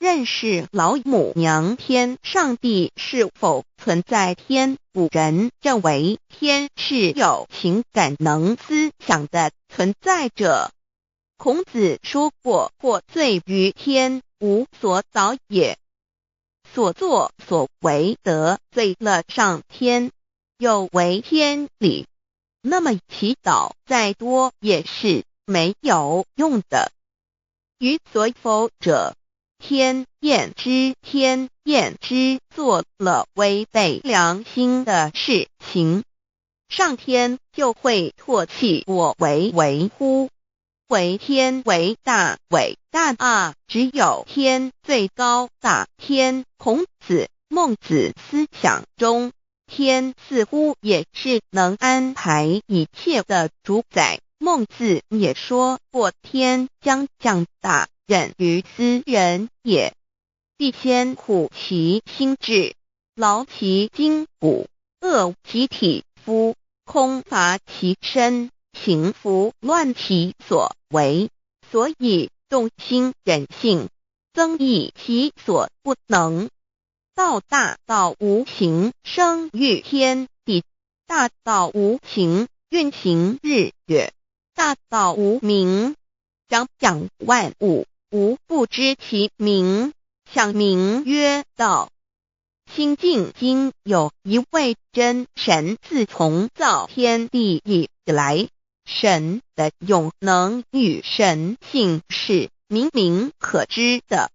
认识老母娘天上帝是否存在。天古人认为天是有情感能思想的存在者。孔子说过，或罪于天，无所导也。所作所为得罪了上天，有违天理，那么祈祷再多也是没有用的。予所否者，天厌之。天厌之做了违背良心的事情，上天就会唾弃我为乎？为天为大，伟大啊！只有天最高大。天，孔子、孟子思想中，天似乎也是能安排一切的主宰。孟子也说过，天将降大任于斯人也，必先苦其心志，劳其筋骨，饿其体肤，空乏其身，行拂乱其所为。所以动心忍性，增益其所不能。道大道无形，生育天地；大道无形，运行日月；大道无名，彰讲万物，无不知其名，想名曰道。心经经有一位真神，自从造天地以来，神的永能与神性是明明可知的，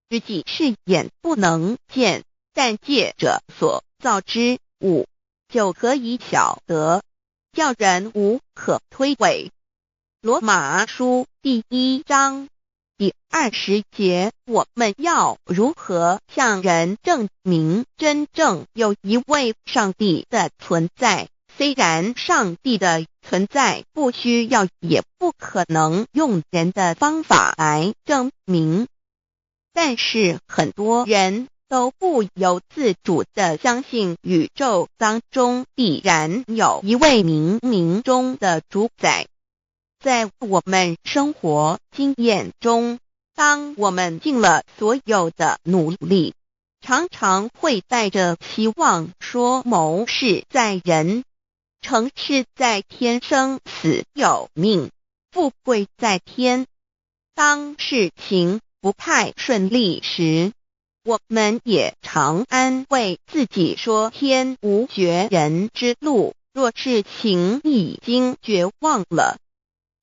实际是眼不能见，但借着所造之物就可以晓得，叫人无可推诿。罗马书第1章第20节，我们要如何向人证明真正有一位上帝的存在？虽然上帝的存在不需要也不可能用人的方法来证明，但是很多人都不由自主地相信宇宙当中必然有一位冥冥中的主宰。在我们生活经验中，当我们尽了所有的努力，常常会带着期望说谋事在人，成事在天，生死有命，富贵在天。当事情不太顺利时，我们也常安慰自己说天无绝人之路，若事情已经绝望了，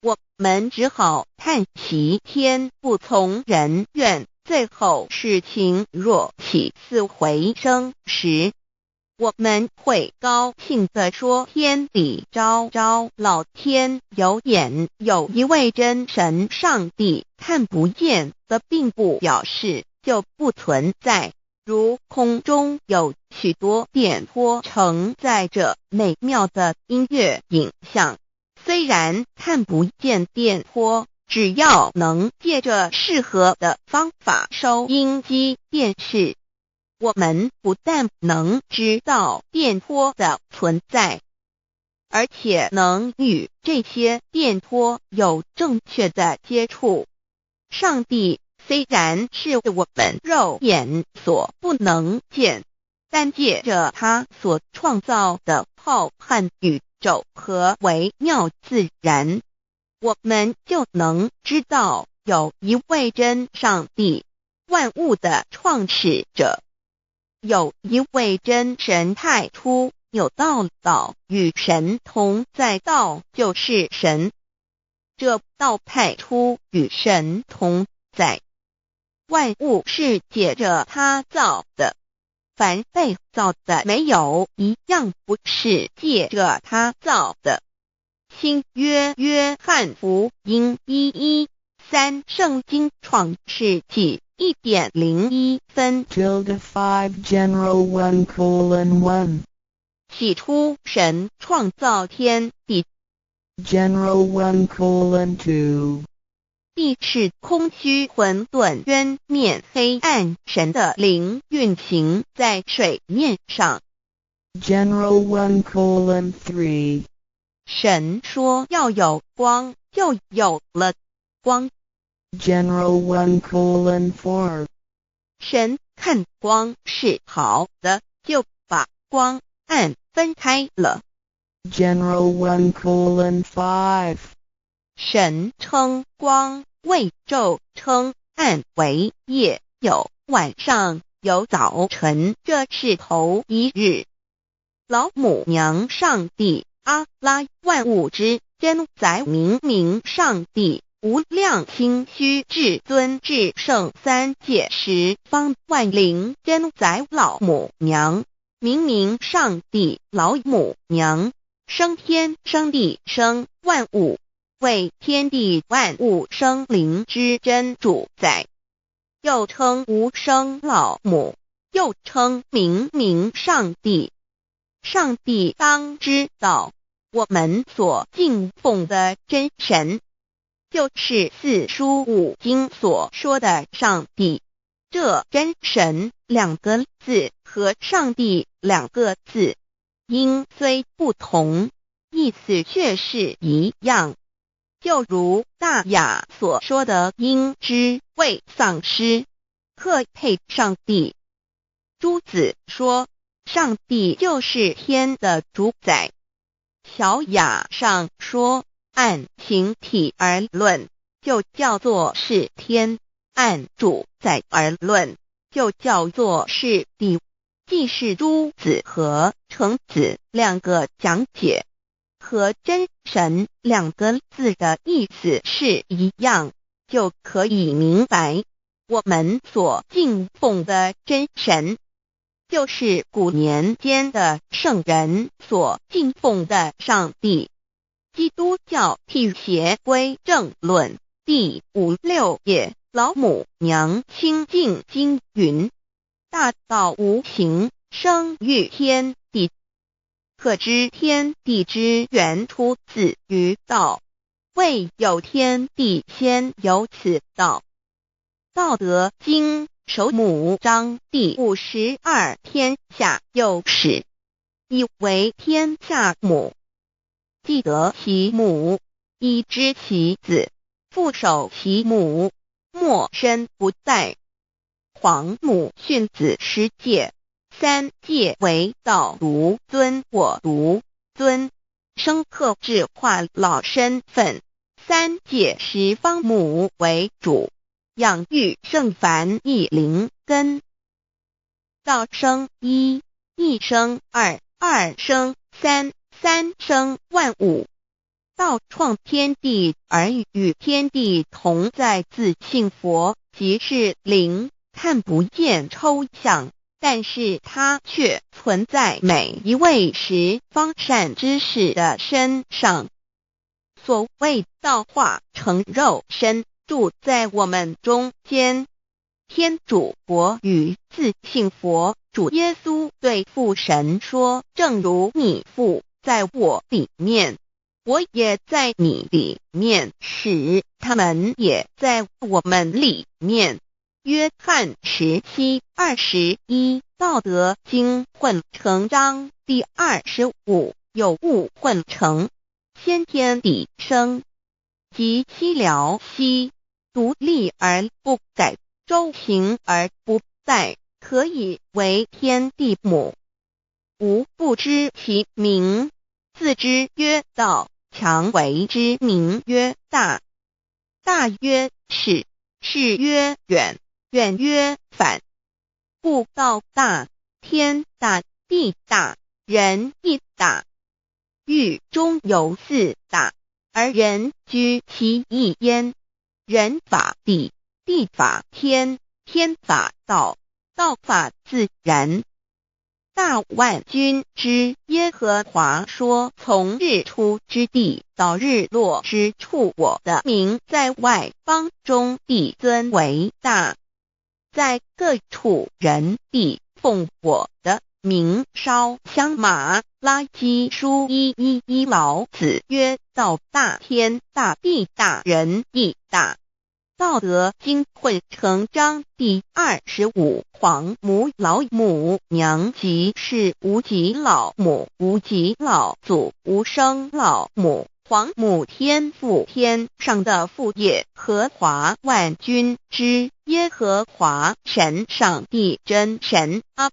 我们只好叹息天不从人愿。最后事情若起死回生时，我们会高兴地说天理昭昭，老天有眼，有一位真神上帝，看不见的并不表示就不存在。如空中有许多电波承载着美妙的音乐影像，虽然看不见电波，只要能借着适合的方法收音机电视，我们不但能知道电波的存在，而且能与这些电波有正确的接触。上帝虽然是我们肉眼所不能见，但借着他所创造的浩瀚宇宙和微妙自然，我们就能知道有一位真上帝，万物的创始者，有一位真神太初有道，道与神同在，道就是神，这道太初与神同在。万物是借着他造的，凡被造的没有一样不是借着他造的。新约约翰福音1:13，圣经创世纪1.01分 5 general 1:1 起初神创造天地， general 1:2 地是空虚混沌渊面黑暗，神的灵运行在水面上。 general 1:3 神说要有光，就有了光。 general 1:4神看光是好的，就把光暗分开了。General 1:5. 神称光为昼，称暗为夜，有晚上，有早晨，这是头一日。老母娘上帝阿拉，万物之真宰明明上帝，无量清虚至尊至圣三界十方万灵真宰老母娘，明明上帝老母娘，生天生地生万物，为天地万物生灵之真主宰，又称无生老母，又称明明上帝。上帝当知道，我们所敬奉的真神，就是四书五经所说的上帝。这真神两个字和上帝两个字，音虽不同，意思却是一样。就如大雅所说的音之谓丧失，克配上帝。朱子说，上帝就是天的主宰。小雅上说，按形体而论，就叫做是天；按主宰而论，就叫做是地。既是朱子和程子两个讲解，和真神两个字的意思是一样，就可以明白，我们所敬奉的真神，就是古年间的圣人所敬奉的上帝。基督教辟邪归正论第56页，老母娘清净经云：大道无形，生育天地，可知天地之源出自于道，未有天地，先有此道。道德经首母章第52，天下有始，以为天下母。既得其母，以知其子，父守其母，莫身不在。皇母训子十戒，三戒为道如尊我如尊，生克制化老身份。三戒十方母为主，养育圣凡一灵根。道生一，一生二，二生三，三生万物。道创天地而与天地同在，自性佛，即是灵，看不见抽象，但是它却存在每一位十方善知识的身上。所谓道化成肉身，住在我们中间。天主佛与自性佛主耶稣对父神说，正如你父在我里面，我也在你里面，使他们也在我们里面。约翰17:21，道德经混成章第25，有物混成，先天地生，即西辽西，独立而不改，周行而不殆，可以为天地母。吾不知其名，自之曰道，强为之名曰大。大曰是，是曰远，远曰反。故道大，天大，地大，人亦大。狱中有四大，而人居其一焉。人法地，地法天，天法道，道法自然。大万军之耶和华说，从日出之地到日落之处，我的名在外邦中必尊为大。在各处人必奉我的名烧香马拉基书1:11，老子曰：道大，天大，地大，人亦大。道德经混成章第25，皇母老母娘，即是无极老母，无极老祖，无生老母。皇母天父，天上的父耶和华万军之耶和华神，上帝真神，阿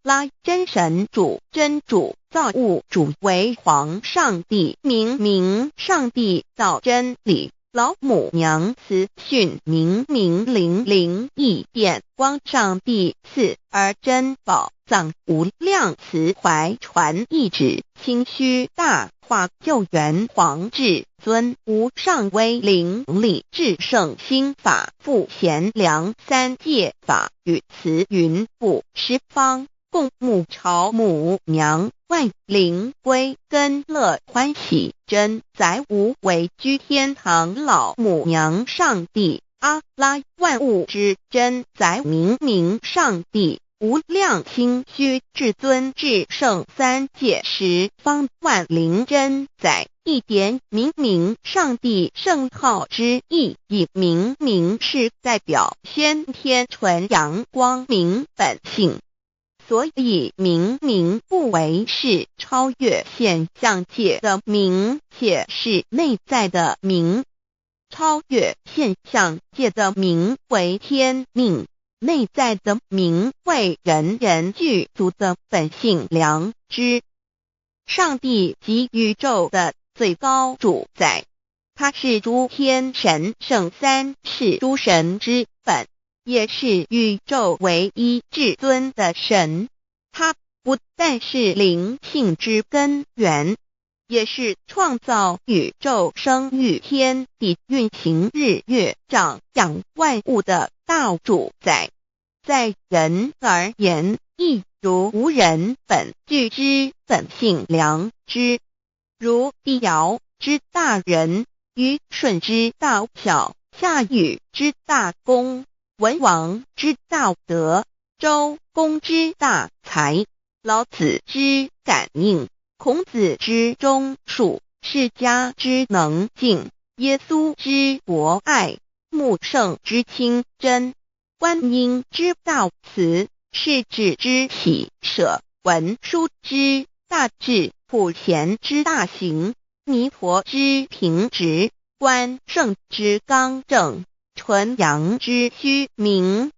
拉真神主，真主，造物主，为皇上帝，明上帝造真理，老母娘慈训，明灵义典光，上帝赐而真宝藏，无量慈怀传懿旨，清虚大化救援皇至尊，无上威灵力至圣心法，复贤良三界法，与慈云布十方，共沐朝母娘，万灵归根乐欢喜，真载无为居天堂，老母娘上帝，阿拉万物之真载，明上帝，无量清虚至尊至圣三界十方，万灵真载，一点明上帝圣号之意，以明是代表先天纯阳光明本性，所以明不为是超越现象界的明，且是内在的明。超越现象界的明为天命，内在的明为人人具足的本性良知。上帝即宇宙的最高主宰，他是诸天神圣三世诸神之本，也是宇宙唯一至尊的神。他不但是灵性之根源，也是创造宇宙生育天地运行日月长养万物的大主宰。在人而言，亦如无人本具之本性良知，如帝尧之大仁，虞舜之大巧，夏禹之大功，文王之大德，周公之大才，老子之感应，孔子之忠恕，释迦之能静，耶稣之博爱，穆圣之清真，观音之大慈，世子之喜舍，文殊之大智，普贤之大行，弥陀之平直，观圣之刚正，纯阳之虚明，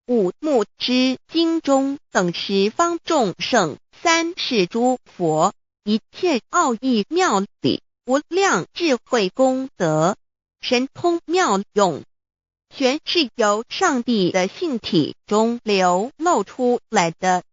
五目之精中，等十方众圣，三世诸佛，一切奥义妙理，无量智慧功德，神通妙用，全是由上帝的性体中流露出来的。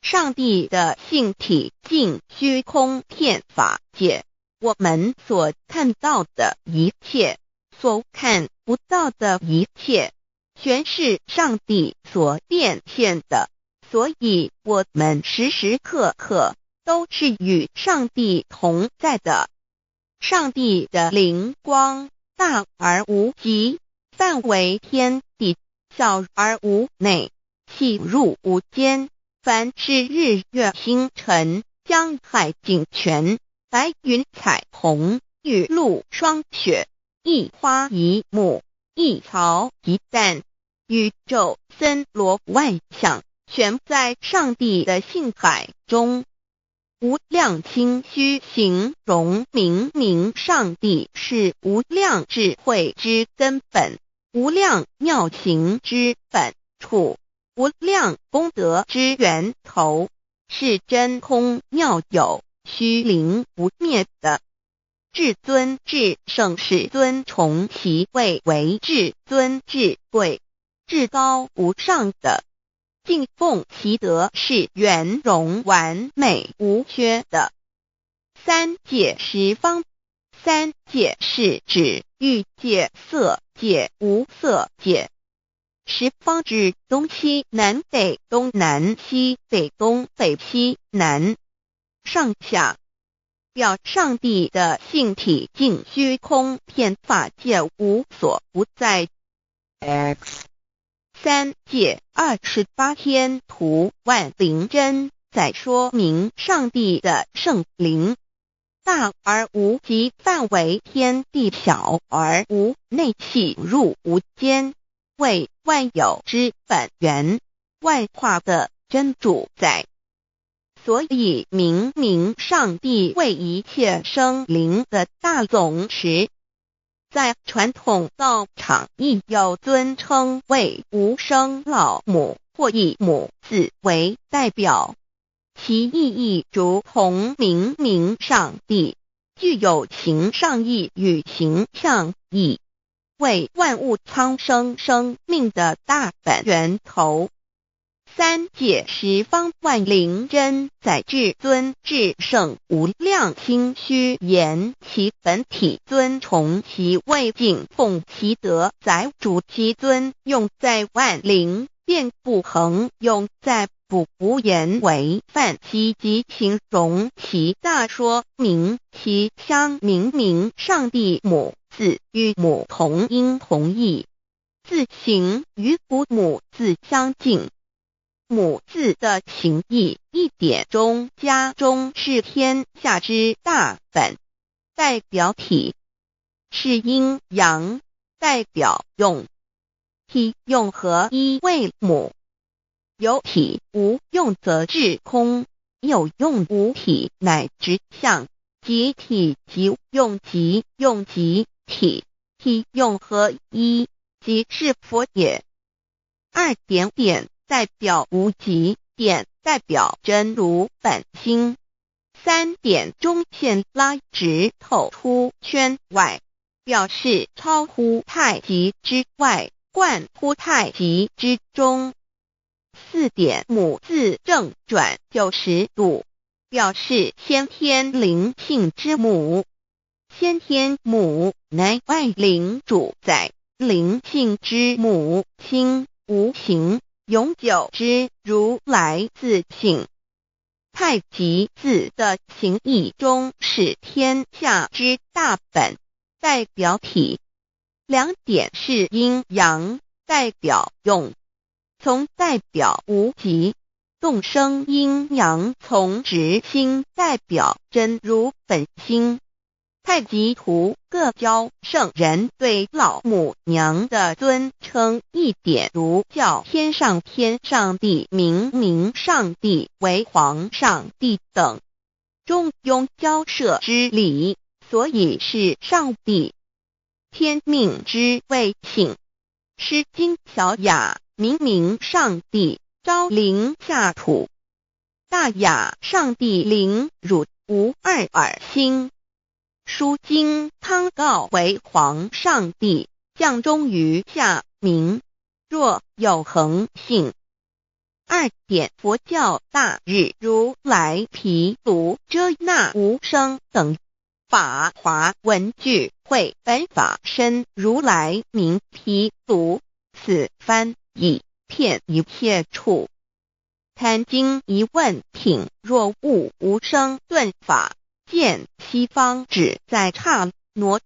上帝的性体尽虚空遍法界，我们所看到的一切，所看不到的一切，全是上帝所变现的，所以我们时时刻刻都是与上帝同在的。上帝的灵光大而无极，范围天地，小而无内，细入无间。凡是日月星辰，江海井泉，白云彩虹，雨露霜雪，一花一木，一草一蛋，宇宙森罗万象，全在上帝的性海中。无量清虚形容明上帝是无量智慧之根本，无量妙行之本处，无量功德之源头，是真空妙有，虚灵不灭的。至尊至圣世尊崇其位为至尊至贵，至高无上的，敬奉其德是圆融完美无缺的。三界十方，三界是指欲界、色界、无色界。十方指东西南北东南西北东北西南上下，表上帝的性体尽虚空遍法界无所不在。 X 三界28天图万灵真在说明上帝的圣灵大而无极，范围天地，小而无内，细入无间，为万有之本源，万化的真主宰。所以明明上帝为一切生灵的大总持。在传统道场亦有尊称为无生老母或以母字为代表，其意义如同明明上帝，具有形上义与形象义，为万物苍生生命的大本源头。三界十方万灵真在至尊至圣无量心虚言其本体尊崇其位敬奉其德载主其尊用在万灵便不恒用在不无言为范其及形容其大说明其相明上帝母字与母同音同义，字形与古母字相近。母字的情义一点中加中是天下之大本，代表体是阴阳，代表用，体用合一为母。有体无用则至空，有用无体乃直相，即体即用即用即体，体用合一即是佛也。二点点代表无极，点代表真如本心。三点中线拉直透出圈外，表示超乎太极之外，贯乎太极之中。四点母字正转90度，表示先天灵性之母。先天母乃外灵主宰，灵性之母亲无形永久之如来自性。太极字的形义中是天下之大本，代表体。两点是阴阳，代表用，从代表无极，动生阴阳从直心代表真如本心。太极图各教圣人对老母娘的尊称一点如叫天上帝明上帝为皇上帝等，中庸交涉之理，所以是上帝。天命之谓性，诗经小雅明上帝昭灵下土，大雅上帝灵汝无二耳心。书经汤告为皇上帝，降中于下民，若有恒性。二点佛教大日如来毗卢遮那无生等法华文具会本法身如来名毗卢，此翻译遍一切处。坛经一问品若悟无生顿法，见西方只在刹那。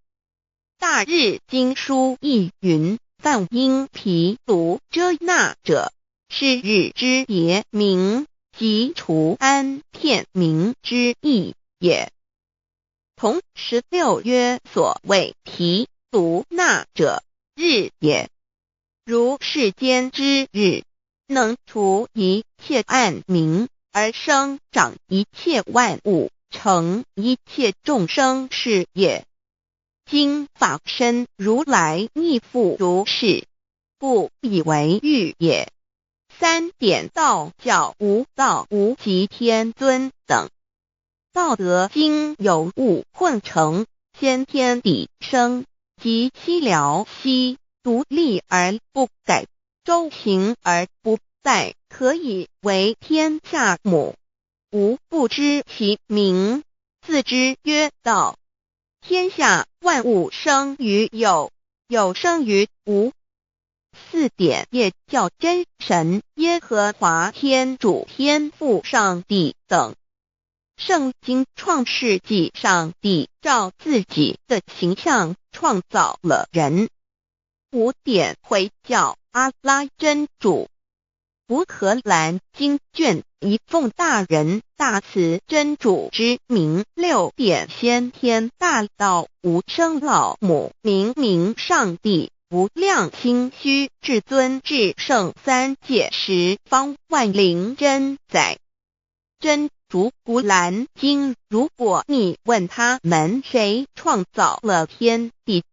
大日经书亦云，梵音毗卢遮那者，是日之别名，即除安片名之意也。同16曰所谓毗卢那者，日也。如世间之日，能除一切暗明，而生长一切万物，成一切众生是也。今法身如来亦复如是，故以为喻也。三点道教无道无极天尊等。道德经有物混成，先天地生，即悉了悉，独立而不改，周行而不殆，可以为天下母。吾不知其名，自之曰道。天下万物生于有，有生于无。四点也叫真神耶和华天主天父上帝等。圣经创世纪，上帝照自己的形象创造了人。五点回教阿拉真主。乌克兰经卷一奉大人大慈真主之名，六点先天大道无生老母明上帝无量心虚至尊至圣三界十方万灵真在。真竹古兰经，如果你问他们谁创造了天地，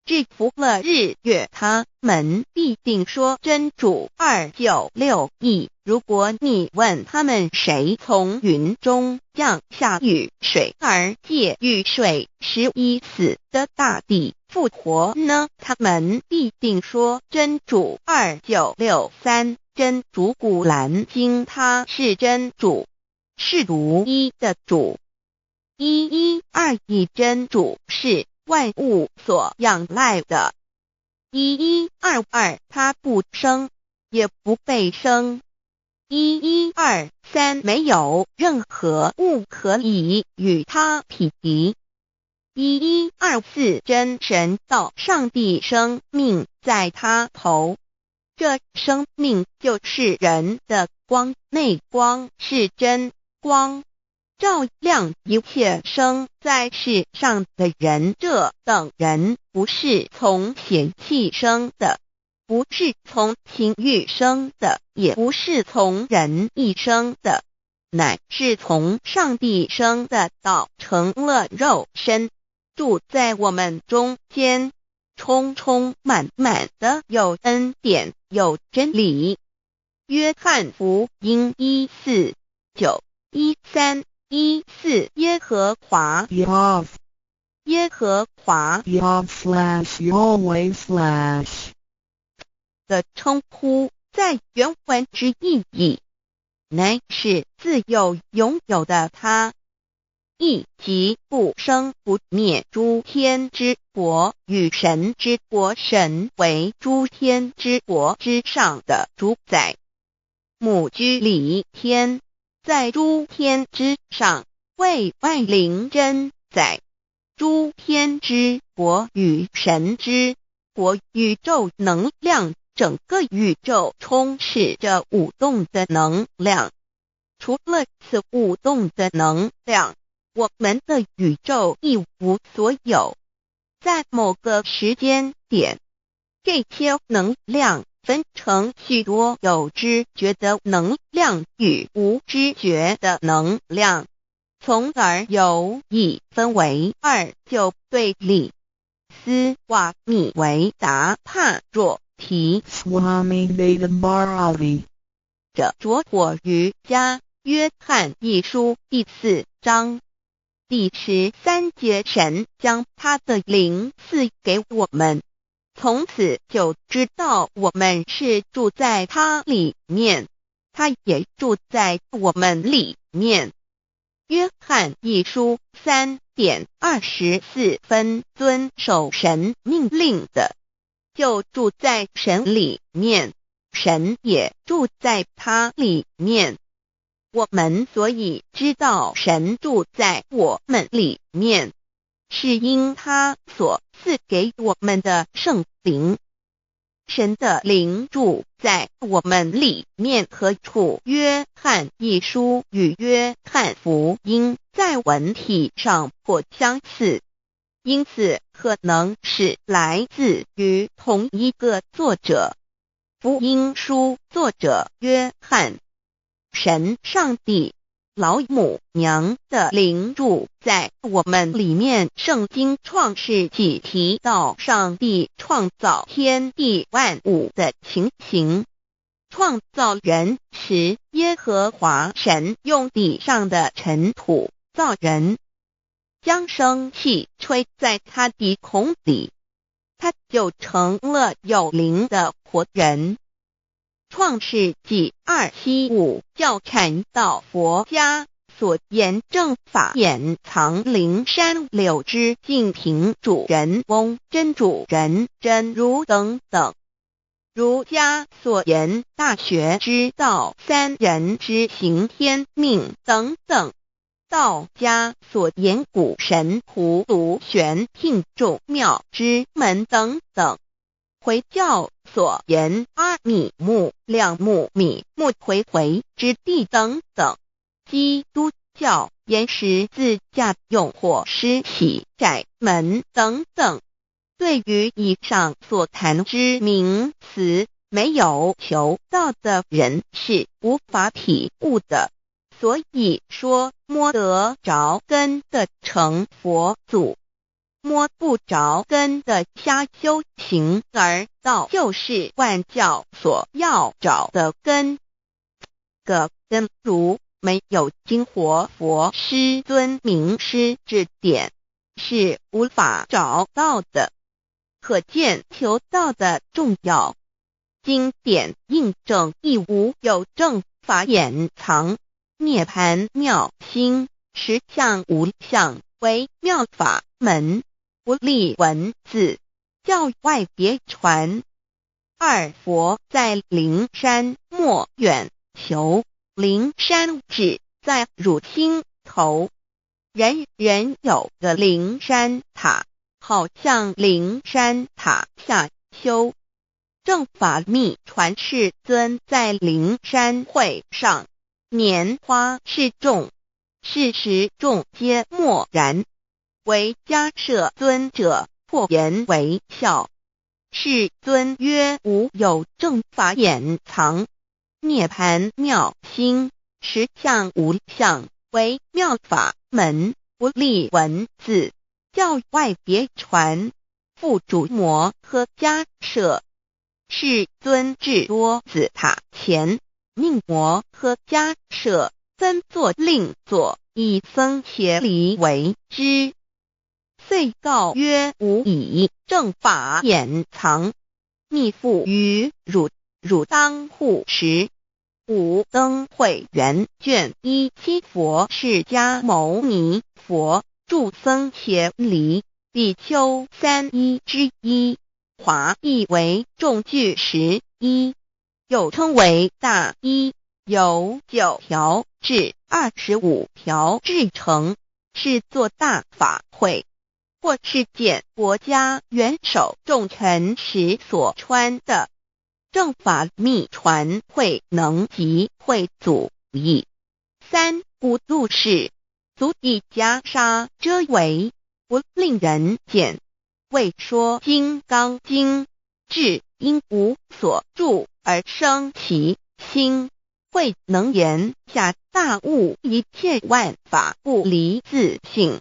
制服了日月，他们必定说真主296亿。如果你问他们谁从云中降下雨水而借雨水使已死的大地复活呢，他们必定说真主2963。真主古兰经，他是真主，是独一的主，112真主是万物所仰赖的，1122他不生也不被生，1123没有任何物可以与他匹敌，1124真神道上帝生命在他头，这生命就是人的光，内光是真光，照亮一切生在世上的人。这等人不是从血气生的，不是从情欲生的，也不是从人意生的，乃是从上帝生的，道成了肉身，住在我们中间，充充满满的有恩典有真理。约翰福音1491314耶和华 Yav 耶和华 Yav/Yahweh/ 的称呼，在原文之意义乃是自有拥有的他，亦即不生不灭诸天之国与神之国，神为诸天之国之上的主宰，母居里天，在诸天之上，为万灵真宰。诸天之国与神之国，宇宙能量，整个宇宙充斥着舞动的能量，除了此舞动的能量，我们的宇宙一无所有。在某个时间点，这些能量分成许多有知觉的能量与无知觉的能量，从而有一分为二，就对立。斯瓦米维达帕若提 Swami Vedabharati 着着火瑜伽约翰一书第4章第13节，神将他的灵赐给我们，从此就知道我们是住在他里面，他也住在我们里面。约翰一书3:24遵守神命令的，就住在神里面，神也住在他里面。我们所以知道神住在我们里面，是因他所赐给我们的圣灵。神的灵住在我们里面何处？约翰一书与约翰福音在文体上颇相似，因此可能是来自于同一个作者。福音书作者约翰，神上帝老母娘的灵住在我们里面。圣经创世纪提到上帝创造天地万物的情形，创造人时，耶和华神用地上的尘土造人，将生气吹在他鼻孔里，他就成了有灵的活人。创世纪275教禅道佛家所言正法掩藏灵山柳之净瓶主人翁真主人真如等等。儒家所言大学之道三人之行天命等等。道家所言古神荼毒玄牝众妙之门等等。回教所言阿米木、亮木、米木回回之地等等。基督教言十字架、用火施洗、窄门等等。对于以上所谈之名词，没有求道的人是无法体悟的。所以说摸得着根的成佛祖，摸不着根的瞎修行而道，就是万教所要找的根。个根如没有经活佛师尊名师指点，是无法找到的。可见求道的重要。经典印证亦无有正法掩藏，涅盘妙心，实相无相，为妙法门，不立文字，教外别传。二佛在灵山莫远求，灵山只在汝心头。人人有个灵山塔，好像灵山塔下修。正法密传世尊在灵山会上，拈花示众，是时众皆默然，唯迦摄尊者破颜为笑。世尊曰：无有正法掩藏，涅盘妙心，实相无相，为妙法门，不立文字，教外别传。复主摩诃迦摄。世尊至多子塔前，命摩诃迦摄分作另座，以僧伽梨为之。遂告曰：吾以正法掩藏，密付于汝，汝当护持。五灯会元卷17佛释迦牟尼佛著僧伽梨比丘31之一，华译为众句11，又称为大一，由9条至25条制成，是作大法会，或是见国家元首重臣时所穿的。正法密传会能及会祖义。三不入世，足以袈裟遮围，不令人见。为说金刚经，至因无所住而生其心，慧能言下大悟，一切万法不离自性。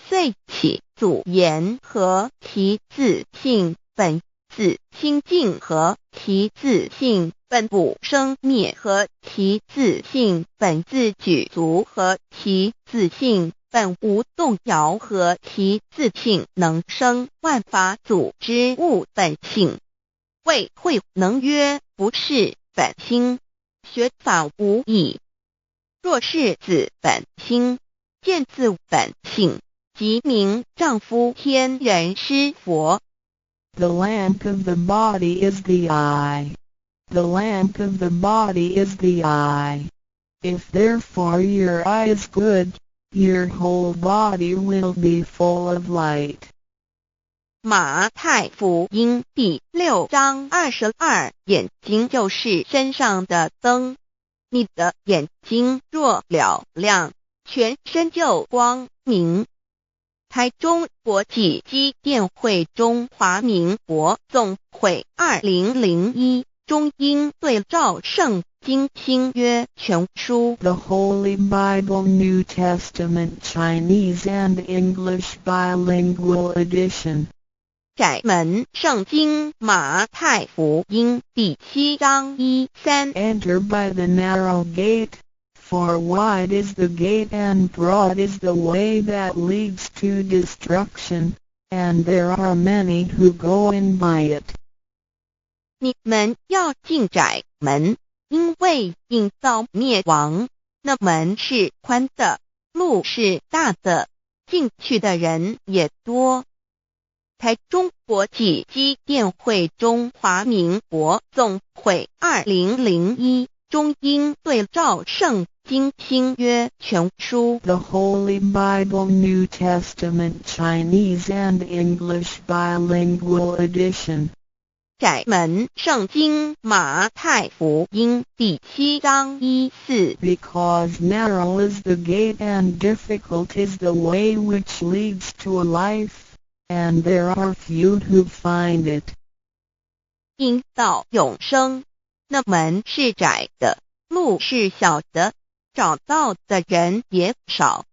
遂起祖言和其自性本自清净，和其自性本不生灭，和其自性本自具足，和其自性本无动摇，和其自性能生万法组之物本性。谓慧能曰：不是本心，学法无益。若是自本心，见自本性，即名丈夫天人师佛。The lamp of the body is the eye. The lamp of the body is the eye. If therefore your eye is good, your whole body will be full of light. 马太福音第6章22，眼睛就是身上的灯。你的眼睛若了亮，全身就光明。台中国际机电会中华民国总会2001中英对照圣经新约全书 The Holy Bible New Testament Chinese and English Bilingual Edition. 窄门圣经马太福音第7章1-3 Enter by the narrow gate, for wide is the gate and broad is the way that leads to destruction, and there are many who go in by it. 你们要进窄门，因为引到灭亡。那门是宽的，路是大的，进去的人也多。台中国际机电会中华民国总会2001中英对照圣经新约全书 The Holy Bible New Testament Chinese and English Bilingual Edition. 窄门圣经马太福音第7章1-4 Because narrow is the gate and difficult is the way which leads to life, and there are few who find it. 因到永生，那门是窄的，路是小的，找到的人也少。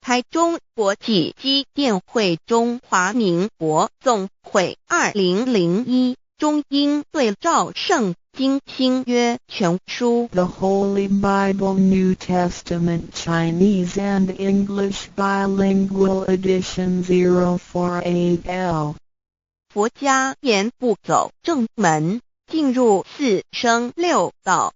台中国际机电会中华民国总会2001中英对照圣经新约全书 The Holy Bible New Testament Chinese and English Bilingual Edition 048L 佛家言不走正门，进入四生六道。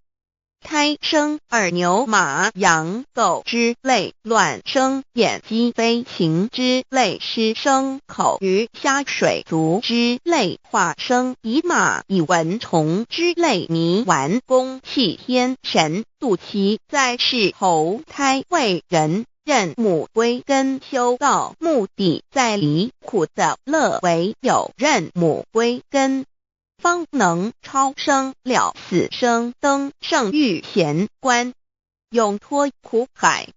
胎生耳牛马羊狗之类，卵生眼鸡飞禽之类，湿生口鱼虾水族之类，化生以马以蚊虫之类，迷顽公气天神，度其在世投胎为人，任母归根修道，目的在离苦的乐，唯有任母归根，方能超生了死生，登圣域贤官，永脱苦海。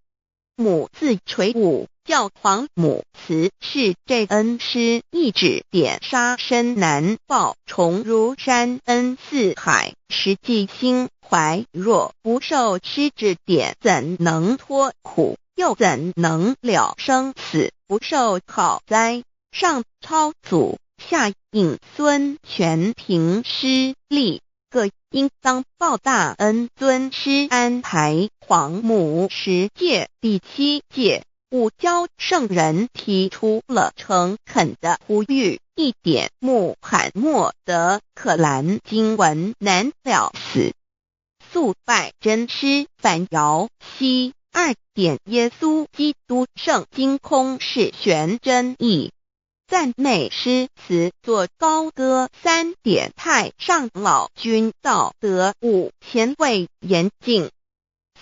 母自垂武，教皇母慈是这恩师，一指点杀身难报，重如山恩似海，实际心怀若不受师指点，怎能脱苦？又怎能了生死？不受考灾，上超祖，下应孙权凭师力，各应当报大恩。尊师安排皇母10诫，第7诫五教圣人提出了诚恳的呼吁，一点穆罕默德可兰经文难了死，肃拜真师反摇息。2点耶稣基督圣经空是玄真义，赞美诗词作高歌。3点太上老君道德5前卫严谨，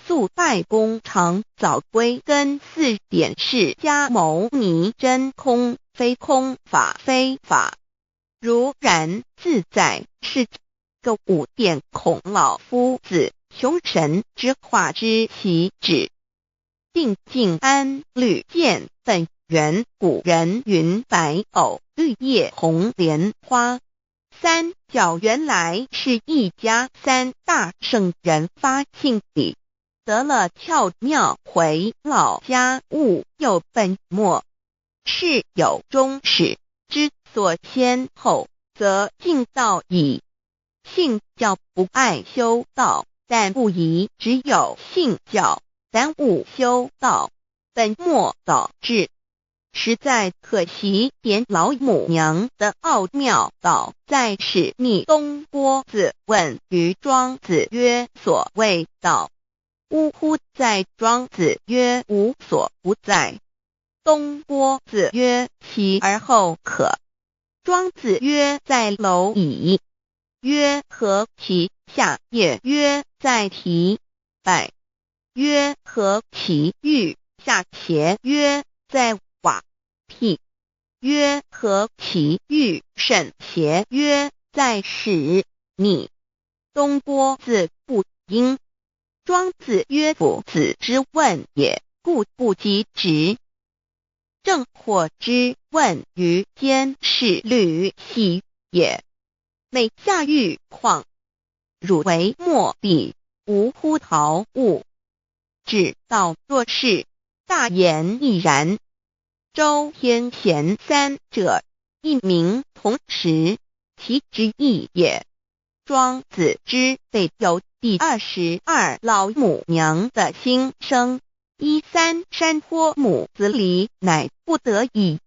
肃拜公常早归根。4点释迦牟尼真空非空，法非法，如然自在是个5点孔老夫子雄神之化之其旨，定静安律见本源。古人云白藕绿叶红莲花。三角原来是一家3大圣人发信里，得了巧妙，回老家务有本末，事有终始，之所先后，则敬道矣。信教不爱修道，但不宜只有信教，耽误修道，本末倒置，实在可惜。点老母娘的奥妙道在使密东郭子问于庄子曰：所谓道，呜呼！在庄子曰：无所不在。东郭子曰：其而后可？庄子曰：在蝼蚁。曰：何其下也？曰：在蹄。百。曰：何其欲下邪？曰：在瓦辟。曰：何其欲甚邪？曰：在使逆。东郭子不应。庄子曰：夫子之问也，故不及直。正或之问于监视律系也。每下狱况，汝为莫必，无乎陶物。只道若是，大言亦然。周天贤3者，一名同时，其之义也。庄子之备有第22老母娘的心声，13山坡母子离，乃不得已。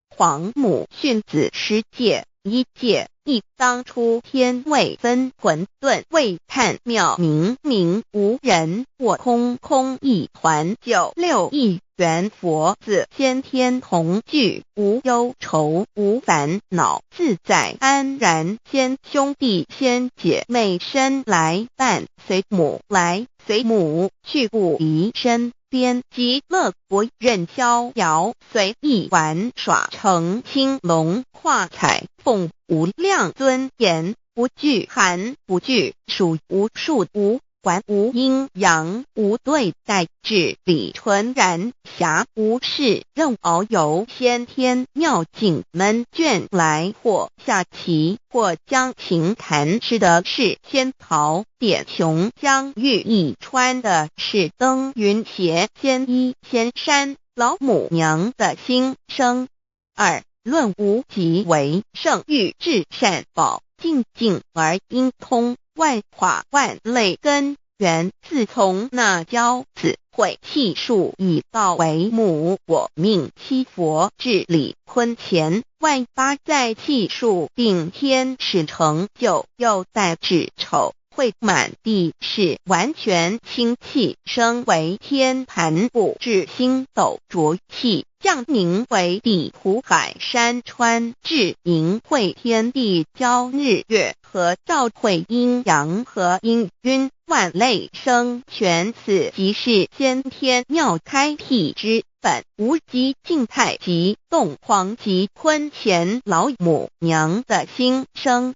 皇母训子10诫，1诫亦当初天未分，混沌未探，妙明明无人，我空空一团。9六一元佛子先天同具，无忧愁无烦恼，自在安然。先兄弟先姐妹生来伴，随母来随母去，不离身边。极乐国任逍遥，随意玩耍，乘青龙跨彩凤，无量尊严，不惧寒不惧暑，无数无观无阴阳，无对待，至理纯然，暇无事，任遨游，先天妙境门卷来，或下棋，或将琴弹，吃的是仙桃，点琼将玉一穿的是登云鞋，仙衣仙山，老母娘的心声。二论无极为圣域至善宝，静静而应通，万法万类根源，自从那骄子会气数以道为母，我命七佛治理坤乾，万八在气数并天使成就，又待至丑会满地是完全清气，升为天盘布至星斗浊气，降凝为地湖海山川，至明会天地交日月和照会阴阳和阴晕，万类生全，此即是先天妙开辟之本，无极静态及动黄及坤乾老母娘的心声。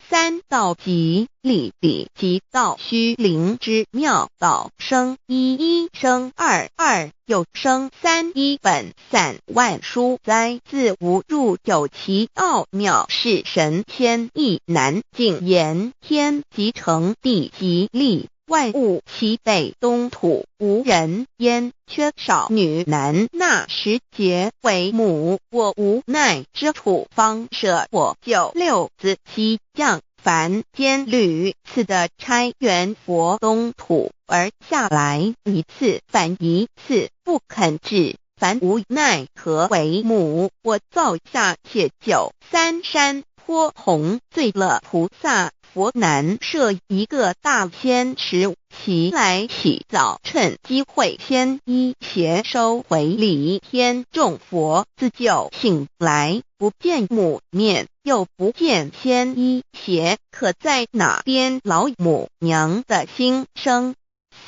三道即理理即道虚灵之妙道，生一一生二二又生三，一本散万殊哉，自无入有其奥妙，是神千亿难尽言。天即成，地即立，万物其北东土，无人焉，缺少女男，那时节为母，我无奈之处，方舍我九六子七将凡间屡次的差元佛东土而下来，一次反一次，不肯治，凡无奈何为母，我造下且九三山颇弘罪了菩萨佛难设一个大仙池，其来起早，趁机会先一邪收回礼天众佛，自救醒来，不见母面，又不见先一邪，可在哪边老母娘的心声？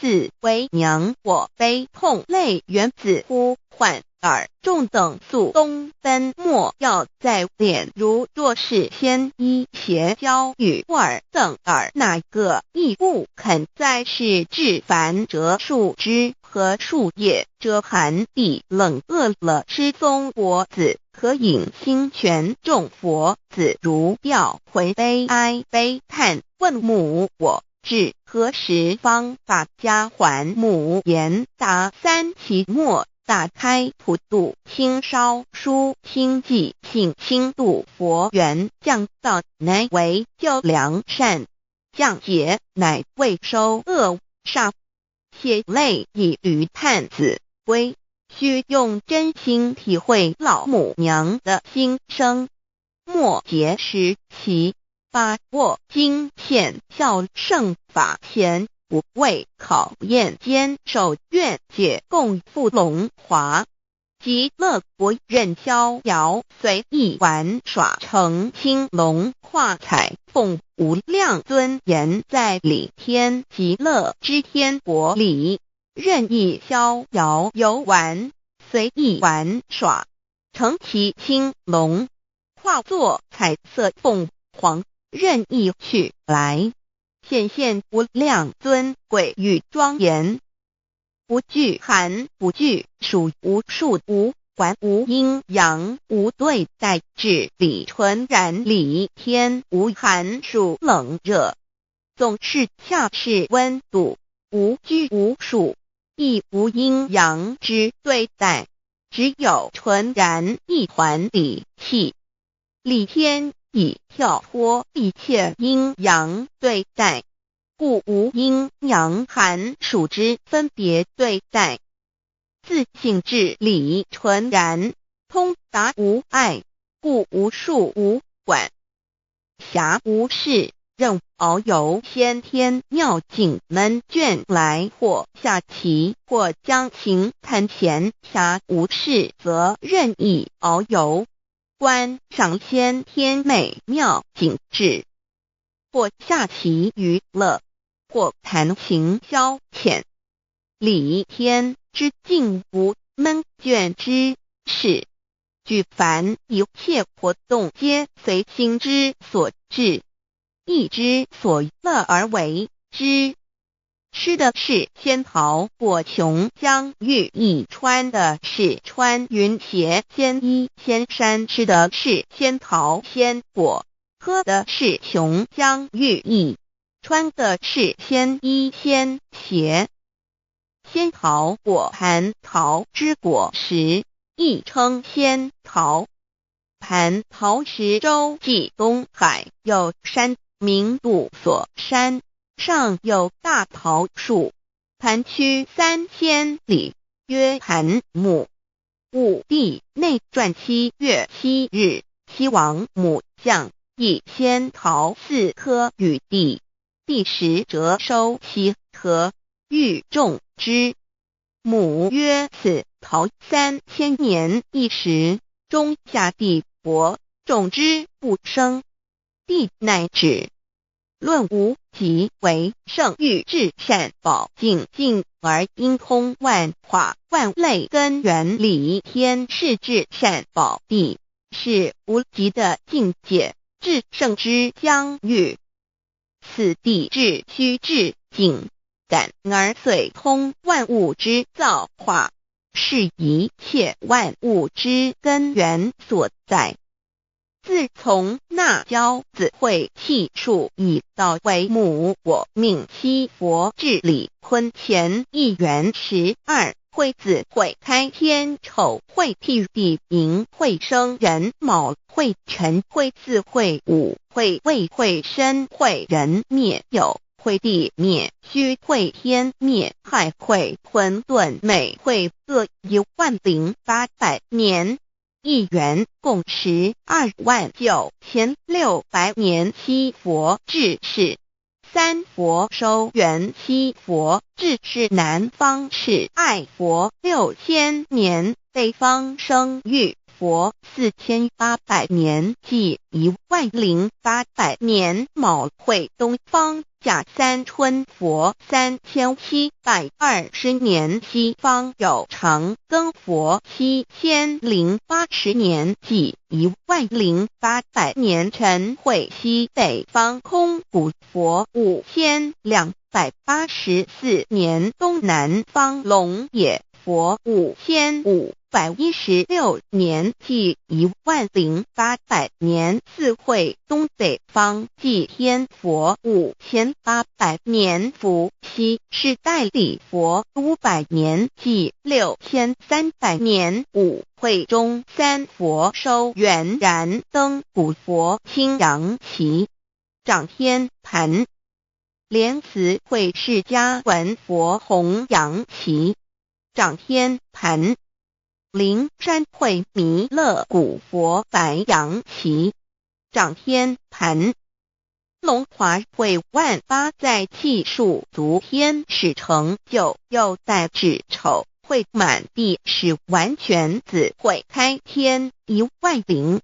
四为娘我悲痛泪源自呼唤耳众等速东奔，莫要在脸，如若是先一邪教与尔等耳，哪个亦不肯在是至凡折树枝和树叶，遮寒地冷，饿了吃松果子，可引心泉众佛子如调回悲哀悲叹，问母我至何时方把家还母？言答三期末，打开普度清烧书清寂性清度佛缘，降道乃为救良善，降劫乃为收恶煞，血泪以于叹子归，须用真心体会老母娘的心声。末节时期，把握经现效圣法前，不为考验坚守愿解共赴龙华，极乐国任逍遥，随意玩耍，成青龙画彩凤，无量尊严在理天极乐之天国里，任意逍遥游玩，随意玩耍，成其青龙，化作彩色凤凰，任意去来，显现无量尊贵与庄严，不惧寒，不惧暑，无数无管，无阴阳，无对待，至理纯然理天，无寒暑冷热，总是恰是温度，无拘无束，亦无阴阳之对待，只有纯然一环理气。理天以跳脱一切阴阳对待，故无阴阳寒暑之分别对待，自性至理纯然，通达无碍，故无束无管，暇无事，任遨游先天妙境门卷来，或下棋，或将琴弹弦，暇无事则任意遨游，观赏先天美妙景致，或下棋娱乐，或弹琴消遣，理天之境无闷倦之事，举凡一切活动皆随心之所至，意之所乐而为之。吃的是仙桃果琼浆玉液，穿的是穿云鞋仙衣仙衫，吃的是仙桃仙果，喝的是琼浆玉液，穿的是仙衣仙鞋。仙桃果蟠桃之果实，亦称仙桃。蟠桃实洲际东海有山，名杜所山，上有大桃树，盘曲3000里，曰盘木。武帝内传7月7日，西王母降以仙桃4颗与帝，帝时折收其核，欲种之。母曰：此桃3000年一时，中下地薄，种之不生。帝乃止。论无极为圣域至善宝净净而应通万化万类根源理天是至善宝地，是无极的境界，至圣之疆域。此地至虚至静，感而遂通万物之造化，是一切万物之根源所在。自从那骄子会气数以道为母，我命七佛治理坤乾一元12，会子会开天丑，会替地寅，会生人卯，会辰会巳，会午，会未，会申，会人灭酉，会地灭戌，会天灭亥，会混沌昧，会各10800年。一元共129600年。七佛治世，三佛收元，七佛治世南方是爱佛6000年，北方生玉佛4800年，即10800年。卯会东方甲三春佛3720年，西方有长庚佛7080年，即10800年。辰会西北方空谷佛5284年，东南方龙野佛5516年，即10800年。四会东北方祭天佛5800年，伏羲是代理佛500年，即6300年。五会中三佛收元，燃灯古佛青阳旗，掌天盘。莲慈会释迦文佛红阳旗，掌天盘。灵山会弥勒古佛白阳旗，掌天盘。龙华会万八在气数足天使成就，又代指丑会满地是完全子会开天10800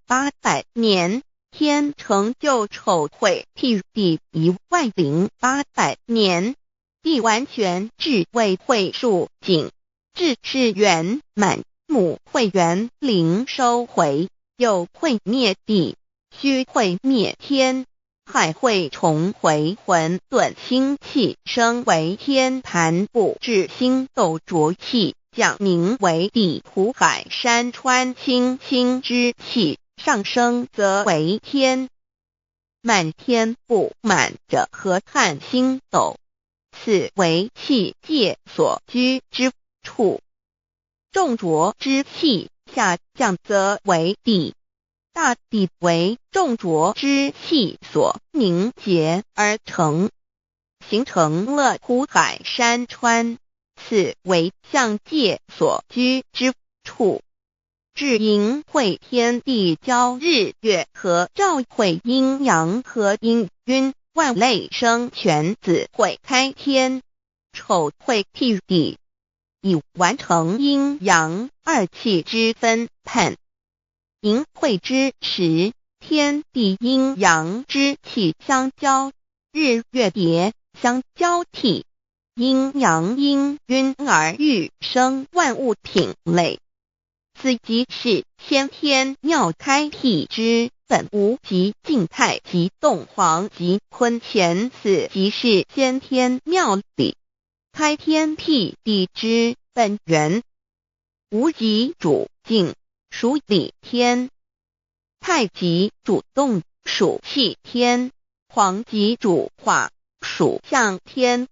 年，天成就丑会替地10800年，地完全智慧会数景，智是圆满。母会元灵收回，又会灭地，戌会灭天，亥会重回混沌星气，生为天盘部，至星斗浊气，降名为地土海山川清清之气，上升则为天。满天不满者河汉星斗，此为气界所居之处。重浊之气下降则为地，大地为重浊之气所凝结而成，形成了土海山川，此为象界所居之处。至阴会天地交日月和照会阴阳和阴晕，万类生全子会开天，丑会替地，以完成阴阳二气之分判。寅会之时，天地阴阳之气相交，日月叠相交替，阴阳阴晕而育生万物品类。此即是先天妙开辟之本无极静态及动黄及坤乾，此即是先天妙理。开天辟地之本源，无极主静，属理天；太极主动，属气天；黄极主化，属象天。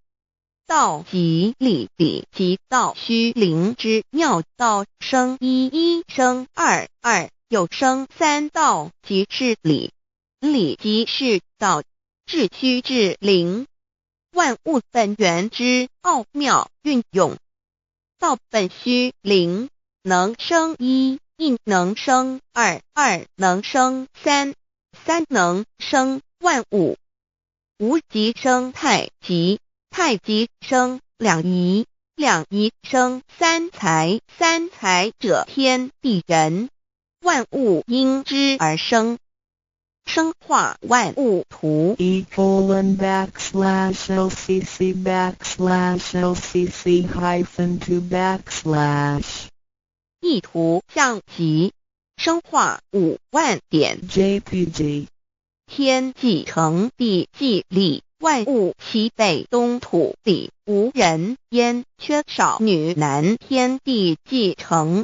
道即理，理即道虚灵之妙道，生一，一生二，二又生三，道即是理，理即是道，至虚至灵，万物本源之奥妙运用。道本虚灵，能生一，一能生二，二能生三，三能生万物。无极生太极，太极生两仪，两仪生三才，三才者天地人，万物因之而生，生化万物图。e://LCC_LCC_2 意图象极，生化5万点。JPG 天既成，地既立，万物其备，东土里无人焉，缺少女男，天地既成，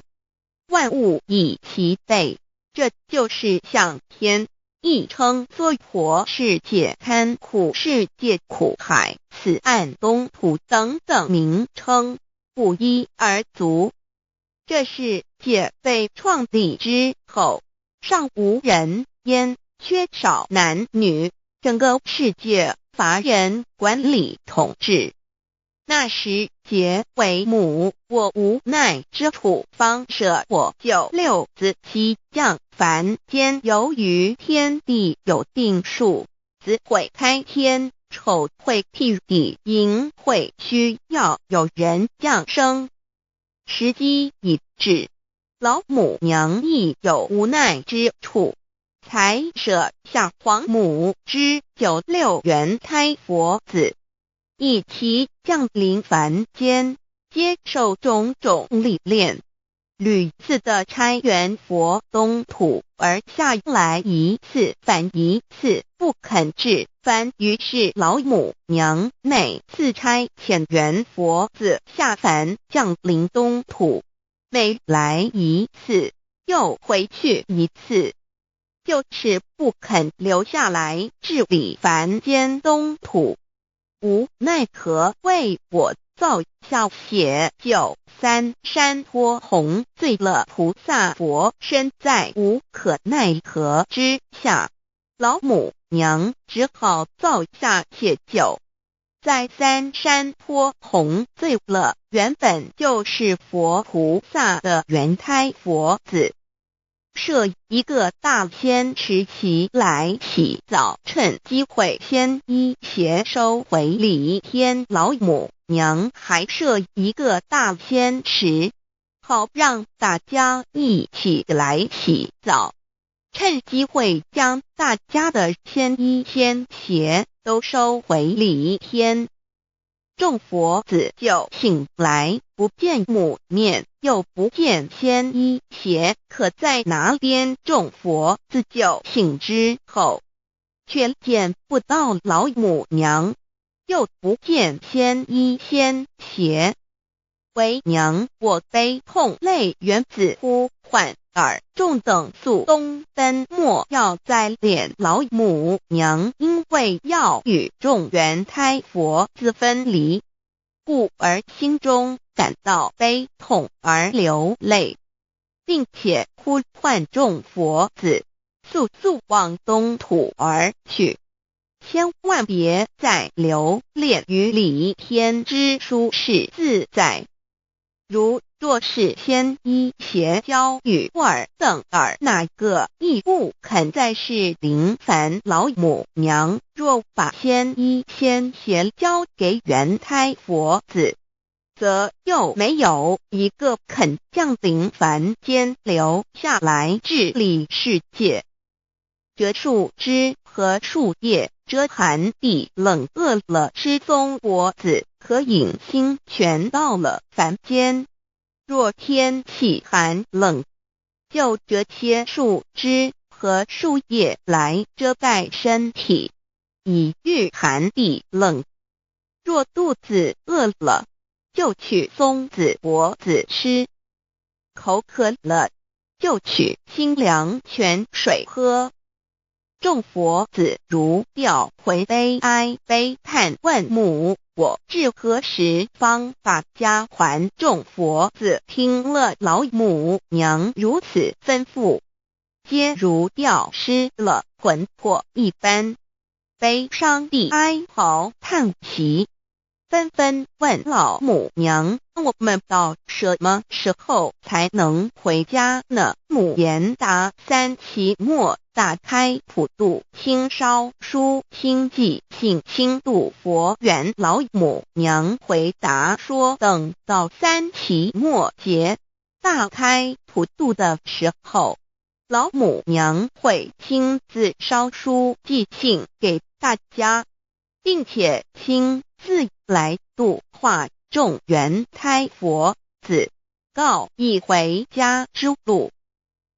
万物以其备，这就是象天。亦称娑婆世界、堪苦世界、苦海、此岸、东土等等名称，不一而足。这世界被创立之后，尚无人焉，缺少男女，整个世界乏人管理统治。那时桀为母，我无奈之处，方舍我救六子七将。凡间由于天地有定数，子会开天，丑会辟地，寅会需要有人降生。时机已至，老母娘亦有无奈之处，才舍下皇母之九六元胎佛子，以其降临凡间，接受种种历练，屡次的差援佛东土，而下来一次反一次不肯至凡，于是老母娘每次差遣援佛子下凡降临东土，每来一次又回去一次，就是不肯留下来治理凡间东土。无奈何为我造下血救三山脱红，罪了菩萨佛身在无可奈何之下，老母娘只好造下血救。在三山脱红罪了原本就是佛菩萨的原胎佛子，设一个大仙池其来洗澡，趁机会先一邪收回礼天。老母娘还设一个大仙池，好让大家一起来洗澡，趁机会将大家的仙衣仙鞋都收回礼天。众佛子就醒来，不见母面，又不见仙衣鞋可在哪边。众佛子就醒之后，却见不到老母娘，又不见仙衣仙鞋。为娘我悲痛泪源自呼唤耳，众等速东奔，莫要再敛老母娘，因为要与众原胎佛子分离，故而心中感到悲痛而流泪，并且呼唤众佛子速速往东土而去，千万别再留恋于礼天之舒适自在。若是仙衣鞋交与尔等儿，哪个亦不肯再是临凡老母娘。若把仙衣仙鞋交给原胎佛子，则又没有一个肯降临凡间留下来治理世界。这树枝和树叶遮寒地冷，饿了吃松果子，可饮清泉，到了凡间。若天气寒冷，就折些树枝和树叶来遮盖身体，以御寒地冷。若肚子饿了，就取松子柏子吃，口渴了就取清凉泉水喝。众佛子如调回悲哀悲叹问母，我至何时方把家还？众佛子听了老母娘如此吩咐，皆如吊失了魂魄一般，悲伤地哀嚎叹息，纷纷问老母娘：我们到什么时候才能回家呢？母言答：3期末打开普度清烧书清寂信清度佛缘。老母娘回答说：等到3期末节大开普度的时候，老母娘会亲自烧书寄信给大家，并且亲自来度化众缘胎佛子，告一回家之路。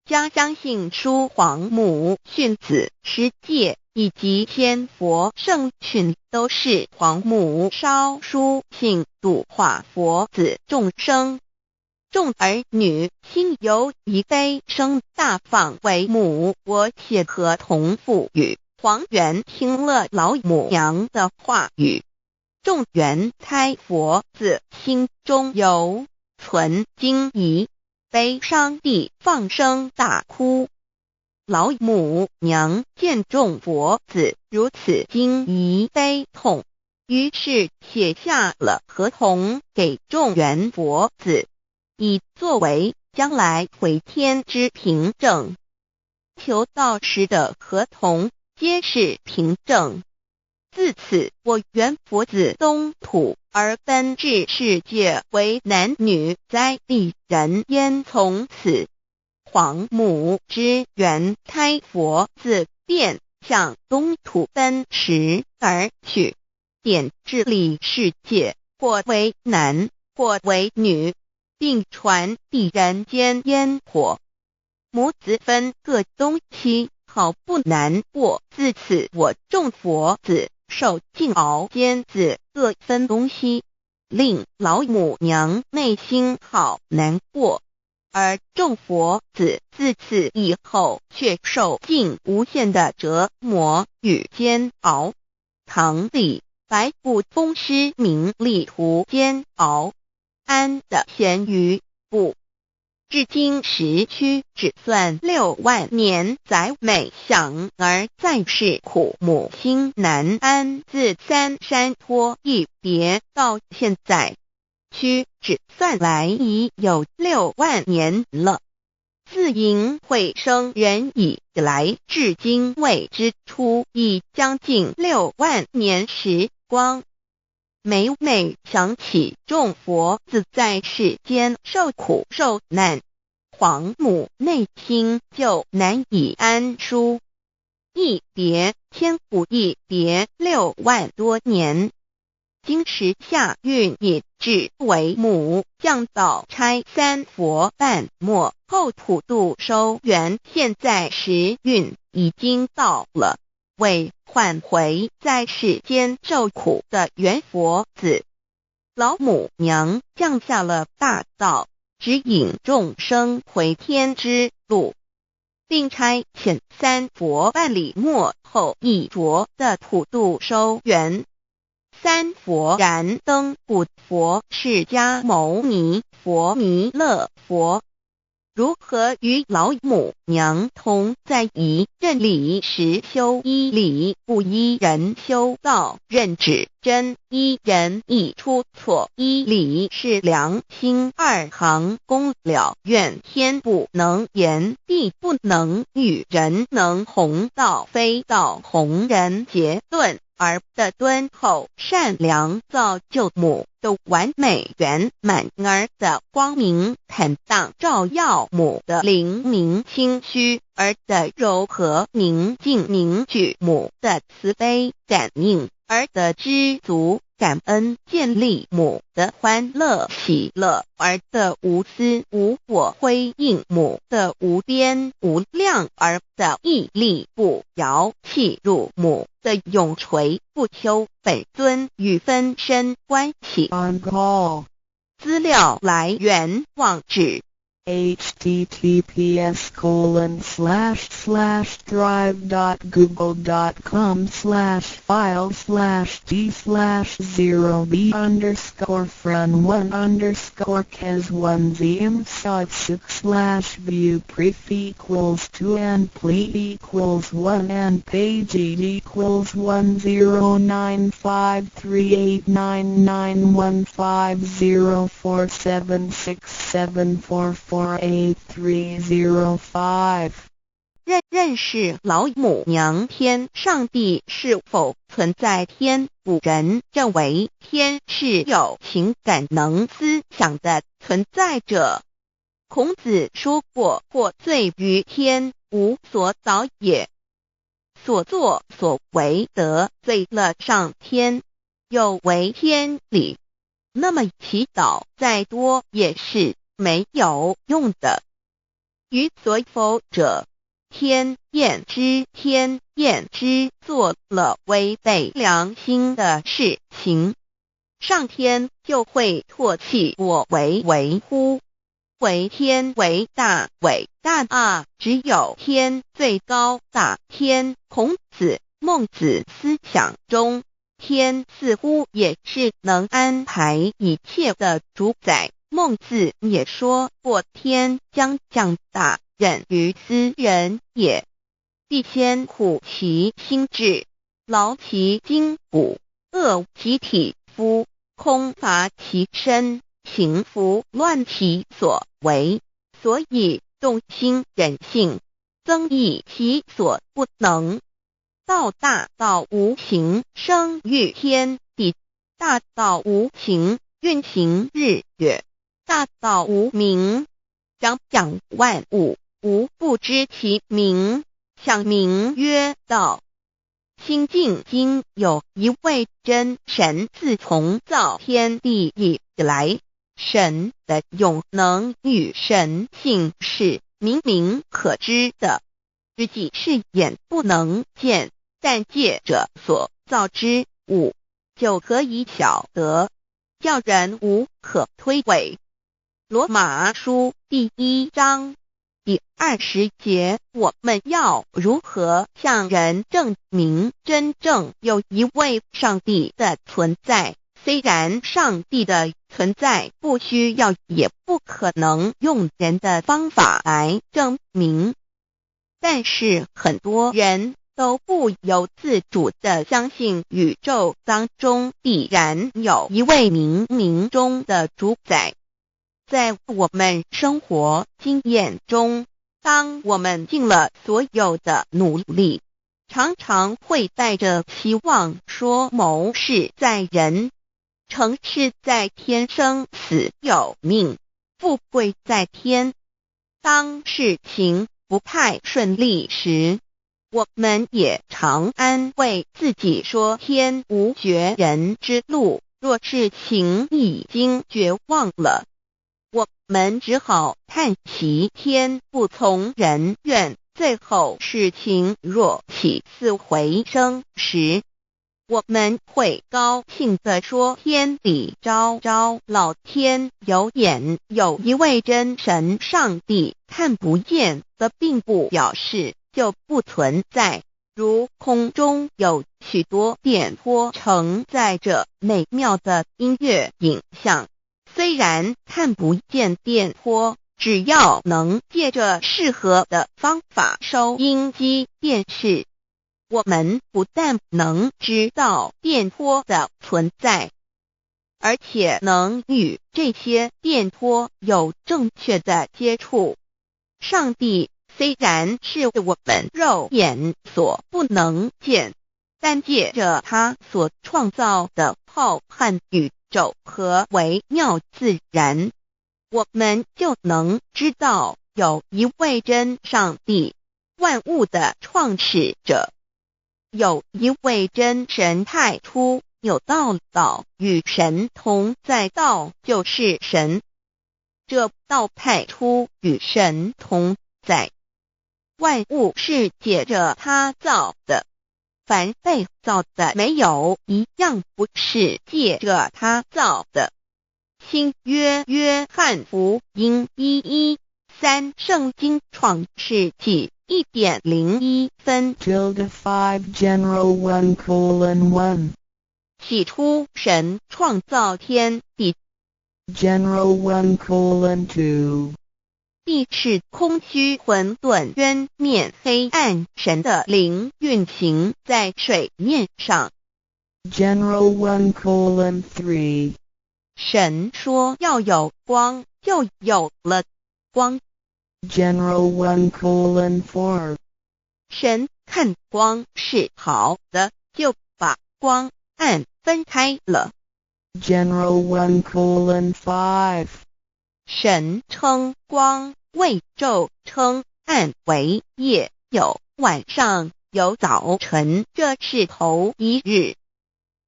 家乡信书皇母训子师戒以及千佛圣训都是皇母烧书信度化佛子众生。众儿女心由一悲生大放为母，我且合同赋予。黄元听了老母娘的话语，众缘胎佛子心中有存惊疑，悲伤地放声大哭。老母娘见众佛子如此惊疑悲痛，于是写下了合同给众缘佛子，以作为将来回天之凭证。求道时的合同皆是凭证。自此，我缘佛子东土而奔至世界为男女在地人焉。从此，皇母之缘胎佛子便向东土奔驰而去，点治理世界，或为男，或为女，并传递人间烟火。母子分各东西，好不难过。自此，我众佛子受尽熬煎子各分东西，令老母娘内心好难过。而众佛子自此以后却受尽无限的折磨与煎熬。唐李白骨风师名利图煎熬，安得闲于不？至今时区只算6万年，载每想而在世苦，母心难安。自三山托一别到现在，区只算来已有6万年了。自寅会生人以来，至今未知出，已将近6万年时光。每每想起众佛子在世间受苦受难，皇母内心就难以安舒。一别千古，一别6万多年。今时夏运也至为母，降道差3佛半末，后普度收圆。现在时运已经到了，为唤回在世间受苦的缘佛子，老母娘降下了大道，指引众生回天之路，并差遣3佛办理末后一着的普度收圆。3佛燃灯古佛、释迦牟尼佛、弥勒佛，如何与老母娘同在一任理时修一理，不依人修道，任指真一人一出错，一理是良心2行公了，愿天不能言，地不能喻，人能弘道，非道弘人。结论而的敦厚善良，造就母的完美圆满，儿的光明坦荡，照耀母的灵明清虚，儿的柔和宁静凝聚，母的慈悲感应，儿的知足感恩建立，母的欢乐喜乐，儿的无私无我辉映，母的无边无量，儿的屹立不摇弃入，母的永垂不朽。本尊与分身关系。On call. 资料来源网址https://drive.google.com/files/d/0b_1_score_can1_score_can1_page_d_equals1_page_d_equals109538991530445830545 认识老母娘天上帝是否存在人认为天是有情感能思想的存在者。孔子说过，或罪于天，无所导也。所作所为得罪了上天，有违天理，那么祈祷再多也是没有用的。于所否者，天厌之，做了违背良心的事情，上天就会唾弃我为乎？为天为大，伟大啊！只有天最高大天。孔子、孟子思想中，天似乎也是能安排一切的主宰。孟子也说过，天将降大任于斯人也，必先苦其心志，劳其筋骨，饿其体肤，空乏其身，行拂乱其所为，所以动心忍性，增益其所不能。道大道无形，生育天地；大道无情，运行日月；大道无名，掌讲万物，无不知其名，想名曰道。心经经有一位真神，自从造天地以来，神的永能与神性是明明可知的，实际是眼不能见，但借着所造之物，就可以晓得，叫人无可推诿。罗马书第1章第20节，我们要如何向人证明真正有一位上帝的存在？虽然上帝的存在不需要也不可能用人的方法来证明，但是很多人都不由自主地相信宇宙当中必然有一位冥冥中的主宰。在我们生活经验中，当我们尽了所有的努力，常常会带着希望说谋事在人，成事在天，生死有命，富贵在天。当事情不太顺利时，我们也常安慰自己说天无绝人之路，若事情已经绝望了，我们只好叹息天不从人愿。最后事情若起死回生时，我们会高兴地说天理昭昭，老天有眼，有一位真神上帝，看不见的并不表示就不存在。如空中有许多电波承载着美妙的音乐影像，虽然看不见电波，只要能借着适合的方法收音机电视，我们不但能知道电波的存在，而且能与这些电波有正确的接触。上帝虽然是我们肉眼所不能见，但借着他所创造的浩瀚宇宙和微妙自然，我们就能知道有一位真上帝，万物的创始者，有一位真神太初有道，道与神同在，道就是神，这道太初与神同在。万物是借着他造的，凡被造的没有一样不是借着他造的。新约约翰福音1:13圣经创世纪1.01分 5 general 1:1 起初神创造天地， general 1:2地是空虚混沌渊面黑暗，神的灵运行在水面上。 general 1:3 神说要有光，就有了光。 general 1:4 神看光是好的，就把光暗分开了。 general 1:5 神称光为昼，称暗为夜，有晚上，有早晨，这是头一日。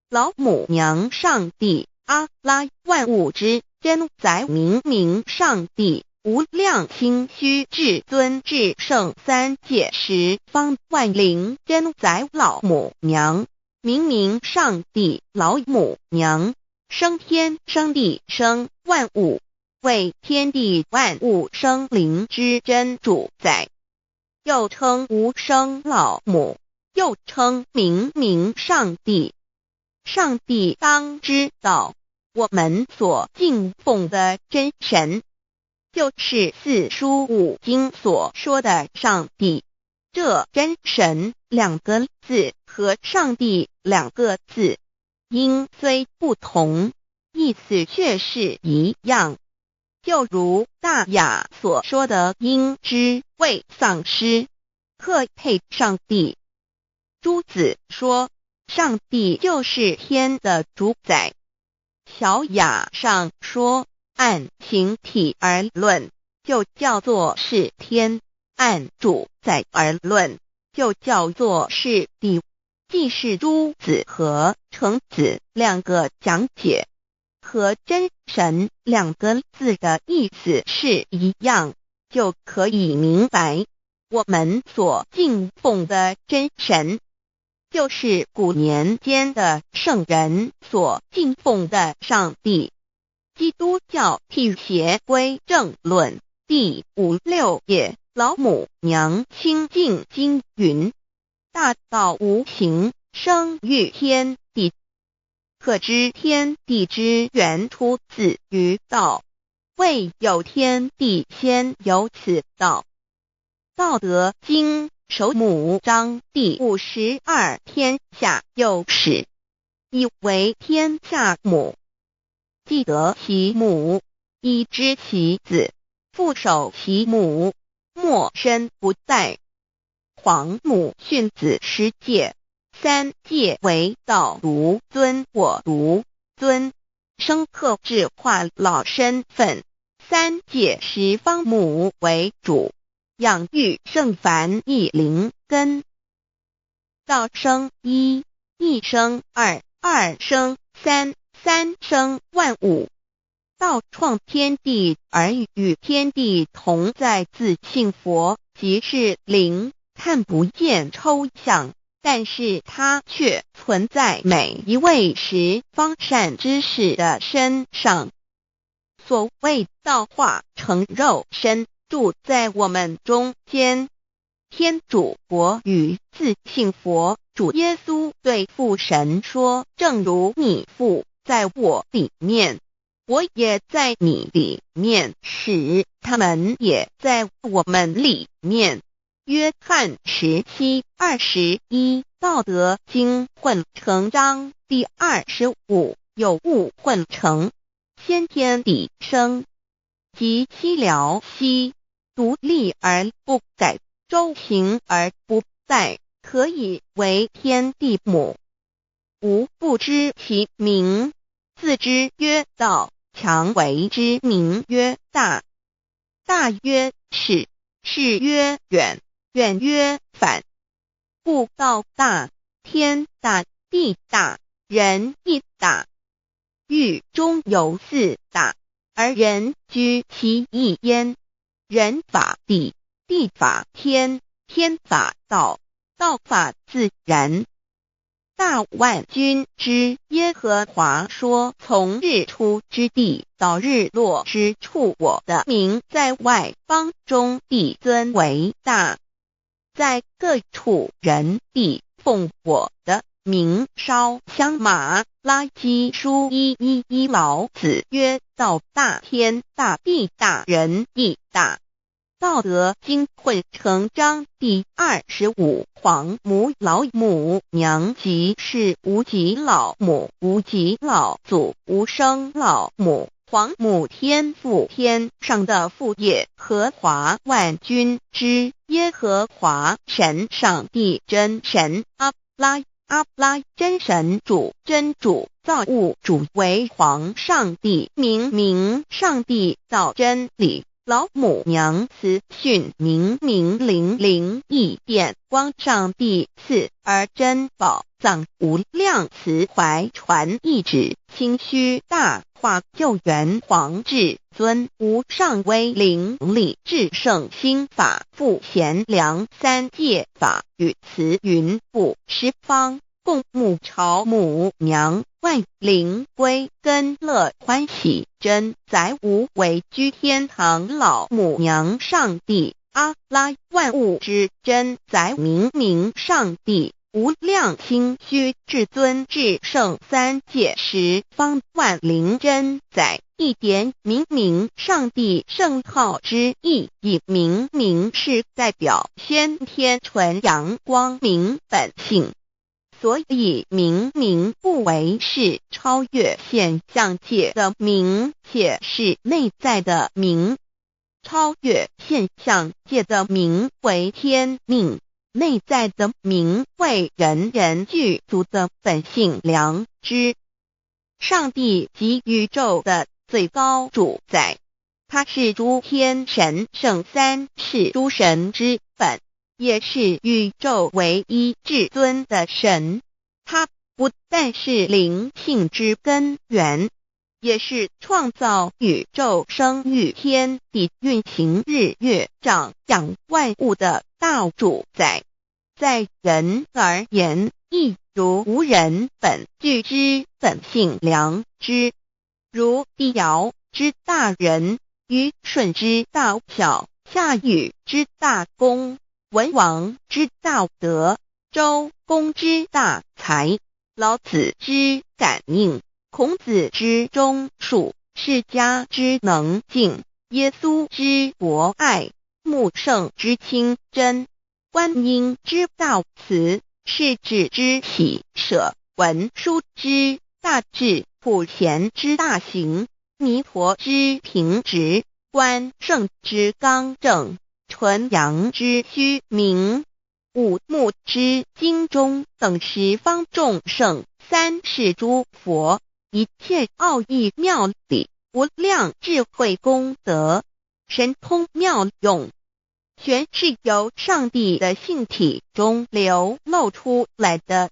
老母娘上帝阿拉，万物之真宰明明上帝，无量清虚至尊至圣三界十方万灵真宰老母娘，明明上帝老母娘，生天生地生万物，为天地万物生灵之真主宰，又称无生老母，又称明明上帝。上帝当知道，我们所敬奉的真神，就是四书五经所说的上帝。这真神两个字和上帝两个字，音虽不同，意思却是一样。就如大雅所说的鹰之谓丧尸，克配上帝。朱子说上帝就是天的主宰。小雅上说按形体而论，就叫做是天；按主宰而论，就叫做是地。既是朱子和程子两个讲解，和真神两个字的意思是一样，就可以明白，我们所敬奉的真神，就是古年间的圣人所敬奉的上帝。基督教辟邪归正论第56页，老母娘清净经云：大道无形，生育天地，可知天地之源出自于道，未有天地，先有此道。道德经首母章第52，天下有始，以为天下母。既得其母，以知其子，父守其母，莫身不殆。皇母训子十戒，三戒为道如尊我如尊，生克制化老身份。三戒十方母为主，养育圣凡一灵根。道生一，一生二，二生三，三生万物。道创天地而与天地同在，自性佛，即是灵，看不见抽象，但是它却存在每一位十方善知识的身上。所谓道化成肉身，住在我们中间。天主国与自性佛主耶稣对父神说：正如你父在我里面，我也在你里面，使他们也在我们里面。约翰17:21，道德经混成章第25，有物混成，先天地生，即七辽息，独立而不改，周行而不殆，可以为天地母。吾不知其名，自之曰道，强为之名曰大。大曰始，始曰远，远曰反。故道大，天大，地大，人亦大。域中有四大，而人居其一焉。人法地，地法天，天法道，道法自然。大万军之耶和华说，从日出之地到日落之处，我的名在外邦中必尊为大，在各处人必奉我的名烧香。马拉基书1:11，老子曰：道大天大，地大人亦大。道德经混成章第25，黄母老母娘即是无极老母，无极老祖，无生老母。黄母天父，天上的父，耶和华万军之耶和华神，上帝真神，阿拉真神主，真主，造物主，为皇上帝，明上帝造真理。老母娘慈训，明灵异变光，上帝赐而真宝藏，无量慈怀传一旨，清虚大化救援皇至尊，无上威灵力至圣心法，复贤良三界法，与慈云布十方，共沐朝母娘，万灵归根乐欢喜，真载无为居天堂，老母娘上帝，阿拉万物之真载，明上帝，无量清虚至尊至圣三界十方，万灵真载，一点明上帝圣号之意，以明是代表先天纯阳光明本性，所以明不为是超越现象界的明，且是内在的明。超越现象界的明为天命，内在的明为人人具足的本性良知。上帝即宇宙的最高主宰，他是诸天神圣三世诸神之本，也是宇宙唯一至尊的神。他不但是灵性之根源，也是创造宇宙生育天地运行日月长养万物的大主宰。在人而言，亦如无人本具之本性良知，如帝尧之大仁，虞舜之大巧，夏禹之大功，文王之大德，周公之大才，老子之感应，孔子之忠恕，释迦之能静，耶稣之博爱，穆圣之清真，观音之大慈，世子之喜舍，文殊之大智，普贤之大行，弥陀之平直，关圣之刚正，纯阳之虚明，五目之精中，等十方众圣，三世诸佛，一切奥义妙理，无量智慧功德，神通妙用，全是由上帝的性体中流露出来的。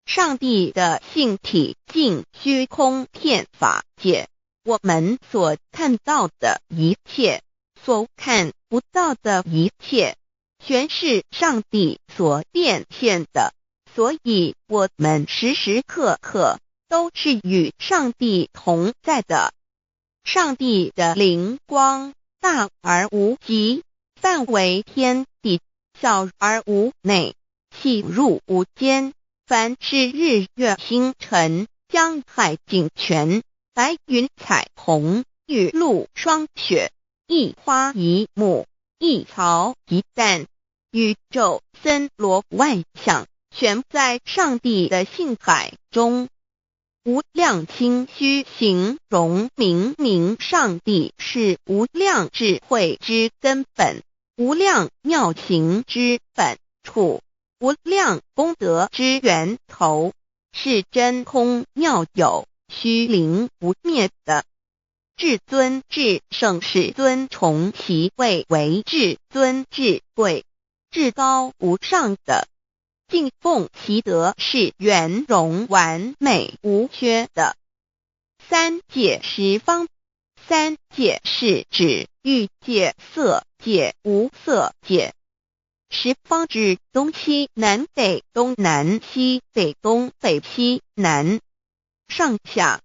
上帝的性体尽虚空遍法界，我们所看到的一切，所看不到的一切，全是上帝所变现的，所以我们时时刻刻都是与上帝同在的。上帝的灵光大而无极，范围天地，小而无内，细入无间。凡是日月星辰，江海井泉，白云彩虹，雨露霜雪，一花一木，一草一蛋，宇宙森罗万象，全在上帝的性海中。无量清虚形容明上帝是无量智慧之根本，无量妙行之本处，无量功德之源头，是真空妙有，虚灵不灭的。至尊至圣世尊崇其位为至尊至贵，至高无上的，敬奉其德是圆融完美无缺的。三界十方，三界是指欲界、色界、无色界。十方指东西南北东南西北东北西南上下，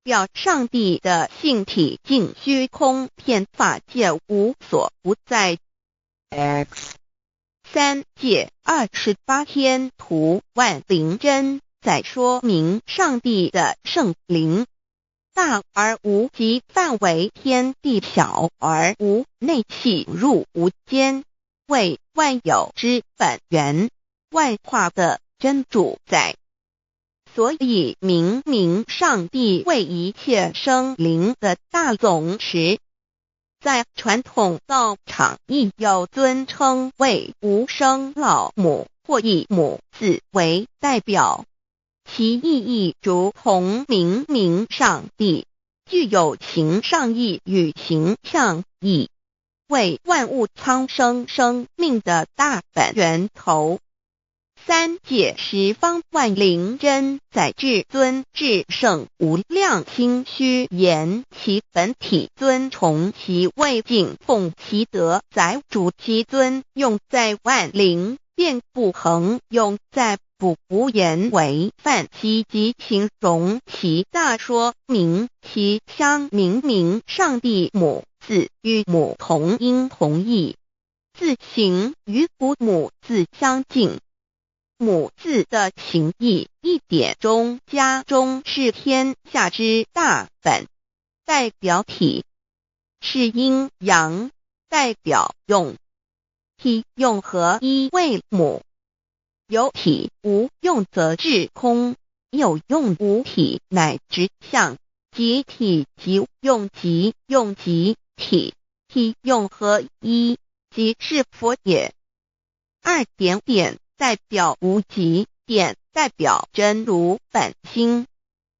表上帝的性体尽虚空遍法界无所不在。 X 三界28天图万灵真在说明上帝的圣灵大而无极范围，天地小而无内细入无间，为万有之本源，万化的真主宰。所以明明上帝为一切生灵的大总持，在传统道场亦有尊称为无生老母或以母字为代表，其意义如同明明上帝具有形上义与形象义，为万物苍生生命的大本源头。三界十方万灵真在至尊至圣无量心虚言其本体尊崇其位敬奉其德载主其尊，用在万灵便不恒用在不无言为范积极形容其大说明其相明上帝母字与母同音同义，字形与古母字相近。母字的情义一点中加中是天下之大本，代表体是阴阳，代表用体用合一为母，有体无用则至空，有用无体乃直相，即体即用即用即体，体用合一即是佛也。二点点代表无极，点代表真如本心，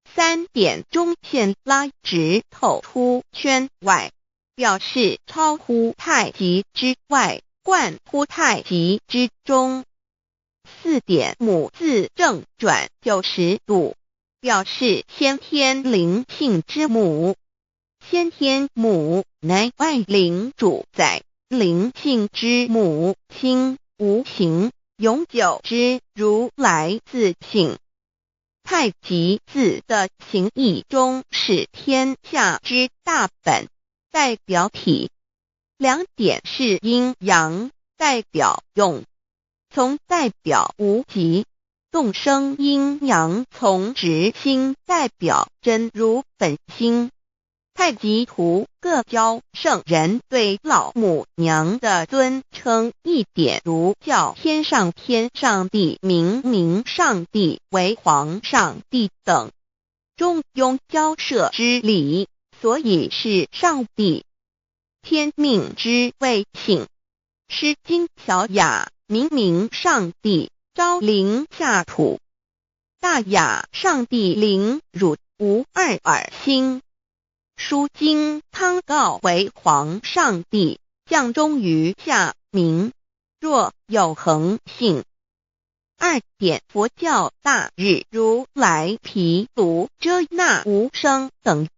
三点中线拉直透出圈外，表示超乎太极之外，贯乎太极之中。四点母字正转90度，表示先天灵性之母，先天母乃万灵主宰，灵性之母亲无形永久之如来自性。太极字的形义中是天下之大本，代表体，两点是阴阳，代表用，从代表无极，动生阴阳从直心代表真如本心。太极图各教圣人对老母娘的尊称一点如叫天上帝明上帝为皇上帝等，中庸交涉之理，所以是上帝。天命之谓性，诗经小雅明上帝昭灵下土，大雅上帝灵汝无二耳心。书经汤告为皇上帝降中于下明，若有恒性。二点佛教大日如来毗卢遮那无生等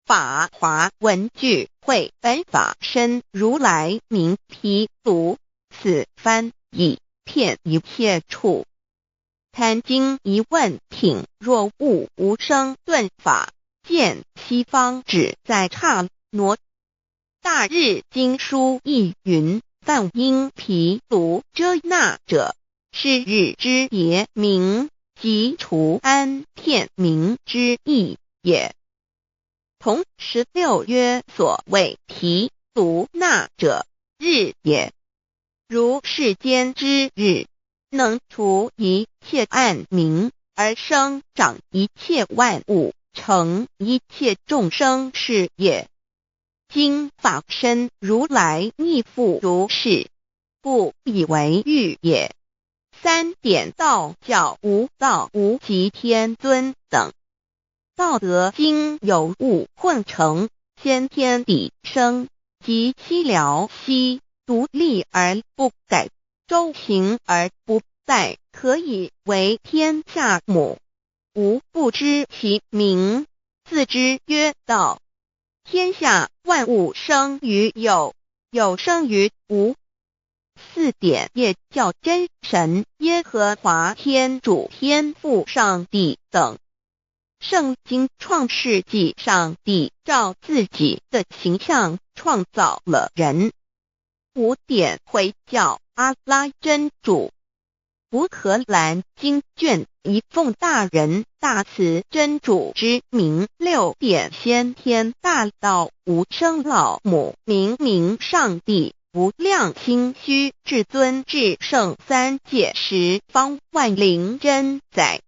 法华文具会本法身如来名毗卢，此翻译遍一切处。坛经一问品若悟无生顿法，见西方只在刹那。大日经书亦云，梵音毗卢遮那者，是日之别名，即除安片名之意也。同16曰所谓毗卢那者，日也。如世间之日，能除一切暗明，而生长一切万物，成一切众生是也。今法身如来亦复如是，不以为喻也。三点道教无道无极天尊等，道德经有物混成，先天地生，即悉了悉，独立而不改，周行而不殆，可以为天下母。吾不知其名，自之曰道。天下万物生于有，有生于无。4点也叫真神耶和华天主天父上帝等。圣经创世纪，上帝照自己的形象创造了人。5点会叫阿拉真主。乌克兰经卷一奉大人大慈真主之名。6点先天大道无生老母明明上帝无量清虚至尊至圣三界十方万灵真在。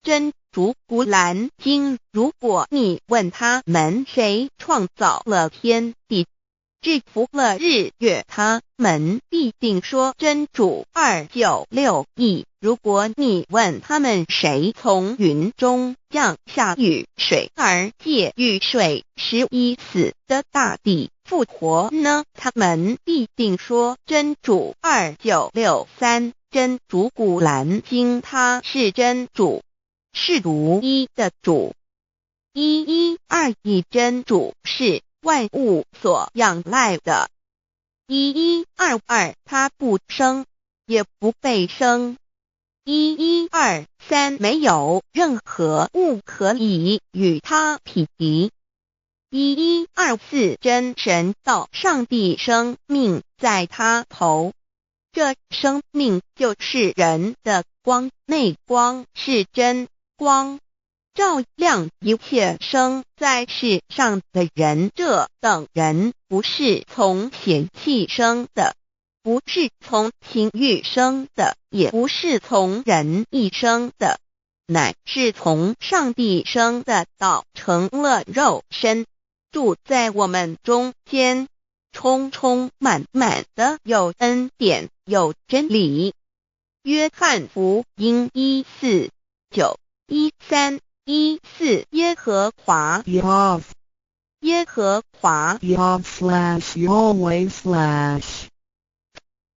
真主古兰经，如果你问他们谁创造了天地，制服了日月，他们必定说真主296亿。如果你问他们谁从云中降下雨水而借雨水使已死的大地复活呢，他们必定说真主2963。真主古兰经，他是真主，是独一的主，112真主是万物所仰赖的，1122他不生也不被生，1123没有任何物可以与他匹敌，1124真神道上帝生命在他头，这生命就是人的光，内光是真光，照亮一切生在世上的人。这等人不是从血气生的，不是从情欲生的，也不是从人意生的，乃是从上帝生的，道成了肉身，住在我们中间，充充满满的有恩典有真理。约翰福音1491314耶和华 Yav 耶和华 Yav/Yahweh/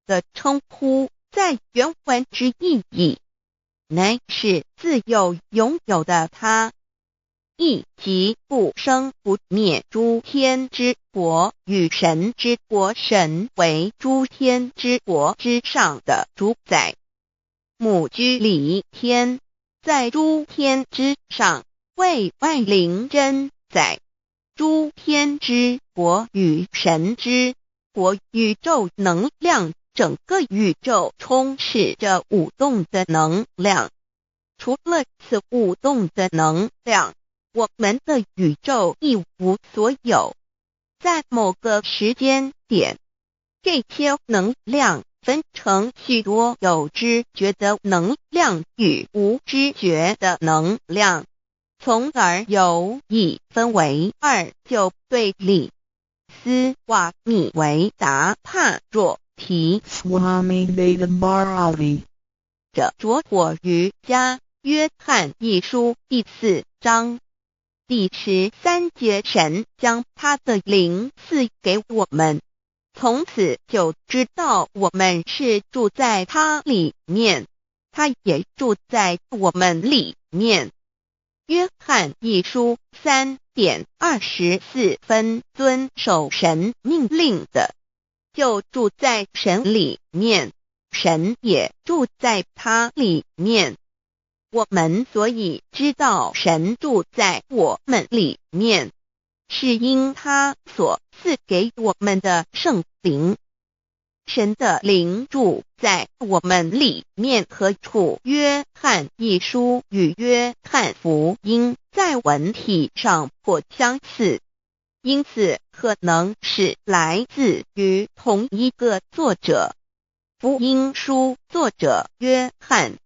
的称呼，在原文之意义，乃是自有拥有的他，亦即不生不灭诸天之国与神之国，神为诸天之国之上的主宰，母居里天，在诸天之上，为万灵真在。诸天之国与神之国，宇宙能量，整个宇宙充斥着舞动的能量。除了此舞动的能量，我们的宇宙一无所有。在某个时间点，这些能量分成许多有知觉的能量与无知觉的能量，从而有一分为二，就对立。斯瓦米维达帕若提 Swami Vedabharati 着着火瑜伽约翰一书第4章第13节，神将他的灵赐给我们，从此就知道我们是住在他里面，他也住在我们里面。约翰一书3:24遵守神命令的，就住在神里面，神也住在他里面。我们所以知道神住在我们里面，是因他所赐给我们的圣灵。神的灵住在我们里面，何处？约翰一书与约翰福音在文体上颇相似，因此可能是来自于同一个作者。福音书作者约翰，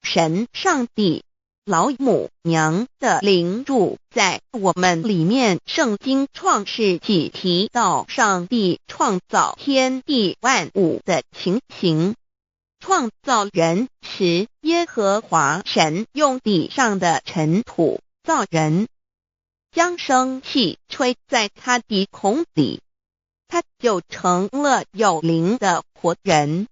神上帝老母娘的灵住在我们里面。圣经创世纪提到上帝创造天地万物的情形，创造人时，耶和华神用地上的尘土造人，将生气吹在他鼻孔里，他就成了有灵的活人。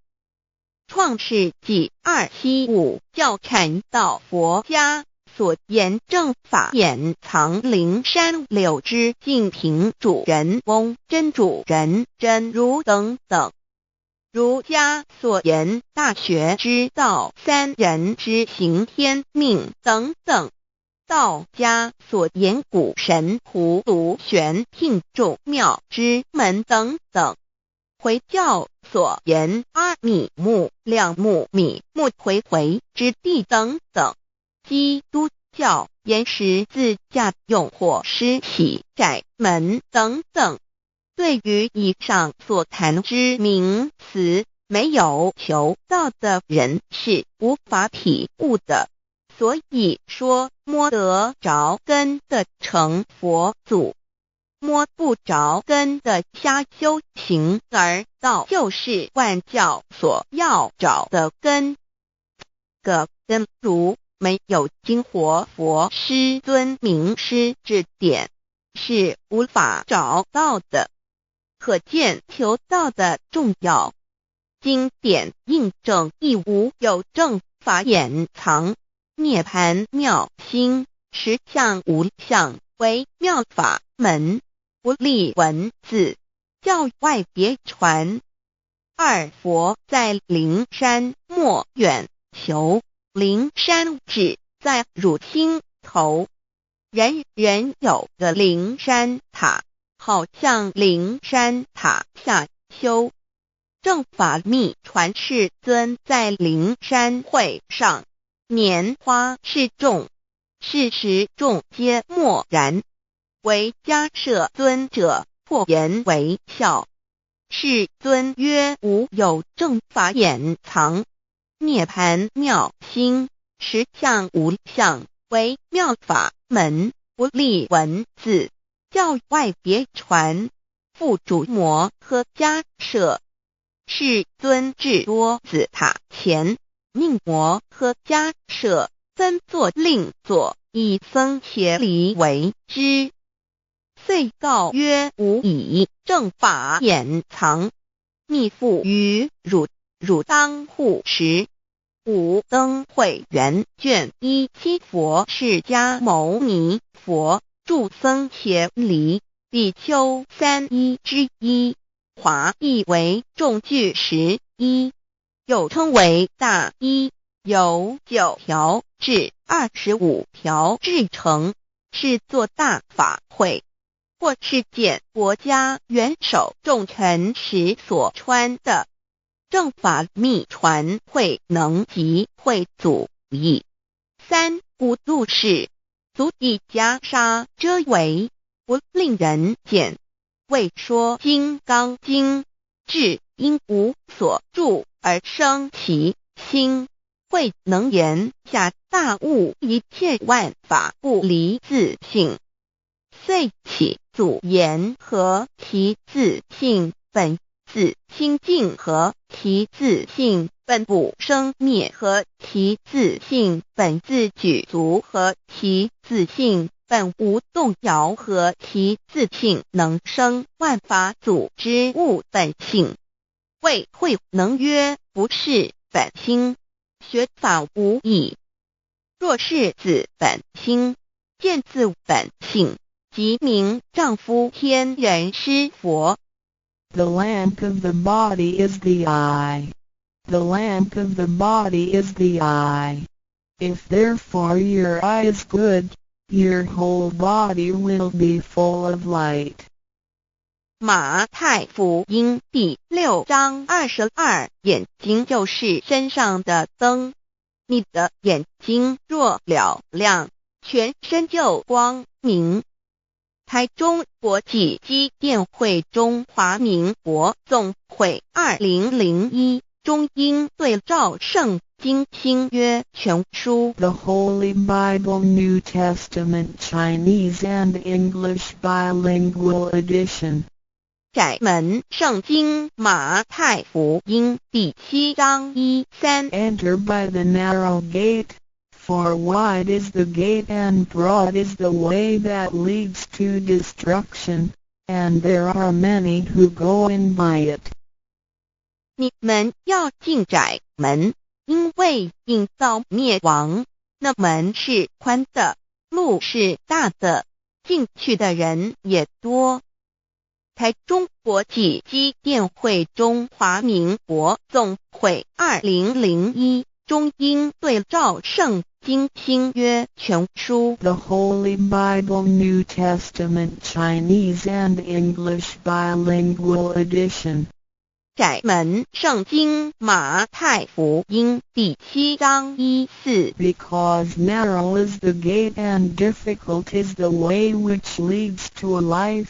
创世纪275教禅道佛家所言正法掩藏灵山柳枝净瓶主人翁真主人真如等等。儒家所言大学之道，三人之行天命等等，道家所言谷神葫芦玄牝众妙之门等等，回教所言阿米木亮木米木回回之地等等，基督教言十字架用火施洗窄门等等。对于以上所谈之名词，没有求道的人是无法体悟的。所以说摸得着根的成佛祖，摸不着根的瞎修行而道，就是万教所要找的根。个根如没有经活佛师尊名师指点，是无法找到的。可见求道的重要。经典印证亦无有正法掩藏，涅盘妙心，实相无相，为妙法门，不立文字，教外别传。二佛在灵山莫远求，灵山只在汝心头，人人有个灵山塔，好像灵山塔下修。正法密传世尊在灵山会上，拈花示众，是时众皆默然，唯迦摄尊者破颜为笑。世尊曰：无有正法掩藏，涅盘妙心，实相无相，为妙法门，不立文字，教外别传。复主摩诃迦摄，世尊至多子塔前，命摩诃迦摄分作另作，以僧伽梨为之。遂告曰：无以正法掩藏，密付于汝，汝当护持。五灯会元卷17佛释迦牟尼佛著僧伽梨比丘31之一，华译为众句11，又称为大一，由9条至25条制成，是作大法会，或是见国家元首重臣时所穿的。正法密传会能及会祖义。三古度世，足以袈裟遮为，不令人见。为说金刚经，至因无所住而生其心，会能言下大悟一切万法不离自性。遂起祖言和其自性本自清净和其自性本不生灭和其自性本自具足和其自性本无动摇和其自性能生万法组之物本性。谓会能曰：不是本心，学法无益。若是自本心，见自本性，即名丈夫天人师佛。The lamp of the body is the eye. The lamp of the body is the eye. If therefore your eye is good, your whole body will be full of light. 马太福音第6章22，眼睛就是身上的灯。你的眼睛若了亮，全身就光明。台中国际机电会中华民国总会2001中英对照圣经新约全书 The Holy Bible New Testament Chinese and English Bilingual Edition. 窄门圣经马太福音第7章1-3 Enter by the narrow gate, for wide is the gate and broad is the way that leads to destruction, and there are many who go in by it. 你们要进窄门，因为引到灭亡。那门是宽的，路是大的，进去的人也多。台中国际机电会中华民国总会2001中英对照圣经新约全书 The Holy Bible New Testament Chinese and English Bilingual Edition. 窄门圣经马太福音第7章14 Because narrow is the gate and difficult is the way which leads to life,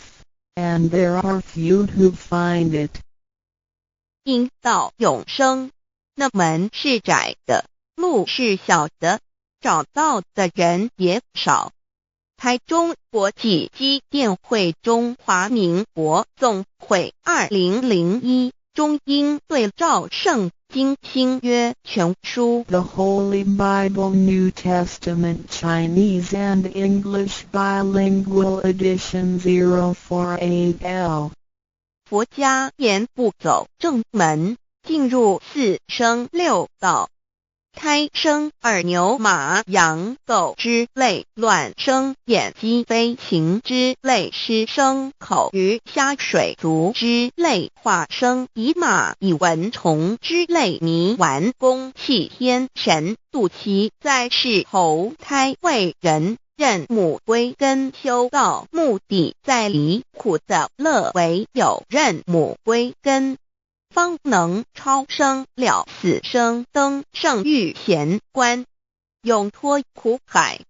and there are few who find it. 因到永生，那门是窄的，路是小的，找到的人也少。台中国际机电会中华民国总会2001中英对照圣经新约全书 The Holy Bible New Testament Chinese and English Bilingual Edition 048L. 佛家言不走正门，进入四生六道。胎生耳牛马羊狗之类，卵生眼鸡飞禽之类，湿生口鱼虾水族之类，化生以马以蚊虫之类，泥丸公气天神，度其在世投胎为人，任母归根修道，目的在离苦的乐，唯有任母归根，方能超生了死生，登圣域贤官，永脱苦海。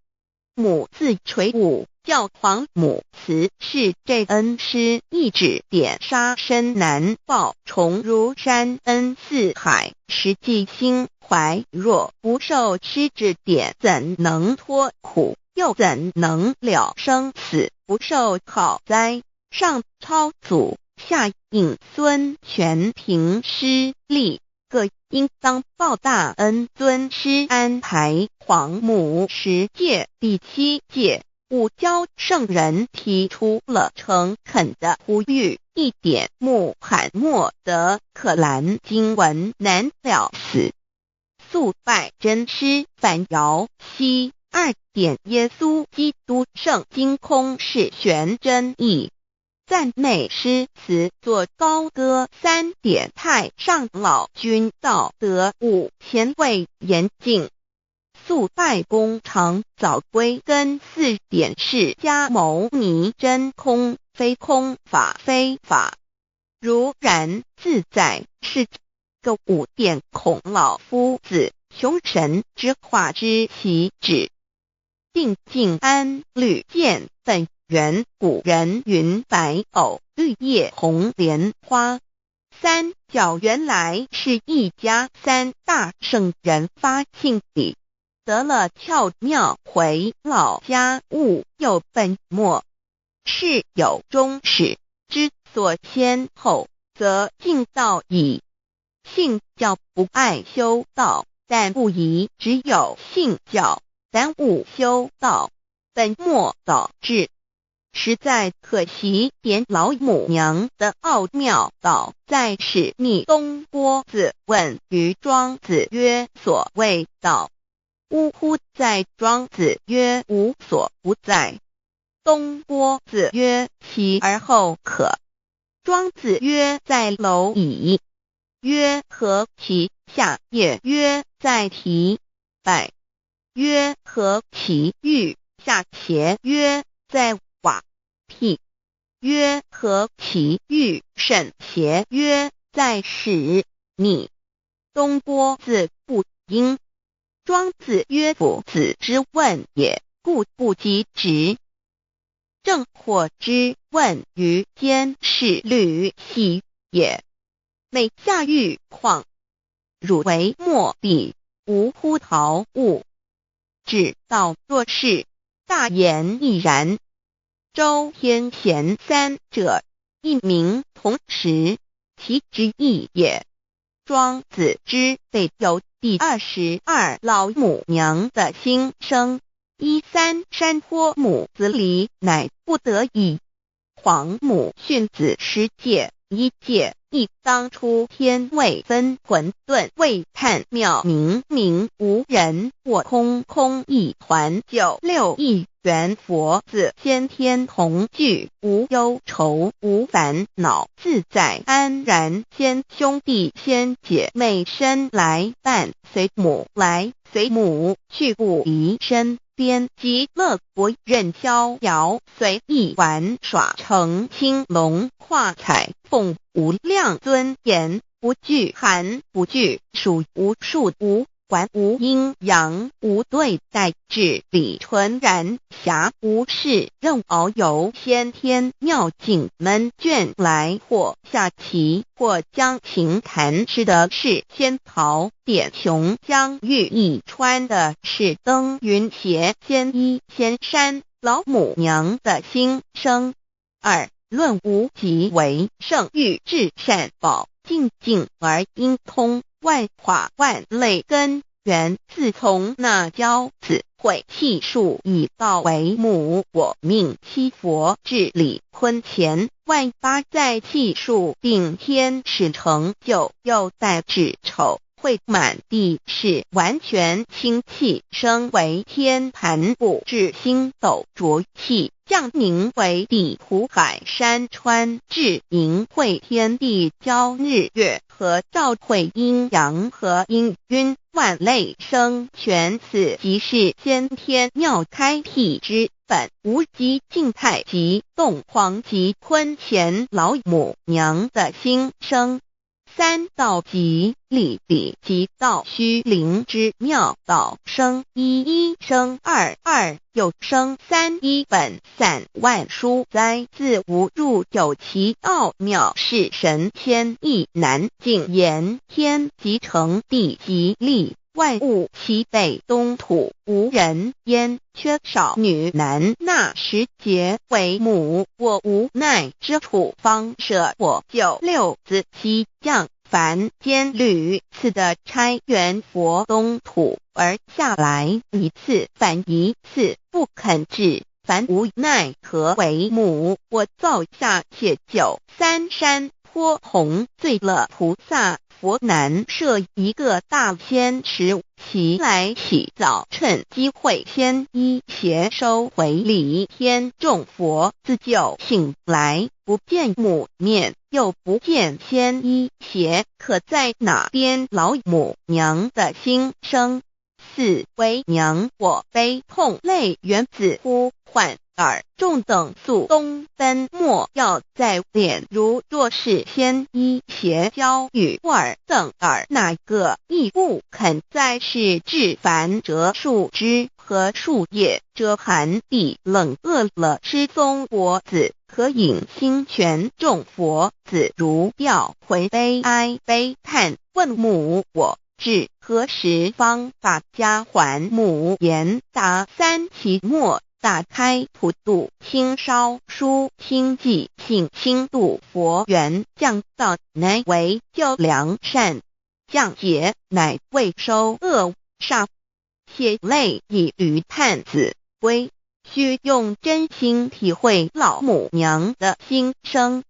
母自垂武，教皇母慈是这恩师，一指点杀身难报，重如山恩似海，实际心怀若不受师指点，怎能脱苦？又怎能了生死？不受考灾，上超祖，下应孙权凭师力，各应当报大恩。尊师安排黄母10诫，第7诫，五教圣人提出了诚恳的呼吁，一点穆罕默德可兰经文难了死，素拜真师反摇西。2点耶稣基督圣经空是玄真义，赞美诗词作高歌。3点太上老君道德5前卫严谨，素拜公常早归根。4点释迦牟尼真空非空，法非法，如然自在是个5点孔老夫子雄神之化之其旨，定静安律见本源。古人云白藕绿叶红莲花。三角原来是一家3大圣人发庆礼，得了巧妙，回老家务有本末，事有终始，之所先后，则敬道矣。信教不爱修道，但不宜只有信教，耽误修道，本末倒置，实在可惜。点老母娘的奥妙道在使逆东郭子问于庄子曰：所谓道，呜呼！在庄子曰：无所不在。东郭子曰：其而后可？庄子曰：在蝼蚁。曰：何其下也？曰：在蹄。百。曰：何其欲下邪？曰：在瓦辟。曰：何其欲甚邪？曰：在使逆。东郭子不应。庄子曰：夫子之问也，故不及直。正或之问于监视律兮也。每下狱况，汝为莫必，无乎陶物。指道若是，大言亦然。周天贤3者，一名同时，其之义也。庄子之备有第22老母娘的心声，13山坡母子礼，乃不得已。黄母训子10诫，1诫亦当初天未分，混沌未判，渺冥冥无人，我空空一团，96亿元佛子，先天同聚，无忧愁无烦恼，自在安然。先兄弟先姐妹生来伴，随母来随母去，不离身边。极乐国任逍遥，随意玩耍，成青龙化彩凤，无量尊严，不惧寒不惧暑，无数无管无阴阳，无对待，至理纯然，暇无事任遨游，先天妙境门卷来，或下棋，或将琴弹，吃的是仙桃，点琼浆玉一穿的是登云鞋，仙衣仙山，老母娘的心声。二论无极为圣域至善宝，静静而应通，万法万类根源。自从那骄子会气数以道为母，我命七佛治理坤乾，万八在气数定天使成就，又待至丑会满地是完全清气，升为天盘部，至星斗浊气，降凝为地土海山川，至明会天地交日月和照会阴阳和阴晕，万类生全，此即是先天妙开辟之本，无极静态及动黄及坤乾老母娘的心声。三道即理理即道虚灵之妙道，生一一生二二又生三，一本散万殊哉，自无入有其奥妙，是神千亿难尽言。天即成，地即立，万物其北东土，无人焉，缺少女男，那时节为母，我无奈之处，方舍我96子西降凡间屡次的差援佛东土，而下来一次反一次，不肯治，凡无奈何为母，我造下且93山坡弘罪了菩萨，佛南设一个大仙池，其来起早，趁机会先一邪收回礼天众佛，自就醒来，不见母面，又不见先一邪，可在哪边？老母娘的心声。四为娘我悲痛泪缘子呼唤耳众等速东奔，莫要再敛，如若是先一邪教与尔等耳，哪个亦不肯再是至凡折树枝和树叶，遮寒地冷，饿了吃松果子，可饮清泉，众佛子如调回悲哀悲叹，问母我至何时方把家还母？言答三期末，打开普度清烧书清寂性清度佛缘，降道乃为救良善，降劫乃为收恶煞，血泪以于叹子归，须用真心体会老母娘的心声。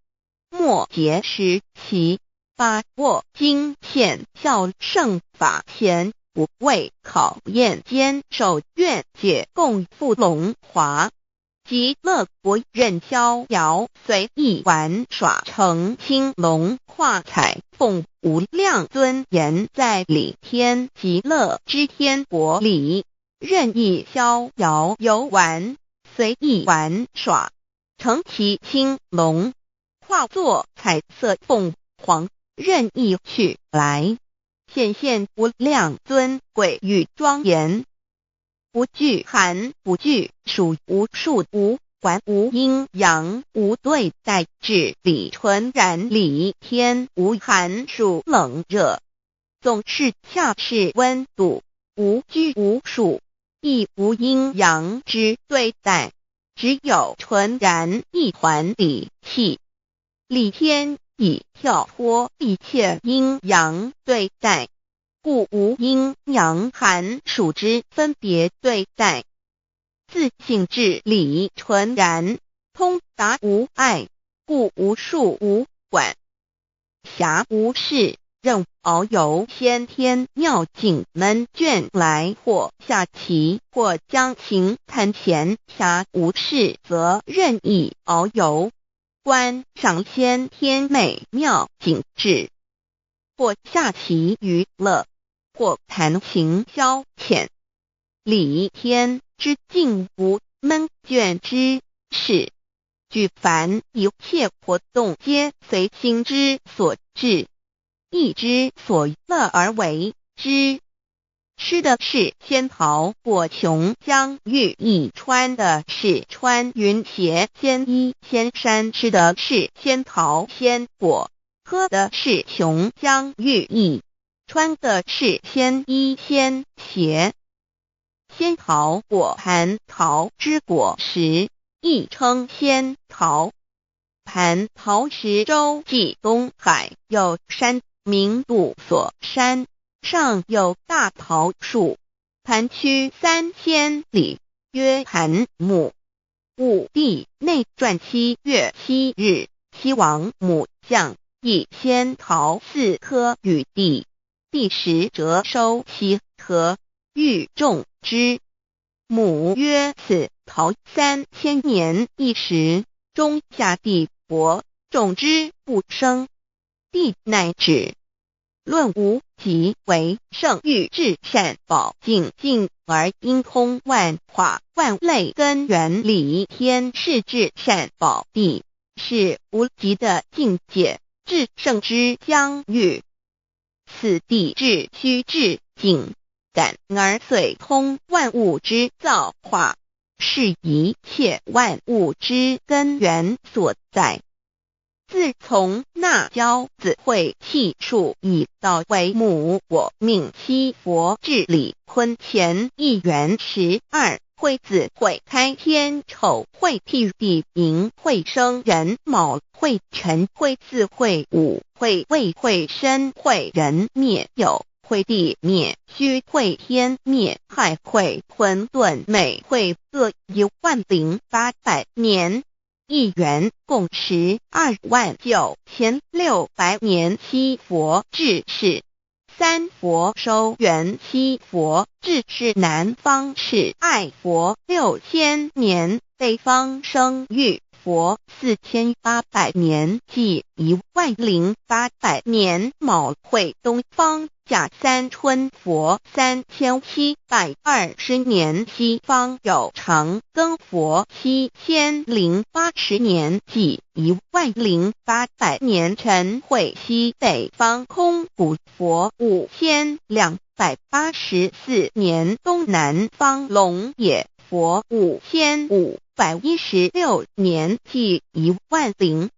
末节时期，把握经现效圣法前，不畏考验，坚守愿解共赴龙华。极乐国任逍遥，随意玩耍，成青龙化彩凤，无量尊严，在理天极乐之天国里，任意逍遥游玩，随意玩耍，成其青龙，化作彩色凤凰，任意去来，显现无量尊贵与庄严，不惧寒不惧暑，无数无管无阴阳，无对待，至理纯然，理天无寒暑冷热，总是恰是温度，无拘无束，亦无阴阳之对待，只有纯然一团理气。理天以跳脱一切阴阳对待，故无阴阳寒暑之分别对待，自性至理纯然，通达无碍，故无束无管。暇无事，任遨游先天妙境门卷来，或下棋，或将琴弹弦，暇无事则任意遨游，观赏先天美妙景致，或下棋娱乐，或弹琴消遣。理天之境无门卷之事，举凡一切活动皆随心之所至，意之所乐而为之。吃的是仙桃果琼浆玉液，穿的是穿云鞋仙衣仙衫，吃的是仙桃仙果，喝的是琼浆玉液，穿的是仙衣仙鞋。仙桃果蟠桃之果实，亦称仙桃。蟠桃实洲际东海有山名杜所山，上有大桃树，盘曲3000里，曰盘木。武帝内传7月7日，西王母将以仙桃4颗与帝，帝时折收其核，欲种之。母曰：此桃3000年一时，中下地薄，种之不生。帝乃止。论无极为圣欲至善宝净净而应通万化万类根源理天是至善宝地，是无极的境界，至圣之疆域。此地至虚至境感而遂通万物之造化，是一切万物之根源所在。自从那骄子会气数以道为母，我命七佛治理坤乾一元12会子会开天丑会替地寅会生人卯会辰会巳会午会未会申会人灭酉会地灭戌会天灭亥会混沌每会各10800年，一元共129600年。七佛治世，三佛收元，七佛治世南方是爱佛6000年，北方生玉佛4800年，即10800年。卯会东方甲三春佛3720年，西方有长庚佛7080年，即10800年。辰会西北方空谷佛5284年，东南方龙野佛5516年，即10800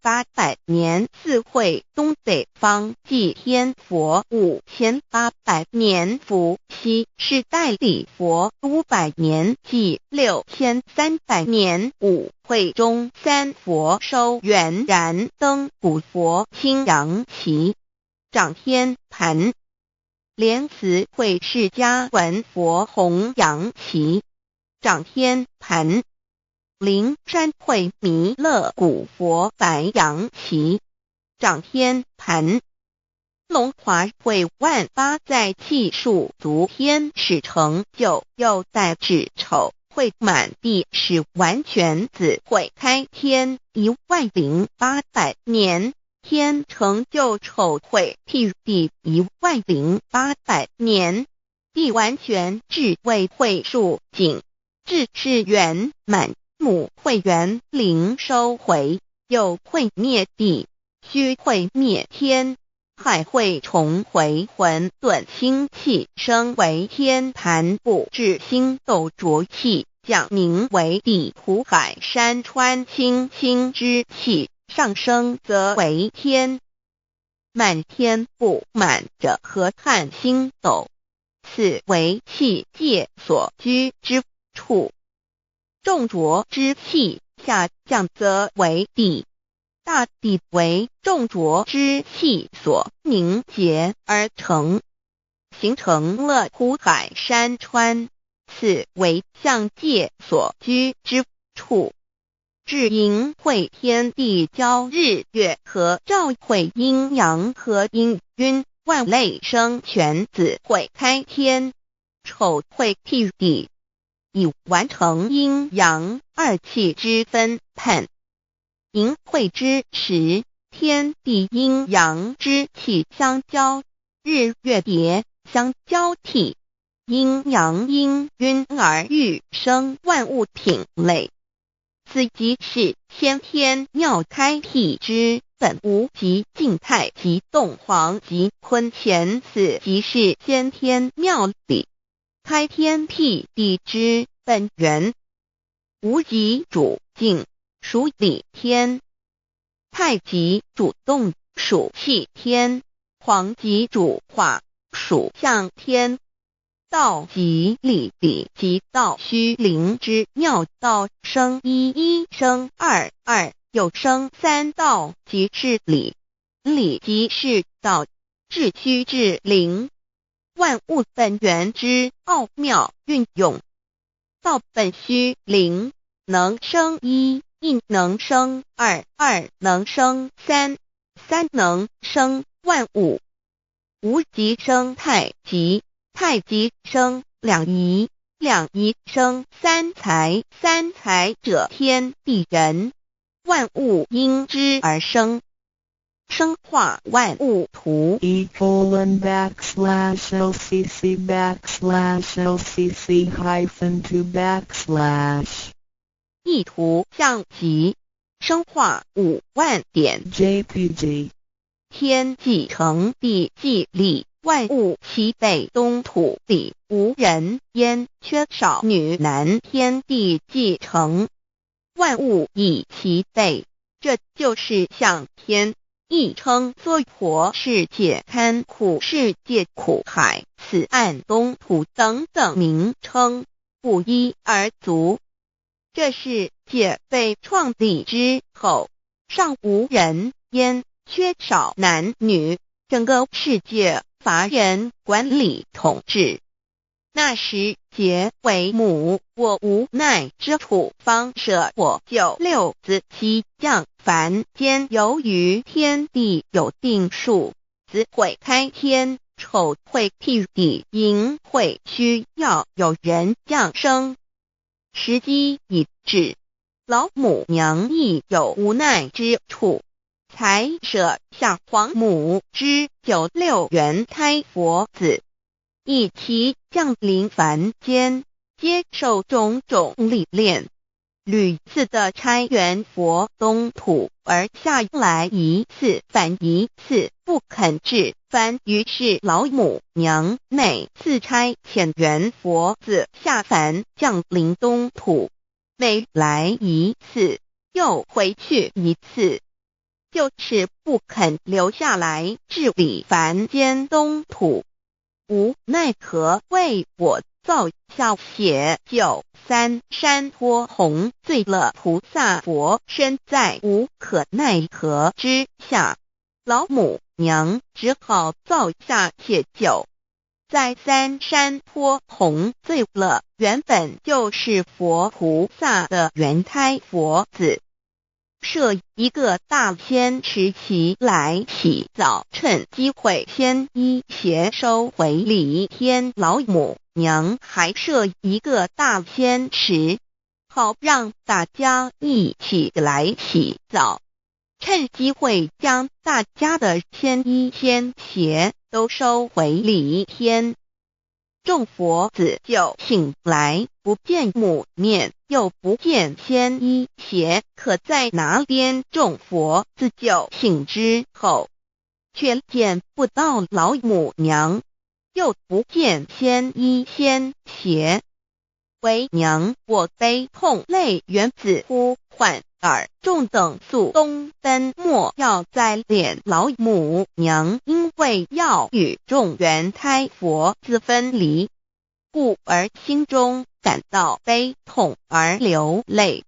年。四会东北方祭天佛5800年，伏羲是代理佛500年，即6300年。五会中三佛收元燃灯古佛青阳旗掌天盘，莲慈会释迦文佛红阳旗掌天盘，灵山会弥勒古佛白阳旗掌天盘，龙华会万八在气数足天使成就，又代指丑会满地是完全子会开天10800年，天成就丑会替地10800年，地完全至为会数景，至是圆满。母会元灵收回，又会灭地，戌会灭天，亥会重回混沌星气，生为天盘部至星斗浊气，降名为地土海山川清清之气，上升则为天。满天不满者河汉星斗，此为气界所居之处。重浊之气下降则为地，大地为重浊之气所凝结而成，形成了土海山川，此为象界所居之处。至阴会天地交日月和照会阴阳和阴晕，万类生全子会开天，丑会辟地，以完成阴阳二气之分判。寅会之时，天地阴阳之气相交，日月叠相交替，阴阳阴晕而育生万物品类。此即是先天妙开辟之本无即静态即动黄即坤乾，此即是先天妙理开天辟地之本源。无极主静，属理天；太极主动，属气天；黄极主化，属象天。道即理，理即道虚灵之妙道，生一，一生二，二又生三，道即是理，理即是道，至虚至灵，万物本源之奥妙运用。道本虚灵，能生一，一能生二，二能生三，三能生万物。无极生太极，太极生两仪，两仪生三才，三才者天地人，万物因之而生，生化万物图。e://LCC_LCC_2/ 意图象极，生化5万点 JPG。天既成地既立，万物其备，东土里无人焉，缺少女男，天地既成，万物以其备，这就是象天。亦称娑婆世界、堪苦世界、苦海、此岸、东土等等名称，不一而足。这世界被创立之后，尚无人焉，缺少男女，整个世界乏人管理统治。那时桀为母，我无奈之处，方舍我9六子七将。凡间由于天地有定数，子会开天，丑会辟地，寅会需要有人降生。时机已至，老母娘亦有无奈之处，才舍下皇母之9六元胎佛子，以其降临凡间，接受种种历练，屡次的差援佛东土，而下来一次反一次不肯治番，于是老母娘每次差遣援佛子下凡降临东土，每来一次又回去一次，就是不肯留下来治理凡间东土。无奈何为我造下血酒3山托红，醉了菩萨佛身在无可奈何之下，老母娘只好造下血酒，在3山托红醉了原本就是佛菩萨的原胎佛子，设一个大仙池其来洗澡，趁机会先一邪收回礼天。老母娘还设一个大仙池，好让大家一起来洗澡，趁机会将大家的仙衣仙鞋都收回礼天。众佛子就醒来，不见母面，又不见仙衣鞋可在哪边。众佛子就醒之后，却见不到老母娘，又不见仙衣仙鞋。为娘我悲痛泪源自呼唤耳，众等速东奔，莫要再敛。老母娘因为要与众原胎佛子分离，故而心中感到悲痛而流泪，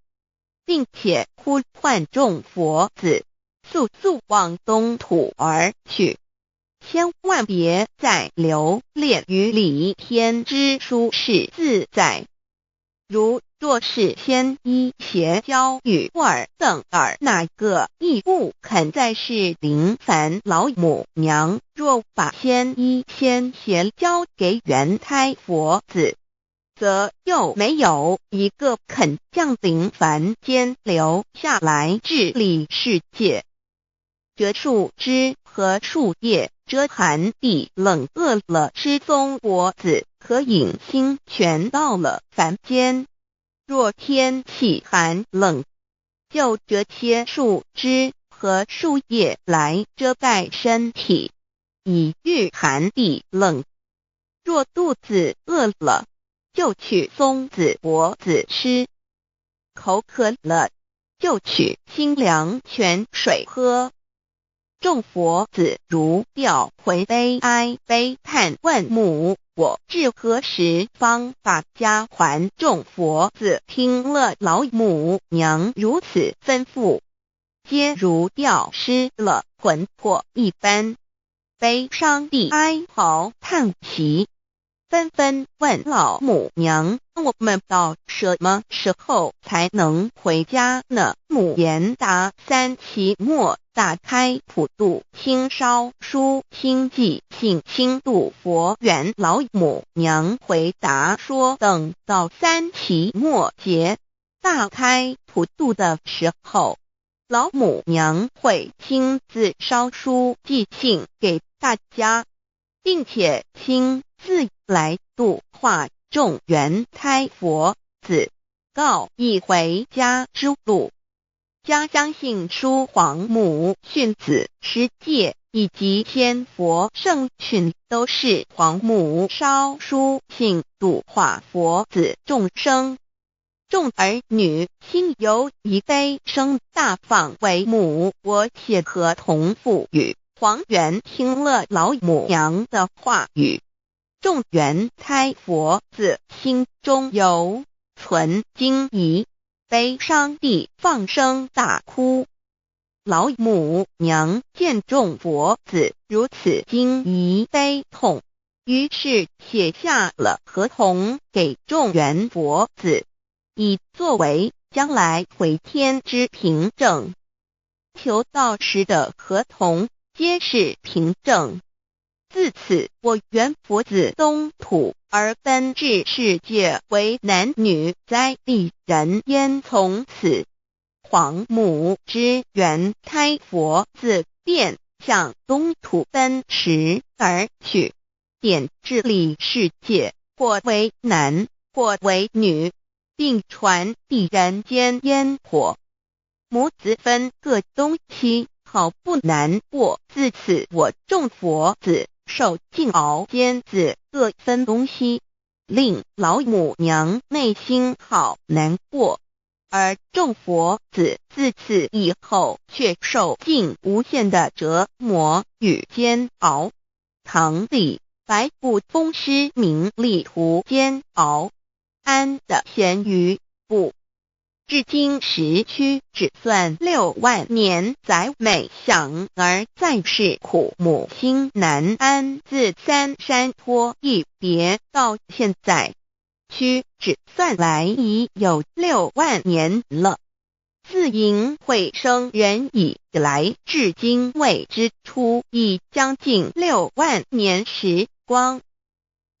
并且呼唤众佛子速速往东土而去，千万别再留恋于礼天之舒适自在。如若是先医邪教与尔等尔哪个亦不肯再是临凡老母娘，若把先医先邪交给元胎佛子，则又没有一个肯降临凡间留下来治理世界。这树枝和树叶遮寒地冷，饿了吃松果子和饮清泉，到了凡间。若天气寒冷，就这些树枝和树叶来遮盖身体，以御寒地冷。若肚子饿了，就取松子果子吃；口渴了，就取清凉泉水喝。众佛子如调回悲哀悲叹，问母：我至何时方把家还？众佛子听了老母娘如此吩咐，皆如吊失了魂魄一般，悲伤地哀嚎叹息，纷纷问老母娘：我们到什么时候才能回家呢？母言答：三期末打开普度清烧书清寂信清度佛缘。老母娘回答说，等到三期末节大开普度的时候，老母娘会亲自烧书寄信给大家，并且亲自来度化众元胎佛子，告一回家之路。家相信书皇母训子十戒以及天佛圣训，都是皇母烧书信度化佛子众生。众儿女心由一悲生大放为母，我且合同赋予。皇元听了老母娘的话语，众元胎佛子心中有存惊疑，悲伤地放声大哭。老母娘见众佛子如此惊疑悲痛，于是写下了合同给众元佛子，以作为将来回天之凭证。求道时的合同皆是凭证。自此，我元佛子东土而奔至世界为男女在地人焉。从此，皇母之元胎佛子便向东土奔驰而去，点治理世界，或为男，或为女，并传递人间烟火。母子分各东西，好不难过。自此，我众佛子受尽熬煎子各分东西，令老母娘内心好难过。而众佛子自此以后却受尽无限的折磨与煎熬。唐李白骨风师名利图煎熬，安得闲于不？至今时区只算6万年载美想而在世苦母心难安。自三山托一别到现在，屈指算来已有6万年了。自寅会生人以来，至今未知出，已将近6万年时光。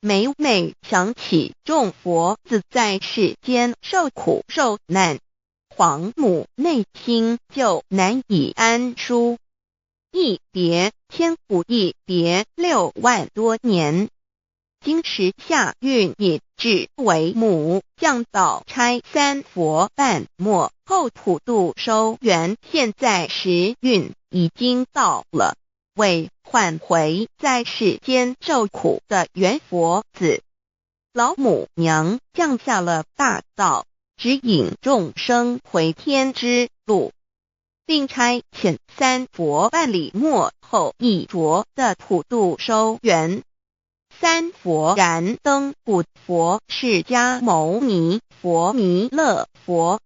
每每想起众佛子在世间受苦受难，皇母内心就难以安舒。一别千古，一别6万多年。今时夏运也至为母降道差三佛半末后普度收圆，现在时运已经到了，为唤回在世间受苦的元佛子，老母娘降下了大道，指引众生回天之路，并差遣三佛办理末后一着的普度收圆。三佛燃灯古佛释迦牟尼佛弥勒佛，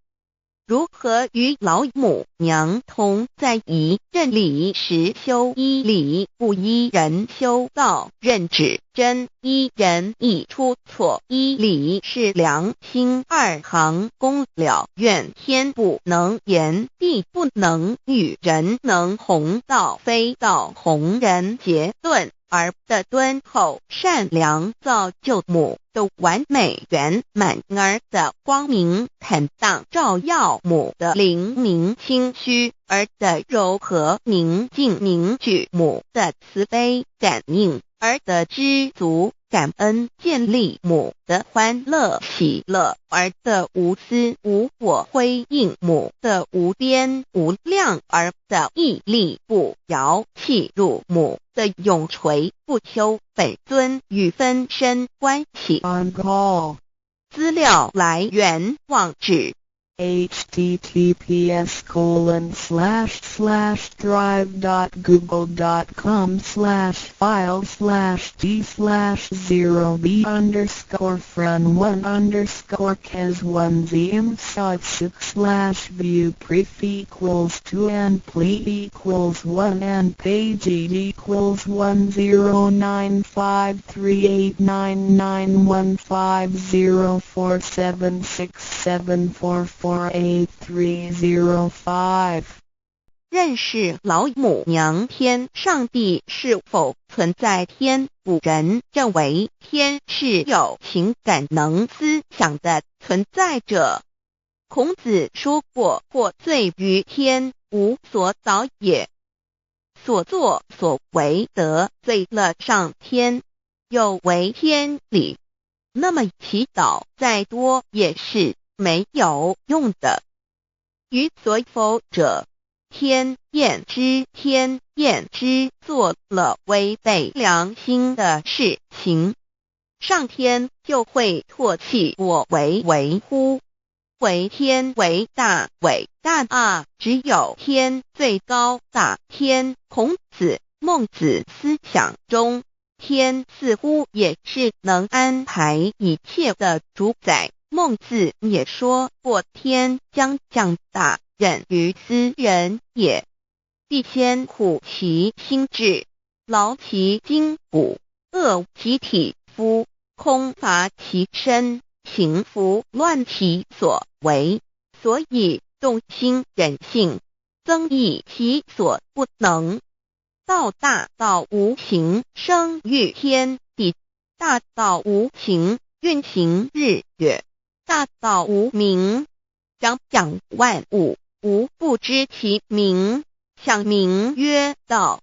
如何与老母娘同在一任理时修一理，不依人修道，任指真一人一出错，一理是良心，二行公了愿，天不能言，地不能喻，人能弘道，非道弘人。结论而的敦厚善良，造就母的完美圆满，儿的光明坦荡，照耀母的灵明清虚，儿的柔和宁静凝聚，母的慈悲感应，儿的知足感恩建立，母的欢乐喜乐，儿的无私无我辉映，母的无边无量，儿的屹立不摇弃入，母的永垂不朽。本尊与分身关系。 On call. 资料来源网址https://drive.google.com/file/d/0b_cas1z_m6/view pref equals 2 and plea equals 1 and page equals 1095389915047674483005。认识老母娘天上帝是否存在。天古人认为天是有情感能思想的存在者。孔子说过，或罪于天，无所导也。所作所为得罪了上天，有违天理，那么祈祷再多也是没有用的。于所否者，天厌之，天厌之，做了违背良心的事情，上天就会唾弃我为乎？为天为大，伟大啊！只有天最高大。天，孔子、孟子思想中，天似乎也是能安排一切的主宰。孟子也说过，天将降大任于斯人也，必先苦其心志，劳其筋骨，饿其体肤，空乏其身，行拂乱其所为，所以动心忍性，增益其所不能。道大道无形，生育天地；大道无形，运行日月；大道无名，掌讲万物，无不知其名，想名曰道。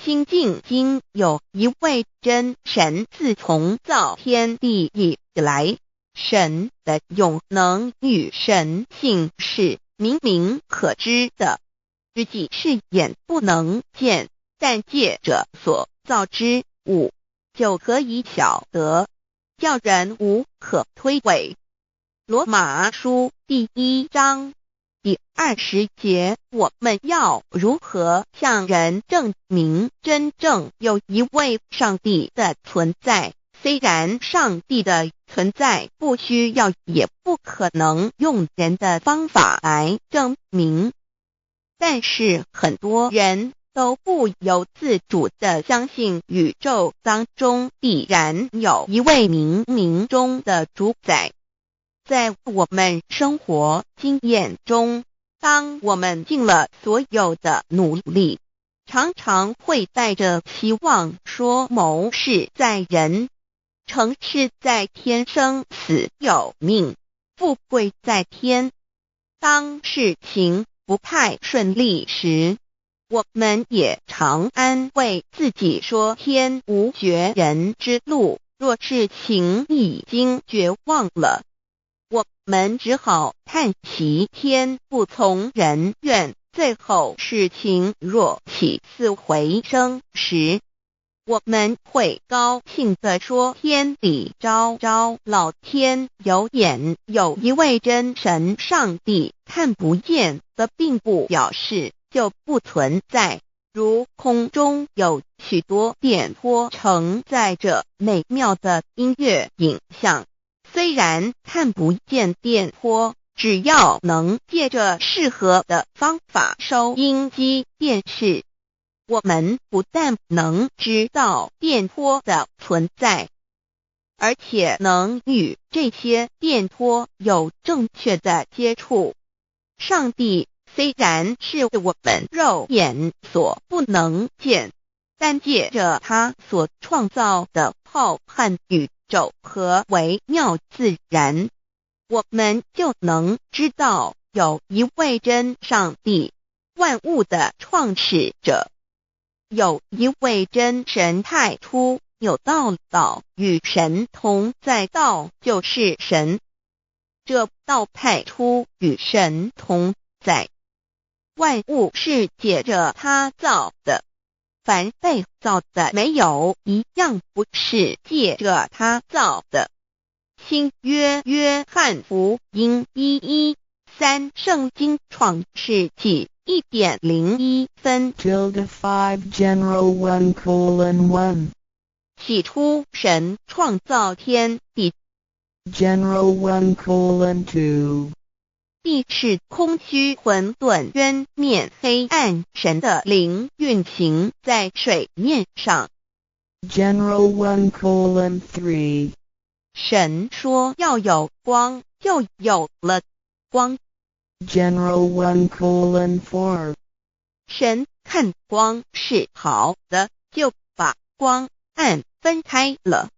心经经有一位真神，自从造天地以来，神的永能与神性是明明可知的，实际是眼不能见，但借着所造之物，就可以晓得，叫人无可推诿。罗马书第1章第20节，我们要如何向人证明真正有一位上帝的存在？虽然上帝的存在不需要也不可能用人的方法来证明，但是很多人都不由自主地相信宇宙当中必然有一位冥冥中的主宰。在我们生活经验中，当我们尽了所有的努力，常常会带着期望说谋事在人，成事在天，生死有命，富贵在天。当事情不太顺利时，我们也常安慰自己说天无绝人之路，若事情已经绝望了，我们只好叹息天不从人愿。最后事情若起死回生时，我们会高兴地说天理昭昭，老天有眼，有一位真神上帝，看不见的并不表示就不存在。如空中有许多电波承载着美妙的音乐影像，虽然看不见电波，只要能借着适合的方法收音机电视，我们不但能知道电波的存在，而且能与这些电波有正确的接触。上帝虽然是我们肉眼所不能见，但借着他所创造的浩瀚宇宙和微妙自然，我们就能知道有一位真上帝，万物的创始者，有一位真神太初有道，道与神同在，道就是神，这道太初与神同在。万物是借着他造的，凡被造的没有一样不是借着他造的。新约约翰福音1:13，圣经创世纪1.01分 5 General 1:1 起初神创造天地， General 1:2 地是空虚混沌渊面黑暗，神的灵运行在水面上。 General 1:3 神说要有光，就有了光。 General 1:4 神看光是好的，就把光暗分开了。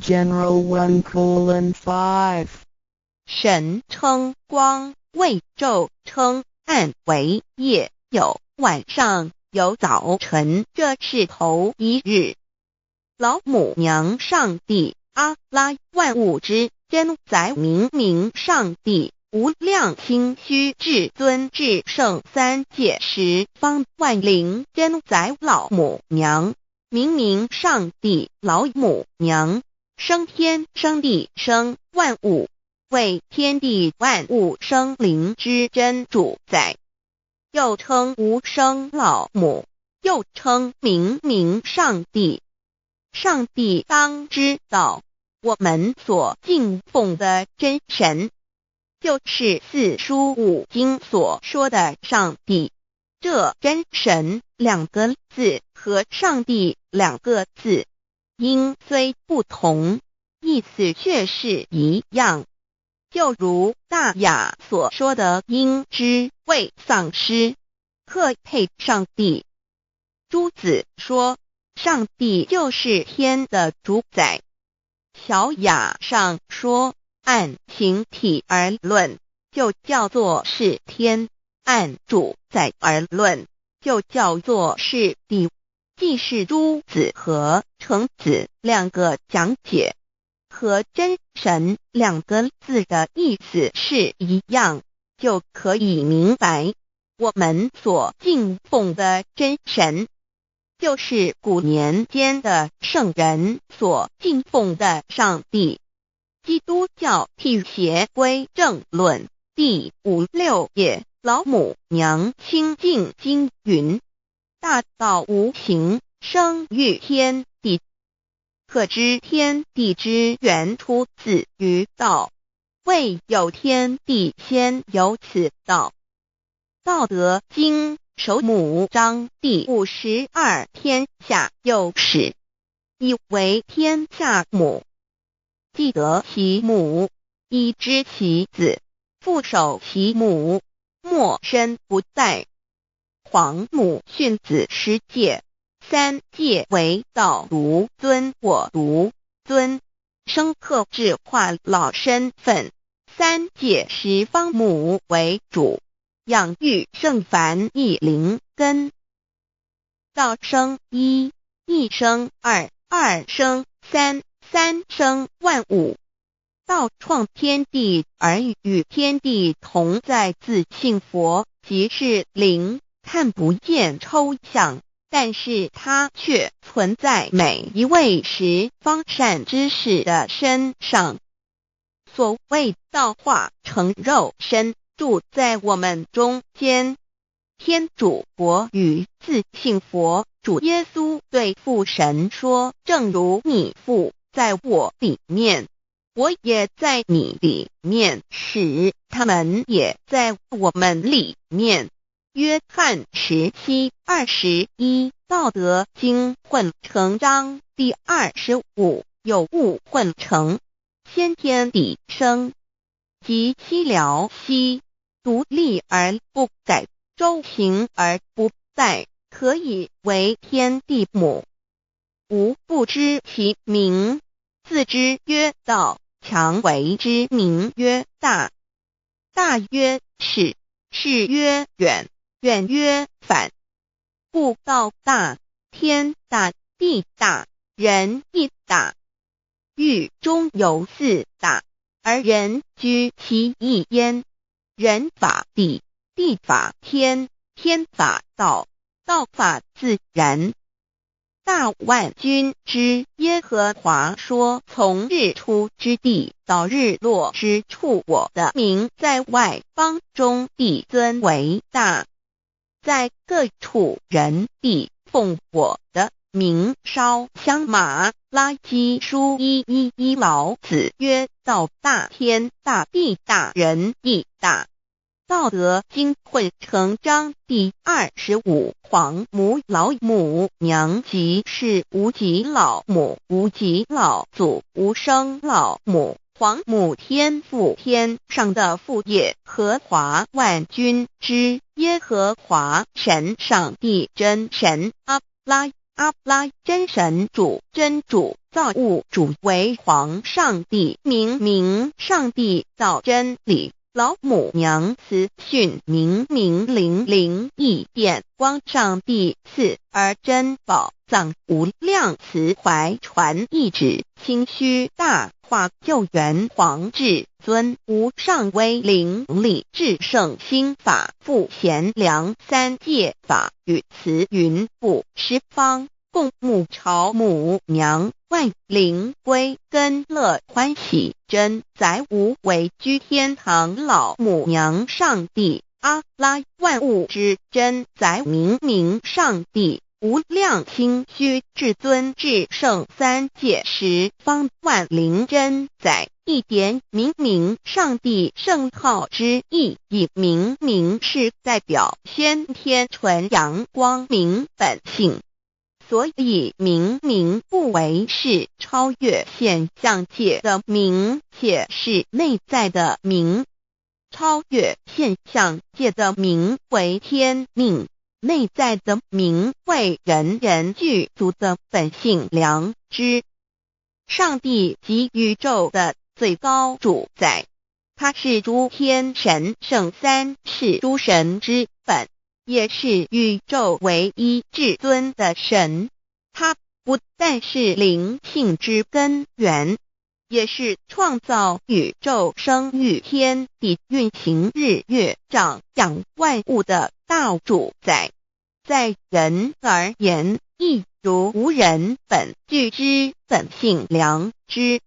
General 1:5 神称光为昼，称暗为夜，有晚上，有早晨，这是头一日。老母娘上帝阿拉，万物之真宰，明明上帝，无量清虚至尊至圣，三界十方万灵真宰，老母娘，明明上帝，老母娘，生天生地生万物，为天地万物生灵之真主宰，又称无生老母，又称明明上帝。上帝当知道，我们所敬奉的真神，就是四书五经所说的上帝。这真神两个字和上帝两个字，音虽不同，意思却是一样。就如大雅所说的，因之谓丧失，克配上帝。朱子说，上帝就是天的主宰。小雅上说，按形体而论，就叫做是天；按主宰而论，就叫做是地。既是朱子和程子两个讲解，和真神两个字的意思是一样，就可以明白，我们所敬奉的真神，就是古年间的圣人所敬奉的上帝。基督教辟邪归正论第56页，老母娘清净经云：大道无形，生育天地，可知天地之源出自于道，未有天地，先有此道。道德经首母章第52，天下有始，以为天下母。既得其母，以知其子，父守其母，莫身不殆。皇母训子十戒，三戒为道，如尊我独尊，生克制化老身份。三戒十方母为主，养育圣凡一灵根。道生一，一生二，二生三，三生万物。道创天地而与天地同在，自性佛，即是灵，看不见抽象，但是它却存在每一位十方善知识的身上。所谓道化成肉身，住在我们中间。天主佛与自性佛主耶稣对父神说，正如你父在我里面，我也在你里面，使他们也在我们里面。约翰17:21道德经混成章第25有物混成，先天地生，即西辽兮，独立而不改，周行而不殆，可以为天地母。吾不知其名，自之曰道，强为之名曰大。大曰是，是曰远，远曰反。故道大，天大，地大，人亦大。欲中有四大，而人居其一焉。人法地，地法天，天法道，道法自然。大万军之耶和华说，从日出之地到日落之处，我的名在外邦中必尊为大。在各处人必奉我的名烧香马拉基书1:11老子曰：道大，天大，地大，人亦大。道德经混成章第25黄母老母娘即是无极老母，无极老祖，无生老母。黄母天父，天上的父，耶和华万军之耶和华神，上帝真神，阿拉真神主，真主，造物主，为皇上帝，明上帝，造真理。老母娘慈训，明灵义变光，上帝赐而珍宝藏，无量慈怀传一旨，清虚大化，救援皇至尊，无上威灵力，至圣心法，富贤良三界法，与慈云布十方，共沐朝母娘，万灵归根乐欢喜，真载无为居天堂，老母娘上帝，阿拉万物之真载，明上帝，无量清虚至尊至圣三界十方，万灵真载，一点明上帝圣号之意义，明是代表先天纯阳光明本性。所以明不为是超越现象界的明，且是内在的明。超越现象界的明为天命，内在的明为人人具足的本性良知。上帝即宇宙的最高主宰，他是诸天神圣三世诸神之本，也是宇宙唯一至尊的神。他不但是灵性之根源，也是创造宇宙生育天地运行日月长养万物的大主宰。在人而言，亦如无人本具之本性良知，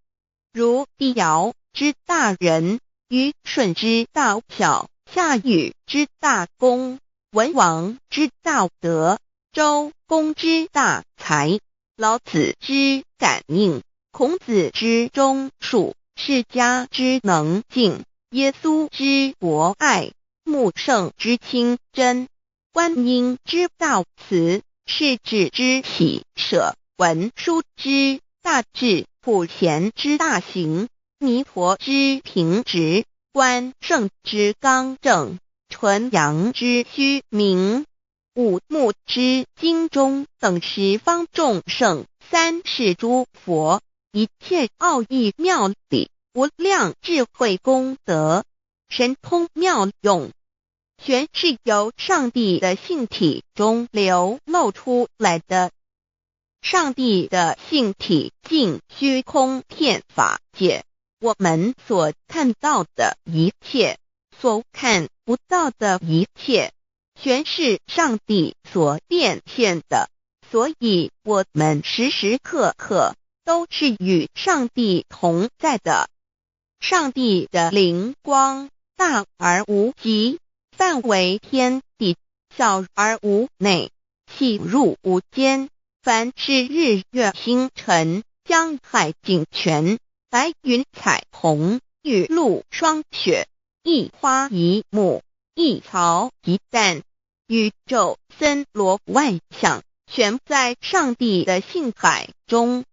如帝尧之大仁，虞舜之大巧，夏禹之大功，文王之大德，周公之大才，老子之感应，孔子之忠恕，释迦之能静，耶稣之博爱，穆圣之清真，观音之大慈，世子之喜舍，文殊之大智，普贤之大行，弥陀之平直，关圣之刚正，纯阳之虚明，五目之精中，等十方众圣，三世诸佛，一切奥义妙理，无量智慧功德，神通妙用，全是由上帝的性体中流露出来的。上帝的性体尽虚空遍法界，我们所看到的一切，所看不到的一切，全是上帝所变现的，所以我们时时刻刻都是与上帝同在的。上帝的灵光大而无极，范围天地，小而无内，细入无间。凡是日月星辰、江海井泉、白云彩虹，玉露霜雪，一花一木，一草一蛋，宇宙森罗万象，全在上帝的性海中。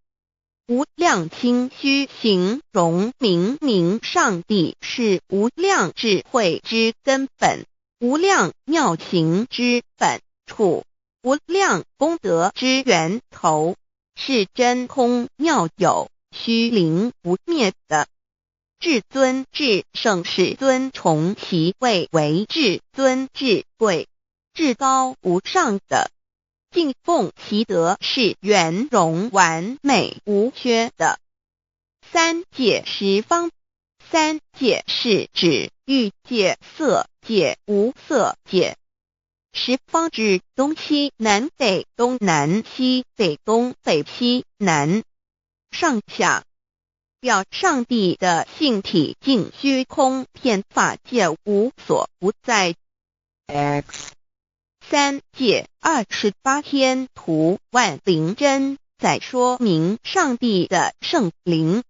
无量清虚形容明明上帝是无量智慧之根本，无量妙行之本处，无量功德之源头，是真空妙有，虚灵不灭的。至尊至圣世尊崇其位为至尊至贵，至高无上的，敬奉其德是圆融完美无缺的。三界十方，三界是指欲界、色界、无色界。十方指东西南北东南西北东北西南上下，表上帝的性体净虚空遍法界无所不在。 X 三界28天图万灵真在说明上帝的圣灵，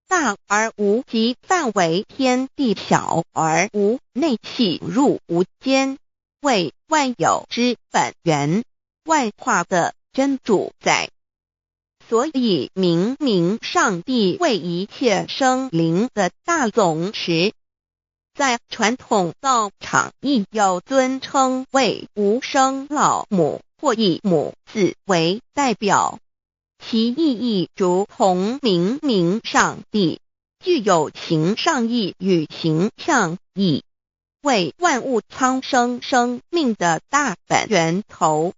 大而无极范围，天地小而无内气入无间，为万有之本源，万化的真主宰。所以明明上帝为一切生灵的大总持，在传统道场亦有尊称为无生老母或以母字为代表，其意义如同明明上帝具有形上义与形象义，为万物苍生生命的大本源头。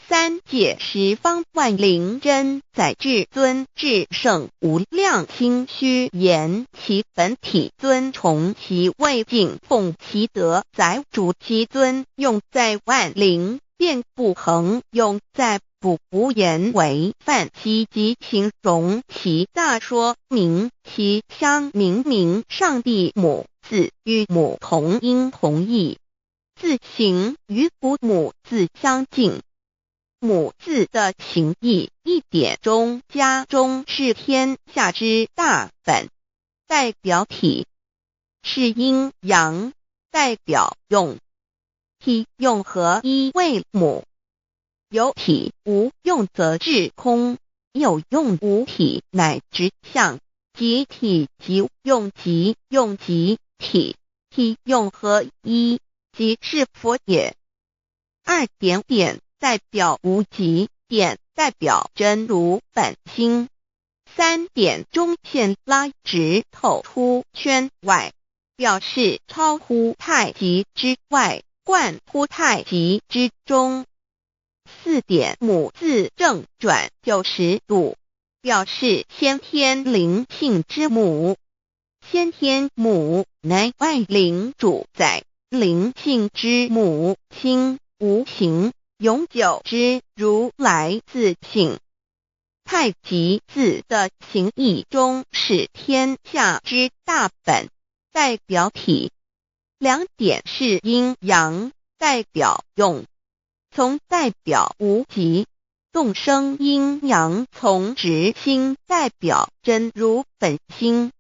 三界十方万灵真在至尊至圣无量清虚言其本体尊崇其位敬奉其德载主其尊，用在万灵便不恒用在不无言为范积极形容其大说明其相明明上帝母字与母同音同义，字形与古母字相近。母字的情义一点中加中是天下之大本，代表体是阴阳，代表用，体用合一为母。有体无用则至空，有用无体乃至相，即体即用即用即体，体用合一即是佛也。二点点代表无极，点代表真如本心，三点中线拉直透出圈外，表示超乎太极之外，贯乎太极之中。四点母字正转90度，表示先天灵性之母。先天母乃外灵主宰，灵性之母亲无形永久之如来自性。太极字的形义中是天下之大本，代表体。两点是阴阳，代表用，从代表无极，动生阴阳从直心代表真如本心。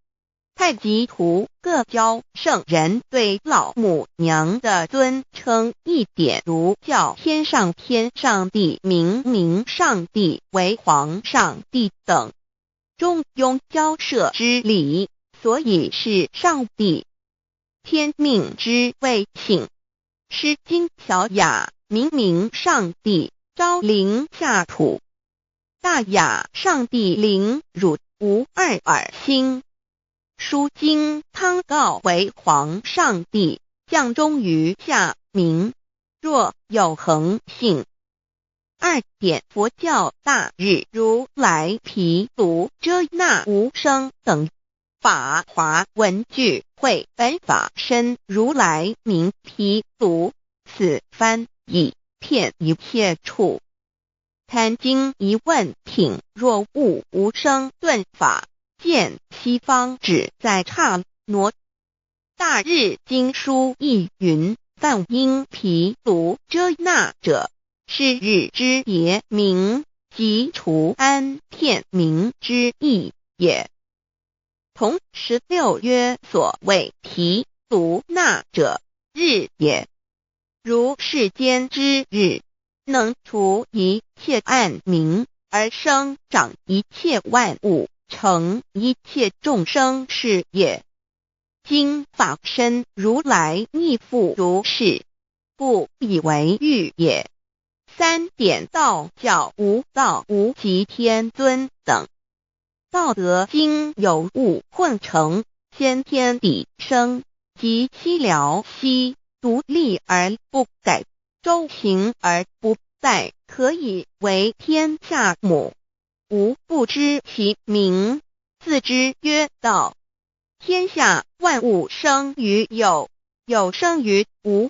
太极图各教圣人对老母娘的尊称一点如叫天上帝明明上帝为皇上帝等，中庸交涉之理，所以是上帝。天命之谓性，诗经小雅明明上帝昭灵下土，大雅上帝灵汝无二耳心。书经汤告为皇上帝降中于下明，若有恒性。二点佛教大日如来毗卢遮那无生等法华文具会本法身如来名毗卢，此翻译片一切处。坛经一问品若悟无生顿法，见西方只在刹那。大日经书亦云，梵音毗卢遮那者，是日之别名，即除安片名之意也。同16曰所谓提卢那者，日也。如世间之日，能除一切暗明，而生长一切万物，成一切众生是也。今法身如来亦复如是，故以为喻也。3点道教无道无极天尊等。道德经有物混成，先天地生，即西辽兮，独立而不改，周行而不殆，可以为天下母。吾不知其名，自之曰道。天下万物生于有，有生于无。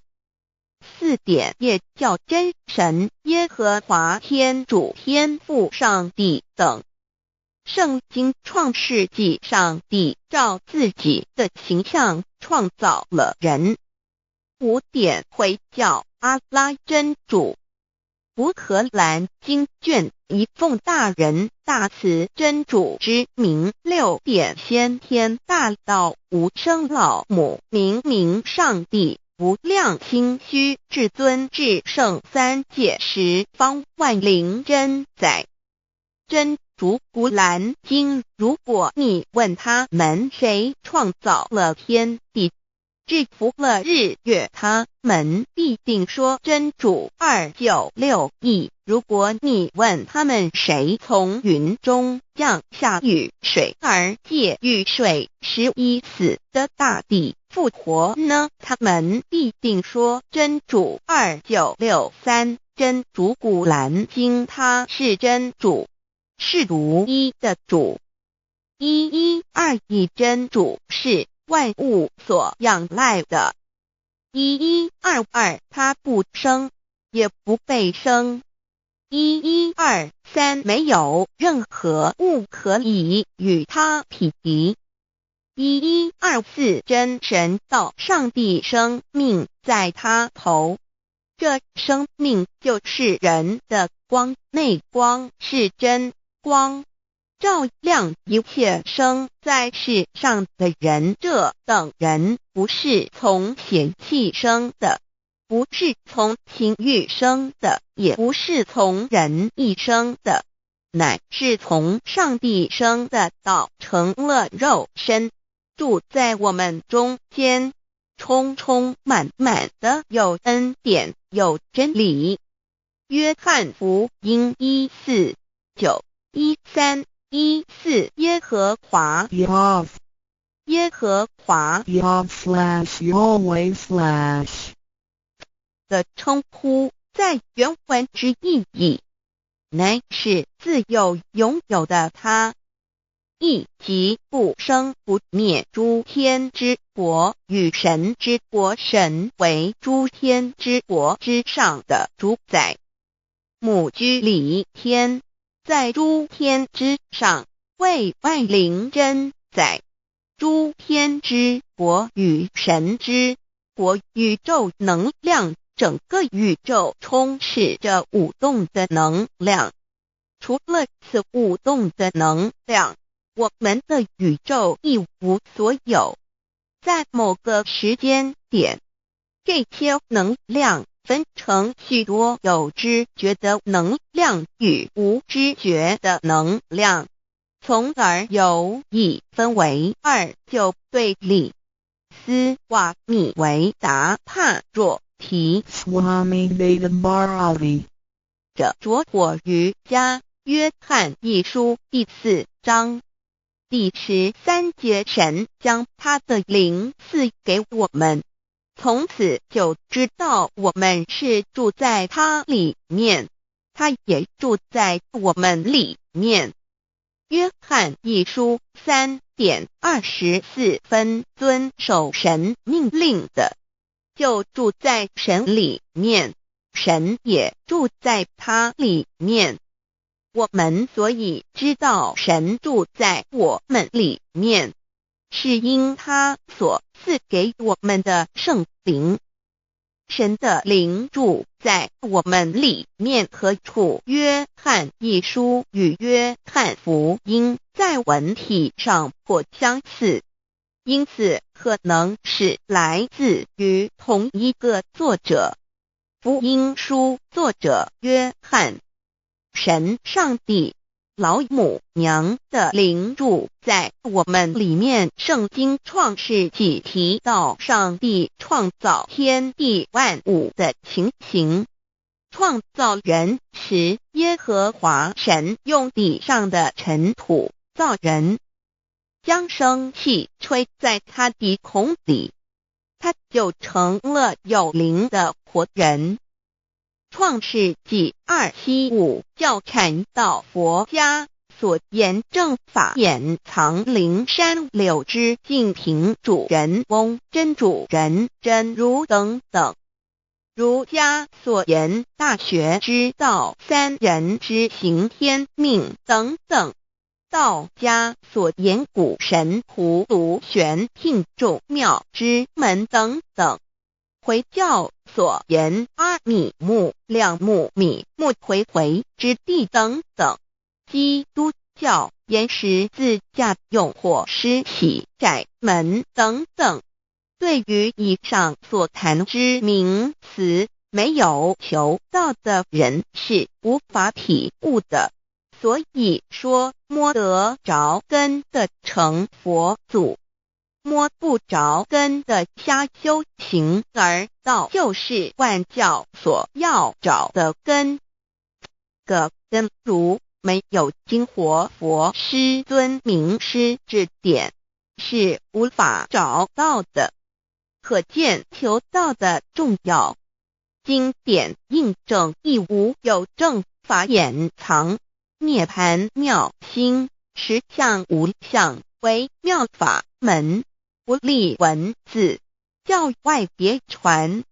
4点业教真神耶和华天主天父上帝等。圣经创世纪，上帝照自己的形象创造了人。5点回教阿拉真主。乌克兰经卷一奉大人大慈真主之名。6点先天大道无生老母明明上帝无量心虚至尊至圣三界十方万灵真载。真主古兰经，如果你问他们谁创造了天地，制服了日月，他们必定说真主296亿。如果你问他们谁从云中降下雨水，而借雨水使已死的大地复活呢，他们必定说真主2963。真主古兰经，他是真主，是独一的主。112真主是万物所仰赖的。1122他不生，也不被生。1123没有任何物可以与他匹敌。1124真神道上帝生命在他头，这生命就是人的光，内光是真光，照亮一切生在世上的人。这等人不是从血气生的，不是从情欲生的，也不是从人意生的，乃是从上帝生的，道成了肉身，住在我们中间，充充满满的有恩典，有真理。约翰福音1491314耶和华 Yav 耶和华 Yav/Yahweh/ 的称呼，在原文之意义，乃是自有拥有的他，亦即不生不灭诸天之国与神之国，神为诸天之国之上的主宰，母居里天，在诸天之上，为万灵真载。诸天之国与神之国，宇宙能量，整个宇宙充斥着舞动的能量。除了此舞动的能量，我们的宇宙一无所有。在某个时间点，这些能量分成许多有知觉的能量与无知觉的能量，从而由一分为二，就对立。斯瓦米维达帕若提 Swami Vedabharati 者着火于家约翰一书第4章第13节，神将他的灵赐给我们，从此就知道我们是住在他里面，他也住在我们里面。约翰一书3:24遵守神命令的，就住在神里面，神也住在他里面。我们所以知道神住在我们里面，是因他所赐给我们的圣灵。神的灵住在我们里面何处？约翰一书与约翰福音在文体上颇相似，因此可能是来自于同一个作者。福音书作者约翰。神上帝老母娘的灵住在我们里面。圣经创世纪提到上帝创造天地万物的情形。创造人时，耶和华神用地上的尘土造人，将生气吹在他鼻孔里，他就成了有灵的活人。创世纪275教阐到佛家所言正法掩藏灵山柳之净瓶主人翁真主人真如等等。儒家所言大学之道三人之行天命等等。道家所言古神荼毒玄牝众妙之门等等。回教所言阿米木两木米木回回之地等等。基督教言十字架用火施洗窄门等等。对于以上所谈之名词，没有求道的人是无法体悟的。所以说摸得着根的成佛祖，摸不着根的瞎修行而道，就是万教所要找的根。个根如没有经活佛师尊名师指点，是无法找到的。可见求道的重要。经典印证亦无有正法掩藏。涅盘妙心实相无相为妙法门，不立文字，教外别传。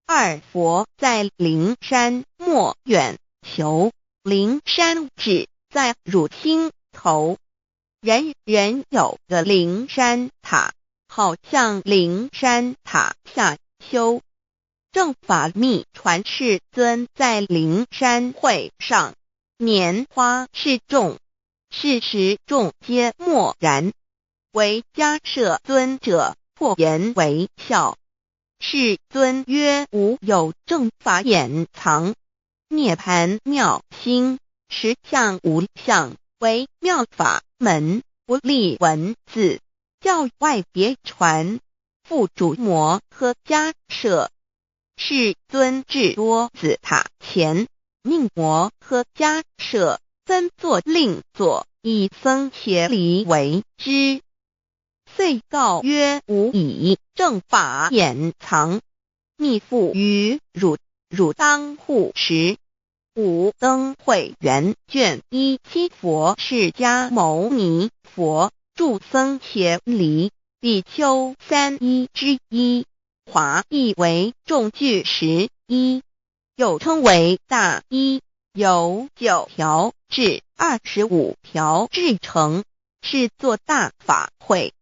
二佛在灵山莫远求，灵山只在汝心头。人人有个灵山塔，好像灵山塔下修。正法密传世尊在灵山会上，拈花示众，是时众皆默然，唯迦摄尊者破颜为笑。世尊曰：无有正法掩藏，涅盘妙心实相无相为妙法门，不立文字，教外别传。复主摩诃迦摄。世尊至多子塔前，命摩诃迦摄分作另作，以僧伽梨为之。遂告曰：吾以正法掩藏，密付于汝，汝当护持。五灯会元卷17佛释迦牟尼佛著僧伽梨比丘31之一，华译为众句11，又称为大一，由9条至25条制成，是作大法会，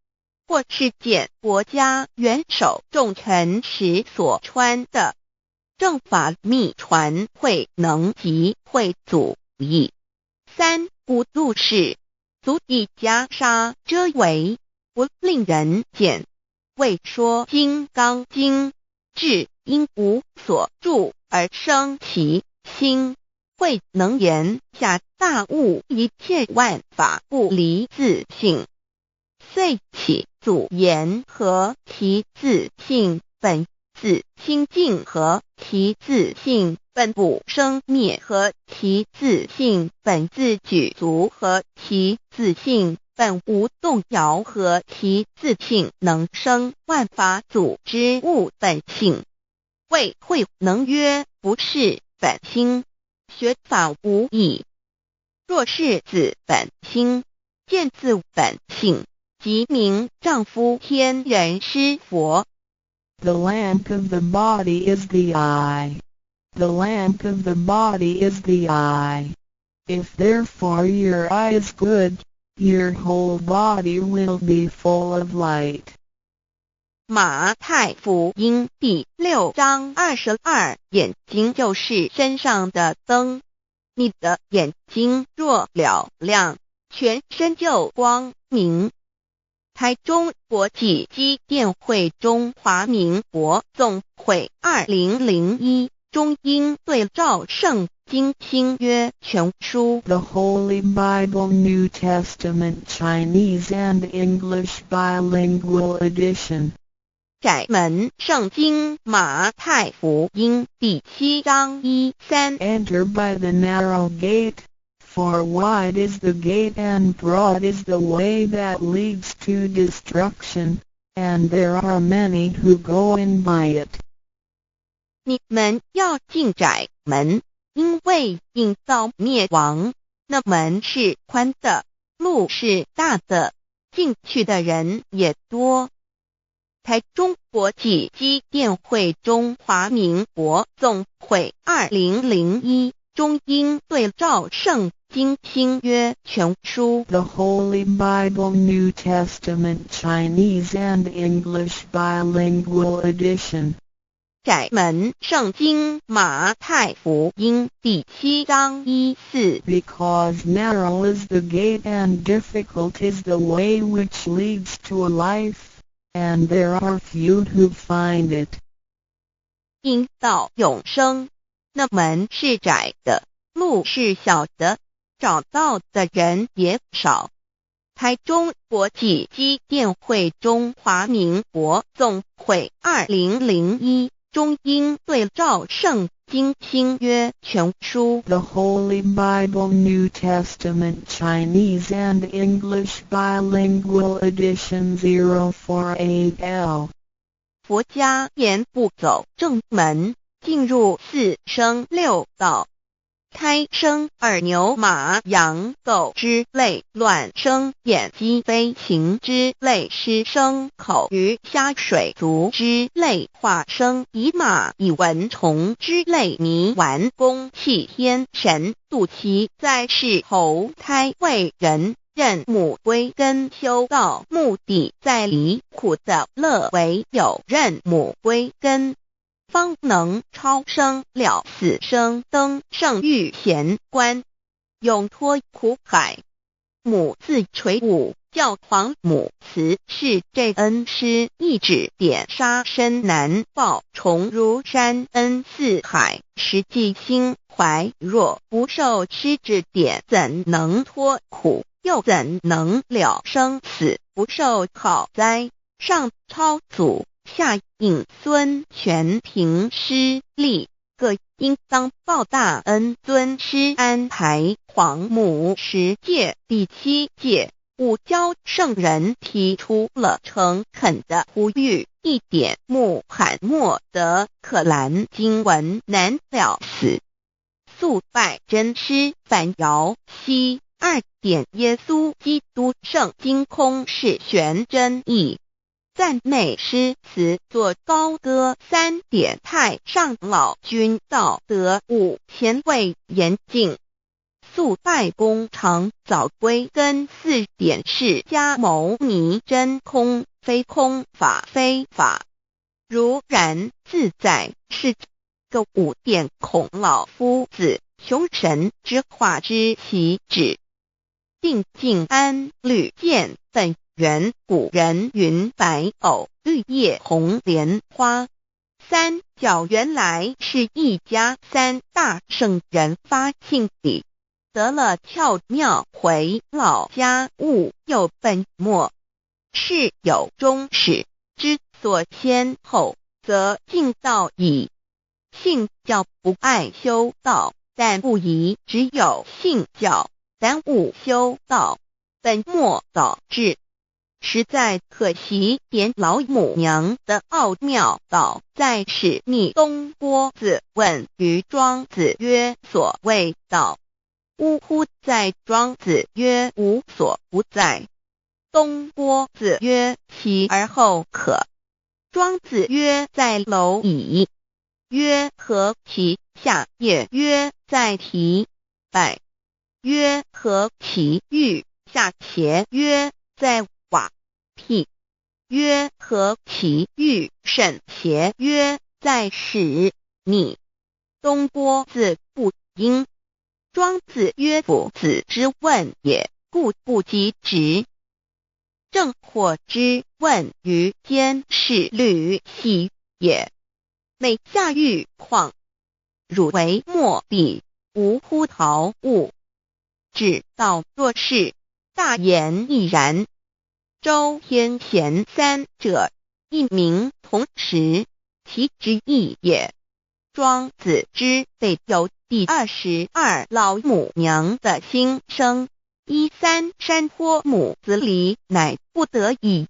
或是见国家元首重臣时所穿的。正法密传会能及会祖义。三不入世，足以袈裟遮为，不令人见。为说金刚经，至因无所住而生其心，会能言下大悟一切万法不离自性。遂起祖言和其自性本自清净和其自性本不生灭和其自性本自具足和其自性本无动摇和其自性能生万法组之物本性。谓会能曰：不是本心，学法无益。若是自本心，见自本性，即名丈夫天人师佛。The lamp of the body is the eye. The lamp of the body is the eye. If therefore your eye is good, your whole body will be full of light. 马太福音第6章22，眼睛就是身上的灯。你的眼睛若了亮，全身就光明。台中国际机电会中华民国总会2001中英对照圣经新约全书 The Holy Bible New Testament Chinese and English Bilingual Edition. 窄门圣经马太福音第7章1-3 Enter by the narrow gate, for wide is the gate and broad is the way that leads to destruction, and there are many who go in by it. 你们要进窄门，因为引到灭亡。那门是宽的，路是大的，进去的人也多。台中国际机电会中华民国总会2001中英对照圣经新约全书 The Holy Bible New Testament Chinese and English Bilingual Edition. 窄门圣经马太福音第7章1-4 Because narrow is the gate and difficult is the way which leads to life, and there are few who find it. 引到永生，那门是窄的，路是小的，找到的人也少。台中国际机电会中华民国总会2001中英对照圣经新约全书 The Holy Bible New Testament Chinese and English Bilingual Edition 048L. 佛家言不走正门，进入四生六道。胎生耳牛马羊狗之类，卵生眼鸡飞禽之类，湿生口鱼虾水族之类，化生以马以蚊虫之类，迷顽公气天神，度其在世投胎为人，任母归根修道，目的在离苦的乐，唯有任母归根，方能超生了死生，登圣域贤官，永脱苦海。母自垂武，教皇母慈是这恩师，一指点杀身难报，重如山恩似海，实际心怀若不受师指点，怎能脱苦？又怎能了生死？不受考灾，上超祖，下应孙权，凭师力，各应当报大恩。尊师安排，皇母十诫第7诫，五教圣人提出了诚恳的呼吁，一点穆罕默德可兰经文难了死，肃拜真师反摇西。2点耶稣基督圣经空是玄真义，赞美诗词作高歌。3点太上老君道德5前卫严谨，肃拜公常早归根。4点释迦牟尼真空非空法非法，如然自在是个5点孔老夫子雄神之化之其旨，定静安律见本源。古人云白藕绿叶红莲花。三角原来是一家3大圣人发庆礼，得了窍妙，回老家务有本末，事有终始，之所先后，则敬道矣。信教不爱修道，但不宜只有信教，耽误修道，本末倒置，实在可惜。点老母娘的奥妙道在使密东郭子问于庄子曰：所谓道，呜呼！在庄子曰：无所不在。东郭子曰：其而后可？庄子曰：在蝼蚁。曰：何其下？也曰：在蹄。百。曰：何其欲？下且曰：在瓦辟。曰：何其欲？甚且曰：在始。逆。东郭子不应。庄子曰：夫子之问也，故不及直。正或之问于间是履兮也。每下欲况，汝为莫彼，无乎陶物。指道若是，大言亦然。周天贤三者，一名同时，其之义也。庄子之备有第22老母娘的心声，13山坡母子离，乃不得已。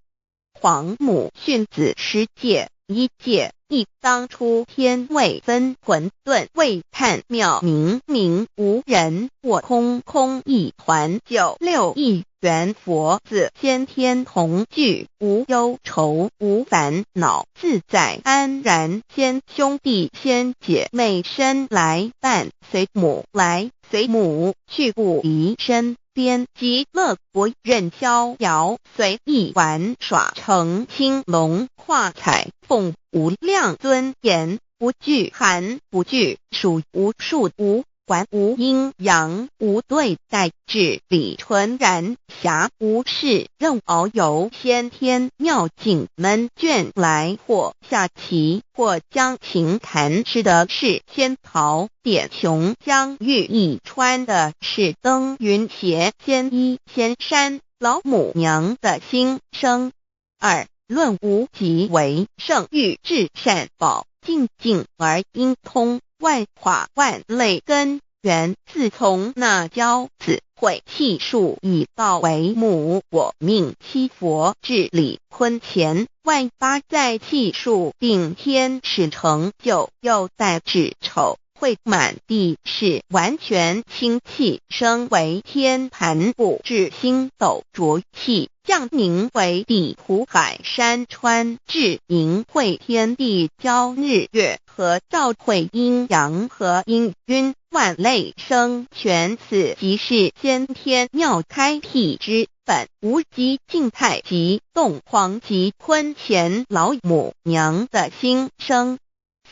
黄母训子10戒，1戒亦当初天未分混沌，未判妙明明无人，我空空一团，96亿元佛子先天同具，无忧愁无烦恼，自在安然。先兄弟先姐妹生来伴，随母来随母去，不离身边。极乐国任逍遥，随意玩耍，成青龙化彩凤，无量尊严，不惧寒不惧暑，无数无管，无阴阳，无对待，至理纯然，暇无事任遨游，先天妙境门卷来，或下棋，或将琴弹，吃的是仙桃，点琼浆玉一穿的是登云鞋，仙衣仙山，老母娘的心声。2论无极为圣欲至善宝，静静而应通，万法万类根源，自从那骄子会气数以道为母，我命七佛治理坤乾，万八在气数并天使成就，又待至丑会满地是完全清气，升为天盘部，至星斗浊气，降凝为地土海山川，至明会天地交日月和照会阴阳和阴晕，万类生全，此即是先天妙开辟之本，无极静态及动狂及坤乾老母娘的心声。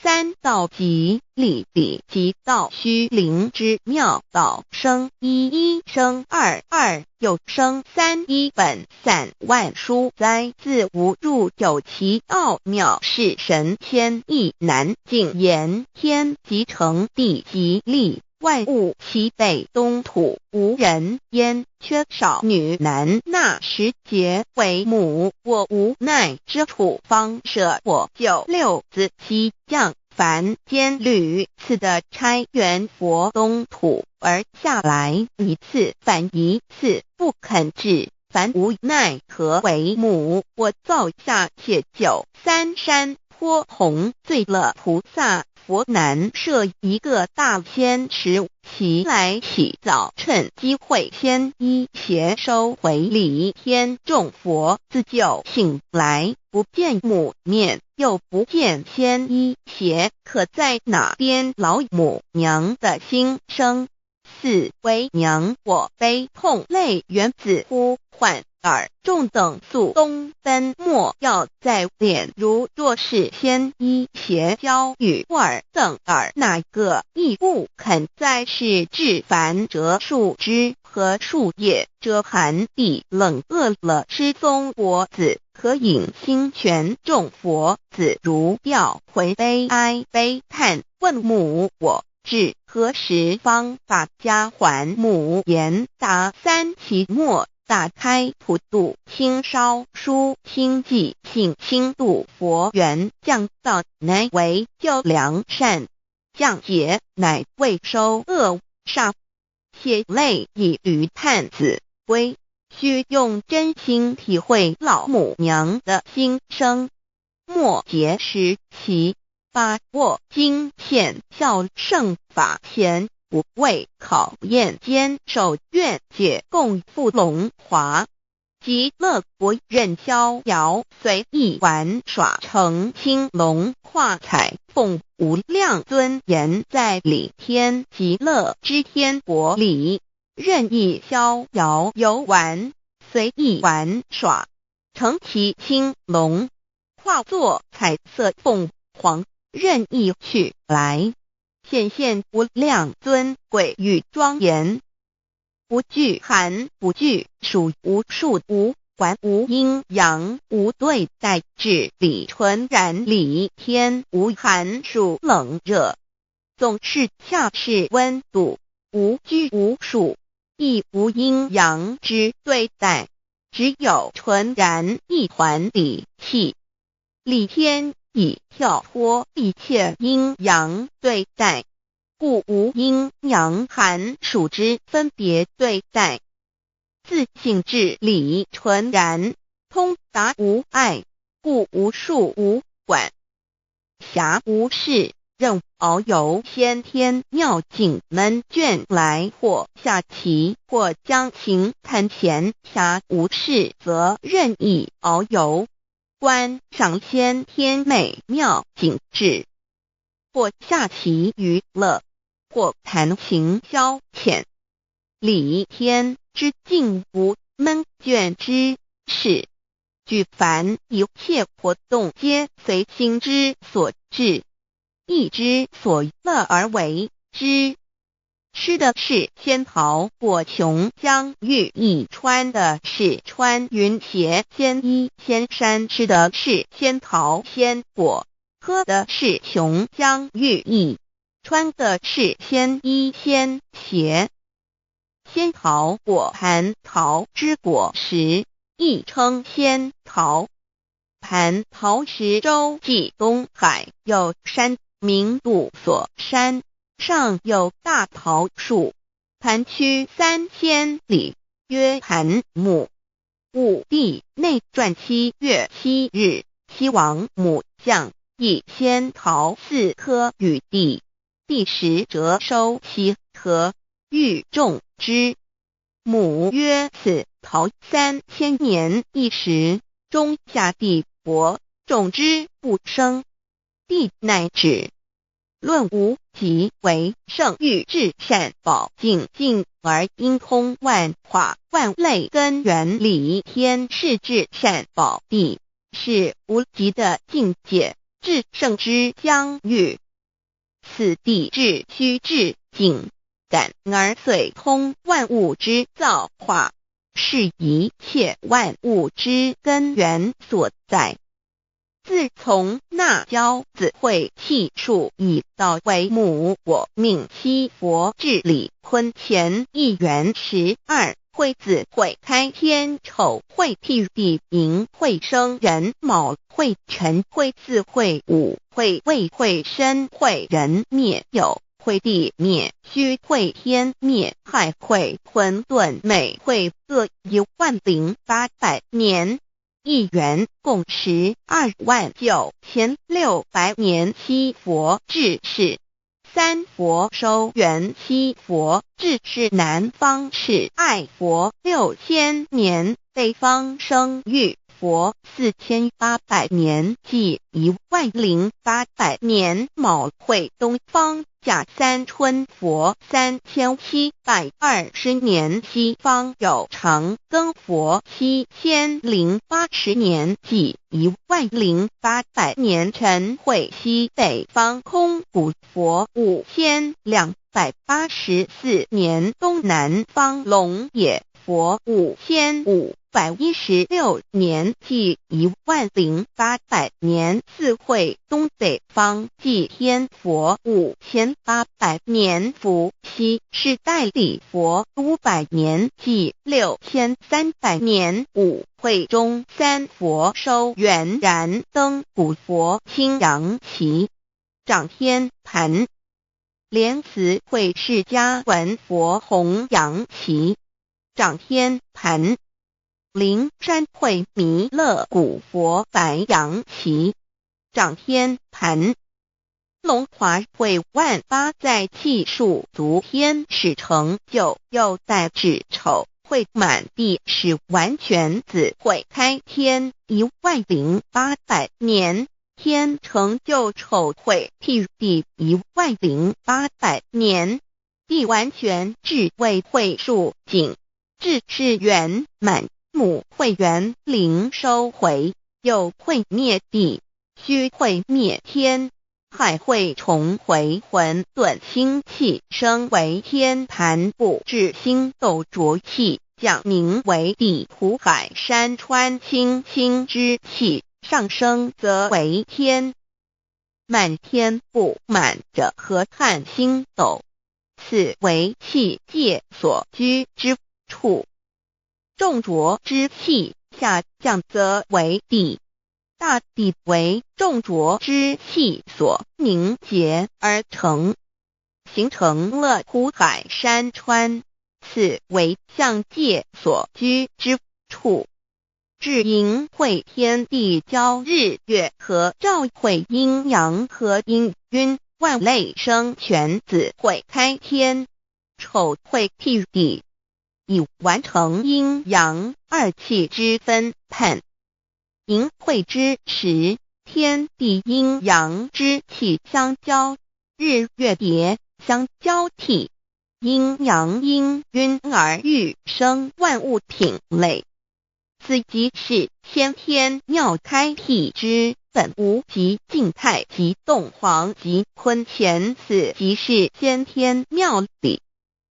3道即理理即道虚灵之妙道，生一生二又生3，一本散万殊哉，自无入有其奥妙，是神千亿难尽言。天即成地即立，万物其北东土，无人焉，缺少女男，纳10节为母，我无奈之处，方舍我96子西降凡间屡次的差元佛东土而下来，一次反一次，不肯治，凡无奈何为母，我造下且93山坡弘罪了菩萨佛，难设一个大仙池，其来起早，趁机会先一邪收回礼天众佛，自就醒来，不见母面，又不见先一邪，可在哪边？老母娘的心声。4为娘我悲痛泪源子呼唤耳众等速东奔，莫要在脸，如若是先一邪教与尔等耳，哪个亦不肯在世至凡折树枝和树叶，遮寒地冷，饿了吃松果子，可饮清泉，众佛子如调回悲哀悲叹，问母我至何时方把家还母？言答3期末，打开普度清烧书清寂性清度佛缘，降道乃为救良善，降劫乃为收恶煞，血泪以于叹子归，须用真心体会老母娘的心声。末节时期，把握经现效圣法前，不为考验坚守愿解共赴龙华，极乐国任逍遥，随意玩耍，成青龙化彩凤，无量尊严，在理天极乐之天国里，任意逍遥游玩，随意玩耍，成其青龙，化作彩色凤凰，任意去来，显现无量尊贵与庄严。不具寒不具暑，无数无管，无阴阳，无对待，至理纯然理天，无寒暑冷热，总是恰是温度，无拘无束，亦无阴阳之对待，只有纯然一环理气。理天已跳脱一切阴阳对待，故无阴阳寒暑之分别对待，自性至理纯然，通达无碍，故无束无管，暇无事，任遨游先天妙境，门卷来或下棋，或将琴弹弦，暇无事则任意遨游，观赏先天美妙景致，或下棋娱乐，或弹琴消遣。理天之境无闷倦之事，举凡一切活动皆随心之所至，意之所乐而为之。吃的是仙桃果琼浆玉液，穿的是穿云鞋仙衣仙衫，吃的是仙桃仙果，喝的是琼浆玉液，穿的是仙衣仙鞋。仙桃果蟠桃之果实，亦称仙桃。蟠桃实洲际东海有山，名度所山，上有大桃树，盘曲3000里，曰盘木。武帝内传7月7日，西王母降，以仙桃4颗与帝，帝时折收其核，欲种之。母曰：此桃3000年一时，中下地薄，种之不生。帝乃止。论无极为圣欲至善宝净尽而应通万化万类根源，理天是至善宝地，是无极的境界，至圣之疆域。此地至虚至静，感而遂通万物之造化，是一切万物之根源所在。自从那骄子会气数以道为母，我命七佛治理坤乾一元12，会子会开天丑，会替地寅，会生人卯，会辰会巳，会午，会未，会申，会人灭酉，会地灭戌，会天灭亥，会混沌昧，会各10800年。一元共129600年，七佛治世。三佛收元，七佛治世。南方是爱佛6000年，北方生玉佛4800年，即10800年。卯会东方甲三春佛3720年，西方有长庚佛7080年，即10800年。辰会西北方空谷佛5284年，东南方龙野佛5516年，即10800年。四会东北方祭天佛5800年，伏羲是代理佛500年，即6300年。五会中三佛收元，燃灯古佛青阳旗，掌天盘。莲慈会释迦文佛红阳旗，掌天盘。灵山会弥勒古佛白阳旗，掌天盘。龙华会万八在气数足天使成就，又代指丑会满地是完全子会开天10800年，天成就丑会替地10800年，地完全至为会数尽，至是圆满。母会元灵收回，又会灭地，虚会灭天，还会重回混沌星气，升为天盘部，至星斗浊气，降名为地土海山川清清之气，上升则为天。满天布满着河汉星斗，此为气界所居之处。重浊之气下降则为地，大地为重浊之气所凝结而成，形成了土海山川，此为象界所居之处。至阴会天地交日月和照会阴阳和阴晕，万类生全子会开天，丑会辟地，以完成阴阳二气之分判。寅会之时，天地阴阳之气相交，日月叠相交替，阴阳阴晕而育生万物品类。此即是先天妙开辟之本无极静态即动黄即坤乾，此即是先天妙理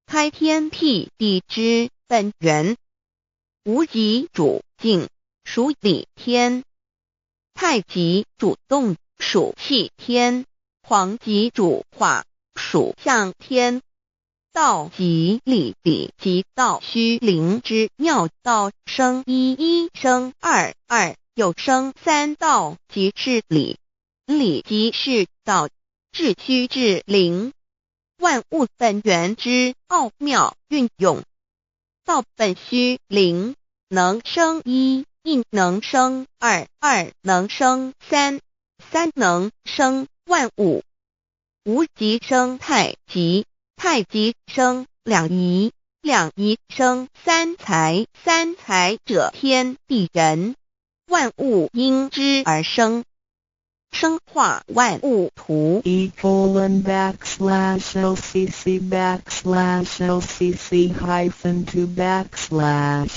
开天辟地之本源。无极主静，属理天；太极主动，属气天；黄极主化，属象天。道即理，理即道虚灵之妙道，生一，一生二，二又生三，道即是理，理即是道，至虚至灵，万物本源之奥妙运用。道本虚灵，能生一，一能生二，二能生三，三能生万物。无极生太极，太极生两仪，两仪生三才，三才者天地人，万物因之而生，生化万物图。e://LCC_LCC_2/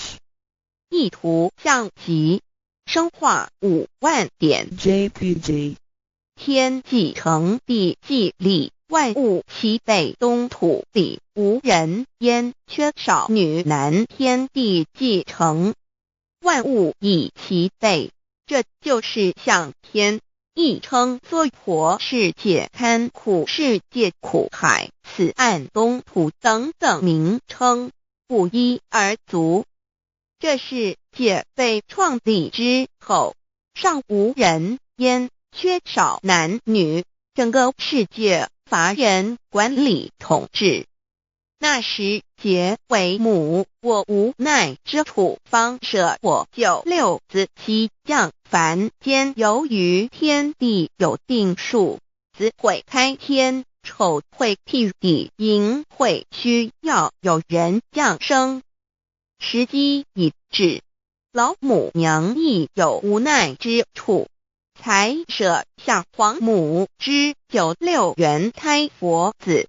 意图象极，生化5万点 JPG。天既成地既立，万物其备，东土里无人焉，缺少女男，天地既成，万物以其备，这就是象天，亦称娑婆世界、堪苦世界、苦海、此岸、东土等等名称，不一而足。这世界被创立之后，尚无人焉，缺少男女，整个世界乏人管理统治。那时桀为母，我无奈之处，方舍我9六子妻降凡间。由于天地有定数，子会开天，丑会辟地，寅会需要有人降生。时机已至，老母娘亦有无奈之处，才舍下皇母之9六元胎佛子，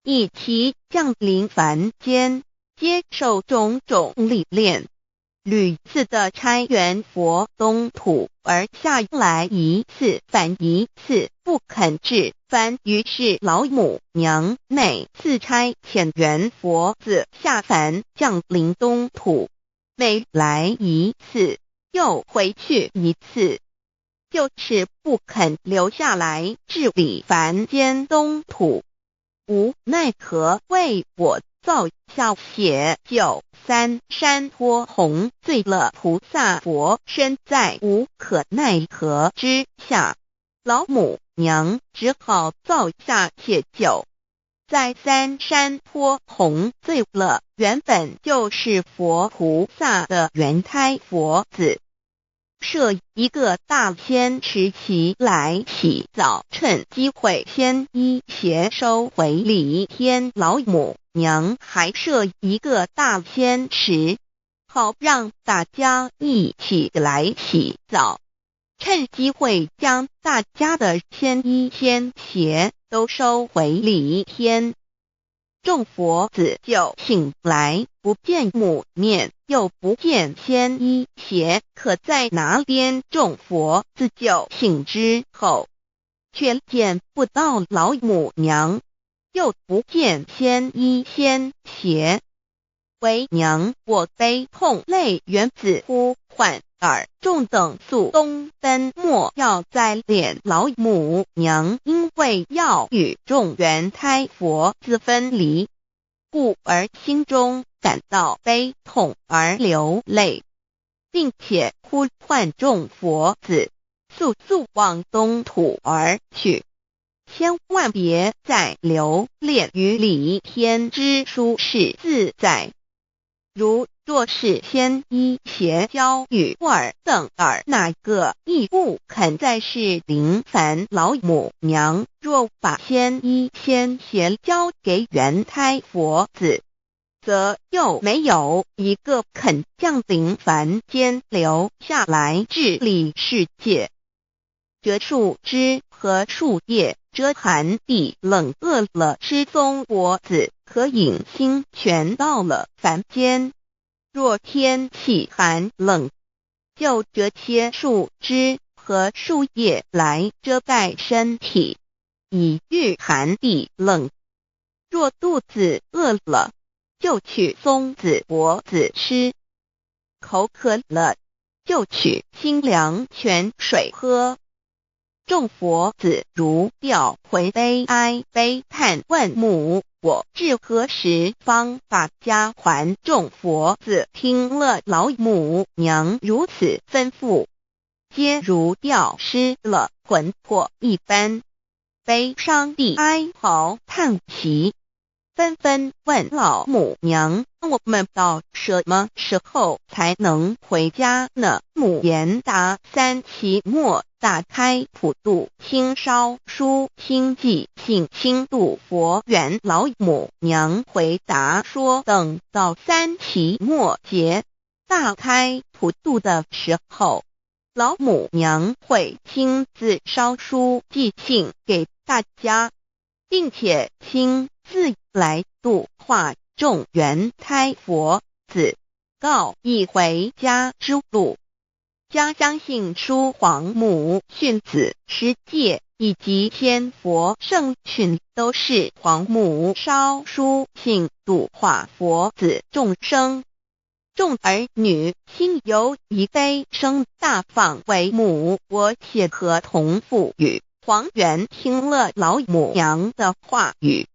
以其降临凡间，接受种种历练，屡次的差援佛东土，而下来一次反一次不肯治凡，于是老母娘每次差遣援佛子下凡降临东土，每来一次又回去一次，就是不肯留下来治理凡间东土。无奈何为我造下血酒3山托红，醉了菩萨佛身在无可奈何之下，老母娘只好造下血酒，在3山托红醉了原本就是佛菩萨的原胎佛子，设一个大仙池其来洗澡，趁机会先一邪收回礼天。老母娘还设一个大仙池，好让大家一起来洗澡，趁机会将大家的仙衣仙鞋都收回礼天。众佛子就醒来，不见母面，又不见仙衣鞋可在哪边。众佛子就醒之后，却见不到老母娘，又不见鲜衣鲜鞋。为娘我悲痛泪源自呼唤耳众等速东奔，莫要再怜老母娘，因为要与众元胎佛子分离，故而心中感到悲痛而流泪，并且呼唤众佛子速速往东土而去，千万别再留恋于离天之舒适自在。如若是鲜衣鞋交与尔等儿，哪个亦不肯再是临凡老母娘？若把鲜衣鲜鞋交给元胎佛子，则又没有一个肯降临凡间留下来治理世界。这树枝和树叶遮寒地冷，饿了吃松果子，可隐心全到了凡间。若天气寒冷，就这些树枝和树叶来遮盖身体，以御寒地冷。若肚子饿了，就取松子果子吃；口渴了，就取清凉泉水喝。众佛子如调回悲哀悲叹，问母我至何时方把家还？众佛子听了老母娘如此吩咐，皆如吊失了魂魄一般，悲伤地哀嚎叹息，纷纷问老母娘：我们到什么时候才能回家呢？母言答：三期末大开普度，清烧书清寂，信清度佛缘。老母娘回答说：等到三期末节大开普度的时候，老母娘会亲自烧书寄信给大家，并且亲自来度化众元胎佛子，告一回家之路。将相信书皇母训子十戒以及天佛圣训，都是皇母烧书信度化佛子众生。众儿女心由一悲生大放为母，我且合同赋予。皇元听了老母娘的话语，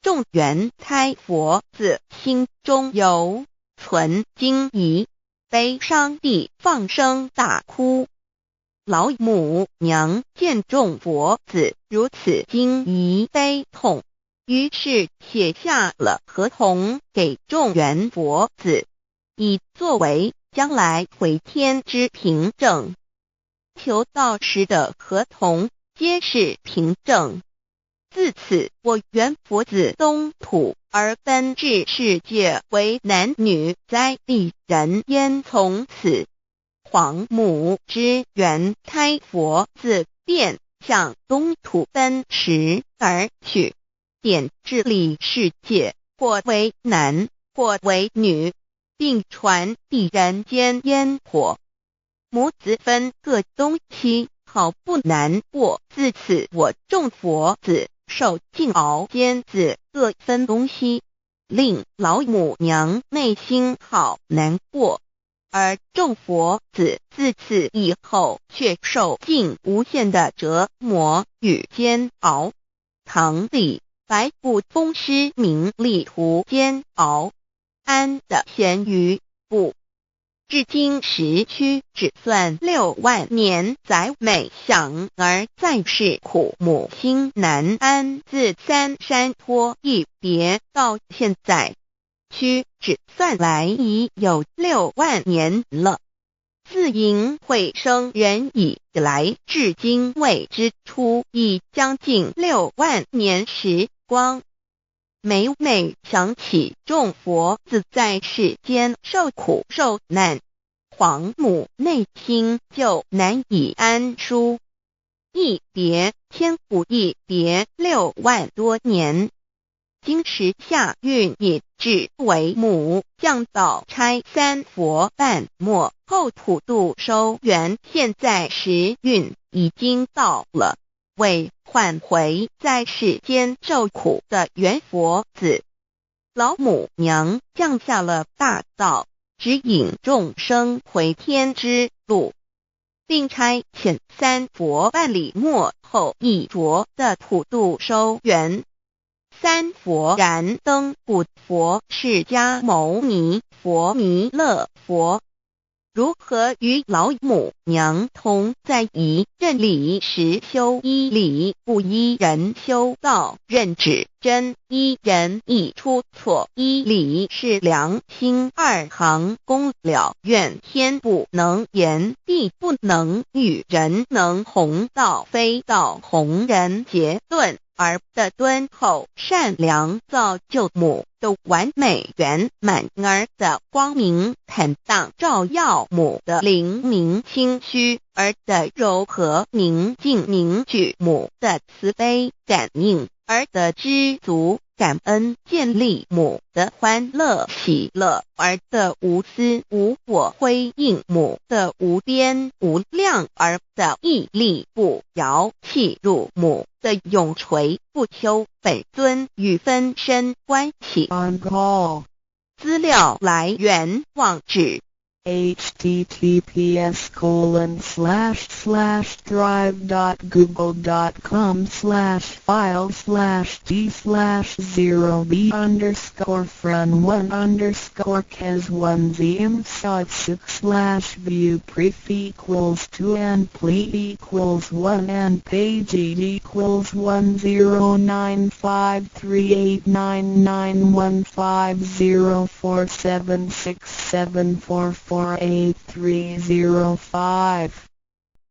众元胎佛子心中有存惊疑，悲伤地放声大哭。老母娘见众佛子如此惊疑悲痛，于是写下了合同给众元佛子，以作为将来回天之凭证。求道时的合同皆是凭证。自此，我元佛子东土而奔至世界为男女在地人焉。从此，皇母之元胎佛子便向东土奔驰而去，点治理世界，或为男，或为女，并传递人间烟火。母子分各东西，好不难过。自此，我众佛子受尽熬煎子各分东西，令老母娘内心好难过。而众佛子自此以后却受尽无限的折磨与煎熬。唐李白骨风师名利图煎熬，安得闲于不？至今时区只算6万年，载每想而在世苦，母心难安。自三山托一别到现在，区只算来已有6万年了。自寅会生人以来，至今未知出，已将近6万年时光。每每想起众佛子在世间受苦受难，皇母内心就难以安舒。一别千古，一别6万多年。今时夏运也至为母，降道差3佛半末，后普度收元。现在时运已经到了，为换回在世间受苦的原佛子。老母娘降下了大道，指引众生回天之路，并差遣三佛万里末后一着的普度收缘。三佛燃灯古佛释迦牟尼佛弥勒佛，如何与老母娘同在一任理实修一理，不一人修道，任指真一人一出错一理是良心，二行功了愿天不能言，地不能喻，人能弘道，非道弘人结论。而的敦厚善良造就母的完美圆满，儿的光明坦荡照耀母的灵明清虚，儿的柔和宁静凝聚母的慈悲感应，儿的知足感恩建立母的欢乐喜乐，儿的无私无我辉映母的无边无量，儿的屹立不摇弃入母的永垂不朽本尊与分身关系。 On call 资料来源网址1-TTPS://drive.google.com/files/d/0b_1_score_can1_830899153383045.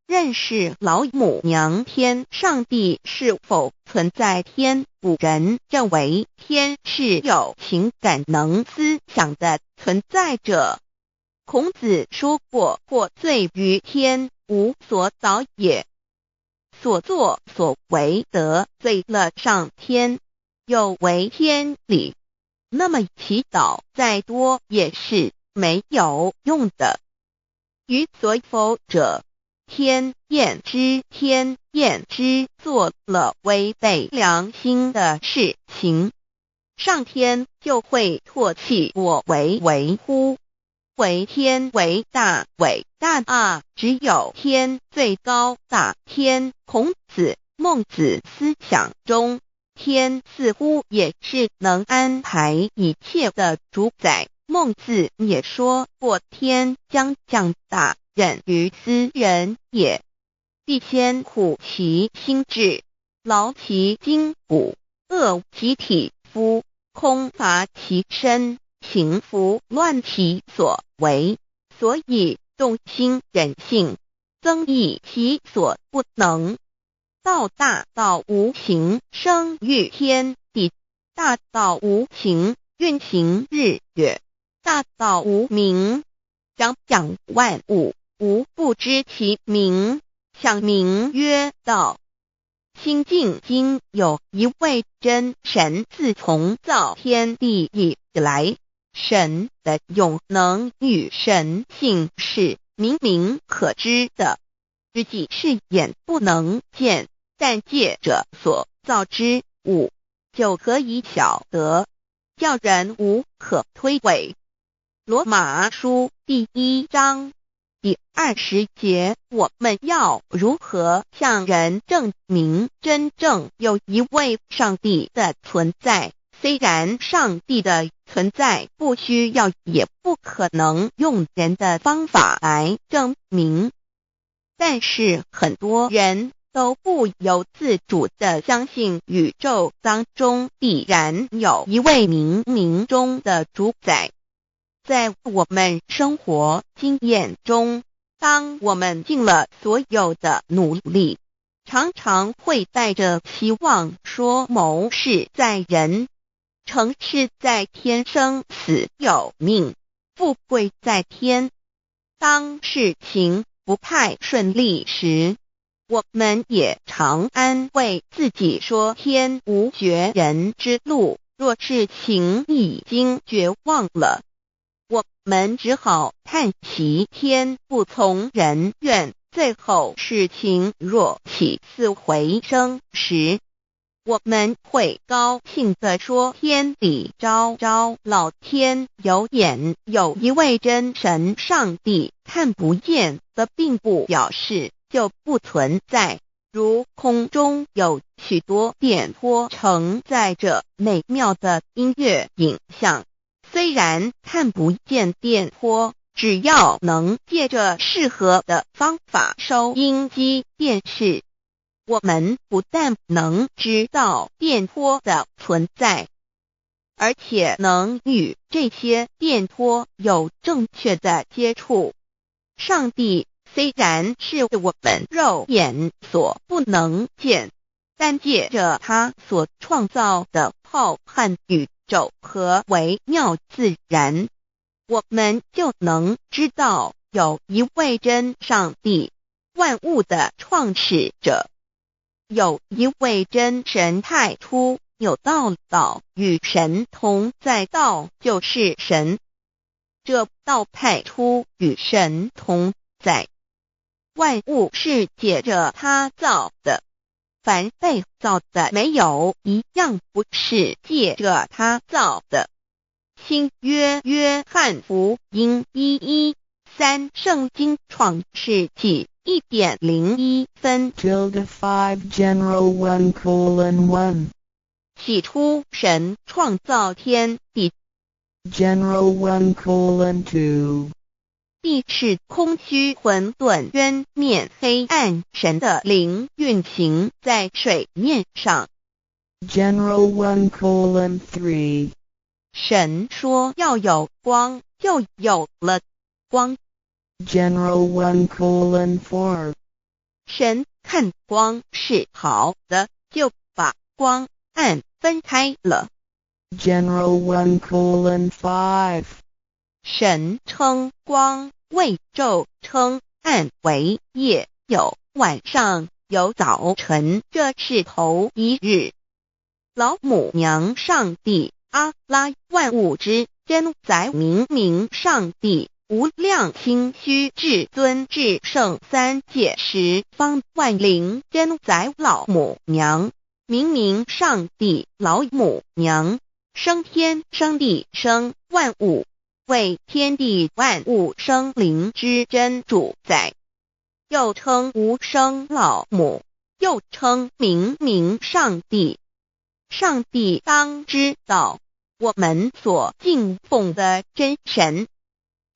认识老母娘天上帝是否存在。天古人认为天是有情感能思想的存在者。孔子说过，或罪于天，无所导也。所作所为得罪了上天，有违天理，那么祈祷再多也是没有用的。于所否者，天厌之，做了违背良心的事情，上天就会唾弃我为乎？为天为大啊！只有天最高大天。孔子、孟子思想中，天似乎也是能安排一切的主宰。孟子也说过，天将降大任于斯人也，必先苦其心志，劳其筋骨，饿其体肤，空乏其身，行拂乱其所为，所以动心忍性，增益其所不能。道大道无形，生育天地；大道无形，运行日月；大道无名，掌讲万物，无不知其名，想名曰道。心经经有一位真神，自从造天地以来，神的永能与神性是明明可知的，实际是眼不能见，但借着所造之物，就可以晓得，叫人无可推诿。罗马书第1章第20节，我们要如何向人证明真正有一位上帝的存在？虽然上帝的存在不需要也不可能用人的方法来证明，但是很多人都不由自主地相信宇宙当中必然有一位冥冥中的主宰。在我们生活经验中，当我们尽了所有的努力，常常会带着期望说谋事在人，成事在天，生死有命，富贵在天。当事情不太顺利时，我们也常安慰自己说天无绝人之路，若事情已经绝望了，我们只好叹息天不从人愿，最后事情若起死回生时，我们会高兴地说天理昭昭，老天有眼，有一位真神上帝看不见的，并不表示就不存在。如空中有许多电波承载着美妙的音乐影像，虽然看不见电波，只要能借着适合的方法收音机电视，我们不但能知道电波的存在，而且能与这些电波有正确的接触。上帝虽然是我们肉眼所不能见，但借着他所创造的浩瀚宇宙和微妙自然，我们就能知道有一位真上帝，万物的创始者，有一位真神太初有道，道与神同在，道就是神，这道太初与神同在。万物是借着他造的，凡被造的没有一样不是借着他造的。新约约翰福音1:13，圣经创世纪1.01分 5 General 1:1 起初神创造天地， General 1:2 地是空虚混沌渊面黑暗，神的灵运行在水面上。 General 1:3 神说要有光，就有了光。 General 1:4 神看光是好的，就把光暗分开了。 General 1:5 神称光为昼，称暗为夜，有晚上，有早晨，这是头一日。老母娘上帝阿拉，万物之真宰明明上帝，无量清虚至尊至圣三界十方万灵真宰老母娘，明明上帝老母娘，生天生地生万物，为天地万物生灵之真主宰，又称无生老母，又称明明上帝。上帝当知道，我们所敬奉的真神，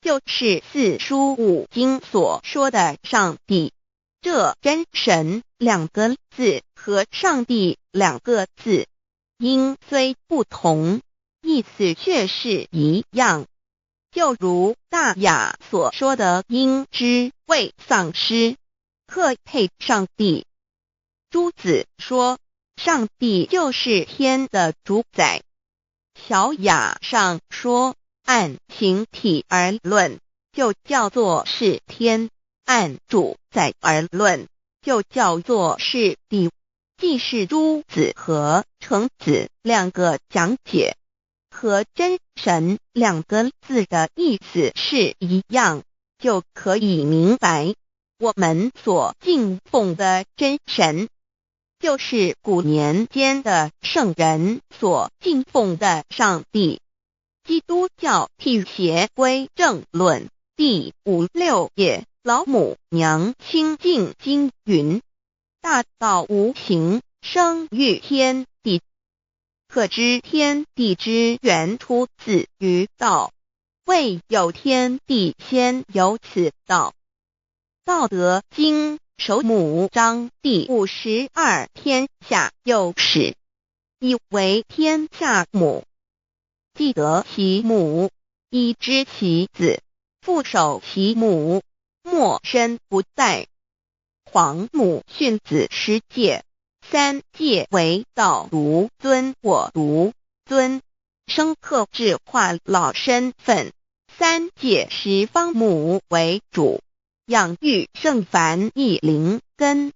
就是四书五经所说的上帝。这真神两个字和上帝两个字，音虽不同，意思却是一样。就如大雅所说的鹰之谓丧尸，可配上帝。朱子说上帝就是天的主宰。小雅上说按形体而论，就叫做是天；按主宰而论，就叫做是地。既是朱子和程子两个讲解，和真神两个字的意思是一样，就可以明白，我们所敬奉的真神，就是古年间的圣人所敬奉的上帝。基督教辟邪归正论第56页，老母娘清净经云：大道无形，生育天地，可知天地之源出自于道，未有天地，先有此道。道德经首母章第52，天下有始，以为天下母。既得其母，以知其子，父守其母，莫身不殆。皇母训子十戒，三戒为道如尊我如尊，生克制化老身份。三戒十方母为主，养育圣凡一灵根。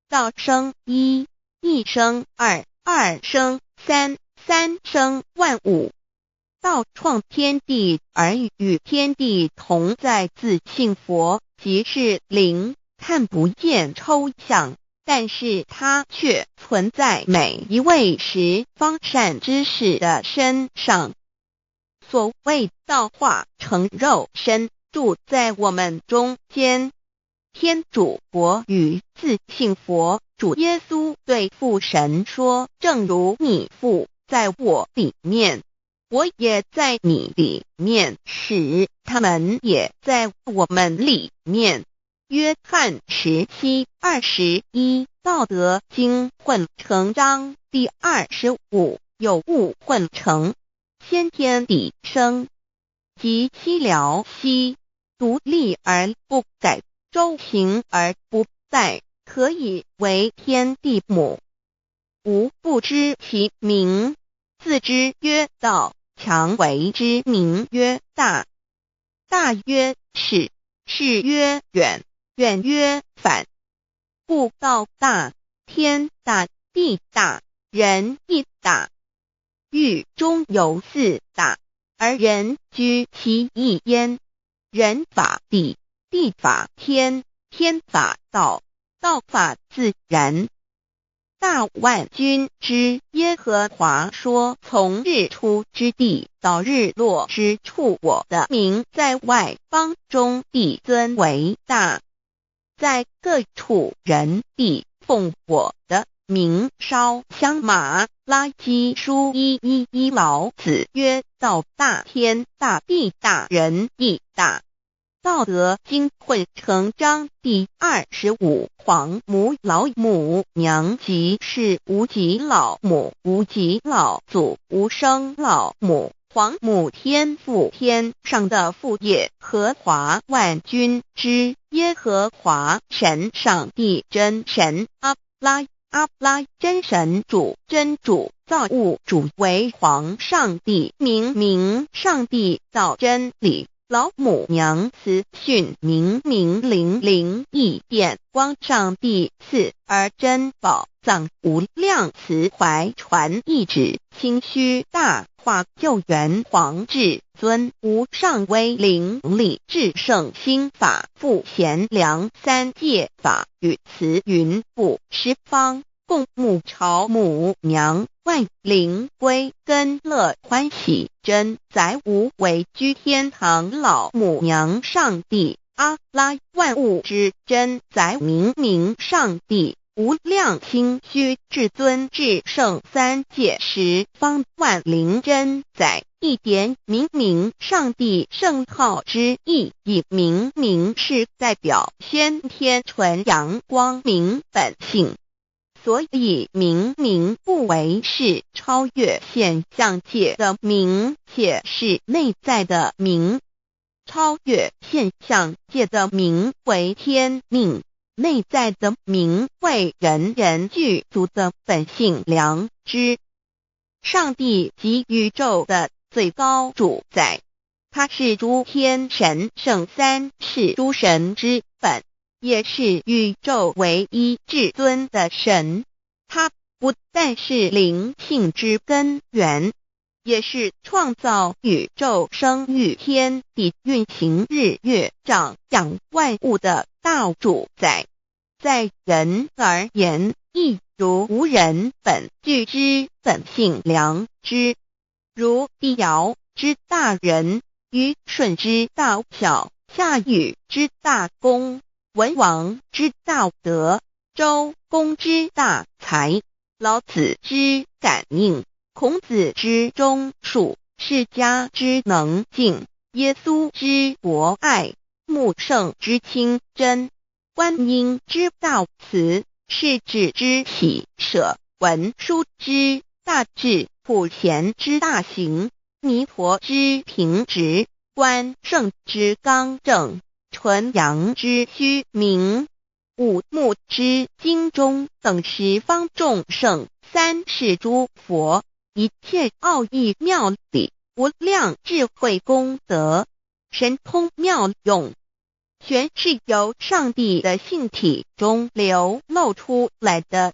道生一，一生二，二生三，三生万物。道创天地而与天地同在，自性佛，即是灵，看不见抽象，但是它却存在每一位十方善知识的身上。所谓道化成肉身，住在我们中间。天主佛与自性佛主耶稣对父神说，正如你父在我里面，我也在你里面，使他们也在我们里面。约翰17:21道德经混成章第25，有物混成，先天地生，即悉了悉，独立而不改，周行而不殆，可以为天地母。吾不知其名，自之曰道，强为之名曰大。大曰是，是曰远，远曰反。故道大，天大，地大，人亦大。狱中有四大，而人居其一焉。人法地，地法天，天法道，道法自然。大万军之耶和华说，从日出之地到日落之处，我的名在外邦中必尊为大。在各处人必奉我的名烧香马拉基书1:11老子曰，道大，天大，地大，人亦大。道德经混成章第25，皇母老母娘即是无极老母，无极老祖，无生老母。皇母天父，天上的父，耶和华万军之耶和华神，上帝真神，阿拉真神主，真主，造物主，为皇上帝，明上帝，造真理。老母娘慈训，明灵义变光，上帝赐而珍宝藏，无量慈怀传一旨，清虚大化救援皇至尊，无上威灵力至圣心法，复贤良三界法，与慈云布十方，共沐朝母娘，万灵归根乐欢喜，真载无为居天堂，老母娘上帝，阿拉万物之真载，明上帝，无量清虚至尊至圣三界十方，万灵真载，一点明上帝圣号之意，以明是代表先天纯阳光明本性。所以明不为是超越现象界的明，且是内在的明。超越现象界的明为天命，内在的明为人人具足的本性良知。上帝即宇宙的最高主宰，他是诸天神圣三世诸神之本，也是宇宙唯一至尊的神。他不但是灵性之根源，也是创造宇宙生育天地运行日月长养万物的大主宰。在人而言，亦如无人本具之本性良知，如帝尧之大仁，虞舜之大巧，夏禹之大功，文王之大德，周公之大才，老子之感应，孔子之忠恕，释迦之能静，耶稣之博爱，穆圣之清真，观音之大慈，世子之喜舍，文殊之大智，普贤之大行，弥陀之平直，观圣之刚正，纯阳之虚明，五目之精中，等十方众圣，三世诸佛，一切奥义妙理，无量智慧功德，神通妙用，全是由上帝的性体中流露出来的。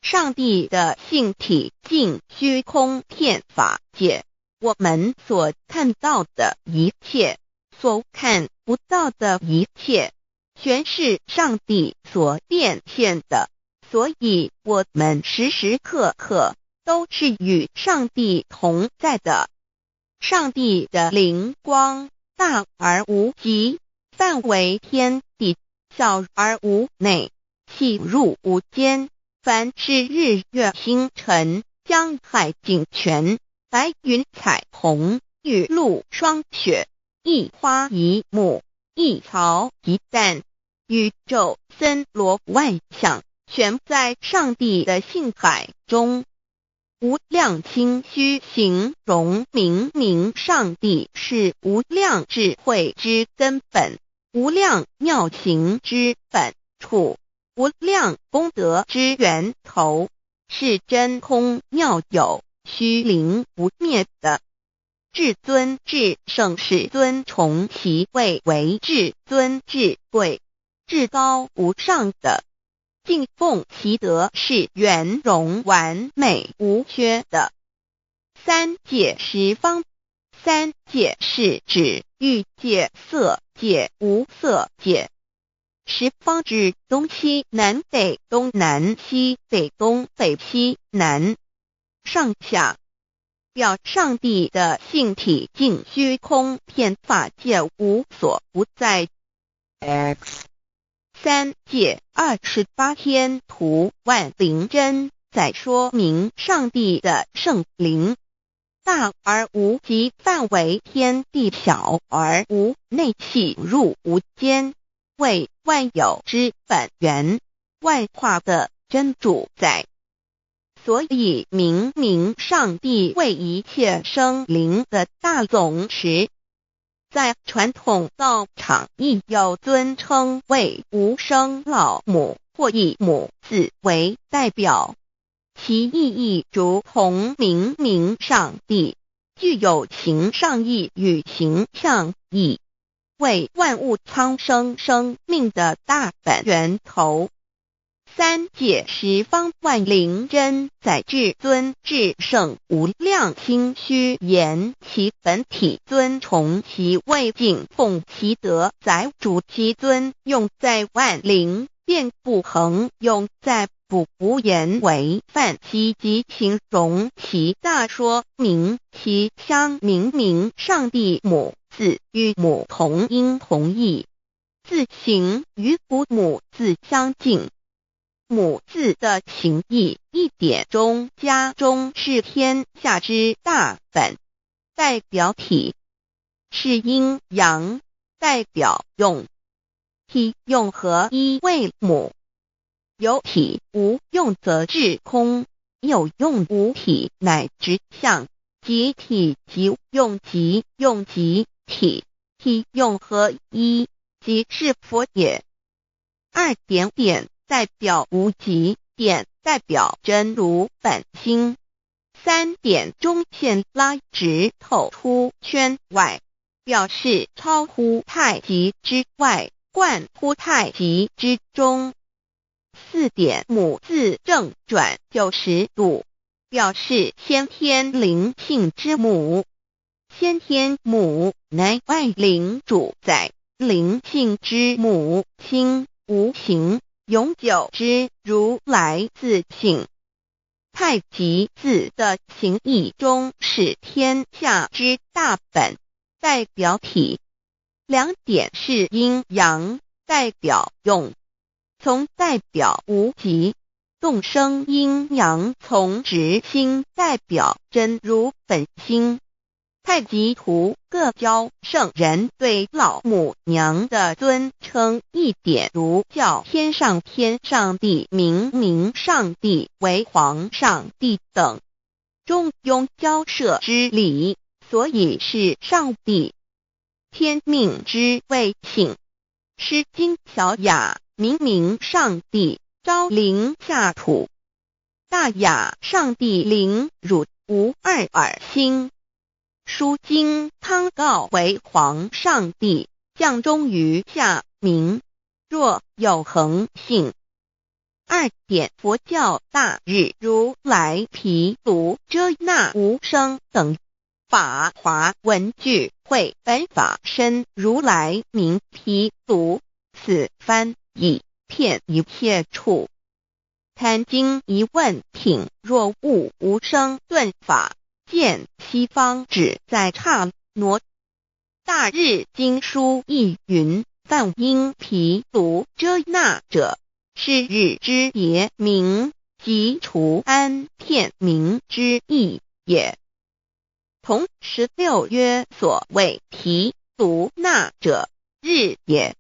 上帝的性体尽虚空遍法界，我们所看到的一切，所看不到的一切，全是上帝所变现的，所以我们时时刻刻都是与上帝同在的。上帝的灵光大而无极，范围天地，小而无内，细入无间。凡是日月星辰，江海井泉，白云彩虹，雨露霜雪，一花一木，一草一蛋，宇宙森罗万象，全在上帝的性海中。无量清虚形容明明上帝是无量智慧之根本，无量妙行之本处，无量功德之源头，是真空妙有，虚灵不灭的。至尊至圣世尊崇其位为至尊至贵，至高无上的，敬奉其德是圆融完美无缺的。三界十方，三界是指欲界、色界、无色界。十方指东西南北东南西北东北西南上下，表上帝的性体净虚空遍法界无所不在。 X 三界28天图万灵真在说明上帝的圣灵大而无极，范围天地，小而无内，细入无间，为万有之本源，万化的真主宰。所以明明上帝为一切生灵的大总持，在传统道场亦有尊称为无生老母或以母字为代表，其意义如同明明上帝具有形上义与形象义，为万物苍生生命的大本源头。三界十方万灵真在至尊至圣无量清虚言其本体尊崇其位，敬奉其德，载主其尊，用在万灵遍不恒，用在不无言为范积极形容其大，说明其相明明上帝母字与母同音同义，字形与古母字相近。母字的情义一点中加中是天下之大本，代表体是阴阳，代表用，体用合一为母。有体无用则至空，有用无体乃直相，即体即用即用即体，体用合一即是佛也。二点点代表无极，点代表真如本心，三点中线拉直透出圈外，表示超乎太极之外，贯乎太极之中。四点母字正转90度，表示先天灵性之母。先天母乃外灵主宰，灵性之母亲无形永久之如来自性。太极字的形义中是天下之大本，代表体。两点是阴阳，代表用，从代表无极，动生阴阳从直心，代表真如本心。太极图各教圣人对老母娘的尊称，一点如叫天上帝、明明上帝为皇上帝等，中庸交涉之理，所以是上帝。天命之谓性，诗经小雅明明上帝昭灵下土，大雅上帝灵汝无二耳心。书经汤告为皇上帝，降中于下民，若有恒性。二点佛教大日如来毗卢遮那无生等法华文具会本法身如来名毗卢，此翻译遍一切处。贪经一问品，若悟无生顿法，见西方只在刹那。大日经书亦云，梵音毗卢遮那者，是日之别名，即除安片名之意也。同16曰，所谓毗卢那者，日也。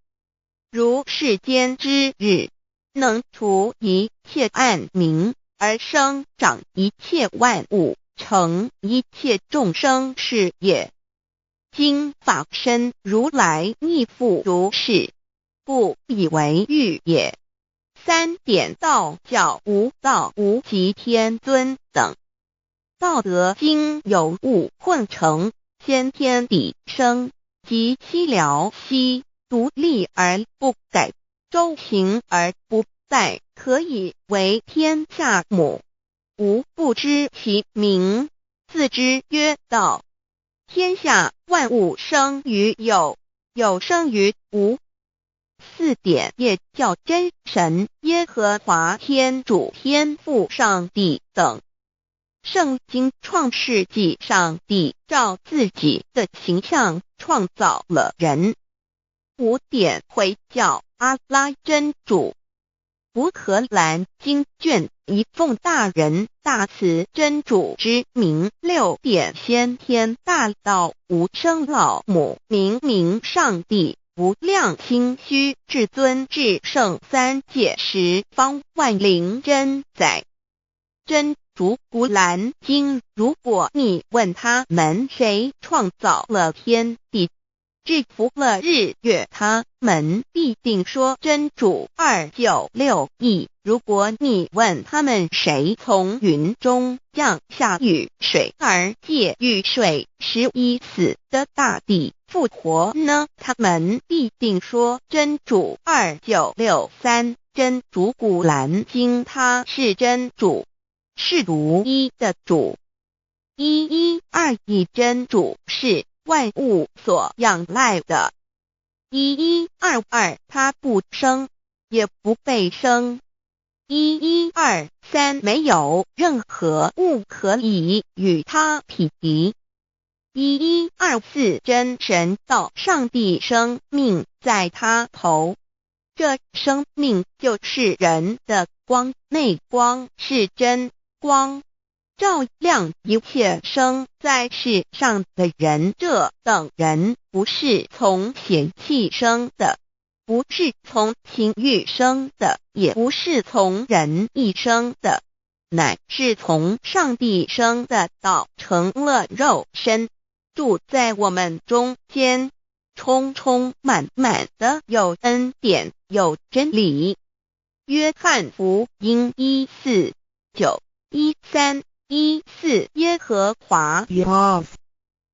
如世间之日，能除一切暗明，而生长一切万物，成一切众生是也。今法身如来亦复如是，故以为喻也。三点道教无道无极天尊等，道德经有物混成，先天地生，即悉了悉，独立而不改，周行而不殆，可以为天下母。吾不知其名，自之曰道。天下万物生于有，有生于无。四点业叫真神耶和华天主天父上帝等。圣经创世纪，上帝照自己的形象创造了人。五点回教阿拉真主。乌克兰经卷一奉大人大慈真主之名，六点先天大道无生老母明明上帝无量心虚至尊至圣三界十方万灵真载。真主古兰经，如果你问他们谁创造了天地，制服了日月，他们必定说真主296亿。如果你问他们谁从云中降下雨水，而借雨水使已死的大地复活呢，他们必定说真主2963。真主古兰经，他是真主，是独一的主。112真主是万物所仰赖的。1122他不生，也不被生。1123没有任何物可以与他匹敌。1124真神道上帝生命在他头，这生命就是人的光，内光是真光，照亮一切生在世上的人。这等人不是从血气生的，不是从情欲生的，也不是从人意生的，乃是从上帝生的，道成了肉身，住在我们中间，充充满满的有恩典，有真理。约翰福音1491314耶和华 Yav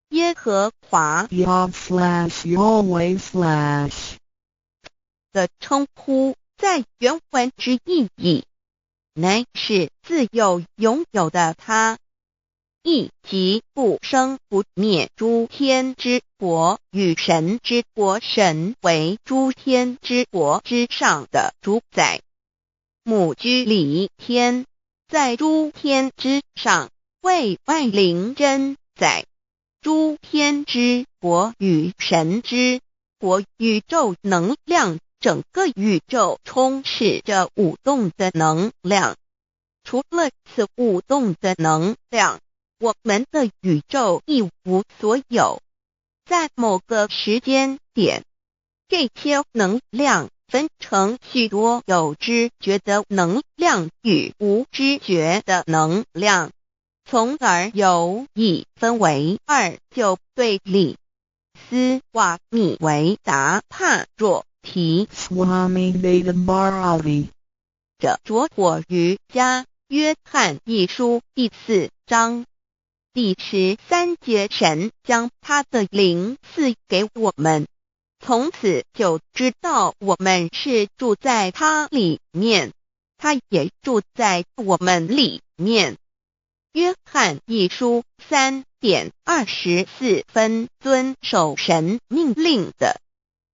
耶和华 Yav/Yahweh/ 的称呼，在原文之意义，乃是自有拥有的他，亦即不生不灭诸天之国与神之国，神为诸天之国之上的主宰。母居里天，在诸天之上，为万灵真载。诸天之国与神之国，宇宙能量，整个宇宙充斥着舞动的能量。除了此舞动的能量，我们的宇宙一无所有。在某个时间点，这些能量分成许多有知觉的能量与无知觉的能量，从而有一分为二，就对立。斯瓦米维达帕若提 Swami Vedabharati 者着火瑜伽约翰一书第4章第13节，神将他的灵赐给我们，从此就知道我们是住在他里面，他也住在我们里面。约翰一书3点24分遵守神命令的，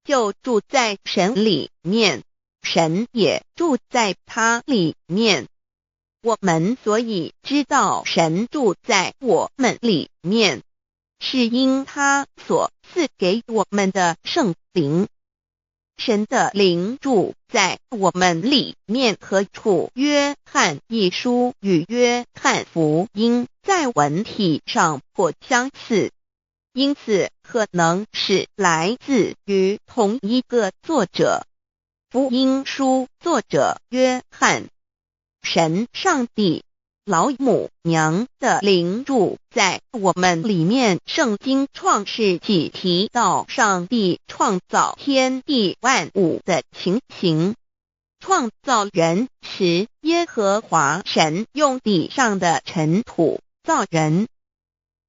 就住在神里面，神也住在他里面。我们所以知道神住在我们里面，是因他所赐给我们的圣灵。神的灵住在我们里面，何处约翰一书与约翰福音在文体上颇相似，因此可能是来自于同一个作者。福音书作者约翰。神上帝老母娘的灵住在我们里面。圣经创世纪提到上帝创造天地万物的情形。创造人时，耶和华神用地上的尘土造人，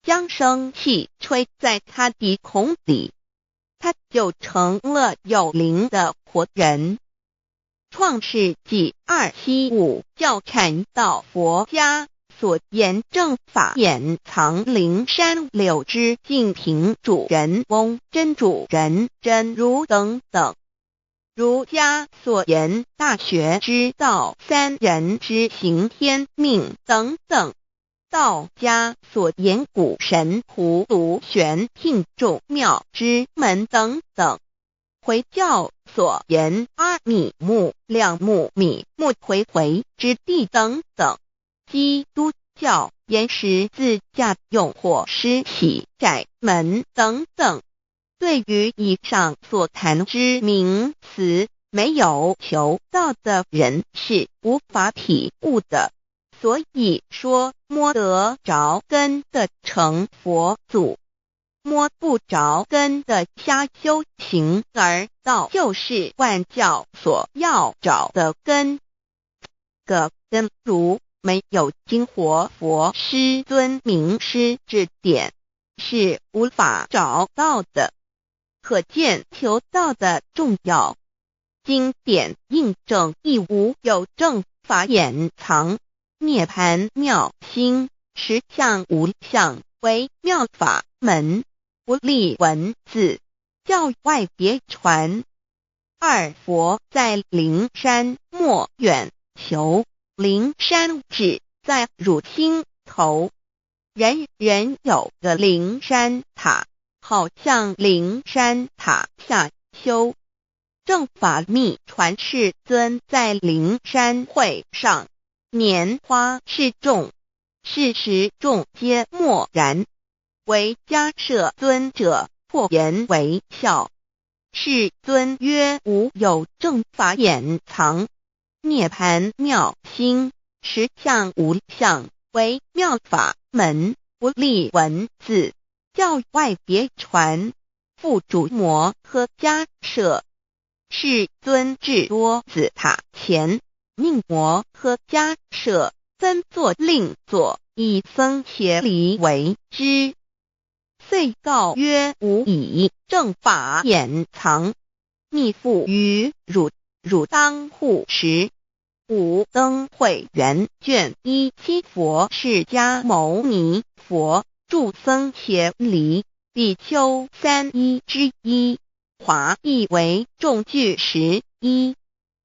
将生气吹在他鼻孔里，他就成了有灵的活人。创世纪275教阐到佛家所言正法掩藏灵山柳之净瓶主人翁真主人真如等等。儒家所言大学之道三人之行天命等等。道家所言古神荼毒玄牝众妙之门等等。回教所言阿米木、亮木、米木回回之地等等。基督教言十字架、用火施洗、窄门等等。对于以上所谈之名词，没有求道的人是无法体悟的。所以说摸得着根的成佛祖，摸不着根的瞎修行而道，就是万教所要找的根。个根如没有经活佛师尊名师指点，是无法找到的。可见求道的重要。经典印证亦无有正法掩藏。涅盘妙心，实相无相，为妙法门，不立文字，教外别传。二佛在灵山莫远求，灵山只在汝心头。人人有个灵山塔，好像灵山塔下修。正法密传世尊在灵山会上，拈花示众，是时众皆默然，唯迦摄尊者破颜为笑。世尊曰：无有正法掩藏，涅盘妙心，实相无相，为妙法门，不立文字，教外别传。复主摩诃迦摄。世尊至多子塔前，命摩诃迦摄分作另作，以僧伽梨为之。遂告曰：吾以正法掩藏，密付于汝，汝当护持。五灯会元卷17佛释迦牟尼佛著僧伽梨比丘31之一，华译为众句11，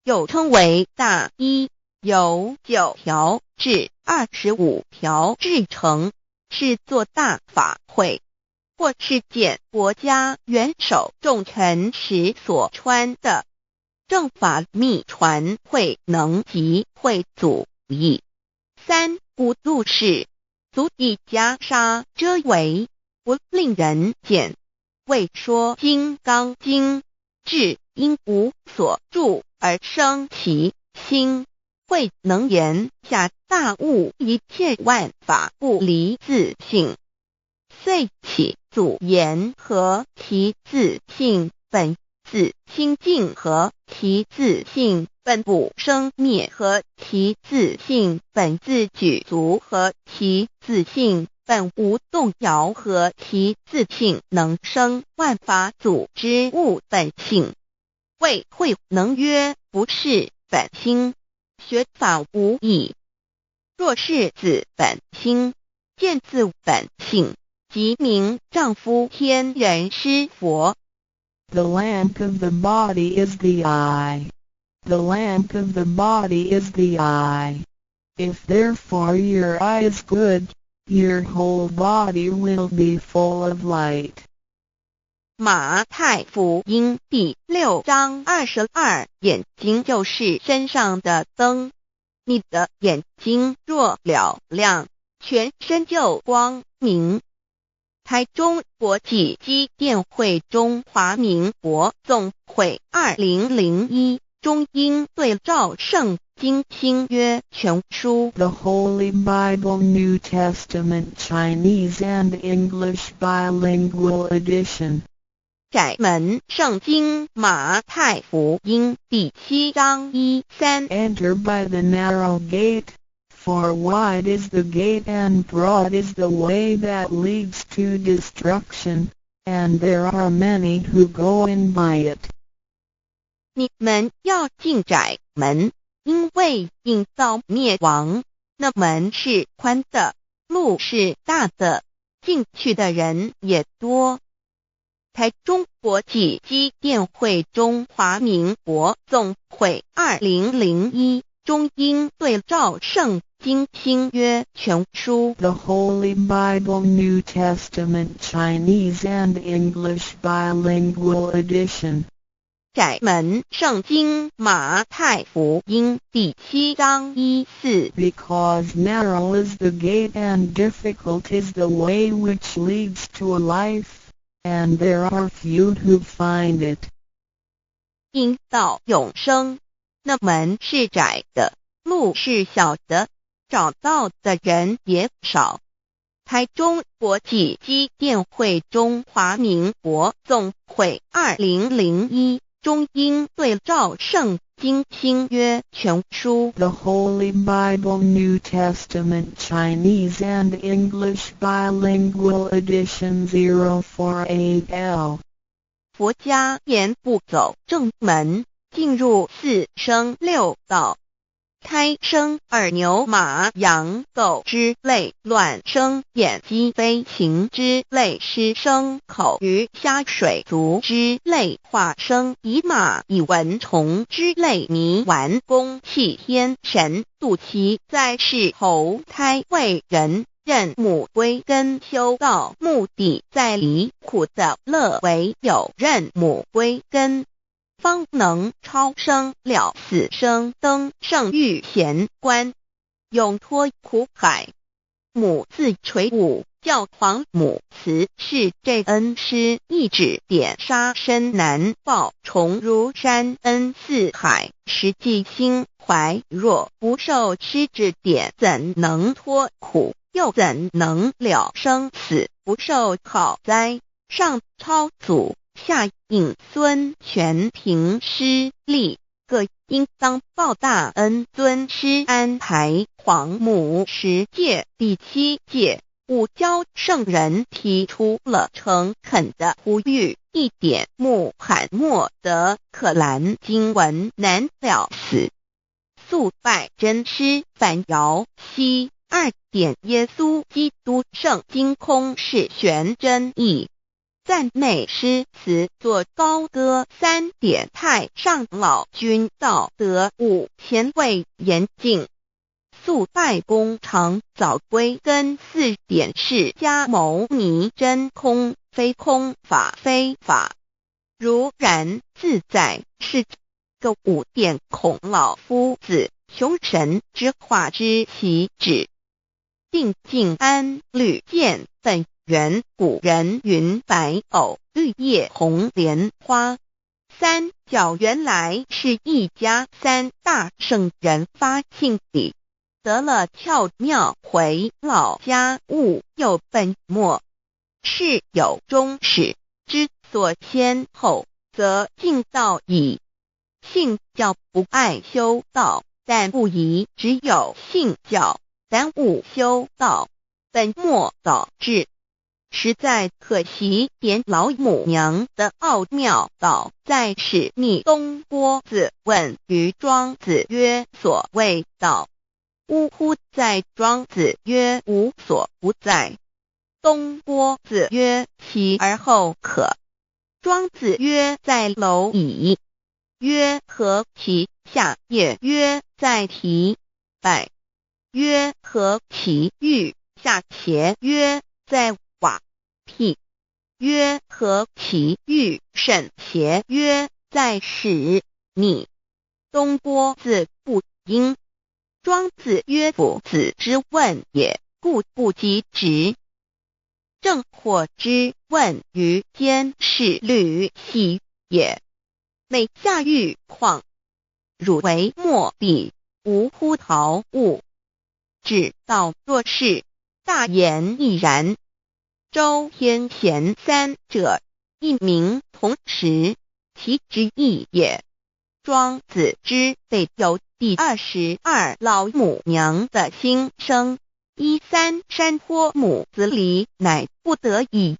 又称为大一，由9条至25条制成，是作大法会，或是见国家元首重臣时所穿的。正法密传会能及会祖义。三无度世，足以袈裟遮为，不令人见。为说金刚经，至因无所住而生其心，会能言下大悟一切万法不离自性。遂起祖言和其自性本自清净和其自性本不生灭和其自性本自举足和其自性本无动摇和其自性能生万法组之物本性。谓会能曰：不是本心，学法无益。若是自本心，见自本性，即名丈夫天人师佛。The lamp of the body is the eye. The lamp of the body is the eye. If therefore your eye is good, your whole body will be full of light. 马太福音第6章22，眼睛就是身上的灯。你的眼睛若了亮，全身就光明。台中国际机电会中华民国总会2001中英对照圣经新约全书 The Holy Bible New Testament Chinese and English Bilingual Edition. 窄门圣经马太福音第7章1-3 Enter by the narrow gate, for wide is the gate and broad is the way that leads to destruction, and there are many who go in by it. 你们要进窄门，因为引到灭亡。那门是宽的，路是大的，进去的人也多。台中国际机电会中华民国总会2001中英对照圣经新约全书 The Holy Bible New Testament Chinese and English Bilingual Edition. 窄门圣经马太福音第7章1-4 Because narrow is the gate and difficult is the way which leads to life, and there are few who find it. 因到永生，那门是窄的，路是小的，找到的人也少。台中国际机电会中华民国总会2001中英对照圣经新约全书 The Holy Bible New Testament Chinese and English Bilingual Edition 048L. 佛家言不走正门，进入4生6道。胎生耳牛马羊狗之类，卵生眼鸡飞禽之类，湿生口鱼虾水族之类，化生以马以蚊虫之类，迷顽公气天神，度其在世投胎为人，任母归根修道，目的在离苦的乐，唯有任母归根，方能超生了死生，登圣域贤官，永脱苦海。母自垂武，教皇母慈是这恩师，一指点杀身难报，重如山恩似海，实际心怀若不受师指点，怎能脱苦？又怎能了生死？不受考灾，上超祖，下应孙权凭师力，各应当报大恩。尊师安排皇母10诫，第7诫，五教圣人提出了诚恳的呼吁，一点穆罕默德可兰经文难了死，肃拜真师反摇息。2点耶稣基督圣经空是玄真义，赞美诗词作高歌。3点太上老君道德5前卫严谨，肃拜公常早归根。4点释迦牟尼真空非空法非法，如然自在是个5点孔老夫子雄神之化之其旨，定静安律见本源。古人云白藕绿叶红莲花。3角原来是一家3大圣人发庆礼，得了窍妙，回老家务有本末，事有终始，之所先后，则敬道矣。信教不爱修道，但不宜只有信教，耽误修道，本末倒置，实在可惜。点老母娘的奥妙道在使密东郭子问于庄子曰：所谓道，呜呼！在庄子曰：无所不在。东郭子曰：其而后可。庄子曰：在蝼蚁。曰：何其下也？曰：在蹄。百。曰：何其欲下邪？曰：在瓦辟。曰：何其欲甚邪？曰：在始。逆。东郭子不应。庄子曰：夫子之问也，故不及直。正或之问于间，是履兮也。美下欲况，汝为莫彼，无乎陶物。指道若是，大言亦然。周天贤三者，一名同时，其之义也。庄子之备有第22老母娘的心声。13山坡母子离，乃不得已。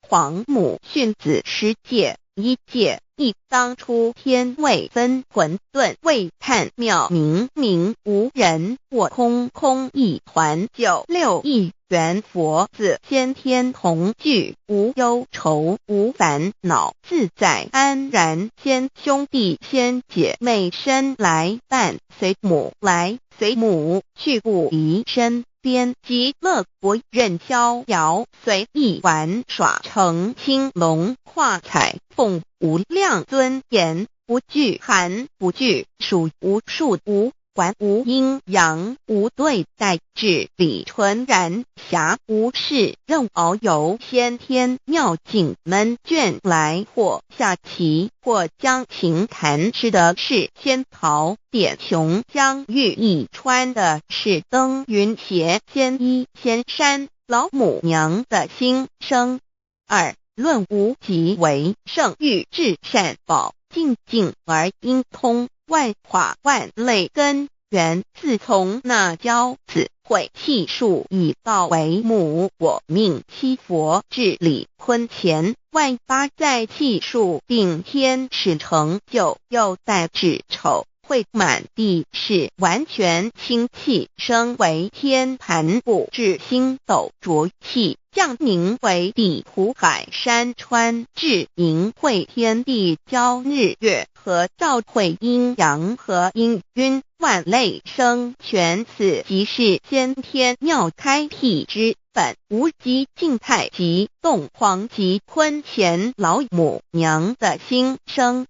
黄母训子10戒，1戒亦当初天未分，混沌未探，妙明明无人，我空空一团。96亿元佛子，先天同具，无忧愁无烦恼，自在安然。先兄弟先姐妹生来伴，随母来随母去，不离身边。极乐国任逍遥，随意玩耍，成青龙画彩凤，无量尊严，不惧寒不惧暑，无数无还，无阴阳，无对待，至理纯然，暇无事任遨游。先天妙境门卷来，或下棋，或将琴弹，吃的是仙桃点琼浆玉一穿的是登云鞋，仙衣仙山。老母娘的心声。2论无极为圣欲至善宝，静静而应通，万法万类根源，自从那骄子会气数以道为母，我命七佛治理坤乾，万八在气数并天使成就，又待至丑会满地是完全清气，升为天盘布，至星斗浊气，降凝为地土海山川，至明会天地交日月和照会阴阳和阴晕，万类生全，此即是先天妙开辟之本。无极静态及动狂及坤乾老母娘的心声。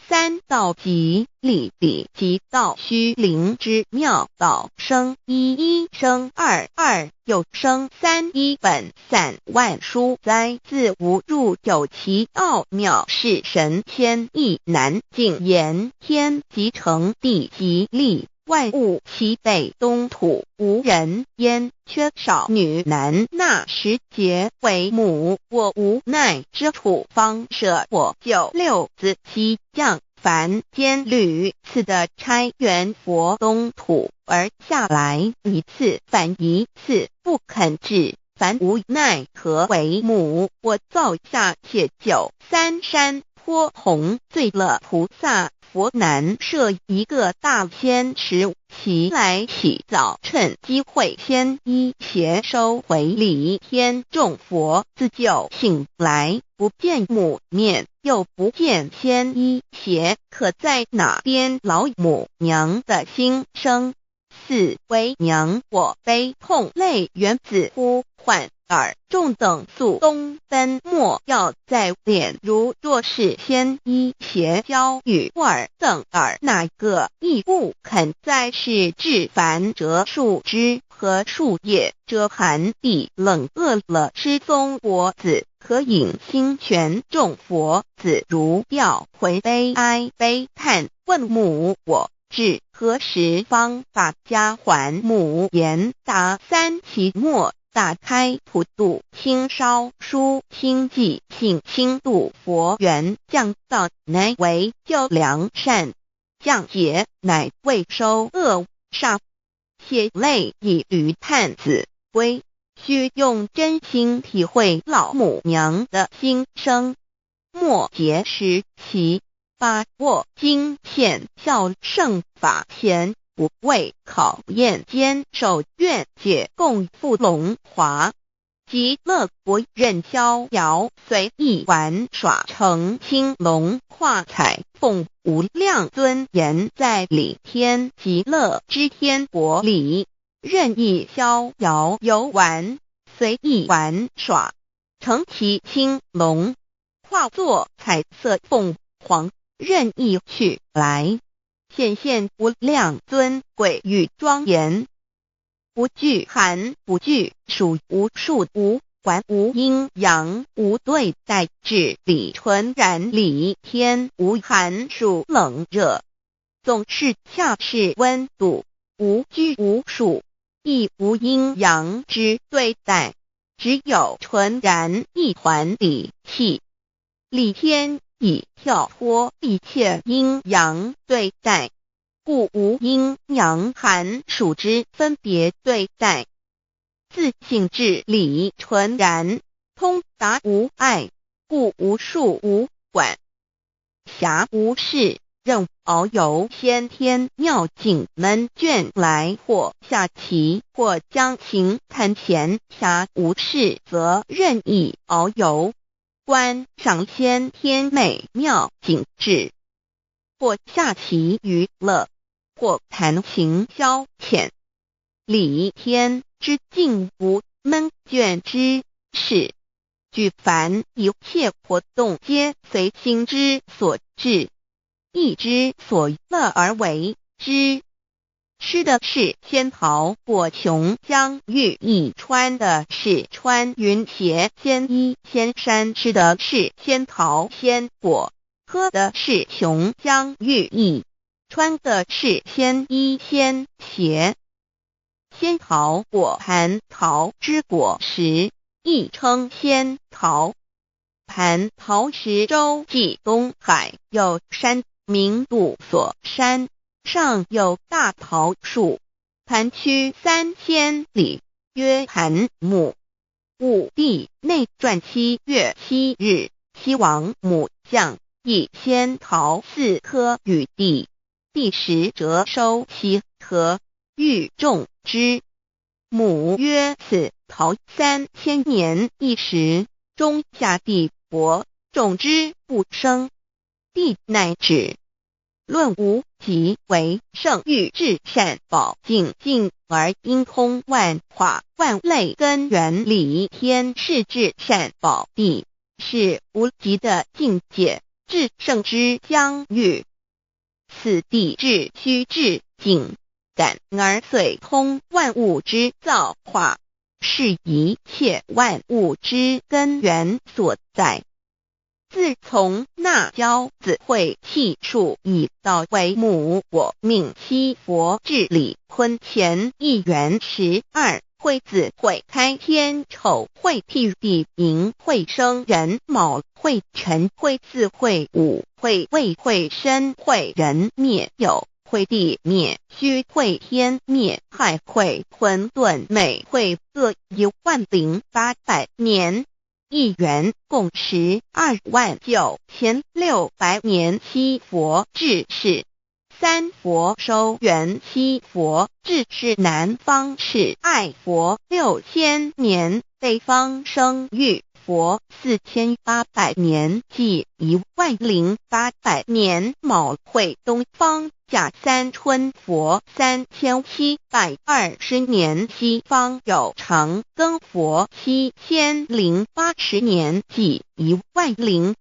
3道即理理即道虚灵之妙道，生一生二又生3，一本散万殊哉，自无入有其奥妙，是神千亿难尽言。天即成，地即立，万物其北东土，无人焉，缺少女男。那时节为母，我无奈之处方舍我96子西降凡间屡次的差援佛东土，而下来一次反一次，不肯治，凡无奈何为母。我造下且93山坡弘罪了菩萨，佛难设一个大仙池，其来起早，趁机会先一邪收回礼天，众佛自就醒来，不见母面，又不见先一邪，可在哪边？老母娘的心声。4为娘我悲痛泪源子呼唤耳众等速东奔，莫要再敛。如若是先一邪教与尔等耳，哪个亦不肯再是至凡折树枝和树叶，遮寒地冷，饿了吃松果子，可饮清泉。众佛子如调回悲哀悲叹，问母我至何时方把家还？母言答3期末，打开普度清烧书清寂，信清度佛缘，降道乃为救良善，降劫乃为收恶煞。血泪以于叹子归，须用真心体会老母娘的心声。末节时期，把握经现效圣法前，不畏考验，坚守愿解，共赴龙华。极乐国任逍遥随意玩耍，成青龙化彩凤，无量尊严在里天极乐之天国里，任意逍遥游玩，随意玩耍，成其青龙，化作彩色凤凰，任意去来，显现无量尊贵与庄严，不惧寒，不惧暑，无数无管，无阴阳，无对待，至理纯然理天，无寒暑冷热，总是恰是温度，无拘无束，亦无阴阳之对待，只有纯然一环理气。理天以跳脱一切阴阳对待，故无阴阳寒暑之分别对待，自性至理纯然，通达无碍，故无束无管，暇无事，任遨游先天妙境门卷来，或下棋，或将琴弹弦，暇无事则任意遨游，观赏先天美妙景致，或下棋娱乐，或弹琴消遣。理天之境无闷倦之事，举凡一切活动皆随心之所至，意之所乐而为之。吃的是仙桃果琼浆玉液，穿的是穿云鞋仙衣仙衫，吃的是仙桃仙果，喝的是琼浆玉液，穿的是仙衣仙鞋。仙桃果蟠桃之果实，亦称仙桃。蟠桃实洲际东海有山，名度所山，上有大桃树，盘曲3000里，曰盘木。武帝内传7月7日，西王母降，以仙桃4颗与帝，帝时折收其核，欲种之。母曰：此桃3000年一时，中下地薄，种之不生。帝乃止。论无极为圣欲至善宝净净而应通万化万类根源理天是至善宝地，是无极的境界，至圣之疆域。此地至虚至静，感而遂通万物之造化，是一切万物之根源所在。自从那骄子会气数以道为母，我命七佛治理坤乾一元12，会子会开天丑，会替地寅，会生人卯，会辰会巳，会午，会未，会申，会人灭酉，会地灭戌，会天灭亥，会混沌昧，会各10800年。一元共129600年。七佛治世，三佛收元，七佛治世南方是爱佛6000年，北方生玉佛4800年，即10800年。卯会东方甲三春佛3720年，西方有长庚佛7080年，即10800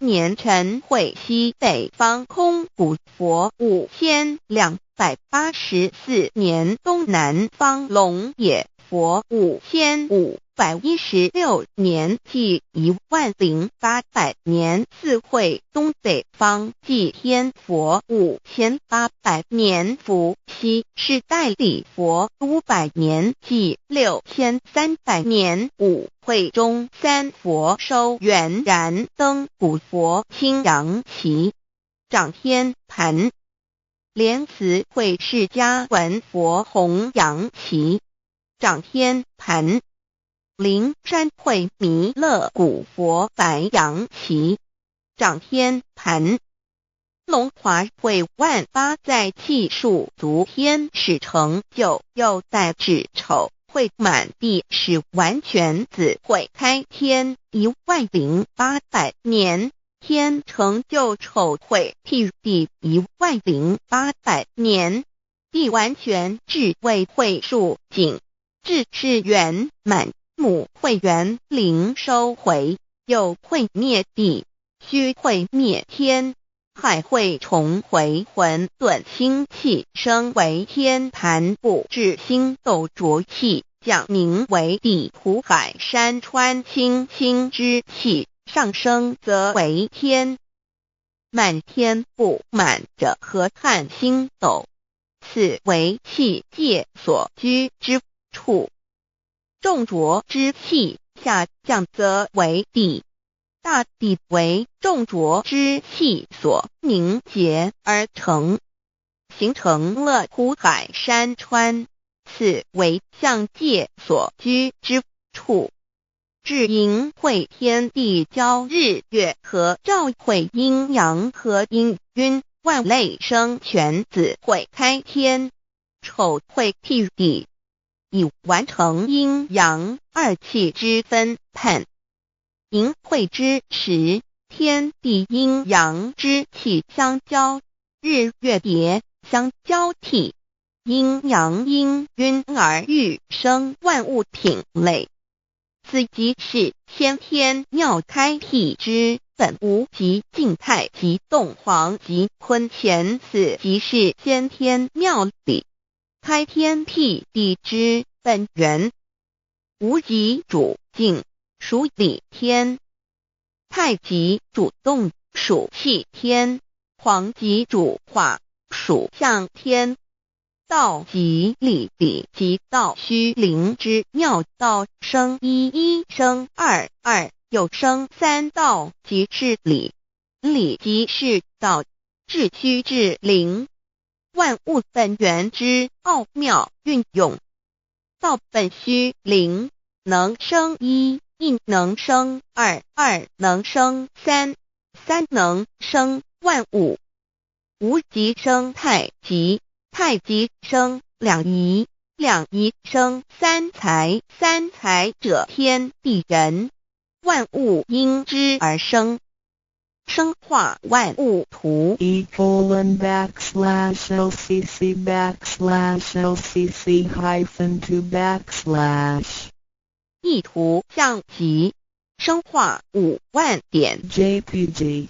年。辰会西北方空谷佛5284年，东南方龙野佛5516年，即10800年。四会东北方祭天佛5800年，伏羲是代理佛500年，即6300年。五会中三佛收元然灯古佛青阳旗，掌天盘。莲慈会释迦文佛红阳旗，掌天盘。灵山会弥勒古佛白阳旗，掌天盘。龙华会万八在气数足天使成就，又带指丑会满地是完全自会开天10800年，天成就丑会替第10800年，地完全至为会数尽，至是圆满，母会元灵收回，又会灭地，虚会灭天，海会重回混沌星气，生为天盘部至星斗浊气，降名为地土海山川星星之气，上升则为天。满天不满者河汉星斗，此为气界所居之处。重浊之气下降则为地，大地为重浊之气所凝结而成，形成了土海山川，此为象界所居之处。至阴会天地交日月和照会阴阳和阴晕，万类生全子会开天，丑会替地，以完成阴阳二气之分判。寅会之时，天地阴阳之气相交，日月叠相交替，阴阳阴晕而育生万物品类。此即是先天妙开辟之本无极静态及动黄及坤乾，此即是先天妙理开天辟地之本源。无极主静，属理天；太极主动，属气天；黄极主化，属象天。道即理，理即道虚灵之妙道，生一，生二，又生三道，即是理。理即是道，至虚至灵，万物本源之奥妙运用。道本虚灵，能生一，能生二，能生三，能生万物。无极生太极，太极生两仪，两仪生三才，三才者天地人，万物因之而生，生化万物图。e://LCC_LCC_2/ 意图象极，生化5万点 JPG。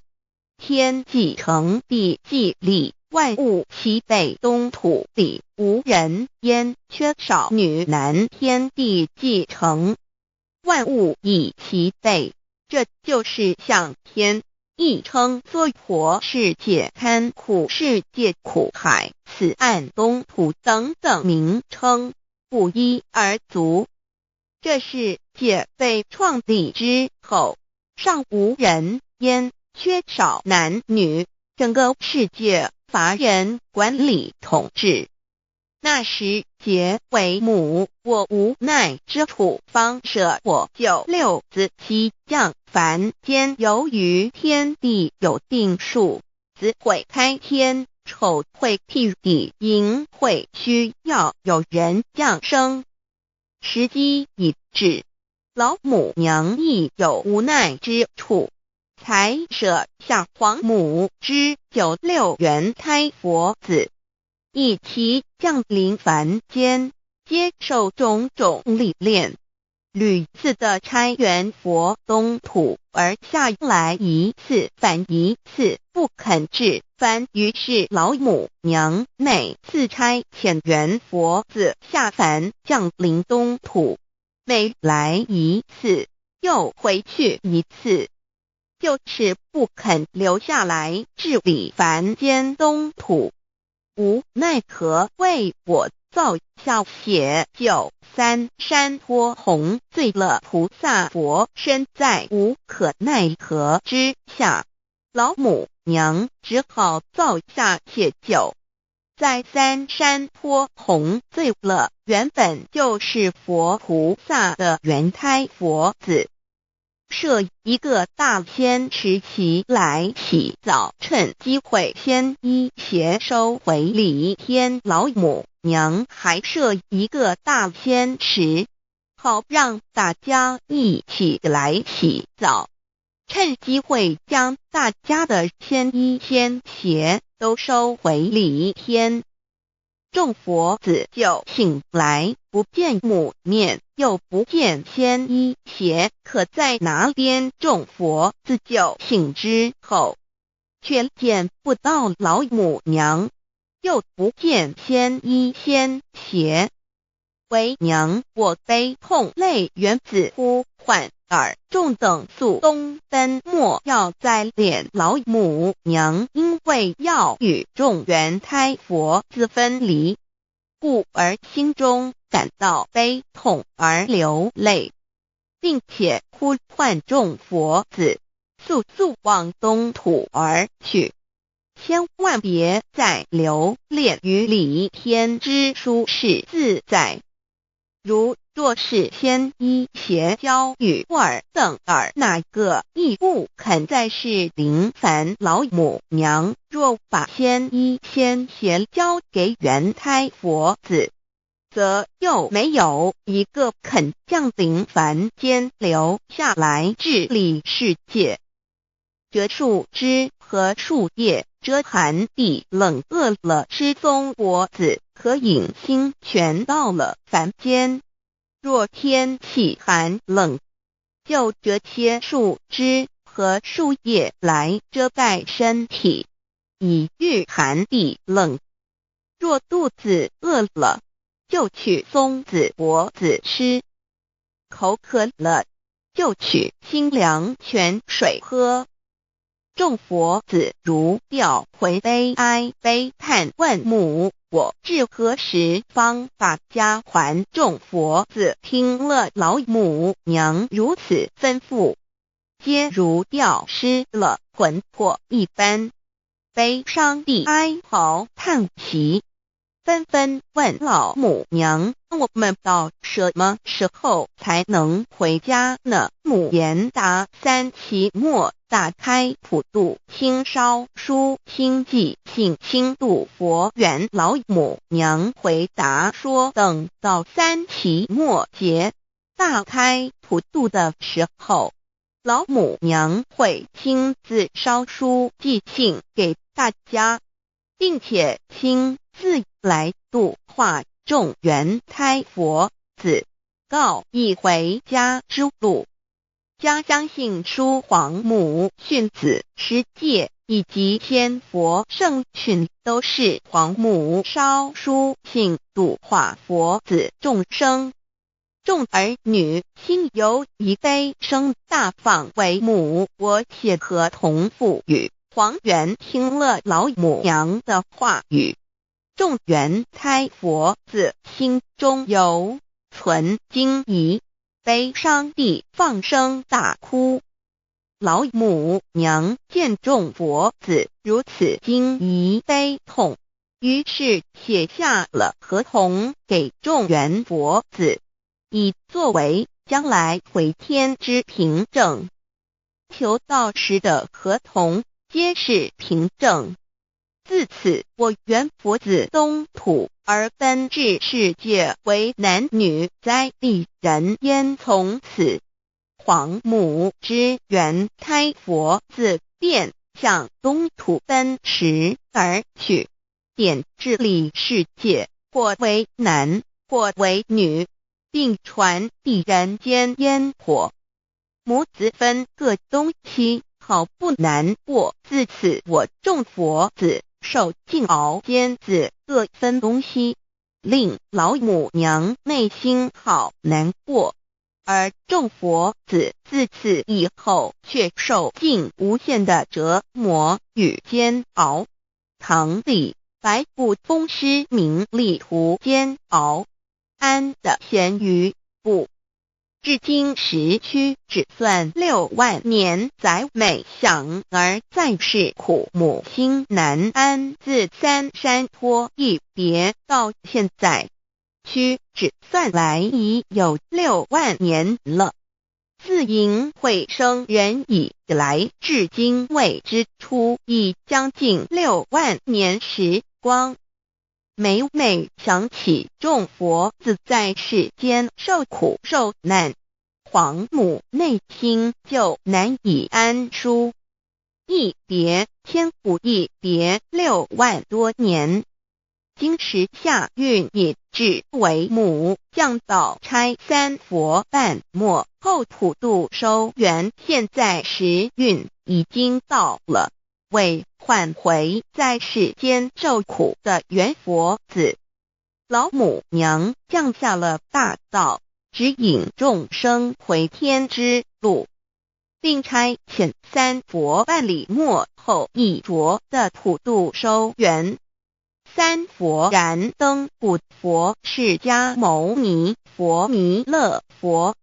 天既成地既立，万物其备，东土里无人焉，缺少女男，天地既成，万物以其备，这就是象天，亦称娑婆世界、堪苦世界、苦海、此岸、东土等等名称，不一而足。这世界被创立之后，尚无人焉，缺少男女，整个世界乏人管理统治。那时桀为母，我无奈之处，方舍我9六子妻降凡间，由于天地有定数，子会开天，丑会替地，寅会需要有人降生。时机已至，老母娘亦有无奈之处，才舍下皇母之9六元胎佛子，以其降临凡间，接受种种历练，屡次的差援佛东土，而下来一次反一次不肯治凡，于是老母娘每次差遣援佛子下凡降临东土，每来一次又回去一次，就是不肯留下来治理凡间东土。无奈何为我造下血93山坡红，醉了菩萨佛身在无可奈何之下，老母娘只好造下血酒，在3山坡红醉了原本就是佛菩萨的原胎佛子，设一个大仙池其来洗澡，趁机会先一邪收回李天老母娘还设一个大仙池，好让大家一起来洗澡，趁机会将大家的仙衣仙鞋都收回里天。众佛子就醒来，不见母面，又不见仙衣鞋可在哪边。众佛子就醒之后，却见不到老母娘，又不见仙衣仙鞋。为娘，我悲痛泪源自呼唤耳众等速东奔，莫要再敛老母娘，因为要与众元胎佛子分离，故而心中感到悲痛而流泪，并且呼唤众佛子速速往东土而去，千万别再留恋于里天之舒适自在。若是仙衣鞋交与尔等儿，哪个亦不肯再是临凡老母娘？若把仙衣仙鞋交给元胎佛子，则又没有一个肯降临凡间留下来治理世界。这树枝和树叶遮寒地冷，饿了吃松果子，可饮清泉到了凡间。若天气寒冷，就折些树枝和树叶来遮盖身体，以御寒地冷。若肚子饿了，就取松子果子吃；口渴了，就取清凉泉水喝。众佛子如调回悲哀悲叹，问母：我至何时方把家还？众佛子听了老母娘如此吩咐，皆如吊失了魂魄一般，悲伤地哀嚎叹息，纷纷问老母娘：我们到什么时候才能回家呢？母言答：三期末大开普度，清烧书清寂，信清度佛缘。老母娘回答说：等到三期末节大开普度的时候，老母娘会亲自烧书寄信给大家，并且亲自来度化众元胎佛子，告一回家之路。将相信书皇母训子十戒以及天佛圣训，都是皇母烧书信度化佛子众生。众儿女心有一悲生大放为母，我且合同赋予。皇元听了老母娘的话语，众元胎佛子心中有存惊疑，悲伤地放声大哭。老母娘见众佛子如此惊疑悲痛，于是写下了合同给众元佛子，以作为将来回天之凭证。求道时的合同皆是凭证。自此，我元佛子东土而奔至世界为男女在地人焉。从此，皇母之元胎佛子便向东土奔驰而去，点治理世界，或为男，或为女，并传递人间烟火。母子分各东西，好不难过。自此，我众佛子受尽熬煎子各分东西，令老母娘内心好难过。而众佛子自此以后却受尽无限的折磨与煎熬。唐李白骨风师名利图煎熬，安的咸鱼不。至今时区只算6万年，载每想而在世苦母心难安。自三山托一别到现在，区只算来已有6万年了。自寅会生人以来，至今未知出，已将近6万年时光。每每想起众佛子在世间受苦受难，皇母内心就难以安舒。一别千古，一别6万多年。今时夏运也至为母，降道差3佛半末后普度收圆，现在时运已经到了，为唤回在世间受苦的圆佛子。老母娘降下了大道，指引众生回天之路，并差遣3佛半里末后一着的普度收圆。3佛燃灯古佛、释迦牟尼佛、弥勒佛，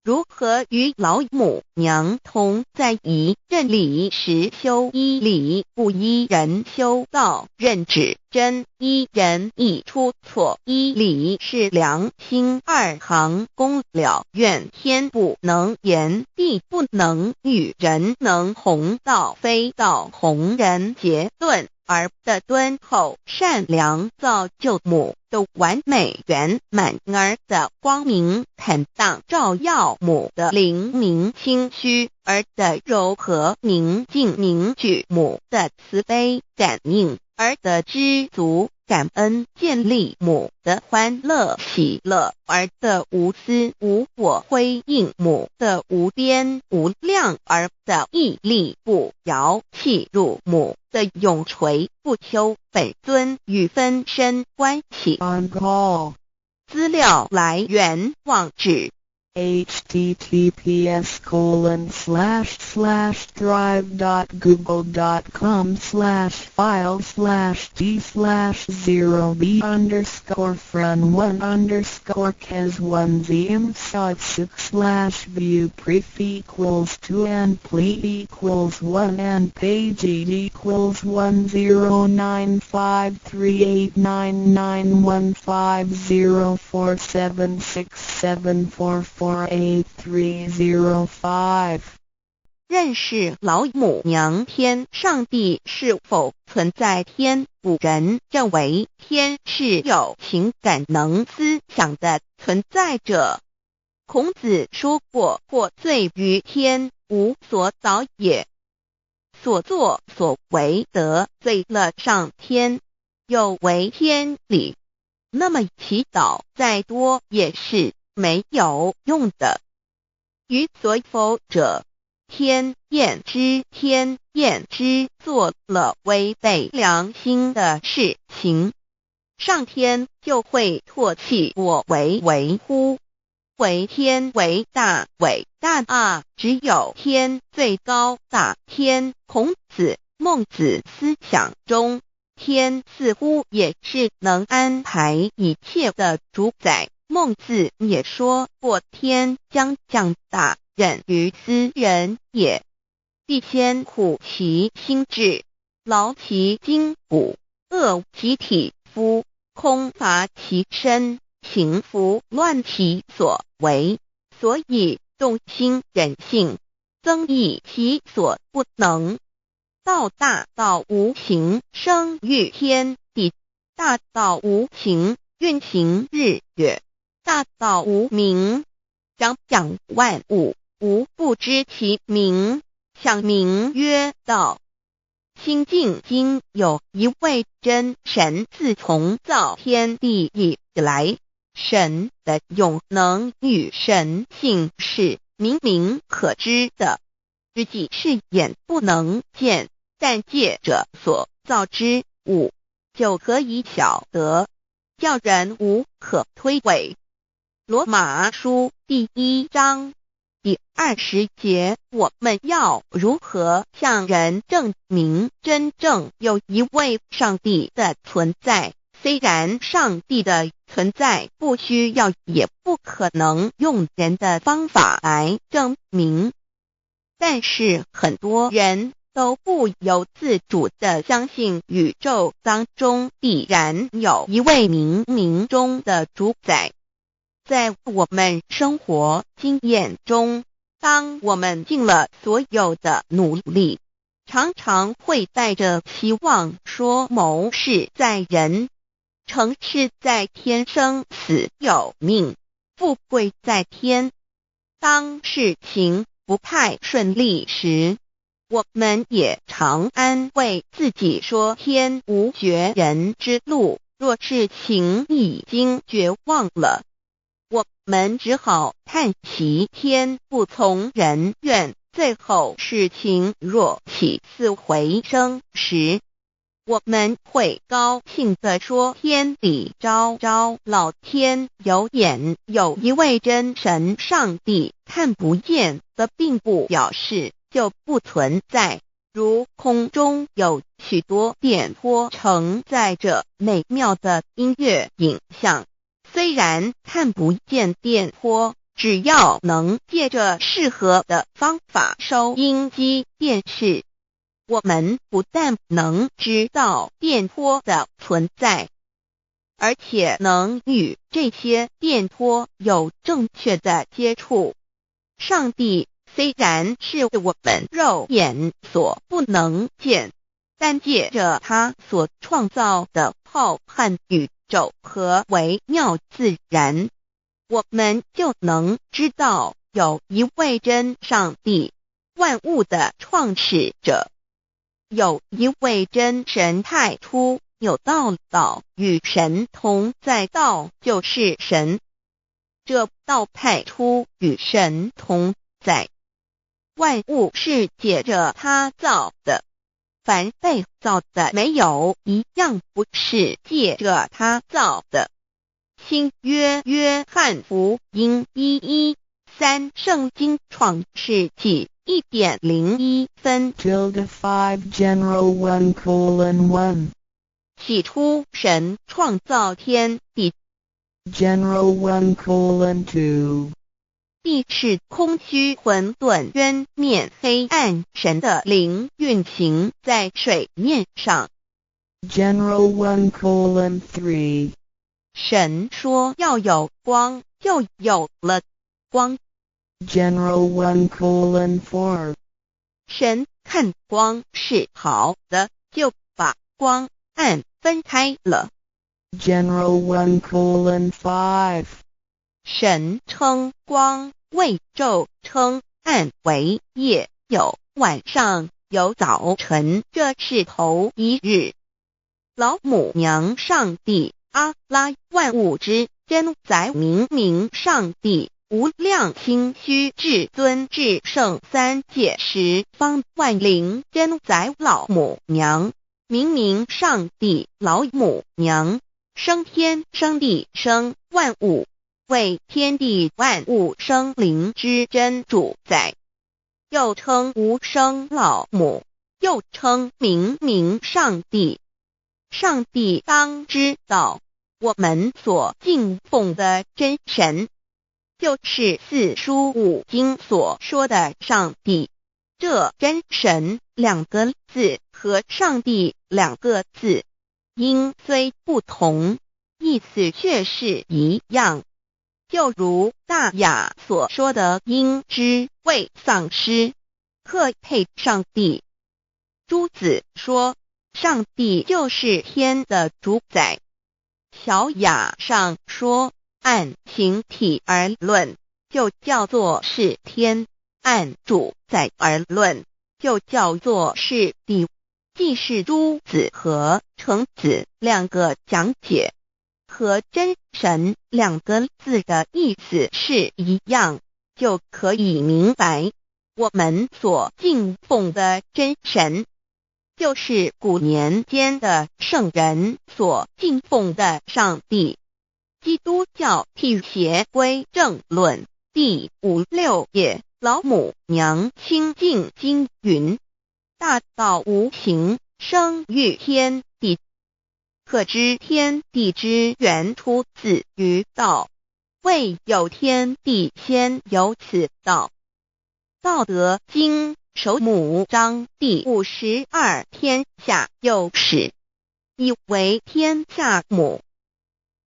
如何与老母娘同在一任理时修一理，不一人修道，任指真一人一出错，一理是良心，2行功了愿，天不能言，地不能喻，人能弘道，非道弘人。结论而的敦厚善良，造就母的完美圆满，儿的光明坦荡，照耀母的灵明清虚，儿的柔和宁静凝聚母的慈悲感应，儿的知足感恩建立母的欢乐喜乐，儿的无私无我辉映母的无边无量，儿的屹立不摇契入母的永垂不朽。本尊与分身关系。 On call. 资料来源网址https://drive.google.com/files/d/0b_1_score_can1_score_can1_page_d_1_05338899543434345. 认识老母娘天上帝是否存在。天古人认为天是有情感能思想的存在者。孔子说过，或罪于天，无所导也。所作所为得罪了上天，有违天理，那么祈祷再多也是没有用的。于所否者，天厌之，天厌之，做了违背良心的事情，上天就会唾弃我为乎？为天为大，伟大啊！只有天最高大天。孔子、孟子思想中，天似乎也是能安排一切的主宰。孟子也说过，天将降大任于斯人也，必先苦其心志，劳其筋骨，饿其体肤，空乏其身，行拂乱其所为，所以动心忍性，增益其所不能。道大道无形，生育天地；大道无情，运行日月；大道无名，掌讲万物，无不知其名，想名曰道。心经经有一位真神，自从造天地以来，神的永能与神性是明明可知的，实际是眼不能见，但借着所造之物就可以晓得，叫人无可推诿。罗马书第1章第20节，我们要如何向人证明真正有一位上帝的存在？虽然上帝的存在不需要也不可能用人的方法来证明，但是很多人都不由自主地相信宇宙当中必然有一位冥冥中的主宰。在我们生活经验中，当我们尽了所有的努力，常常会带着希望说谋事在人，成事在天，生死有命，富贵在天。当事情不太顺利时，我们也常安慰自己说天无绝人之路，若事情已经绝望了，我们只好叹息天不从人愿。最后事情若起死回生时，我们会高兴地说天理昭昭，老天有眼。有一位真神上帝看不见的并不表示就不存在，如空中有许多电波承载着美妙的音乐影像，虽然看不见电波，只要能借着适合的方法收音机电视，我们不但能知道电波的存在，而且能与这些电波有正确的接触。上帝虽然是我们肉眼所不能见，但借着他所创造的浩瀚宇宙和微妙自然，我们就能知道有一位真上帝，万物的创始者。有一位真神太初有道，道与神同在，道就是神。这道太初与神同在，万物是借着他造的，凡被造的没有一样不是借着他造的。新约约翰福音1:13，圣经创世纪1.01分 5 General 1:1 起初神创造天地， General 1:2 地是空虚混沌渊面黑暗，神的灵运行在水面上。 General 1:3 神说要有光，就有了光。 General 1:4 神看光是好的，就把光暗分开了。 General 1:5 神称光为昼，称暗为夜，有晚上，有早晨，这是头一日。老母娘上帝阿拉，万物之真宰明明上帝，无量清虚至尊至圣三界十方万灵真宰老母娘，明明上帝老母娘，生天生地生万物，为天地万物生灵之真主宰，又称无生老母，又称明明上帝。上帝当知道，我们所敬奉的真神，就是四书五经所说的上帝。这真神两个字和上帝两个字，音虽不同，意思却是一样。就如大雅所说的鹰之谓丧尸，鹤配上帝。朱子说上帝就是天的主宰。小雅上说按形体而论，就叫做是天；按主宰而论，就叫做是地。既是朱子和程子两个讲解，和真神两个字的意思是一样，就可以明白，我们所敬奉的真神，就是古年间的圣人所敬奉的上帝。基督教辟邪归正论第56页，老母娘清净经云：大道无形，生育天地，可知天地之源出自于道，未有天地，先有此道。道德经首母章第52，天下有始，以为天下母。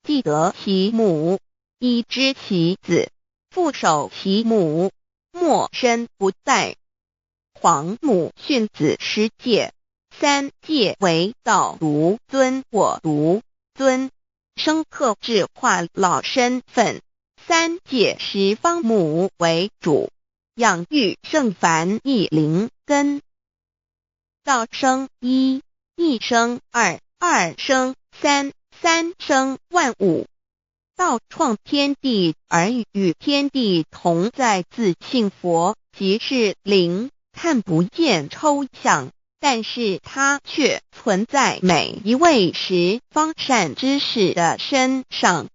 既得其母，以知其子，父守其母，莫身不殆。皇母训子十戒，三戒为道，如尊我如尊，生克制化老身份，三界十方母为主，养育圣凡一灵根。道生一，一生二，二生三，三生万物。道创天地而与天地同在，自性佛，即是灵，看不见抽象，但是它却存在每一位十方善知识的身上。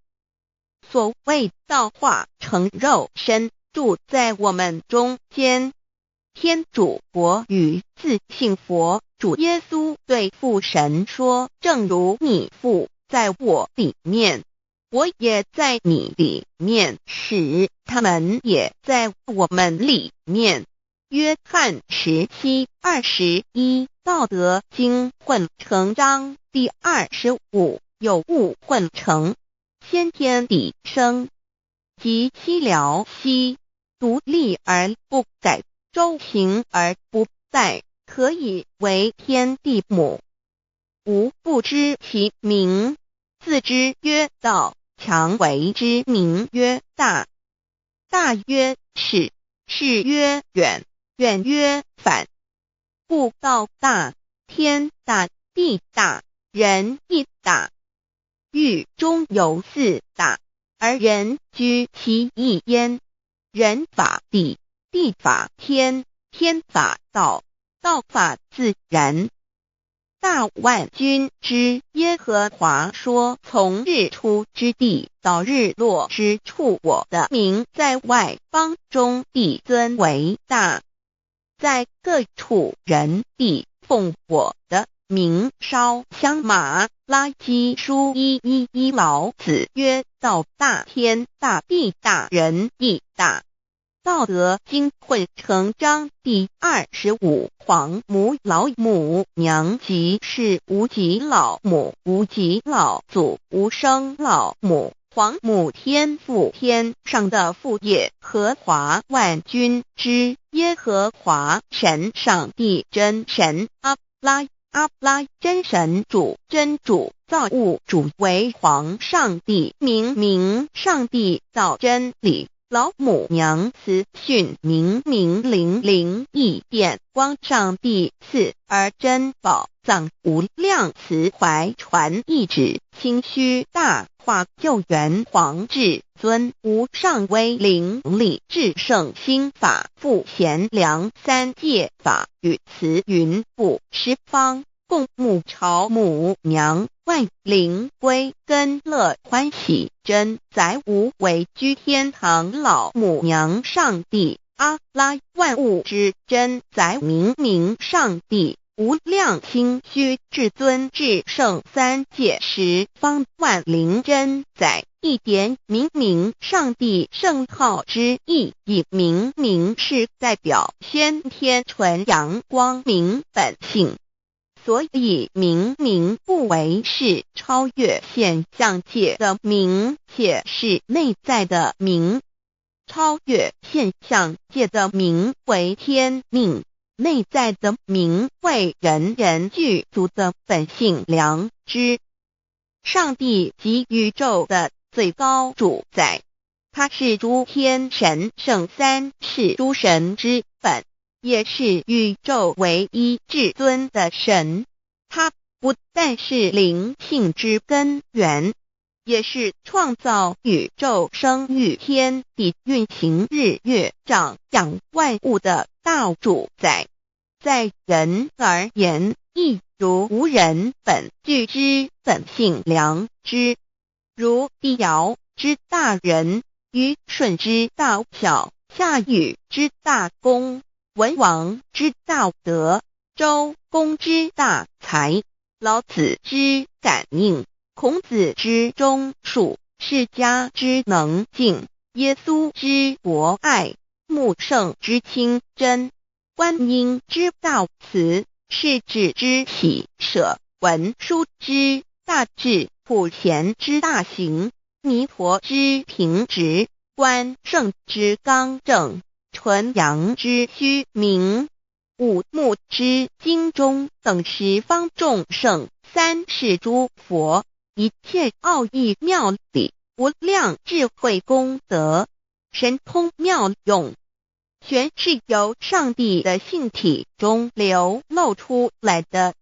所谓道化成肉身，住在我们中间。天主佛与自性佛主耶稣对父神说，正如你父在我里面，我也在你里面，使他们也在我们里面。约翰17:21，道德经混成章第25，有物混成，先天地生，即西辽西，独立而不改，周行而不殆，可以为天地母。吾不知其名，自之曰道，强为之名曰大。大曰是，是曰远，远曰反。故道大，天大，地大，人亦大。狱中有四大，而人居其一焉。人法地，地法天，天法道，道法自然。大万军之耶和华说，从日出之地到日落之处，我的名在外邦中必尊为大。在各处人必奉我的名烧香马拉基书1:11，老子曰，道大，天大，地大，人亦大。道德经混成章第25，黄母老母娘，即是无极老母，无极老祖，无生老母。黄母天父，天上的父，耶和华万军之耶和华神，上帝真神，阿拉真神主，真主，造物主，为皇上帝，明上帝，造真理。老母娘慈训明灵义电光，上帝赐而珍宝藏，无量慈怀传一旨，清虚大化救援皇至尊，无上威灵力至圣心法，复贤良三界法，与慈云布十方，共沐朝母娘，万灵归根乐欢喜，真载无为居天堂，老母娘上帝，阿拉万物之真载，明上帝，无量清虚至尊至圣三界十方，万灵真载，一点明上帝圣号之意，以明是代表先天纯阳光明本性。所以明不为是超越现象界的明，且是内在的明。超越现象界的明为天命，内在的明为人人具足的本性良知。上帝即宇宙的最高主宰，他是诸天神圣三世诸神之本，也是宇宙唯一至尊的神。他不但是灵性之根源，也是创造宇宙生育天地运行日月长养万物的大主宰。在人而言，亦如无人本具之本性良知，如帝尧之大仁，虞舜之大巧，夏禹之大功，文王之大德，周公之大才，老子之感应，孔子之忠恕，释迦之能静，耶稣之博爱，穆圣之清真，观音之大慈，世子之喜舍，文殊之大智，普贤之大行，弥陀之平直，关圣之刚正，纯阳之虚明，五目之精忠等十方众圣，三世诸佛，一切奥义妙理，无量智慧功德，神通妙用，全是由上帝的性体中流露出来的。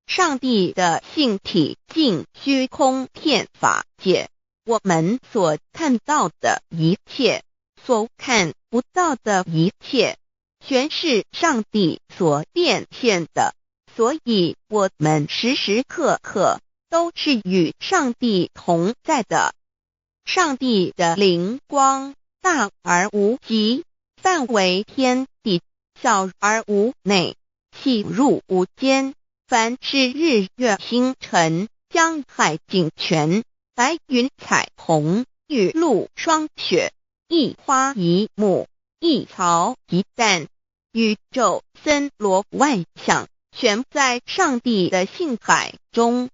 上帝的性体尽虚空遍法界，我们所看到的一切，所看不到的一切，全是上帝所变现的，所以我们时时刻刻都是与上帝同在的。上帝的灵光大而无极，范围天地，小而无内，细入无间。凡是日月星辰，江海井泉，白云彩虹，雨露霜雪，一花一木，一草一蛋，宇宙森罗万象，全在上帝的性海中。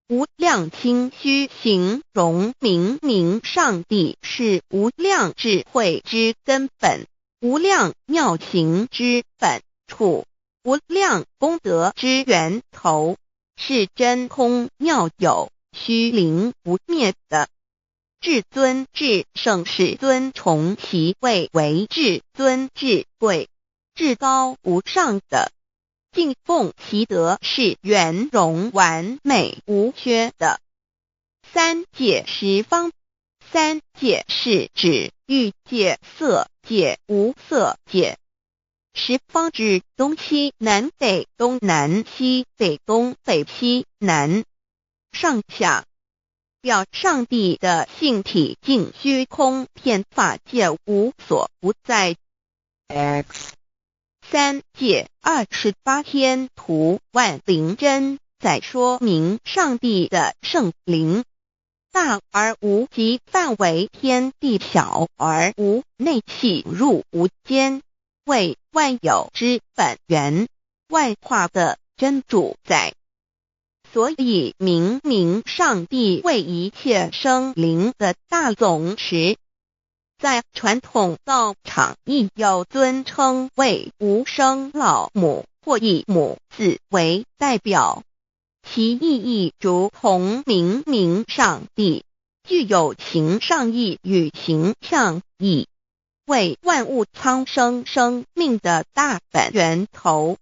无量清虚形容明明上帝是无量智慧之根本，无量妙行之本处，无量功德之源头，是真空妙有，虚灵不灭的。至尊至圣世尊崇其位为至尊至贵，至高无上的，敬奉其德是圆融完美无缺的。三界十方，三界是指欲界、色界、无色界。十方指东西南北东南西北东北西南上下，表上帝的性体尽虚空遍法界无所不在。 X 三界28天图万灵真在说明上帝的圣灵大而无极，范围天地，小而无内，细入无间，为万有之本源，万化的真主宰。所以明明上帝为一切生灵的大总持，在传统道场亦有尊称为无生老母，或以母字为代表，其意义如同明明上帝具有形上义与形象义，为万物苍生生命的大本源头。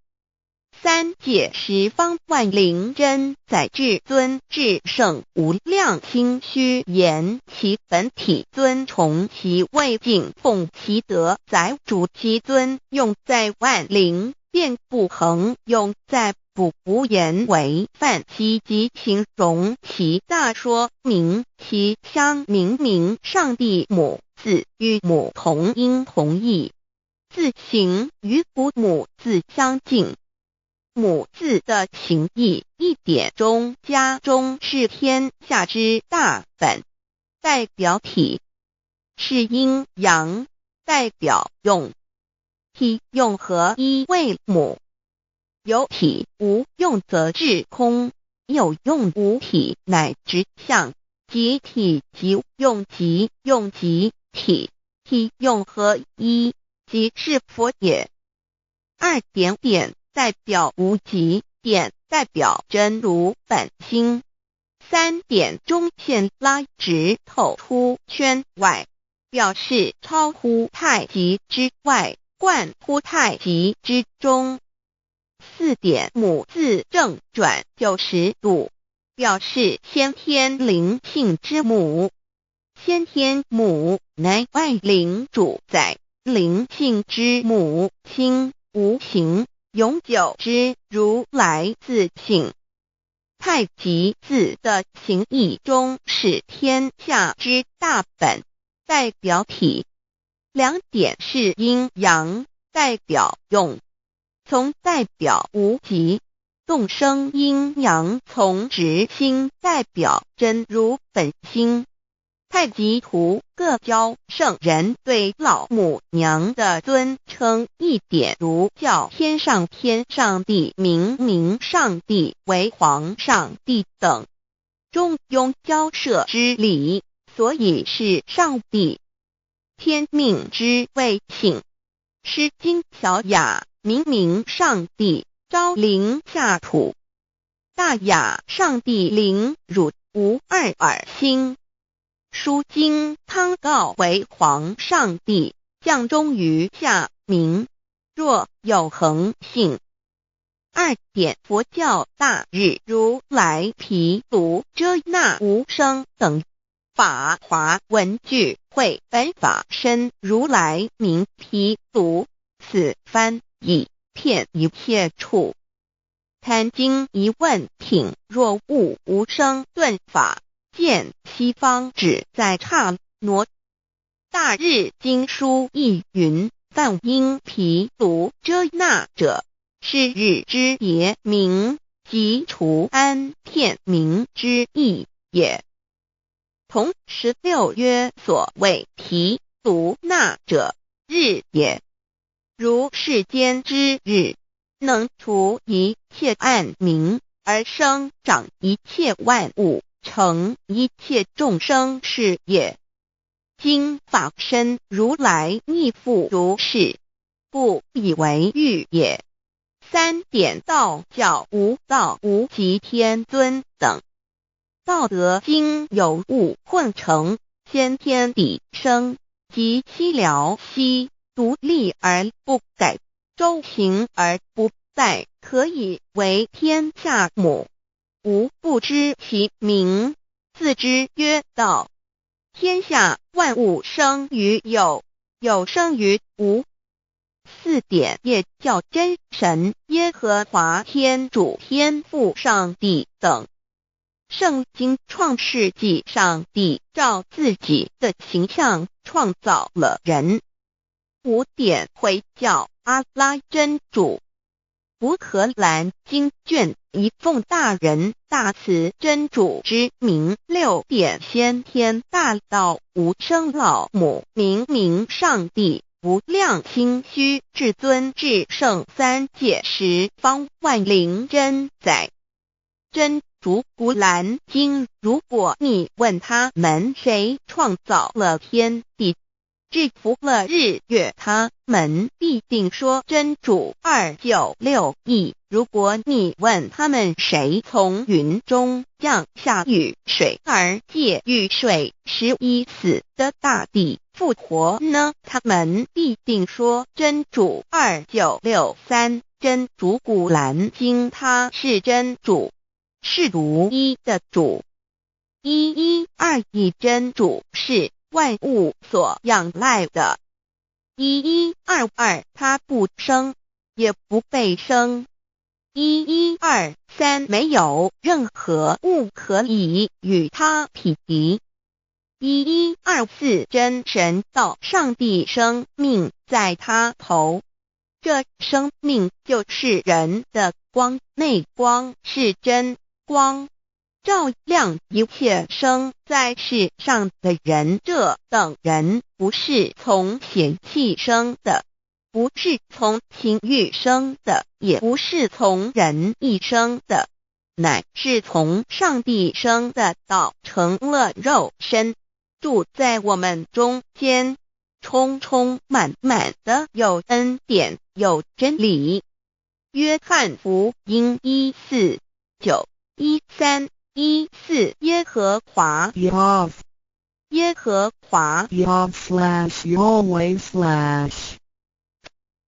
三界十方万灵真在至尊至圣无量清虚言其本体尊崇其位，敬奉其德，载主其尊，用在万灵，便不恒用在不无言为范其及形容其大，说明其相明明上帝母字与母同音同义，字形与古母字相近。母字的情义一点中加中是天下之大本，代表体是阴阳，代表用，体用合一为母。有体无用则至空，有用无体乃直相，即体即用即用即体，体用合一即是佛也。二点点代表无极，点代表真如本心，三点中线拉直透出圈外，表示超乎太极之外，贯乎太极之中。四点母字正转90度，表示先天灵性之母。先天母乃外灵主宰，灵性之母亲无形永久之如来自性。太极字的形义中是天下之大本，代表体。两点是阴阳，代表用，从代表无极，动生阴阳从直心，代表真如本心。太极图各教圣人对老母娘的尊称，一点如叫天上帝、明明上帝为皇上帝等，中庸交涉之理，所以是上帝。天命之谓性，诗经小雅明明上帝昭灵下土，大雅上帝灵汝无二耳心。书经汤告为皇上帝，降忠于下民，若有恒信。2点佛教大日如来毗卢遮那无生等法华文具会本法身如来名毗卢，此翻译遍一切处。贪经一问品，若悟无生顿法，见西方只在刹那。大日经书亦云，梵音毗卢遮那者，是日之别名，即除安片名之意也。同16曰所谓毗卢那者，日也。如世间之日，能除一切暗明，而生长一切万物，成一切众生是也。今法身如来亦复如是，故以为喻也。3点道教无道无极天尊等，道德经有物混成，先天地生，即悉了悉，独立而不改，周行而不殆，可以为天下母。吾不知其名，自之曰道。天下万物生于有，有生于无。4点业教真神耶和华天主天父上帝等。圣经创世纪，上帝照自己的形象创造了人。5点回教阿拉真主。乌克兰经卷一奉大人大慈真主之名。6点先天大道无生老母明上帝无量心虚至尊至圣三界十方万灵真宰。真主古兰经，如果你问他们谁创造了天地，制服了日月，他们必定说真主296亿。如果你问他们谁从云中降下雨水，而借雨水使已死的大地复活呢，他们必定说真主2963。真主古兰经，他是真主，是独一的主。112真主是万物所仰赖的。1122他不生，也不被生。1123没有任何物可以与他匹敌。1124真神道上帝生命在他头，这生命就是人的光，内光是真光，照亮一切生在世上的人。这等人不是从血气生的，不是从情欲生的，也不是从人意生的，乃是从上帝生的，道成了肉身，住在我们中间，充充满满的有恩典，有真理。约翰福音1491314耶和华 Yav 耶和华 Yav/Yahweh/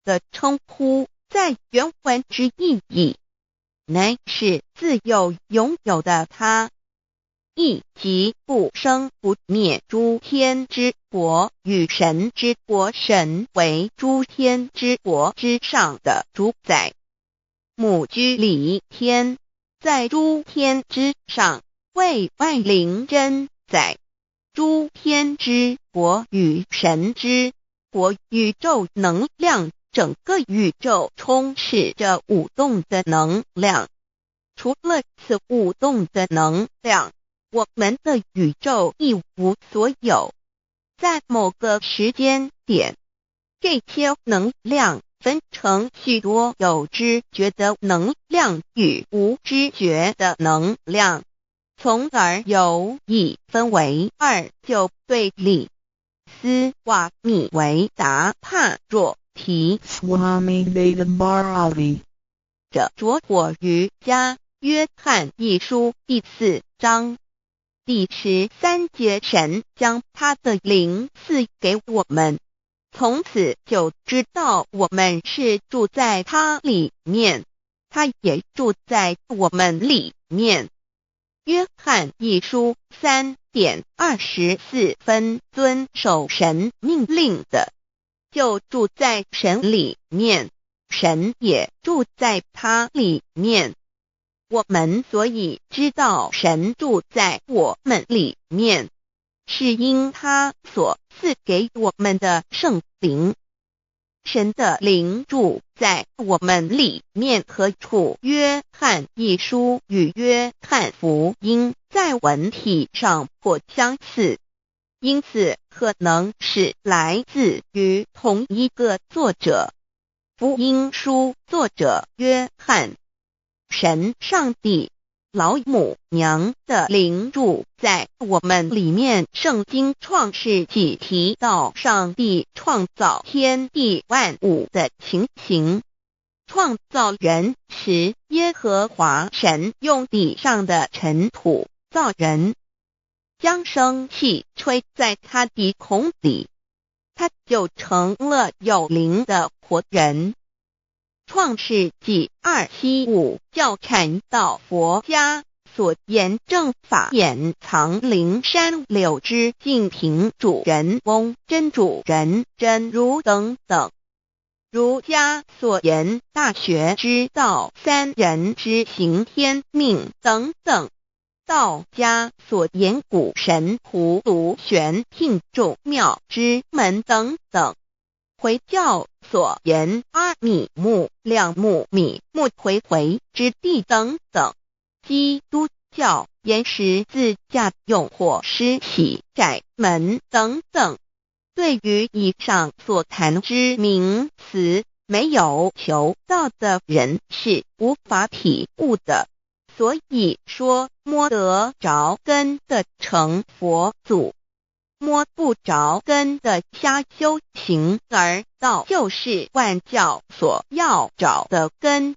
的称呼，在原文之意义，乃是自有拥有的他，亦即不生不灭诸天之国与神之国，神为诸天之国之上的主宰，母居里天，在诸天之上，为万灵真宰。诸天之国与神之国，宇宙能量，整个宇宙充斥着舞动的能量。除了此舞动的能量，我们的宇宙一无所有。在某个时间点，这些能量分成许多有知觉的能量与无知觉的能量，从而有一分为二，就对立。斯瓦米维达帕若提 Swami Vedabharati 者着火瑜伽约翰一书第4章。第13节，神将他的灵赐给我们，从此就知道我们是住在他里面，他也住在我们里面。约翰一书3:24，遵守神命令的，就住在神里面，神也住在他里面。我们所以知道神住在我们里面，是因他所赐给我们的圣灵。神的灵住在我们里面何处？约翰一书与约翰福音在文体上颇相似，因此可能是来自于同一个作者。福音书作者约翰。神上帝老母娘的灵住在我们里面。圣经创世纪提到上帝创造天地万物的情形。创造人时，耶和华神用地上的尘土造人，将生气吹在他鼻孔里，他就成了有灵的活人。创世纪2:7-5教阐到佛家所言正法掩藏灵山柳之净瓶主人翁真主人真如等等。儒家所言大学之道三人之行天命等等。道家所言古神荼毒玄牝众妙之门等等。回教所言阿米木、亮木、米木回回之地等等。基督教言十字架、用火施洗、窄门等等。对于以上所谈之名词，没有求道的人是无法体悟的。所以说摸得着根的成佛祖，摸不着根的瞎修行而道，就是万教所要找的根。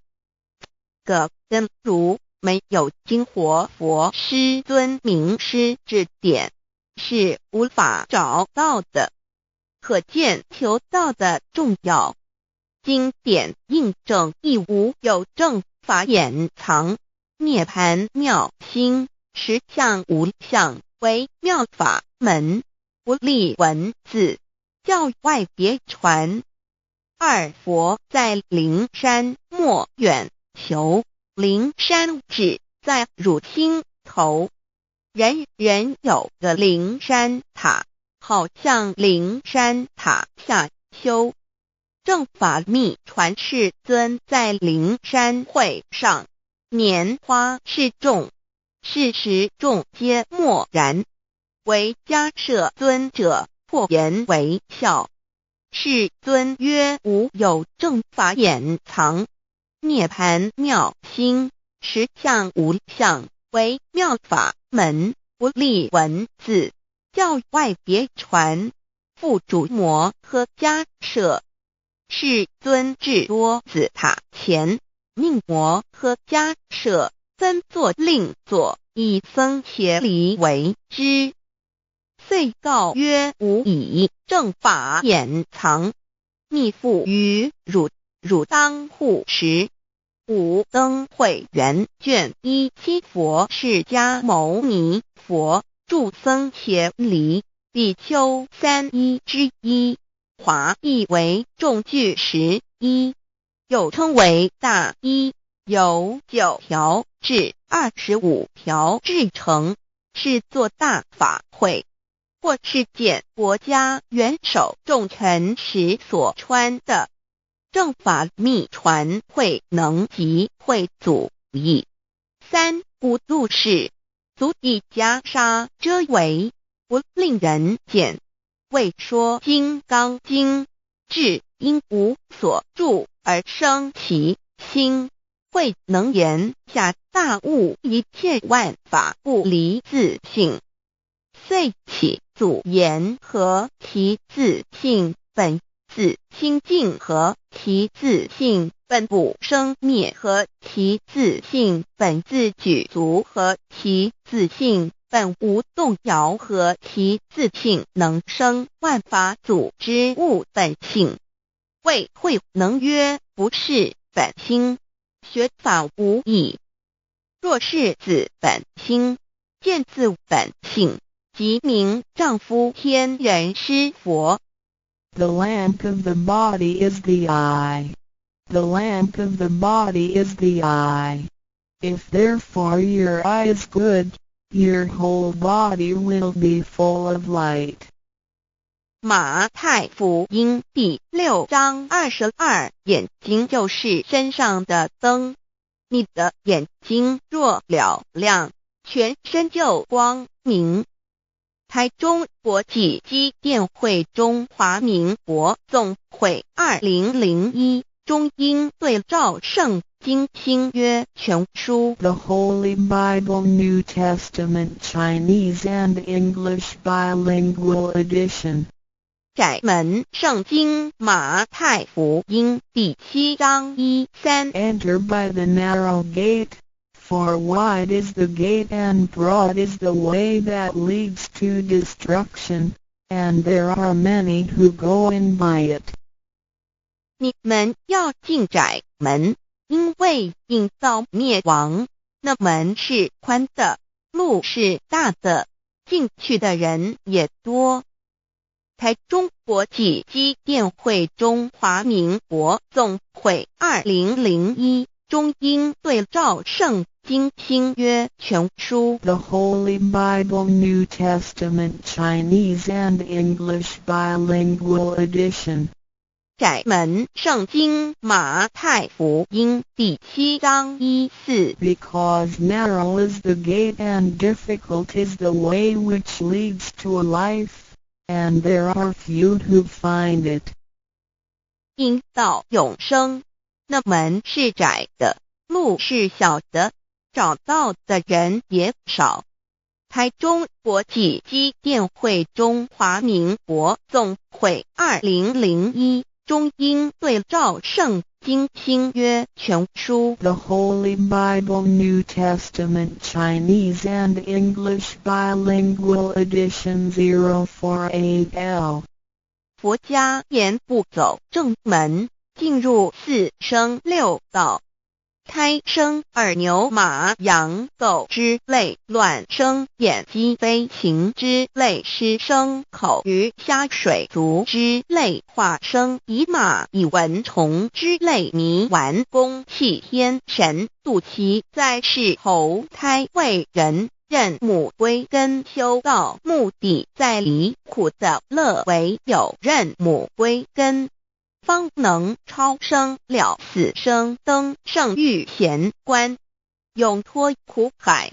个根如没有经活佛师尊名师指点，是无法找到的。可见求道的重要。经典印证亦无有正法掩藏，涅盘妙心，实相无相，为妙法门，不立文字，教外别传。二佛在灵山莫远求，灵山只在汝心头。人人有个灵山塔，好像灵山塔下修。正法密传世尊在灵山会上，拈花示众，是时众皆默然，唯迦摄尊者破颜为笑。世尊曰：无有正法掩藏，涅盘妙心，实相无相，为妙法门，不立文字，教外别传。复主摩诃迦摄。世尊至多子塔前，命摩诃迦摄分作另座，以僧伽梨为之。遂告曰：吾以正法掩藏，密付于汝，汝当护持。五灯会元卷1佛释迦牟尼佛著僧伽梨比丘3之一，华译为众句11，又称为大一，由9条至25条制成，是作大法会，或是见国家元首重臣时所穿的。正法密传会能集会祖义。三不入世，足以袈裟遮为，不令人见。为说金刚经，至因无所住而生其心，会能言下大悟，一切万法不离自性。遂起祖言和其自性本自清净和其自性本不生灭和其自性本自具足和其自性本无动摇和其自性能生万法组之物本性。谓慧能曰不是本心，学法无益。若是子本心，见自本性，即名丈夫天人师佛。The lamp of the body is the eye. The lamp of the body is the eye. If therefore your eye is good, your whole body will be full of light. 马太福音第6章22，眼睛就是身上的灯。你的眼睛若了亮，全身就光明。台中国际机电会中华民国总会2001中英对照圣经新约全书 The Holy Bible New Testament Chinese and English Bilingual Edition. 窄门圣经马太福音第7章1-3 Enter by the narrow gate, for wide is the gate and broad is the way that leads to destruction, and there are many who go in by it. 你们要进窄门，因为引到灭亡。那门是宽的，路是大的，进去的人也多。台中国际机电会中华民国总会2001中英对照圣经新约全书 The Holy Bible New Testament Chinese and English Bilingual Edition. 窄门圣经马太福音第7章1-4 Because narrow is the gate and difficult is the way which leads to life, and there are few who find it. 因到永生，那门是窄的，路是小的，找到的人也少。台中国际机电会中华民国总会2001中英对照圣经新约全书 The Holy Bible New Testament Chinese and English Bilingual Edition 048L. 佛家言不走正门，进入四生六道。胎生耳牛马羊狗之类，卵生眼鸡飞禽之类，湿生口鱼虾水族之类，化生以马以蚊虫之类，迷顽公气天神度其在世投胎为人，任母归根修道，目的在离苦的乐，唯有任母归根，方能超生了死生，登圣域贤官，永脱苦海。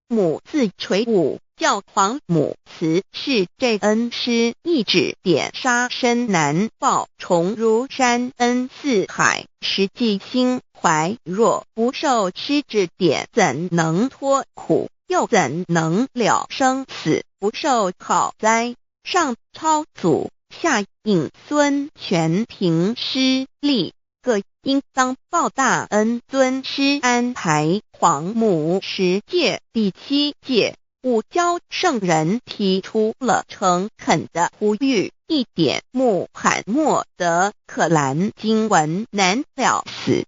母自垂武，教皇母慈是这恩师，一指点杀身难报，重如山恩似海，实际心怀若不受师指点，怎能脱苦？又怎能了生死？不受考灾，上超祖，下应孙权凭师力，各应当报大恩。尊师安排黄母10戒，第7戒，五教圣人提出了诚恳的呼吁，一点穆罕默德可兰经文难了死，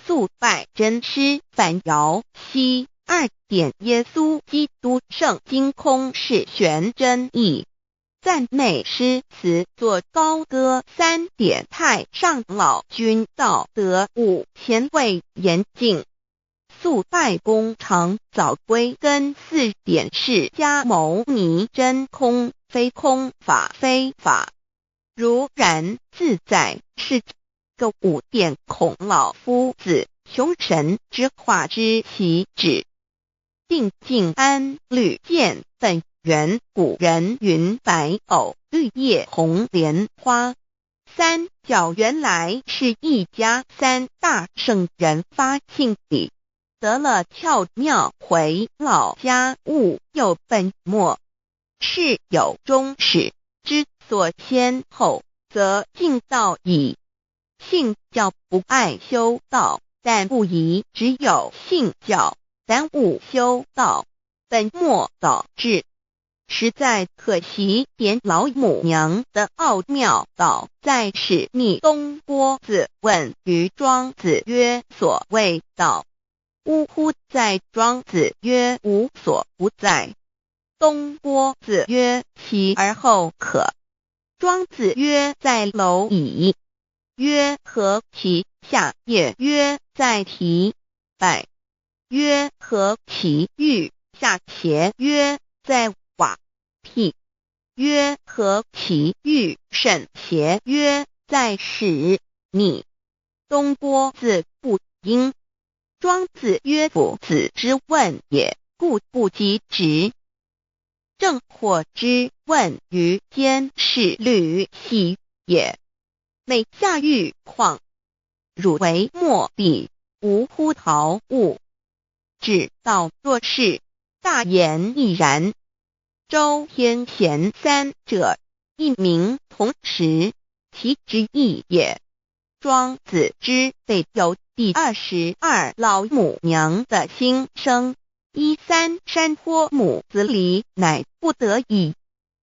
肃拜真师反摇西。2点耶稣基督圣经空是玄真义，赞美诗词作高歌。3点太上老君道德5前卫严谨，肃拜公常早归根。4点释迦牟尼真空非空法非法，如然自在是个。5点孔老夫子雄神之化之其旨，定静安律见本源。古人云白藕绿叶红莲花。3角原来是一家3大圣人发庆礼，得了窍妙，回老家务有本末，事有终始，之所先后，则敬道矣。信教不爱修道，但不宜只有信教，耽误修道。本末倒置。实在可惜，点老母娘的奥妙倒在使逆东郭子问于庄子曰：所谓道，呜呼！在庄子曰：无所不在。东郭子曰：其而后可。庄子曰：在蝼蚁。曰：何其？下也。曰：在蹄。百。曰：何其欲？下且。曰：在瓦辟。曰：何其欲？甚且。曰：在始。逆。东郭子不应。庄子曰：夫子之问也，故不及直。正或之问于监视律系也。每下欲况，汝为莫必，无乎陶物。指道若是，大言亦然。周天贤三者，一名同时，其之义也。庄子之备有第22老母娘的心声。13山坡母子离，乃不得已。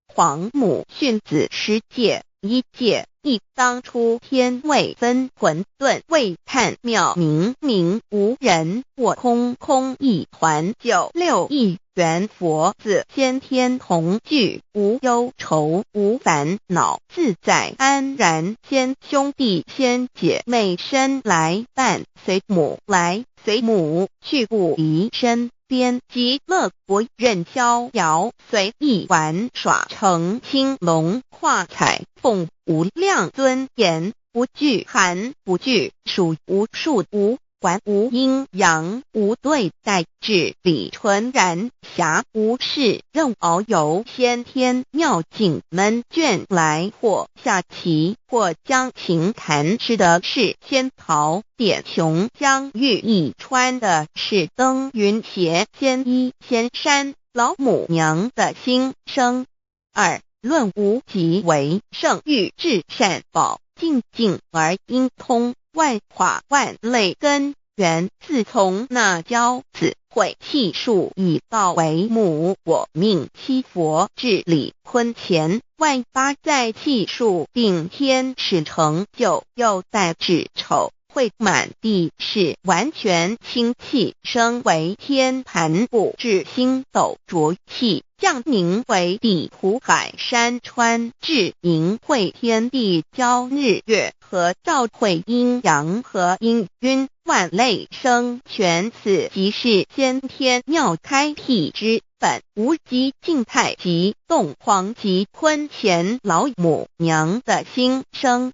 黄母训子10戒，1戒亦当初天未分，混沌未探，妙明明无人，我空空一团。96亿元佛子，先天同具，无忧愁无烦恼，自在安然。先兄弟先姐妹生来伴，随母来随母去，不离身边。极乐国任逍遥，随意玩耍，成青龙画彩凤，无量尊严，不惧寒不惧暑，无数无还无阴阳，无对待，至理纯然，暇无事任遨游。先天妙境门卷来，或下棋，或将琴弹，吃的是仙桃点琼浆玉一川的是登云斜仙衣仙山。老母娘的心声。2论无极为圣欲至善宝，静静而应通，万法万类根源，自从那骄子会气数以道为母，我命七佛治理坤乾，万八在气数并天使成就，又待至丑会满地是完全清气，升为天盘布，至星斗浊气，降凝为地土海山川，至明会天地交日月和照会阴阳和阴晕，万类生全，此即是先天妙开辟之本，无极静态及动狂及坤乾老母娘的心声。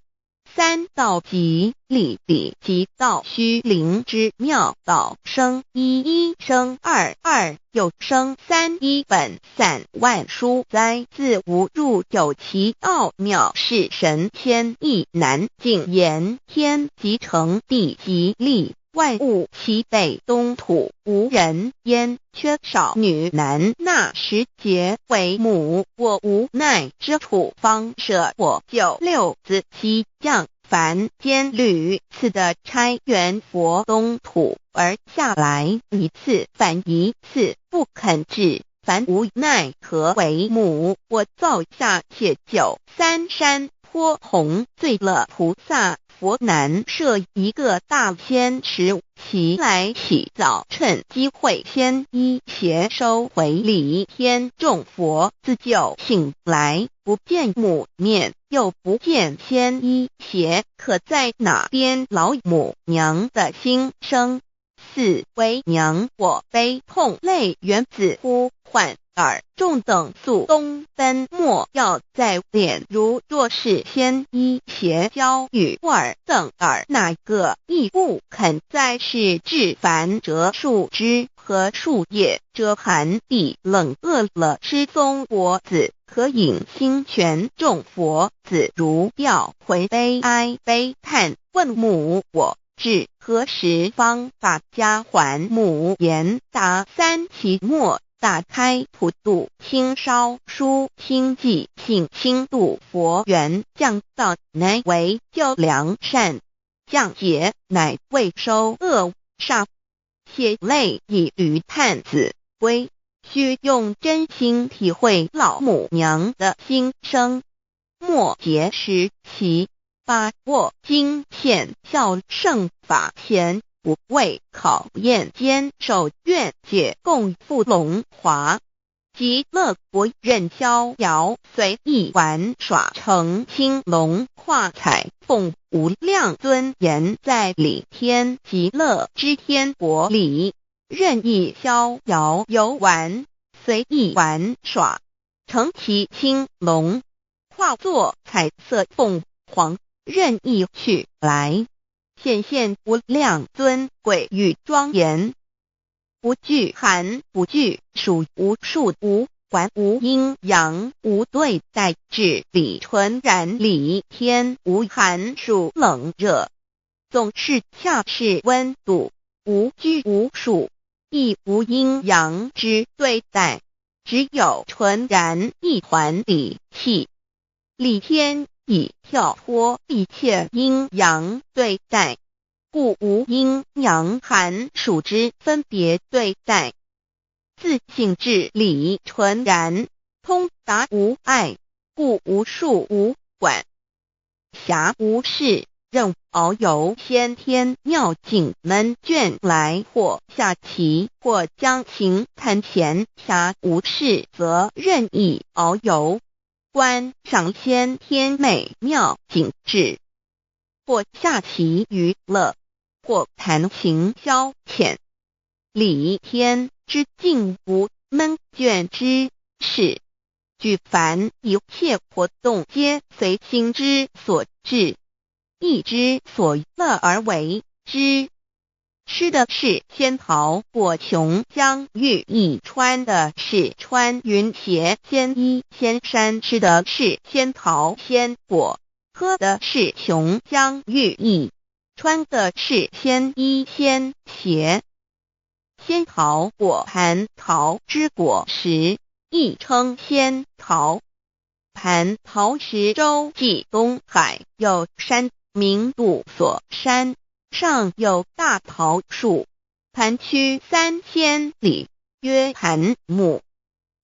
3道即理理即道虚灵之妙道生一生二又生3，一本散万殊哉，自无入有其奥妙，是神天意难尽言。天即成，地即立，万物其北东土，无人焉，缺少女男，纳10节为母，我无奈之处，方舍我96子西降凡间屡次的差援佛东土，而下来一次反一次，不肯治，凡无奈何为母，我造下且93山坡弘罪了菩萨，佛难设一个大仙池，其来起早，趁机会先一邪收回礼天，众佛自就醒来，不见母面，又不见先一邪，可在哪边？老母娘的心声。4为娘我悲痛泪源子呼唤耳众等速东奔，莫要在脸，如若是先一邪教与尔等耳，哪个亦不肯在世至凡折树枝和树叶，遮寒地冷，饿了吃松果子，可饮清泉。众佛子如调回悲哀悲叹，问母我至何时方把家还母？言答3期末，打开普度清烧书清寂性清度佛缘，降道乃为救良善，降劫乃为收恶煞，血泪以余叹子归。需用真心体会老母娘的心声。末节时期，把握经现效圣法前，不畏考验，坚守愿解共赴龙华。极乐国任逍遥随意玩耍，乘青龙跨彩凤，无量尊严在里天极乐之天国里，任意逍遥游玩，随意玩耍，乘其青龙，化作彩色凤凰，任意去来，显现无量尊贵与庄严。不惧寒，不惧暑，无数无管，无阴阳，无对待，至理纯然理天，无寒暑冷热，总是恰是温度，无拘无束，亦无阴阳之对待，只有纯然一环理气。理天以跳脱一切阴阳对待，故无阴阳寒暑之分别对待，自性至理纯然，通达无碍，故无束无管，暇无事，任遨游先天妙境门卷来，或下棋，或将琴弹弦，暇无事则任意遨游，观赏先天美妙景致，或下棋娱乐，或弹琴消遣。理天之境无闷倦之事，举凡一切活动皆随心之所至，意之所乐而为之。吃的是仙桃果琼浆玉液，穿的是穿云鞋仙衣仙衫，吃的是仙桃仙果，喝的是琼浆玉液，穿的是仙衣仙鞋。仙桃果蟠桃之果实，亦称仙桃。蟠桃实洲际东海有山，名度所山，上有大桃树，盘曲3000里，曰盘木。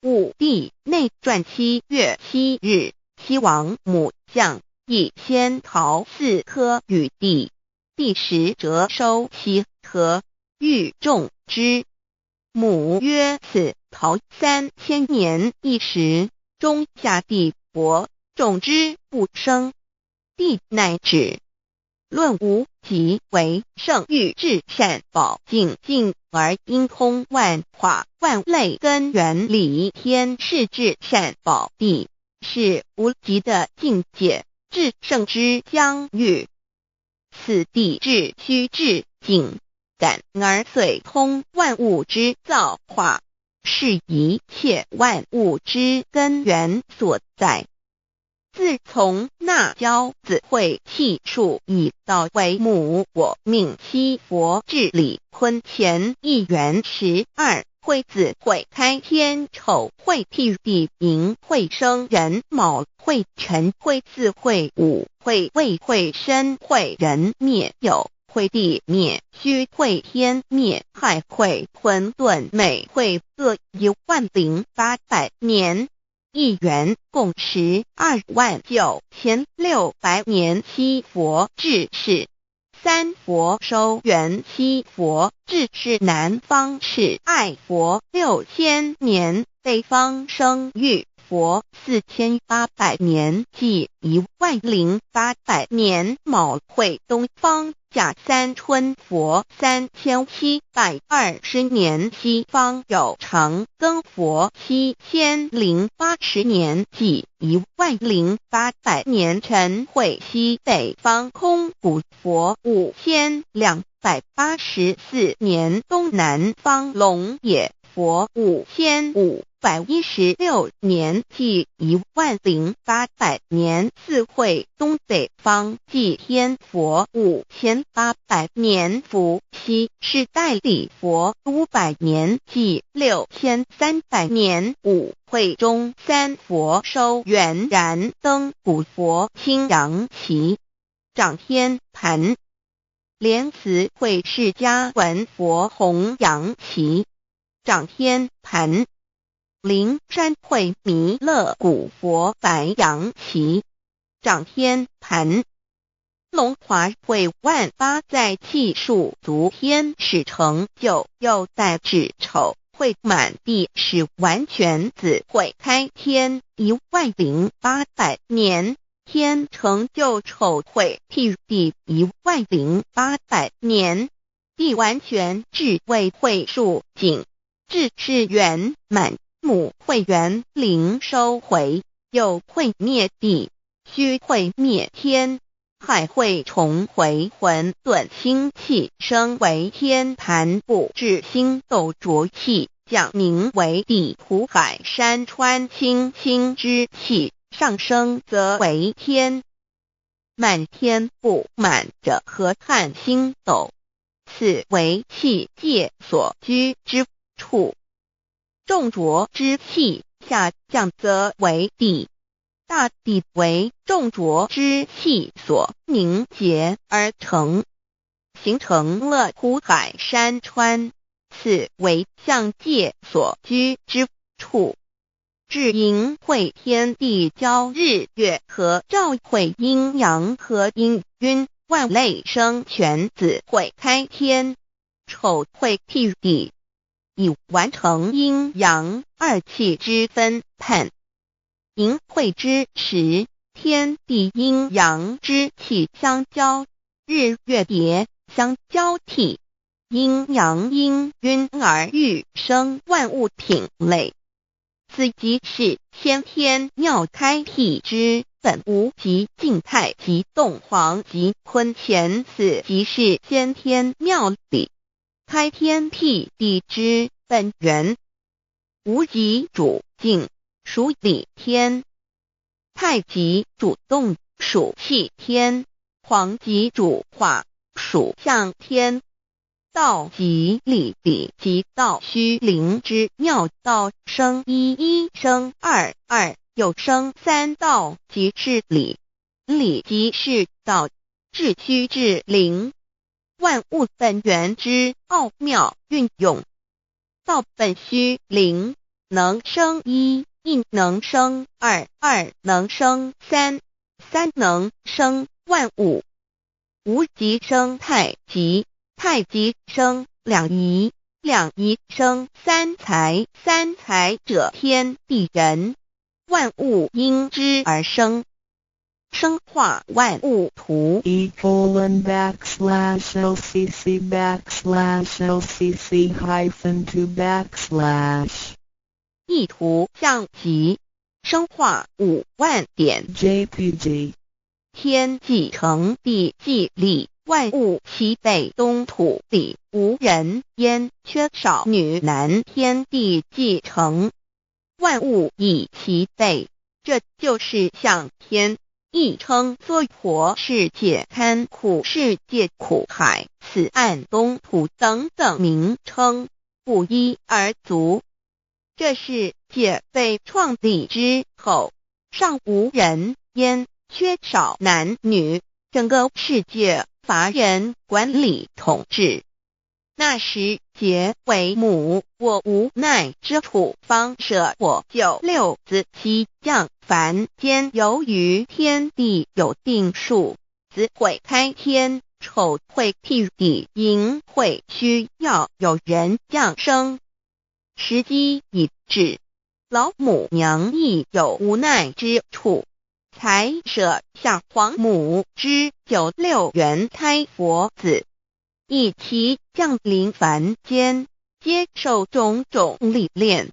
武帝内传7月7日，西王母降，以仙桃4颗与帝，帝时折收其核，欲种之。母曰：此桃3000年一时，中下地薄，种之不生。帝乃止。论无极为圣欲至善宝净净而应通万化万类根源理天是至善宝地，是无极的境界，至圣之疆域。此地至虚至静，感而遂通万物之造化，是一切万物之根源所在。自从那骄子会气数以道为母，我命七佛治理坤乾一元12，会子会开天丑，会替地寅，会生人卯，会辰会巳，会午，会未，会申，会人灭酉，会地灭戌，会天灭亥，会混沌昧，会各10800年。一元共129600年。七佛治世，三佛收元，七佛治世南方是爱佛6000年，北方生玉佛4800年，即10800年。卯会东方甲三春佛3720年，西方有长庚佛7080年，即10800年。辰会西北方空谷佛5284年，东南方龙野佛5516年，即10800年。四会东北方祭天佛5800年，伏羲是代理佛500年，即6300年。五会中三佛收元然灯古佛青阳旗，掌天盘。莲慈会释迦文佛弘扬旗，掌天盘。灵山会弥勒古佛白羊旗，掌天盘。龙华会万八载气数足天使成就，又带至丑会满地是完全子会开天10800年，天成就丑会替地10800年，地完全智慧会数尽，智是圆满，母会圆灵收回，又会灭地，虚会灭天，海会重回混沌星气，升为天盘部至星斗浊气，降名为地土海山川星星之气，上升则为天。满天布满着河汉星斗，此为气界所居之处。重浊之气下降则为地，大地为重浊之气所凝结而成，形成了土海山川，此为象界所居之处。至阴会天地交日月和照会阴阳和阴晕，万类生全子会开天，丑会替地，以完成阴阳二气之分判。寅会之时，天地阴阳之气相交，日月叠相交替，阴阳阴晕而育生万物品类。此即是先天妙开辟之本无极静态及动黄及坤乾，此即是先天妙理开天辟地之本源。无极主静，属理天；太极主动，属气天；黄极主化，属象天。道即理，理即道虚灵之妙道，生一一，生二二，又生三道，即是理。理即是道，至虚至灵，万物本源之奥妙运用。道本虚灵，能生一，一能生二，二能生三，三能生万物。无极生太极，太极生两仪，两仪生三才，三才者天地人，万物因之而生，生化万物图。e://LCC_LCC_2/ 意图象极，生化5万点 JPG。天既成地既立，万物其备，东土里无人焉，缺少女男，天地既成，万物以其备，这就是象天，亦称娑婆世界、堪苦世界、苦海、此岸、东土等等名称，不一而足。这世界被创立之后，尚无人焉，缺少男女，整个世界乏人管理统治。那时桀为母，我无奈之处，方舍我救六子妻降凡间。由于天地有定数，子会开天，丑会替地，寅会需要有人降生。时机已至，老母娘亦有无奈之处，才舍下皇母之96元开佛子，以其降临凡间，接受种种历练，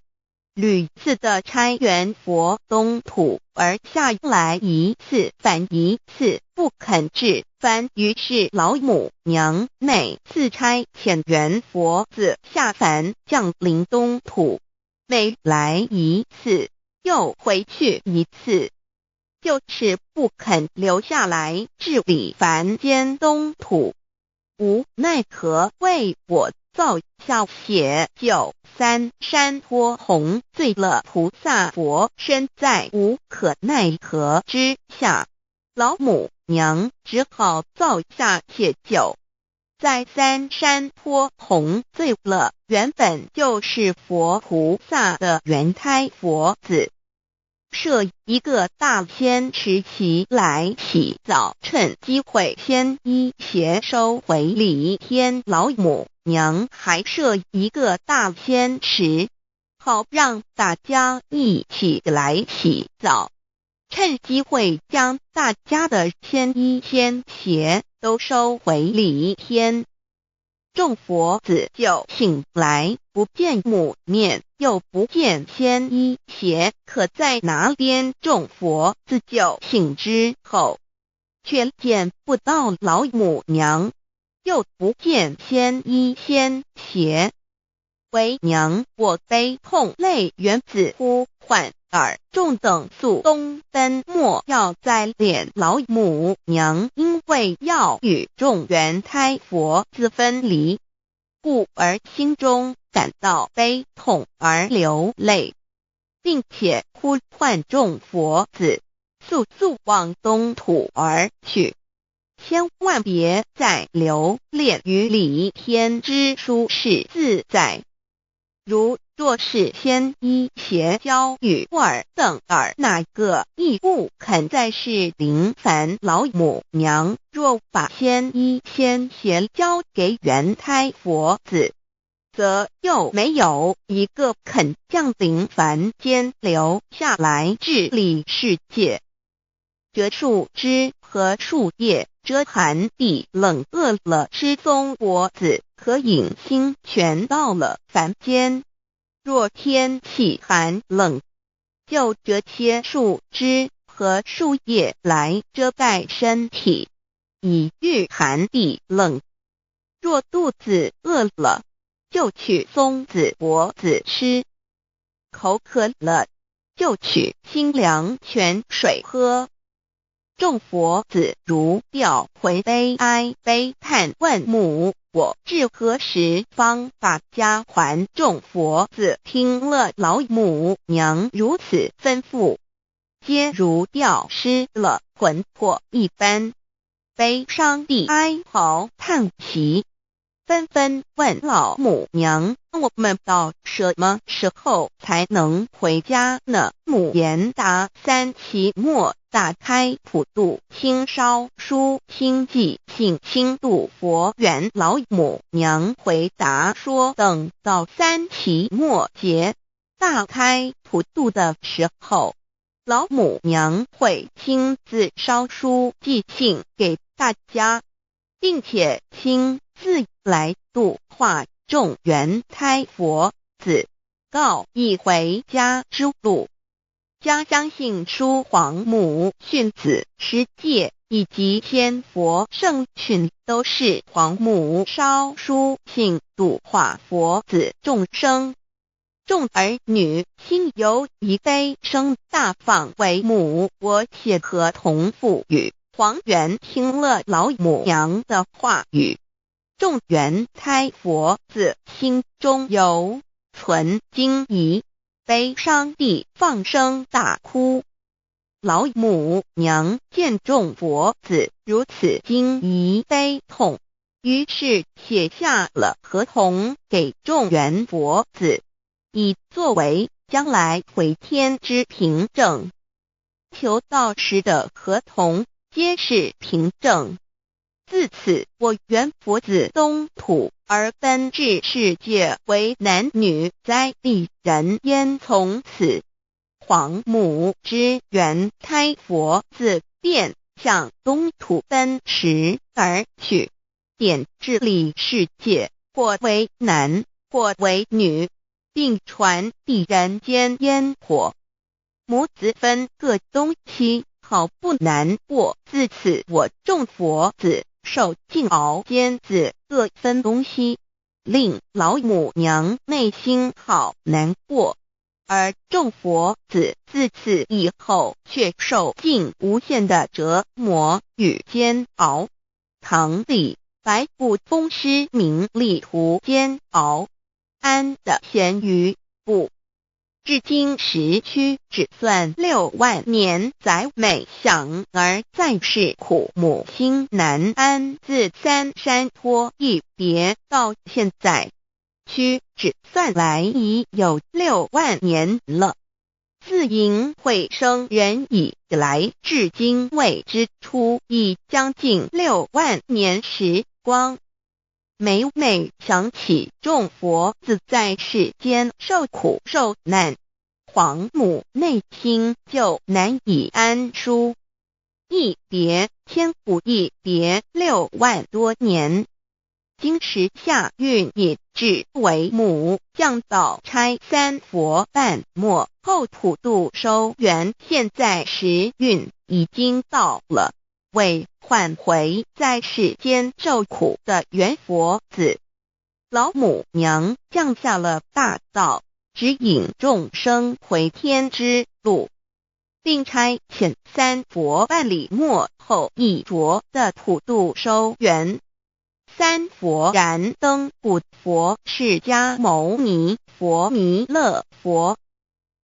屡次的差援佛东土，而下来一次反一次不肯置凡，于是老母娘每次差遣援佛子下凡降临东土，每来一次又回去一次，就是不肯留下来治理凡间东土。无奈何为我造下血救三山脱红，罪了菩萨佛身在无可奈何之下，老母娘只好造下解救。在三山坡红醉了，原本就是佛菩萨的原胎佛子，设一个大仙池起来洗澡，趁机会先衣邪收回礼天老母娘，还设一个大仙池，好让大家一起来洗澡，趁机会将大家的仙衣仙鞋都收回礼天。众佛子就醒来，不见母面，又不见仙衣鞋可在哪边。众佛子就醒之后，却见不到老母娘，又不见仙衣仙鞋。为娘，我悲痛泪源自呼唤耳，众等速东奔，莫要再敛老母娘，因为要与众原胎佛子分离，故而心中感到悲痛而流泪，并且呼唤众佛子速速往东土而去，千万别再留恋于礼天之舒适自在。若是仙衣鞋交与尔等儿，哪个亦不肯再是临凡老母娘？若把仙衣仙鞋交给原胎佛子，则又没有一个肯降临凡间留下来治理世界。这树枝和树叶遮寒地冷，饿了吃松果子，可饮清泉到了凡间。若天气寒冷，就折些树枝和树叶来遮盖身体，以御寒地冷。若肚子饿了，就取松子果子吃；口渴了，就取清凉泉水喝。众佛子如调回悲哀悲叹，问母：我至何时方把家还？众佛子听了老母娘如此吩咐，皆如吊失了魂魄一般，悲伤地哀嚎叹息，纷纷问老母娘：我们到什么时候才能回家呢？母言答：三期末大开普度，清烧书清寂信清度佛缘。老母娘回答说：等到三期末节大开普度的时候，老母娘会亲自烧书寄信给大家，并且亲自来度化众原胎佛子，告一回家之路。将相信书皇母训子十戒以及仙佛圣训都是皇母烧书信度化佛子众生。众儿女心由一悲生大放为母，我且合同赋予。皇元听了老母娘的话语，众原胎佛子心中有存惊疑，悲伤地放声大哭。老母娘见众佛子如此惊疑悲痛，于是写下了合同给众原佛子，以作为将来回天之凭证。求道时的合同皆是凭证。自此，我原佛子东土而奔至世界为男女灾地人焉。从此，皇母之原胎佛子便向东土奔驰而去，点治理世界，或为男，或为女，并传递人间烟火。母子分各东西，好不难过。自此，我众佛子受尽熬煎子各分东西，令老母娘内心好难过。而众佛子自此以后却受尽无限的折磨与煎熬。唐李白骨风师名利图煎熬，安的咸鱼不至今时区只算6万年，载每想而在世苦母心难安，自三山托一别到现在，区只算来已有6万年了。自寅会生人以来，至今未知出，已将近6万年时光。每每想起众佛子在世间受苦受难，皇母内心就难以安舒。一别千古，一别6万多年。今时夏运也至为母，降道差三佛半没，后普度收圆，现在时运已经到了，为唤回在世间受苦的圆佛子。老母娘降下了大道，指引众生回天之路，并差遣三佛半里末后一着的普度收圆。三佛燃灯古佛、释迦牟尼佛、弥勒佛，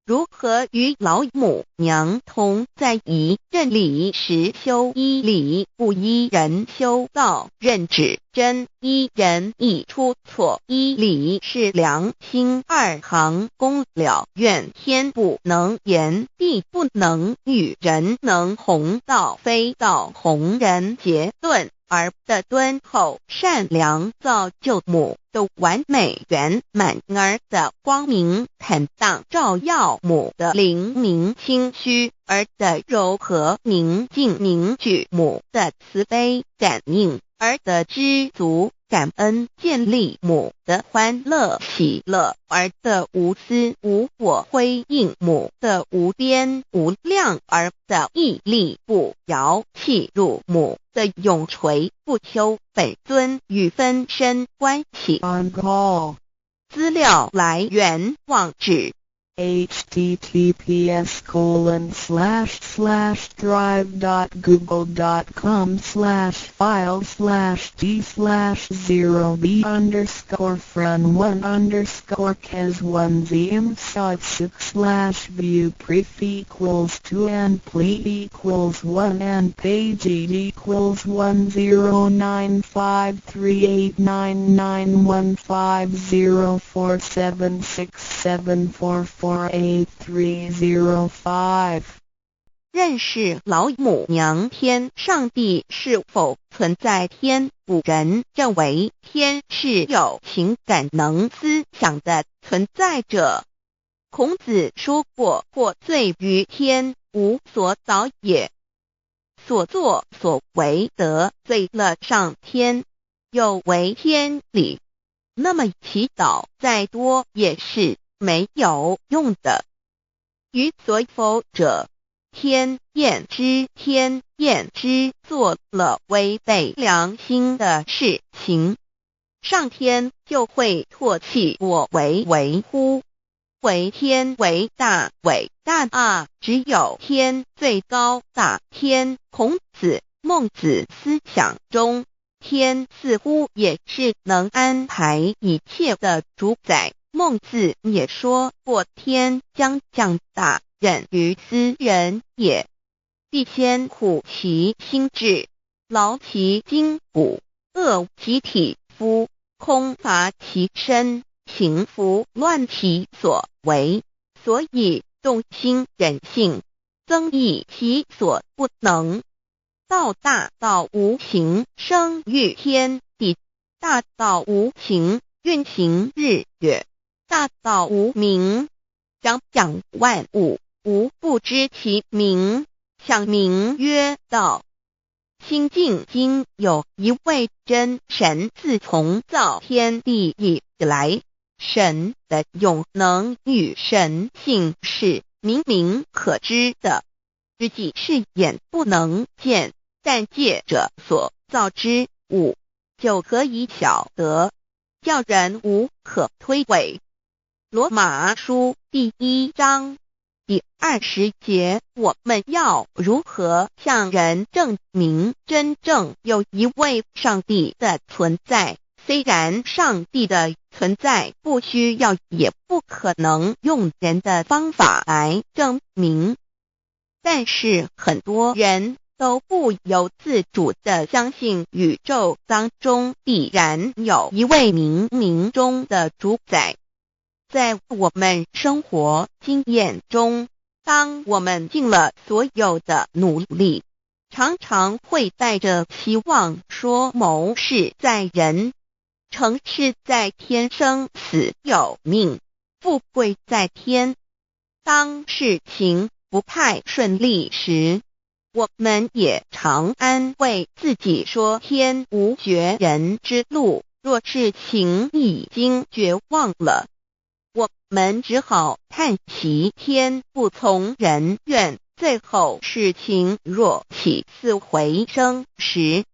如何与老母娘同在一任理时修一理，不一人修道，任指真一人一出错，一理是良心，二行功了愿，天不能言，地不能喻，人能弘道，非道弘人。结论而的敦厚善良造就母的完美圆满，儿的光明坦荡照耀母的灵明清虚，儿的柔和宁静凝聚母的慈悲感应，儿的知足感恩建立母的欢乐喜乐，儿的无私无我辉映母的无边无量，儿的屹立不摇契入母的永垂不朽。本尊与分身关系。资料来源网址1-TTPS://drive.google.com/files/d/0b_4/485383915504365. 认识老母娘。天上帝是否存在？天古人认为天是有情感能思想的存在者。孔子说过，或罪于天，无所导也。所作所为得罪了上天，有违天理，那么祈祷再多也是没有用的。于所否者，天厌之，天厌之，做了违背良心的事情，上天就会唾弃我为为乎？为天为大，伟大啊！只有天最高大天。孔子、孟子思想中，天似乎也是能安排一切的主宰。孟子也说过，天将降大任于斯人也，必先苦其心志，劳其筋骨，饿其体肤，空乏其身，行拂乱其所为，所以动心忍性，增益其所不能。道大道无形，生育天地；大道无情，运行日月；大道无名，掌讲万物，无不知其名，想名曰道。新晋经有一位真神，自从造天地以来，神的永能与神性是明明可知的，实际是眼不能见，但借着所造之物就可以晓得，叫人无可推诿。罗马书第1章第20节，我们要如何向人证明真正有一位上帝的存在？虽然上帝的存在不需要也不可能用人的方法来证明，但是很多人都不由自主地相信宇宙当中必然有一位冥冥中的主宰。在我们生活经验中，当我们尽了所有的努力，常常会带着希望说谋事在人，成事在天，生死有命，富贵在天。当事情不太顺利时，我们也常安慰自己说天无绝人之路，若事情已经绝望了，我们只好叹息天不从人愿。最后事情若起死回生时，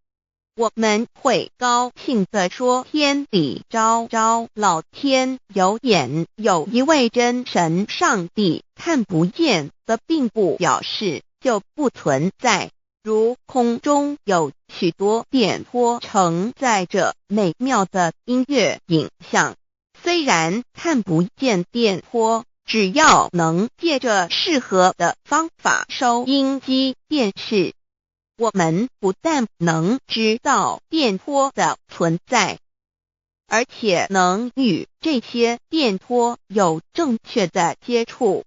我们会高兴地说天理昭昭，老天有眼，有一位真神上帝，看不见的并不表示就不存在。如空中有许多电波承载着美妙的音乐影像，虽然看不见电波，只要能借着适合的方法收音机电视，我们不但能知道电波的存在，而且能与这些电波有正确的接触。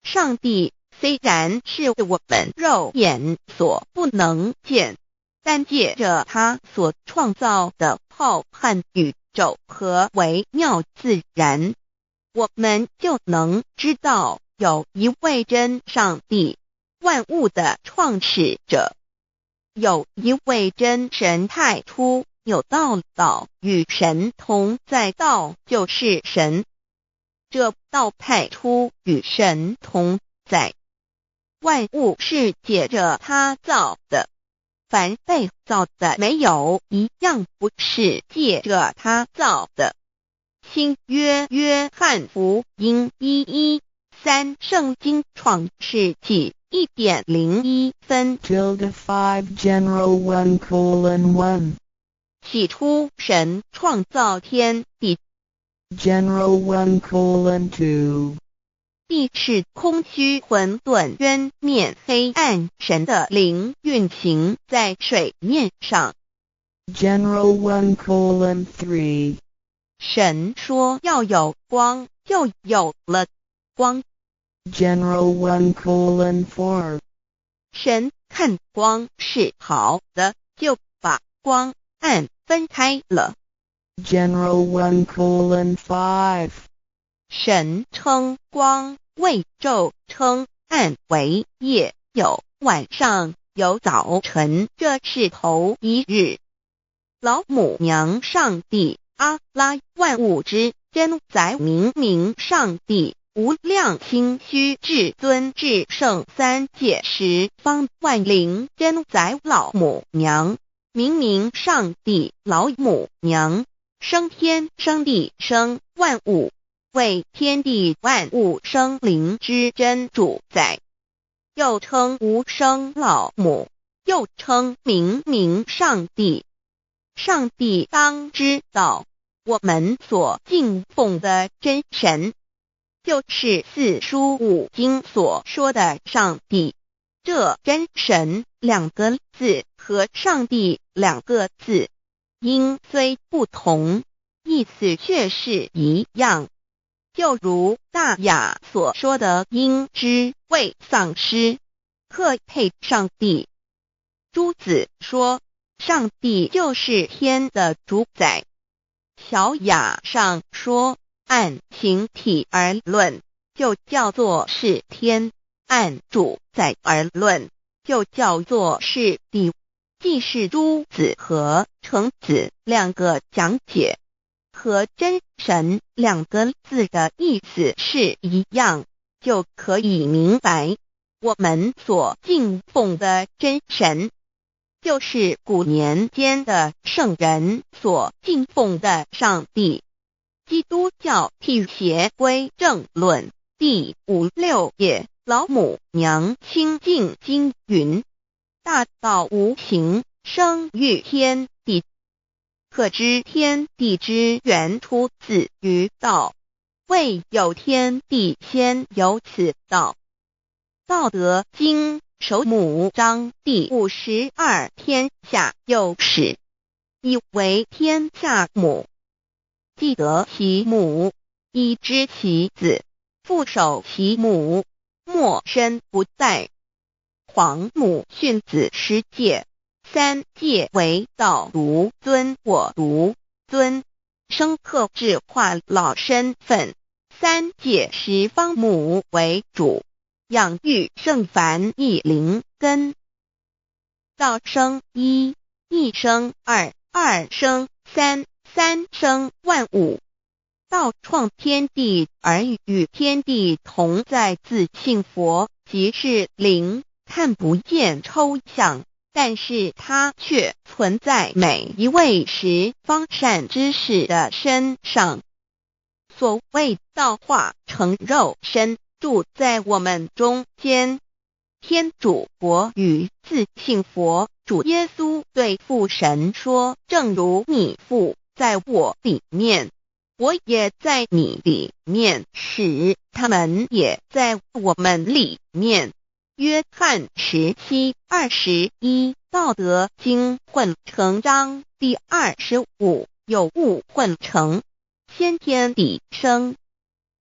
上帝虽然是我们肉眼所不能见，但借着他所创造的浩瀚宇宙和微妙自然，我们就能知道有一位真上帝，万物的创始者，有一位真神太初有道，道与神同在，道就是神，这道太初与神同在。万物是借着他造的，凡被造的没有一样不是借着他造的。新约约翰福音1:13，圣经创世纪1.01分 5 General 1:1 起初神创造天地， General 1:2 地是空虚混沌渊面黑暗，神的灵运行在水面上。 General 1:3 神说要有光，就有了光。 General 1:4 神看光是好的，就把光暗分开了。 General 1:5 神称光为昼，称暗为夜，有晚上，有早晨，这是头一日。老母娘上帝阿拉，万物之真宰明明上帝，无量清虚至尊至圣三界十方万灵真宰老母娘，明明上帝老母娘，生天生地生万物，为天地万物生灵之真主宰，又称无生老母，又称明明上帝。上帝当知道，我们所敬奉的真神，就是四书五经所说的上帝。这真神两个字和上帝两个字，音虽不同，意思却是一样。就如大雅所说的鹰之谓丧尸，鹤配上帝。朱子说上帝就是天的主宰。小雅上说按形体而论，就叫做是天；按主宰而论，就叫做是地。既是朱子和程子两个讲解，和真神两个字的意思是一样，就可以明白，我们所敬奉的真神，就是古年间的圣人所敬奉的上帝。基督教辟邪归正论第56页，老母娘清净经云：大道无形，生育天地，可知天地之源出自于道，未有天地先有此道。道德经首母章第52，天下有始，以为天下母。既得其母，以知其子，父守其母，莫身不殆。皇母训子十戒，三戒为道如尊我如尊，生克制化老身份。三戒十方母为主，养育圣凡一灵根。道生一，一生二，二生三，三生万物。道创天地而与天地同在，自性佛，即是灵，看不见抽象，但是它却存在每一位十方善知识的身上。所谓道化成肉身，住在我们中间。天主国与自性佛主耶稣对父神说，正如你父在我里面，我也在你里面，使他们也在我们里面。约翰17:21，道德经混成章第25，有物混成，先天地生，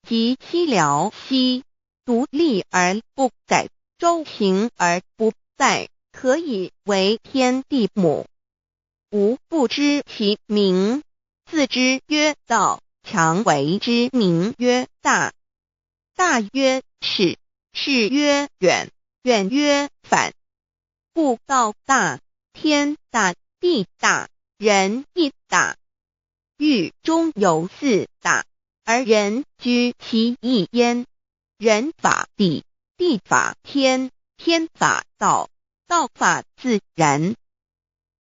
即其辽兮，独立而不改，周行而不殆，可以为天地母。吾不知其名，自之曰道，强为之名曰大。大曰始，始曰远，远曰反。故道大，天大，地大，人亦大。域中有四大，而人居其一焉。人法地，地法天，天法道，道法自然。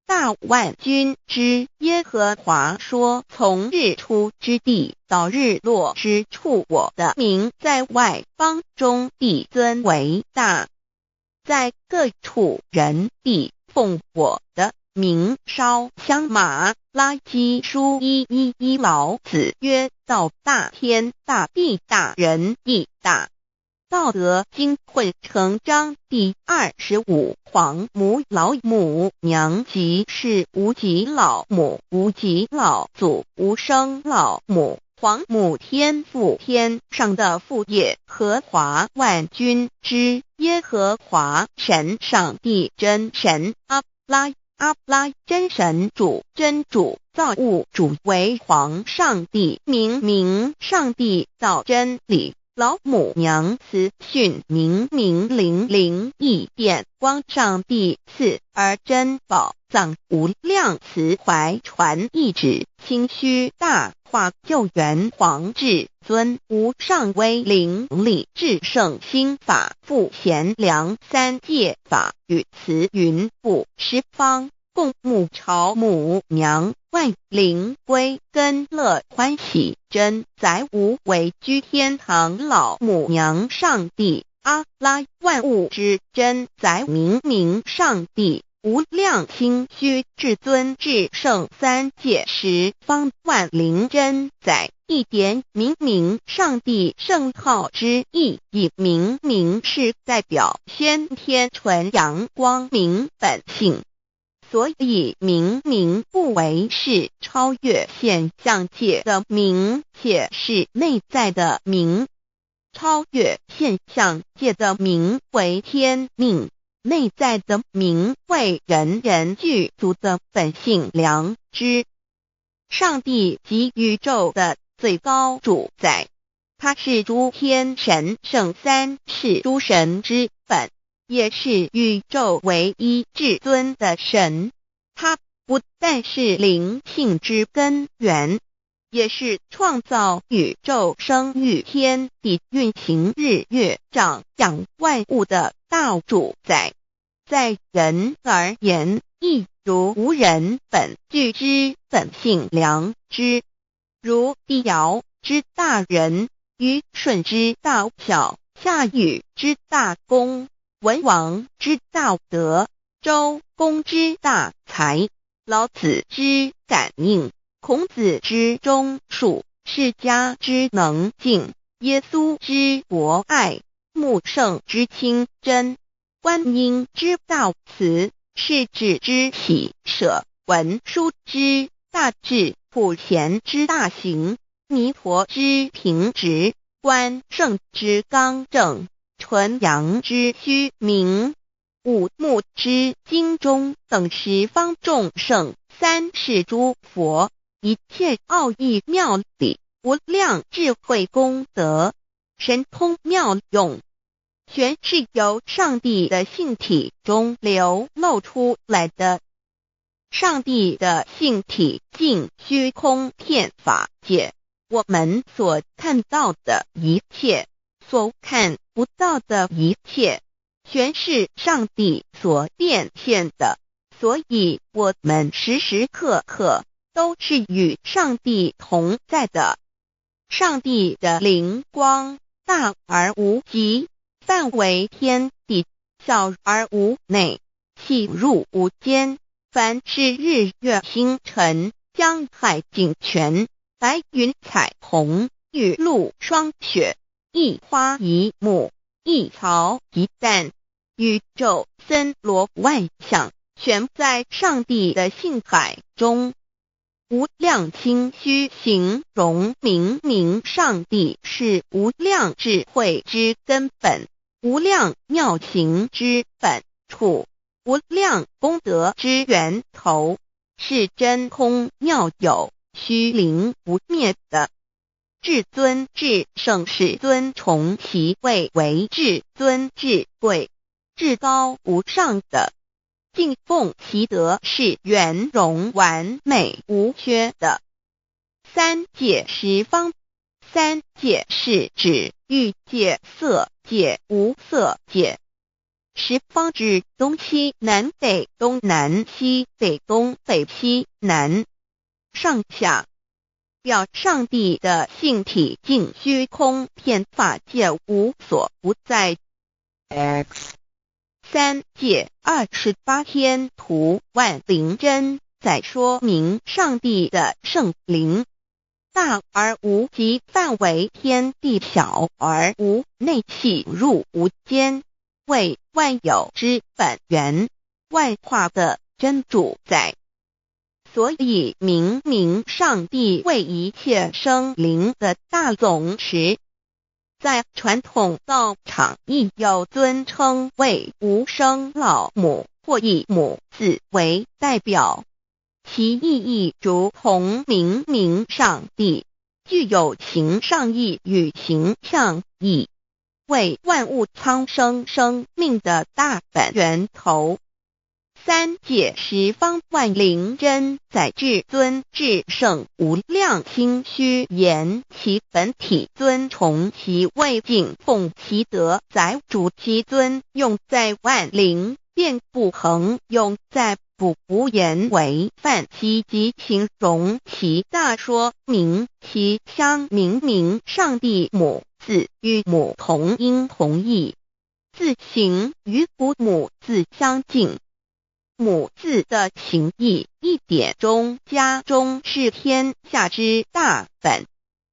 大万军之耶和华说，从日出之地到日落之处，我的名在外邦中必尊为大。在各处人必奉我的名烧香。马拉基书1:11，老子曰：道大，天大，地大，人亦大。道德经混成章第25，皇母老母娘，即是无极老母，无极老祖，无生老母。皇母天父，天上的父，耶和华万军之耶和华神，上帝真神，阿拉真神主，真主，造物主，为皇上帝，明上帝造真理。老母娘慈训明灵异变光，上帝赐而真宝藏，无量慈怀传一旨，清虚大化救援皇至尊，无上威灵力至圣心法，复贤良三界法，与慈云布十方，共沐朝母娘，万灵归根乐欢喜，真载无为居天堂老母娘上帝，阿拉万物之真载明上帝，无量清虚至尊至圣三界十方万灵真载，一点明上帝圣号之意，以明是代表先天纯阳光明本性。所以明不为是超越现象界的明，且是内在的明。超越现象界的明为天命，内在的明为人人具足的本性良知。上帝即宇宙的最高主宰，他是诸天神圣三世诸神之本，也是宇宙唯一至尊的神。他不但是灵性之根源，也是创造宇宙生育天地运行日月长养万物的大主宰。在人而言，亦如无人本具之本性良知，如帝尧之大仁，虞舜之大巧，夏禹之大功，文王之大德，周公之大才，老子之感应，孔子之忠恕，释迦之能静，耶稣之博爱，穆圣之清真，观音之大慈，世子之喜舍，文殊之大智，普贤之大行，弥陀之平直，关圣之刚正，纯阳之虚明，五目之精中，等十方众圣，三世诸佛，一切奥义妙理，无量智慧功德，神通妙用，全是由上帝的性体中流露出来的。上帝的性体尽虚空遍法界，我们所看到的一切，所看不到的一切，全是上帝所变现的，所以我们时时刻刻都是与上帝同在的。上帝的灵光大而无极，范围天地，小而无内，细入无间。凡是日月星辰，江海井泉，白云彩虹，雨露霜雪，一花一木，一草一蛋，宇宙森罗万象，全在上帝的性海中。无量清虚形容明明上帝是无量智慧之根本，无量妙行之本处，无量功德之源头，是真空妙有，虚灵不灭的。至尊至圣世尊崇其位为至尊至贵，至高无上的，敬奉其德是圆融完美无缺的。三界十方，三界是指欲界、色界、无色界。十方指东西南北东南西北东北西南上下，表上帝的性体尽虚空遍法界无所不在。 X 三界28天图万灵真在说明上帝的圣灵大而无极，范围天地，小而无内，细入无间，为万有之本源，万化的真主宰。所以明明上帝为一切生灵的大总持，在传统道场亦有尊称为无生老母，或以母字为代表，其意义如同明明上帝具有形上义与形象义，为万物苍生生命的大本源头。三界十方万灵真在至尊至圣无量心虚言其本体尊崇其位敬奉其德载主其尊，用在万灵便不恒用在不无言为范其及形容其大说明其相明明上帝母字与母同音同义，字形与父母字相近。母字的情义一点中加中是天下之大本，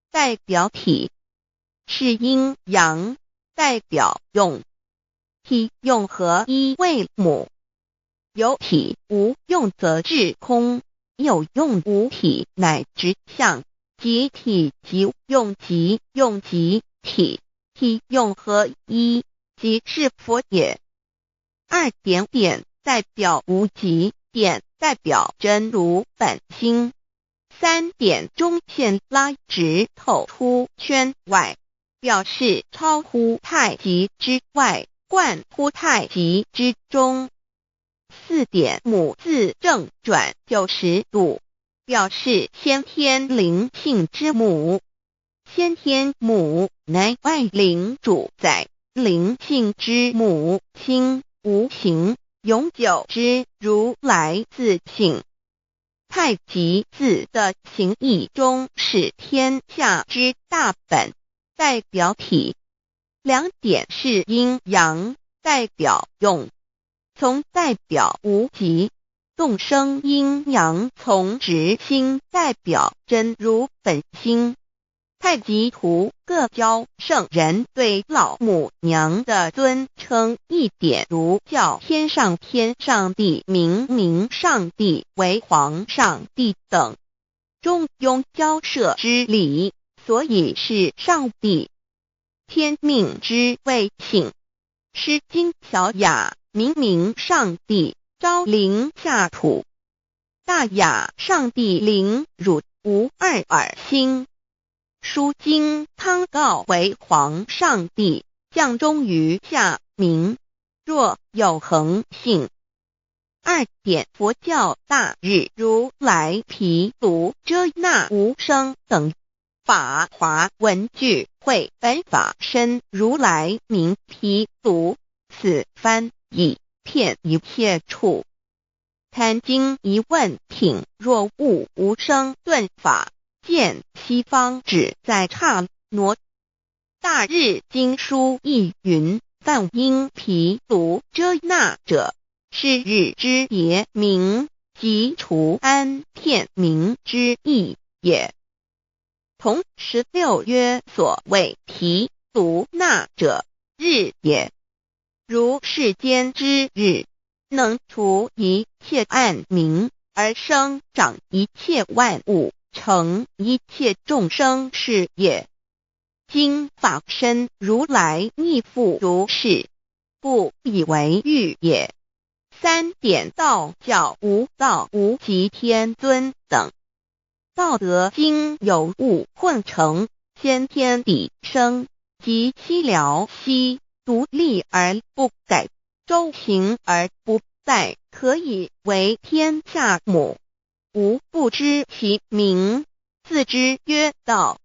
代表体是阴阳，代表用，体用合一为母。有体无用则至空，有用无体乃至相，即体即用即用即体，体用合一即是佛也。二点点代表无极，点代表真如本心，三点中线拉直透出圈外，表示超乎太极之外，贯乎太极之中。四点母字正转90度，表示先天灵性之母。先天母乃外灵主宰，灵性之母亲无形永久之如来自性。太极字的形义中是天下之大本，代表体。两点是阴阳，代表用，从代表无极动生阴阳从直心代表真如本心。太极图各教圣人对老母娘的尊称一点如叫天上帝、明上帝为皇上帝等，中庸交涉之礼，所以是上帝。天命之谓请，诗经小雅明上帝昭临下土，大雅上帝临汝无二耳心。书经汤告为皇上帝，降忠于下民，若有恒性。2点佛教大日如来毗卢遮那无生等法华文具会本法身如来名毗卢，此翻译遍一切处。贪经一问品，若悟无生顿法，见西方只在刹那。大日经书亦云，梵音毗卢遮那者，是日之别名，即除安片名之意也。同16曰，所谓毗卢那者，日也。如世间之日，能除一切暗明，而生长一切万物，成一切众生是也。今法身如来亦复如是，故以为喻也。3点道教无道无极天尊等，道德经有物混成，先天地生，即悉了悉，独立而不改，周行而不殆，可以为天下母。吾不知其名，自之曰道。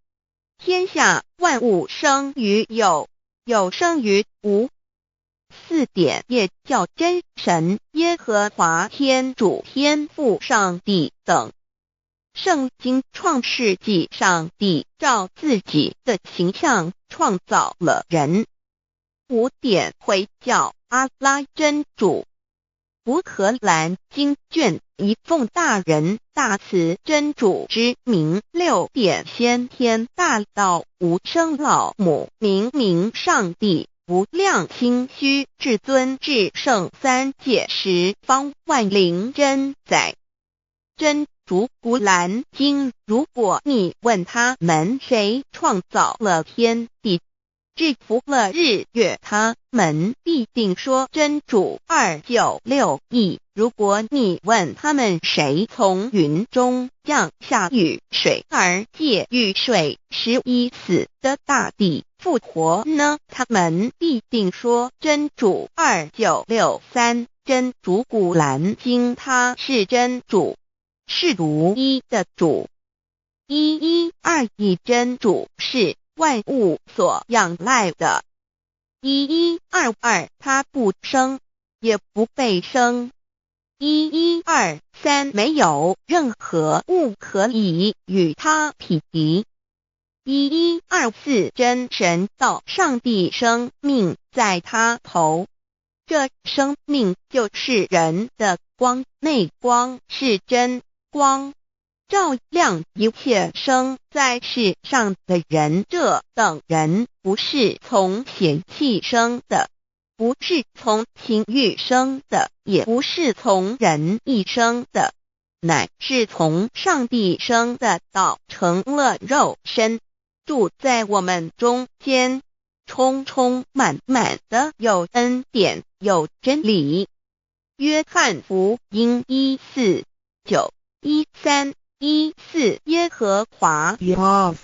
天下万物生于有，有生于无。4点也叫真神耶和华天主天父上帝等。圣经创世纪，上帝照自己的形象创造了人。5点回教阿拉真主。乌克兰经卷一奉大人大慈真主之名。6点先天大道无生老母明上帝无量心虚至尊至圣三界十方万灵真载。真主古兰经，如果你问他们谁创造了天地，制服了日月，他们必定说真主296亿。如果你问他们谁从云中降下雨水而借雨水使已死的大地复活呢，他们必定说真主2963。真主古兰经，他是真主，是独一的主。112亿真主是万物所仰赖的。1122他不生，也不被生。1123没有任何物可以与他匹敌。1124真神道上帝生命在他头，这生命就是人的光，内光是真光，照亮一切生在世上的人。这等人不是从血气生的，不是从情欲生的，也不是从人意生的，乃是从上帝生的道成了肉身，住在我们中间，充充满满的有恩典，有真理。约翰福音1491314耶和华 Yav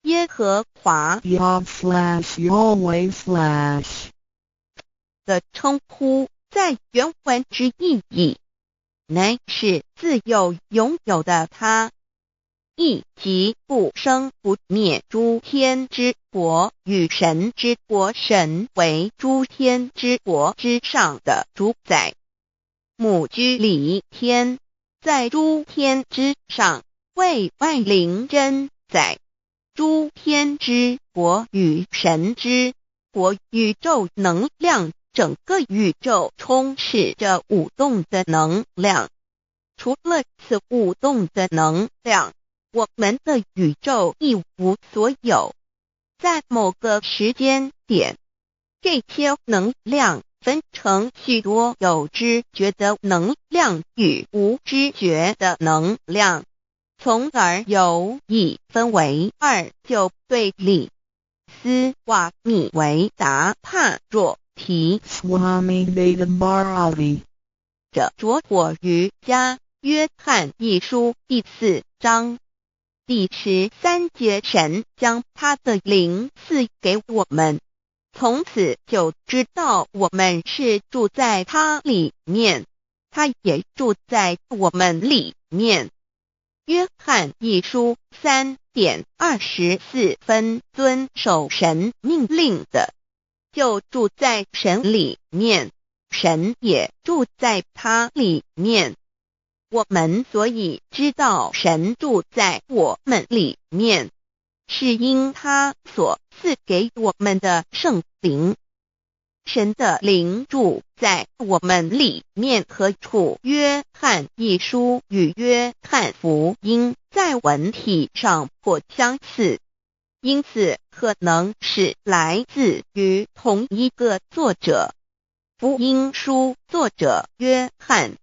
耶和华 Yav/Yahweh/ 的称呼，在原文之意义，乃是自有拥有的他，亦即不生不灭诸天之国与神之国，神为诸天之国之上的主宰，母居里天，在诸天之上，为万灵真载。诸天之国与神之国，宇宙能量，整个宇宙充斥着舞动的能量，除了此舞动的能量，我们的宇宙一无所有。在某个时间点，这些能量分成许多有知觉的能量与无知觉的能量，从而有一分为二就对立。斯瓦米维达帕若提 Swami Vedabharati 着火瑜伽约翰一书第4章第13节，神将他的灵赐给我们，从此就知道我们是住在他里面，他也住在我们里面。约翰一书3:24，遵守神命令的，就住在神里面，神也住在他里面。我们所以知道神住在我们里面，是因他所赐给我们的圣灵。神的灵住在我们里面何处？约翰一书与约翰福音在文体上颇相似，因此可能是来自于同一个作者。福音书作者约翰，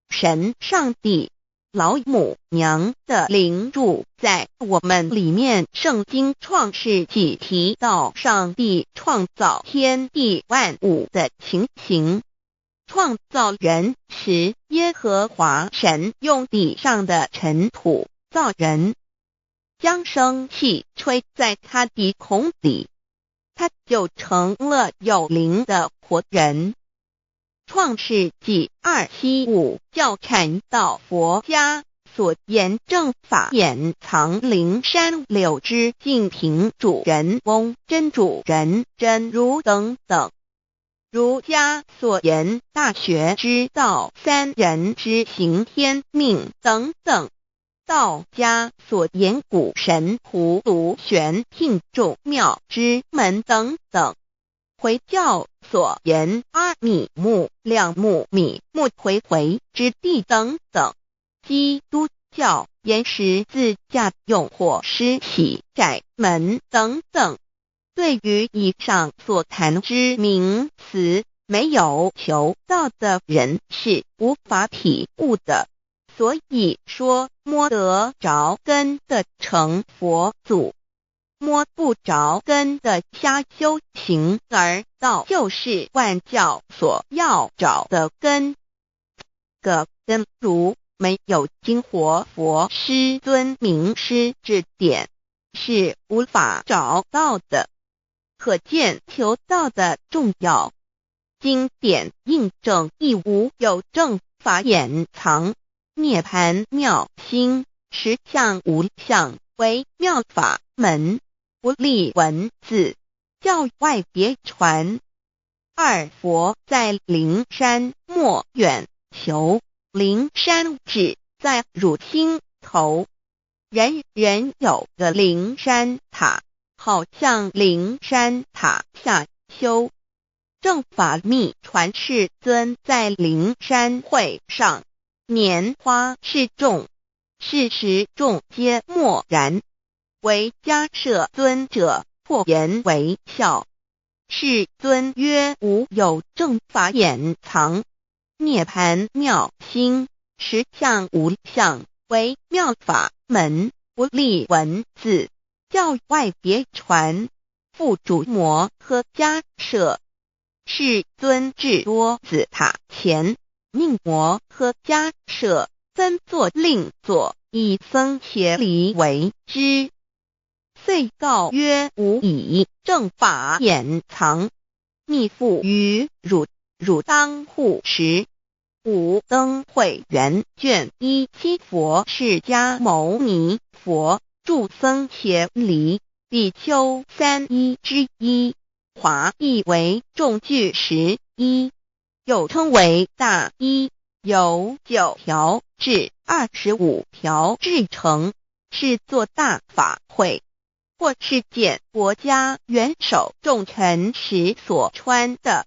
神上帝老母娘的灵住在我们里面。圣经创世纪提到上帝创造天地万物的情形，创造人时，耶和华神用地上的尘土造人，将生气吹在他鼻孔里，他就成了有灵的活人。创世纪2:75教阐到佛家所言正法掩藏灵山柳之净瓶主人翁真主人真如等等，儒家所言大学之道三人之行天命等等，道家所言古神葫芦玄牝众妙之门等等，回教所言阿米木亮木米木回之地等等，基督教言十字架用火施洗窄门等等。对于以上所谈之名词，没有求道的人是无法体悟的，所以说摸得着根的成佛祖，摸不着根的瞎修行而道，就是万教所要找的根。个根如没有经活佛师尊名师指点，是无法找到的。可见求道的重要。经典印证亦无有正法掩藏，涅盘妙心，实相无相，为妙法门，不立文字，教外别传。二佛在灵山莫远求，灵山只在汝心头，人人有个灵山塔，好像灵山塔下修。正法密传世尊在灵山会上拈花示众，是时众皆默然，唯迦摄尊者破颜为笑。世尊曰：无有正法掩藏，涅盘妙心，实相无相，为妙法门，不立文字，教外别传。复主摩诃迦摄。世尊至多子塔前，命摩诃迦摄分作令作，以僧伽梨为之。遂告曰：吾以正法掩藏，密付于汝，汝当护持。五灯会元卷1佛释迦牟尼佛著僧伽梨比丘3之一，华译为众句11，又称为大一，由9条至25条制成，是作大法会，或是见国家元首重臣时所穿的。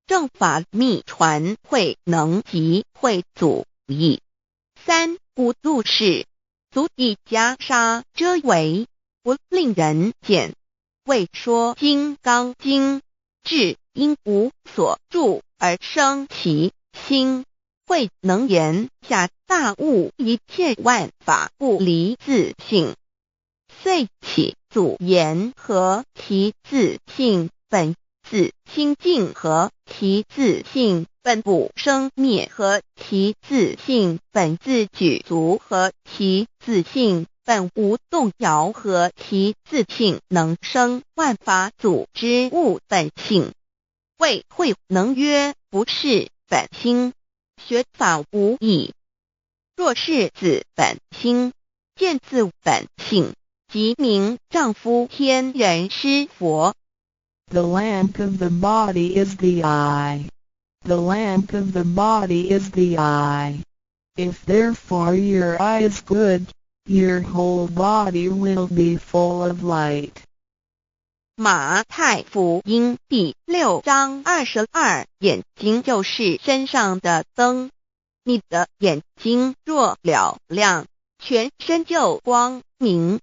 正法密传会能集会祖义，三无度是，足以袈裟遮为，不令人见。为说金刚经，至因无所住而生其心，慧能言下大悟，一切万法不离自性。遂起祖言和其自性本自清净和其自性本不生灭和其自性本自具足和其自性本无动摇和其自性能生万法组之物本性。谓慧能曰不是本心，学法无益。若是自本心，见自本性，即名丈夫天人师佛。The lamp of the body is the eye. The lamp of the body is the eye. If therefore your eye is good, your whole body will be full of light. 马太福音第6章22，眼睛就是身上的灯。你的眼睛若了亮，全身就光明。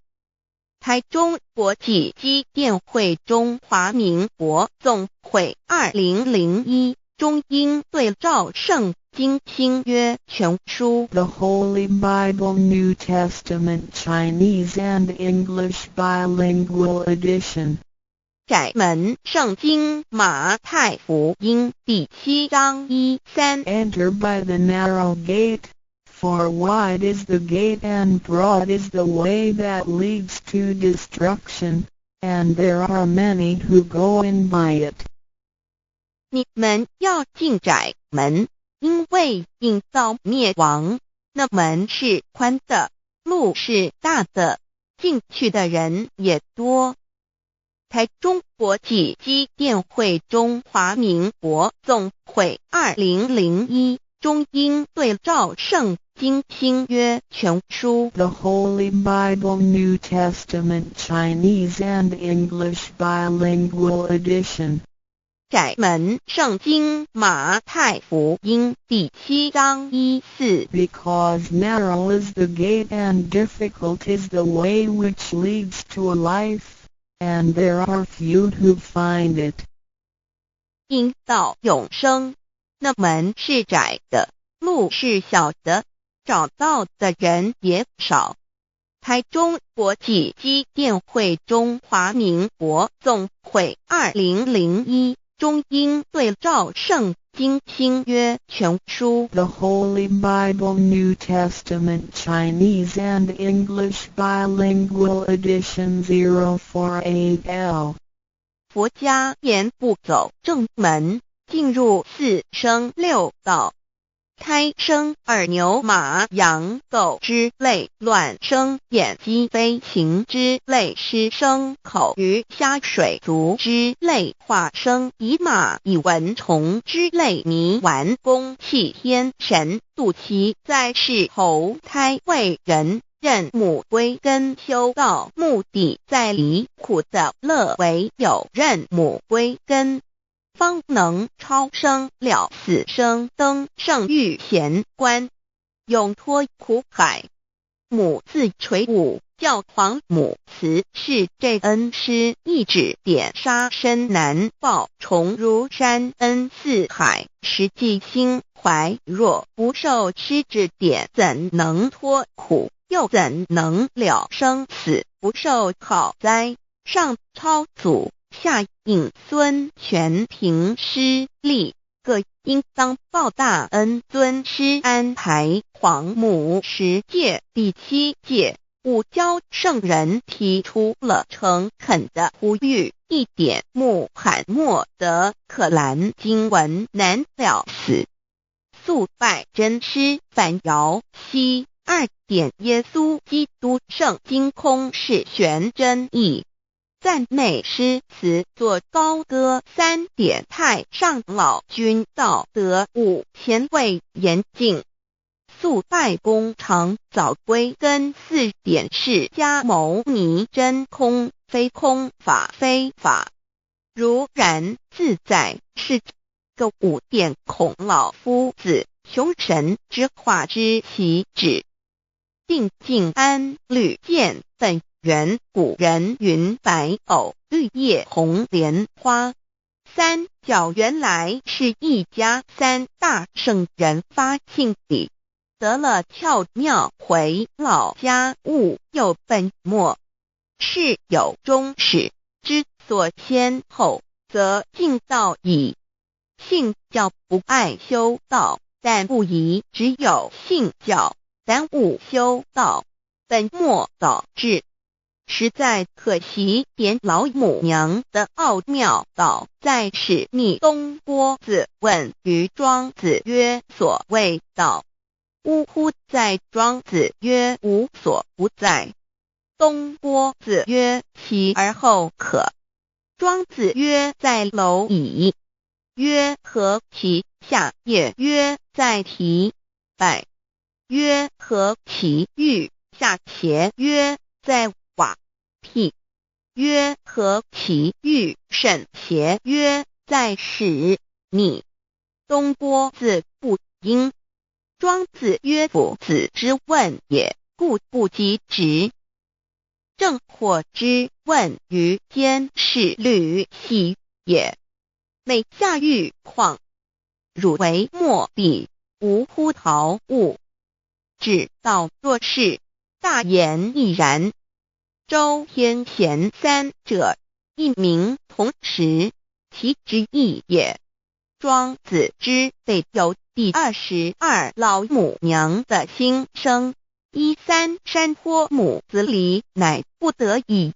台中国际机电会中华民国总会2001中英对照圣经新约全书 The Holy Bible New Testament Chinese and English Bilingual Edition. 窄门圣经马太福音第7章1-3 Enter by the narrow gate, for wide is the gate and broad is the way that leads to destruction, and there are many who go in by it. 你们要进窄门，因为引到灭亡。那门是宽的，路是大的，进去的人也多。台中国际机电会中华民国总会2001中英对照圣经新约全书 The Holy Bible New Testament Chinese and English Bilingual Edition. 窄门圣经马太福音第7章1-4 Because narrow is the gate and difficult is the way which leads to life, and there are few who find it. 因到永生，那门是窄的，路是小的，找到的人也少。台中国际机电会中华民国总会2001中英对照圣经新约全书 The Holy Bible New Testament Chinese and English Bilingual Edition 048L. 佛家言不走正门，进入四生六道。胎生耳牛马羊狗之类，卵生眼鸡飞禽之类，湿生口鱼虾水族之类，化生以马以蚊虫之类，泥丸公气天神度其在世投胎为人，任母归根修道，目的在离苦的乐，唯有任母归根，方能超生了死生，登圣域贤官，永脱苦海。母自垂武，教皇母慈是这恩师，一指点杀身难报，重如山恩似海，实际心怀若不受师指点，怎能脱苦？又怎能了生死？不受好灾，上超祖，下引孙，全凭师力，各应当报大恩。尊师安排黄母10戒，第7戒，五教圣人提出了诚恳的呼吁，一点穆罕默德可兰经文难了死，肃拜真师反摇西。2点耶稣基督圣经空是玄真义，赞美诗词作高歌。3点太上老君道德5前卫严谨，肃拜公常早归根。4点释迦牟尼真空非空，法非法，如然自在是个5点孔老夫子凶神之化之习止。定静安律见本源，古人云白藕绿叶红莲花。三角原来是一家三大圣人发性地，得了窍妙，回老家务有本末，是有终始，之所先后，则敬道矣。信教不爱修道，但不宜只有信教，耽误修道，本末倒置。实在可惜，点老母娘的奥妙道在使逆东郭子问于庄子曰：所谓道，呜呼！在庄子曰：无所不在。东郭子曰：其而后可。庄子曰：在蝼蚁。曰：何其下也？曰：在蹄。百。曰：何其欲下邪？曰：在瓦辟。曰：何其欲甚邪？曰：在使逆。东郭子不应。庄子曰：夫子之问也，故不及直。正或之问于监视律兮也。每下欲况，汝为莫必，无乎陶物。指道若是，大言亦然。周天贤三者，一名同时，其之义也。庄子之备有第22老母娘的心声，依三山坡母子礼，乃不得已。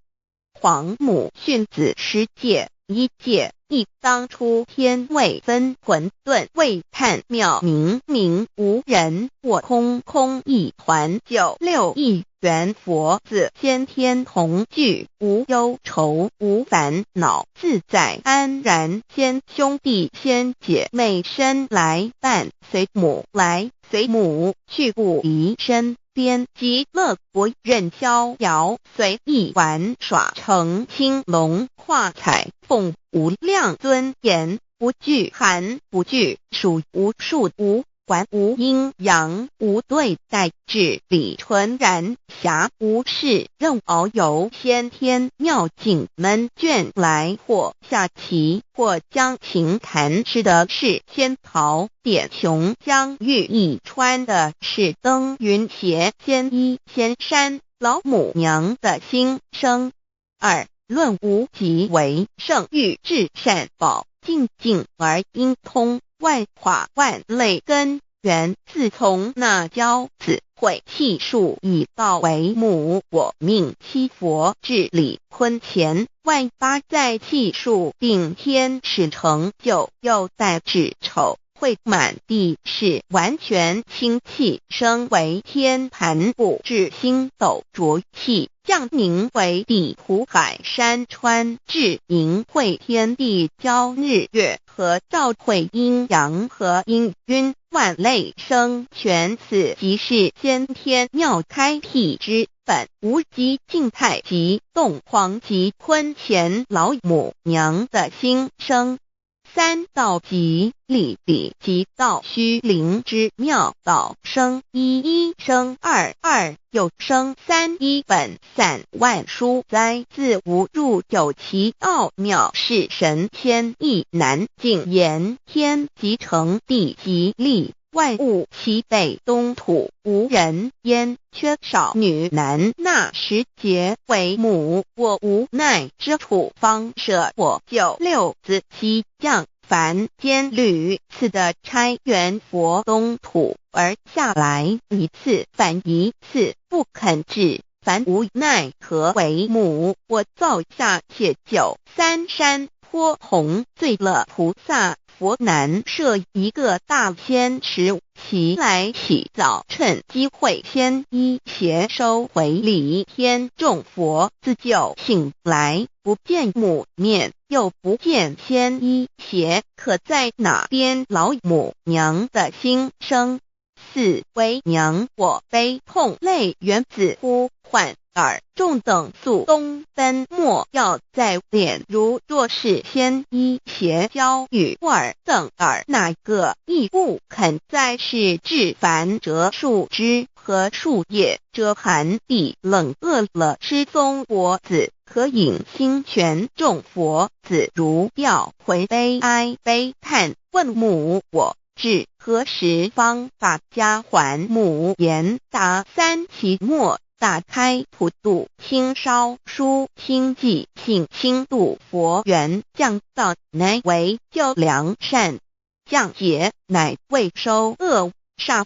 皇母训子十戒，一戒亦当初天未分，混沌未探，妙明明无人，我空空一团。96亿元佛子，先天同聚，无忧愁无烦恼，自在安然。先兄弟先姐妹身来伴，随母来随母去，不离身边。极乐国任逍遥，随意玩耍，成青龙画彩凤，无量尊严，不惧寒不惧暑，无数无管，无阴阳，无对待，至理纯然，暇无事任遨游。先天妙境门卷来，或下棋，或将琴弹，吃的是仙桃，点琼浆玉一穿的是登云鞋，仙衣仙衫。老母娘的心声。二论无极为圣欲至善宝，静静而应通，万化万类根源。自从那骄子会气数以道为母，我命七佛治理坤乾，万八在气数定天使成就，又待至丑会满地是完全清气，升为天盘部，至星斗浊气，降凝为地湖海山川，至凝会天地交日月和照会阴阳和阴晕，万类生全。此即是先天妙开辟之本，无极静态及动黄及坤乾老母娘的心声。三道即理理即道虚灵之妙道，生一一生二二又生三，一本散万殊哉，自无入有其奥妙，是神天意难尽言。天即成地即立，万物其北东土，无人焉，缺少女男。那时节为母，我无奈之处，方舍我96子西降凡间屡次的差援佛东土，而下来一次反一次，不肯治，凡无奈何为母。我造下且93山坡洪，罪了菩萨佛，难设一个大仙池，其来起早，趁机会先一邪收回礼。天众佛自救醒来，不见母面，又不见先一邪，可在哪边？老母娘的心声。四为娘我悲痛泪原子呼唤耳众等宿东奔莫要在脸如若是先一邪教与耳等耳哪个亦不肯在是至凡折树枝和树叶遮寒地冷饿了失踪佛子可引心泉众佛子如调回悲哀悲叹问母我至何时方把家还母言答三期末打开普度清烧书清寂性清度佛缘降道乃为救良善降劫乃为收恶煞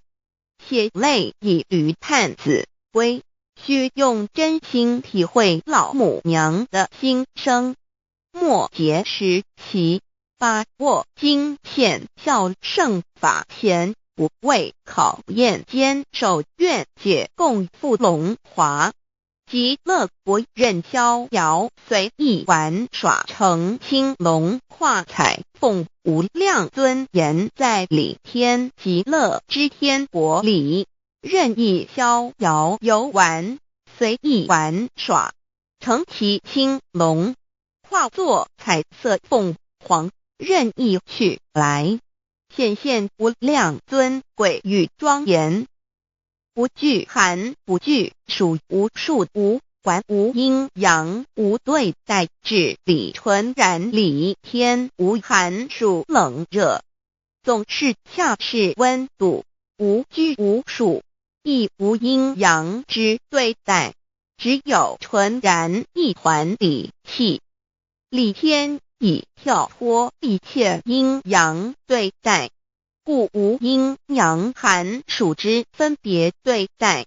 血泪以于叹子归须用真心体会老母娘的心声末节时期把握经现效圣法前不畏考验坚守愿解共赴龙华极乐国任逍遥随意玩耍成青龙跨彩凤无量尊严在里天极乐之天国里任意逍遥游玩随意玩耍成其青龙化作彩色凤凰任意去来显现无量尊贵与庄严不惧寒不惧暑无数无管无阴阳无对待至理纯然理天无寒暑冷热总是恰是温度无拘无束亦无阴阳之对待只有纯然一团理气理天以跳脱一切阴阳对待故无阴阳寒暑之分别对待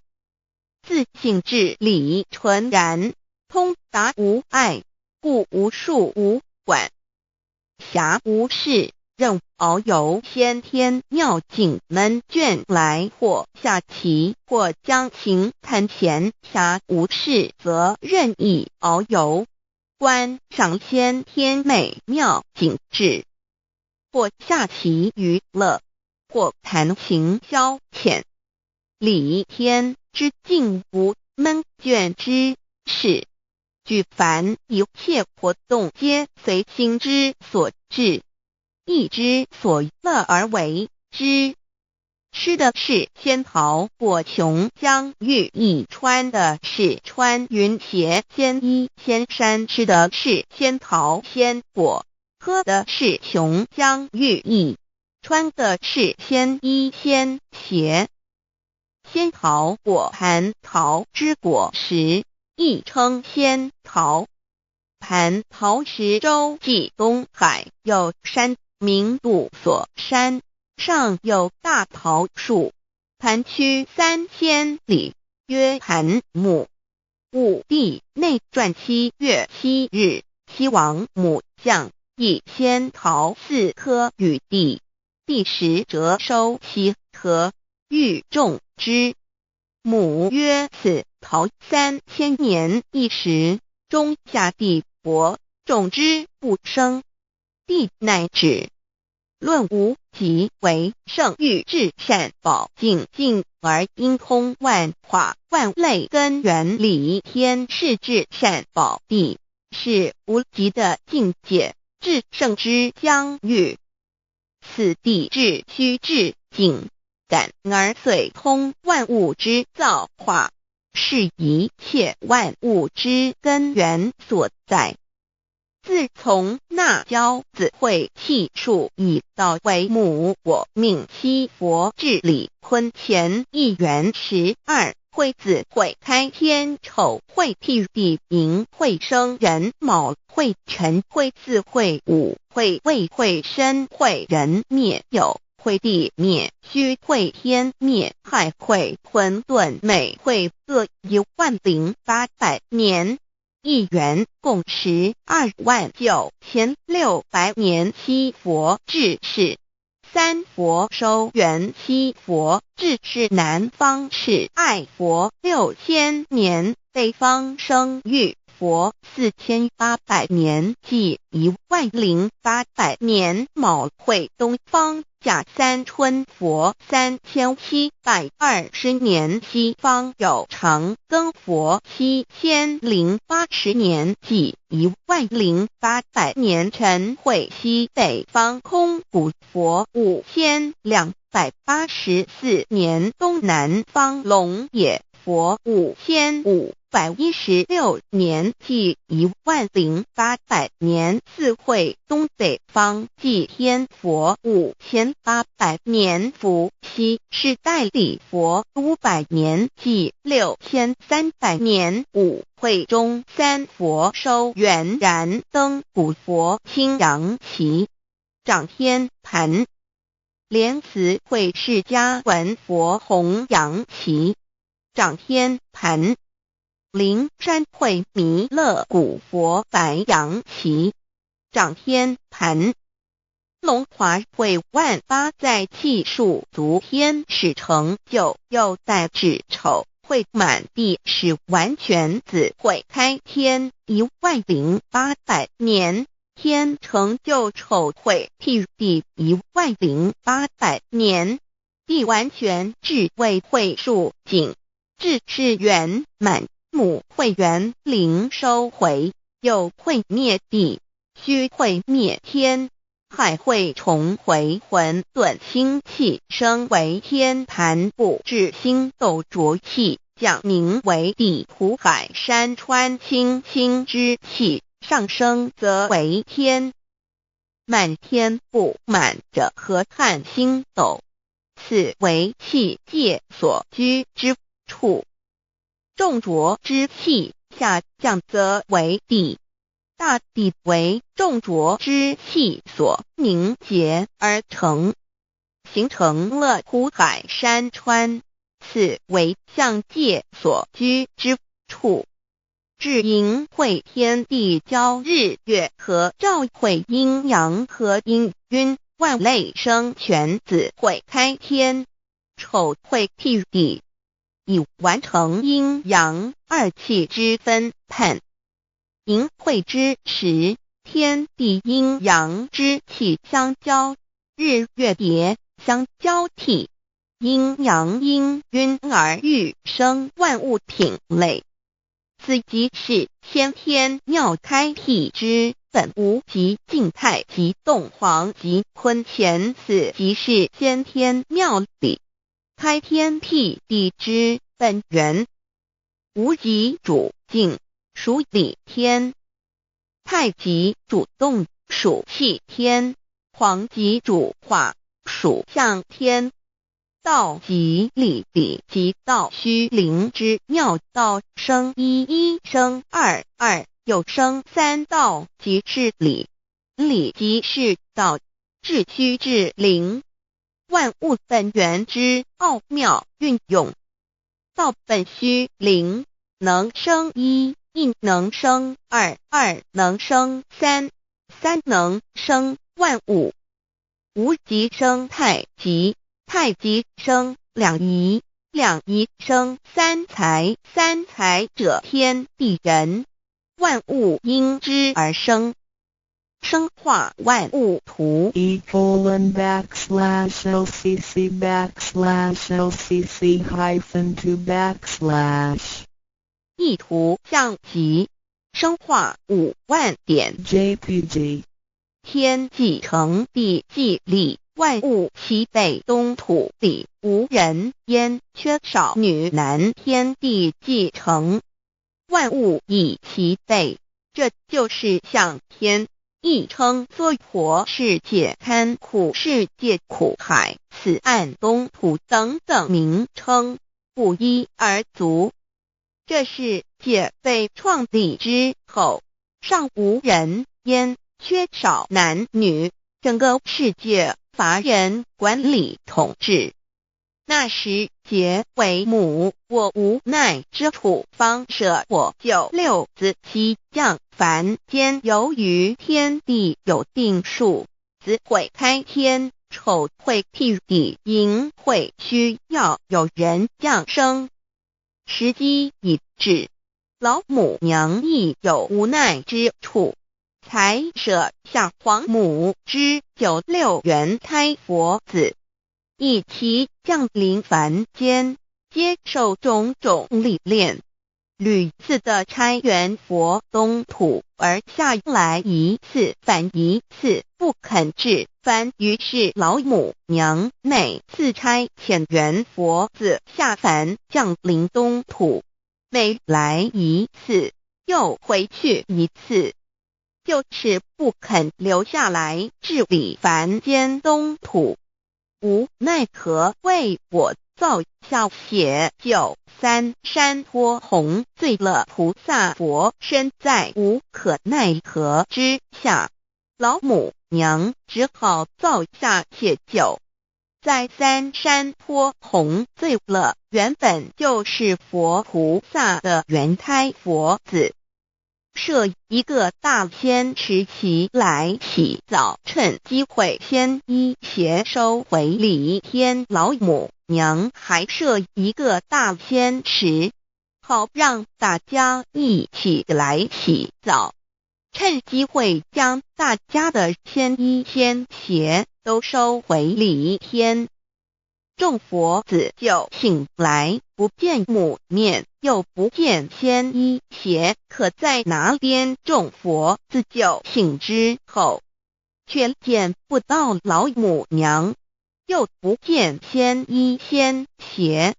自性至理纯然通达无碍故无数无管暇无事任遨游先天妙境门卷来或下棋或将琴弹弦暇无事则任意遨游观赏先天美妙景致或下棋娱乐或弹琴消遣理天之境无闷倦之事举凡一切活动皆随心之所至意之所乐而为之吃的是仙桃果琼浆玉液穿的是穿云鞋仙衣仙衫吃的是仙桃仙果喝的是琼浆玉液穿的是仙衣仙鞋仙桃果蟠桃之果实亦称仙桃蟠桃实洲际东海有山名度所山上有大桃树盘曲3000里约盘木武帝内传7月7日西王母降以仙桃4颗与地第10折收其核欲种之母曰此桃3000年一时中下地薄种之不生地乃止论无极为圣欲至善宝净净而因通万化万类根源理天是至善宝地是无极的境界至圣之疆域此地至虚至境感而遂通万物之造化是一切万物之根源所在自从那教子会气数以道为母我命七佛治理坤乾一元12会子会开天丑会辟地寅会生人卯会辰会巳会午会未会申会人灭酉会地灭戌会天灭亥会混沌每会各10800年一元共129600年七佛治世三佛收元七佛治世南方是爱佛6000年北方生育佛4800年即10800年卯会东方甲三春佛3720年，西方有长庚佛7080年，即10800年。陈慧西北方空谷佛5284年，东南方龙野佛5516年，即10800年。四会东北方祭天佛5800年，伏羲是代理佛500年，即6300年。五会中三佛收元然灯古佛青阳旗掌天盘，莲慈会释迦文佛红阳旗掌天盘，灵山会弥勒古佛白阳旗掌天盘，龙华会万八在气数足天使成就，又代指丑会满地是完全子会开天10800年，天成就丑会譬第10800年，地完全智慧会数景智是圆满，母会圆灵收回，又会灭地，虚会灭天，海会重回混沌星气，生为天盘部至星斗浊气，降名为地土海山川清清之气，上升则为天。满天不满者河汉星斗，此为气界所居之处。重浊之气下降则为地，大地为重浊之气所凝结而成，形成了土海山川，此为象界所居之处。至阴会天地交日月和照会阴阳和阴晕，万类生全子会开天，丑会替地，以完成阴阳二气之分判。寅会之时，天地阴阳之气相交，日月叠相交替，阴阳阴晕而育生万物品类。此即是先天妙开辟之本无即静态即动黄即坤乾，此即是先天妙理开天辟地之本源。无极主静，属理天；太极主动，属气天；黄极主化，属象天。道即理，理即道虚灵之妙道，生一一，生二二，又生三道，即是理。理即是道，至虚至灵，万物本源之奥妙运用。道本虚灵，能生一，一能生二，二能生三，三能生万物。无极生太极，太极生两仪，两仪生三才，三才者天地人，万物因之而生，生化万物图。e://LCC_LCC_2/ 意图象极，生化5万点 JPG。天既成地既立，万物其北东土里无人焉，缺少女男，天地既成，万物以其北，这就是象天，亦称娑婆世界、堪苦世界、苦海、此岸东土等等名称，不一而足。这世界被创立之后，尚无人焉，缺少男女，整个世界乏人管理统治。那时劫为母，我无奈之处，方舍我救六子七降凡间。由于天地有定数，子会开天，丑会替地，寅会需要有人降生。时机已至，老母娘亦有无奈之处，才舍下皇母之96元胎佛子，一起降临凡间，接受种种历练，屡次的差援佛东土而下来一次反一次不肯置番，于是老母娘每次差遣援佛子下凡降临东土，每来一次又回去一次，就是不肯留下来治理凡间东土。无奈何为我造下血酒三山托红醉了菩萨佛身，在无可奈何之下，老母娘只好造下血酒，在三山托红醉了原本就是佛菩萨的原胎佛子，设一个大仙池期来洗澡，趁机会先衣邪收回礼天。老母娘还设一个大仙池，好让大家一起来洗澡，趁机会将大家的仙衣仙鞋都收回礼天。众佛子就醒来，不见母面，又不见仙衣鞋可在哪边。众佛子就醒之后，却见不到老母娘，又不见仙衣仙鞋。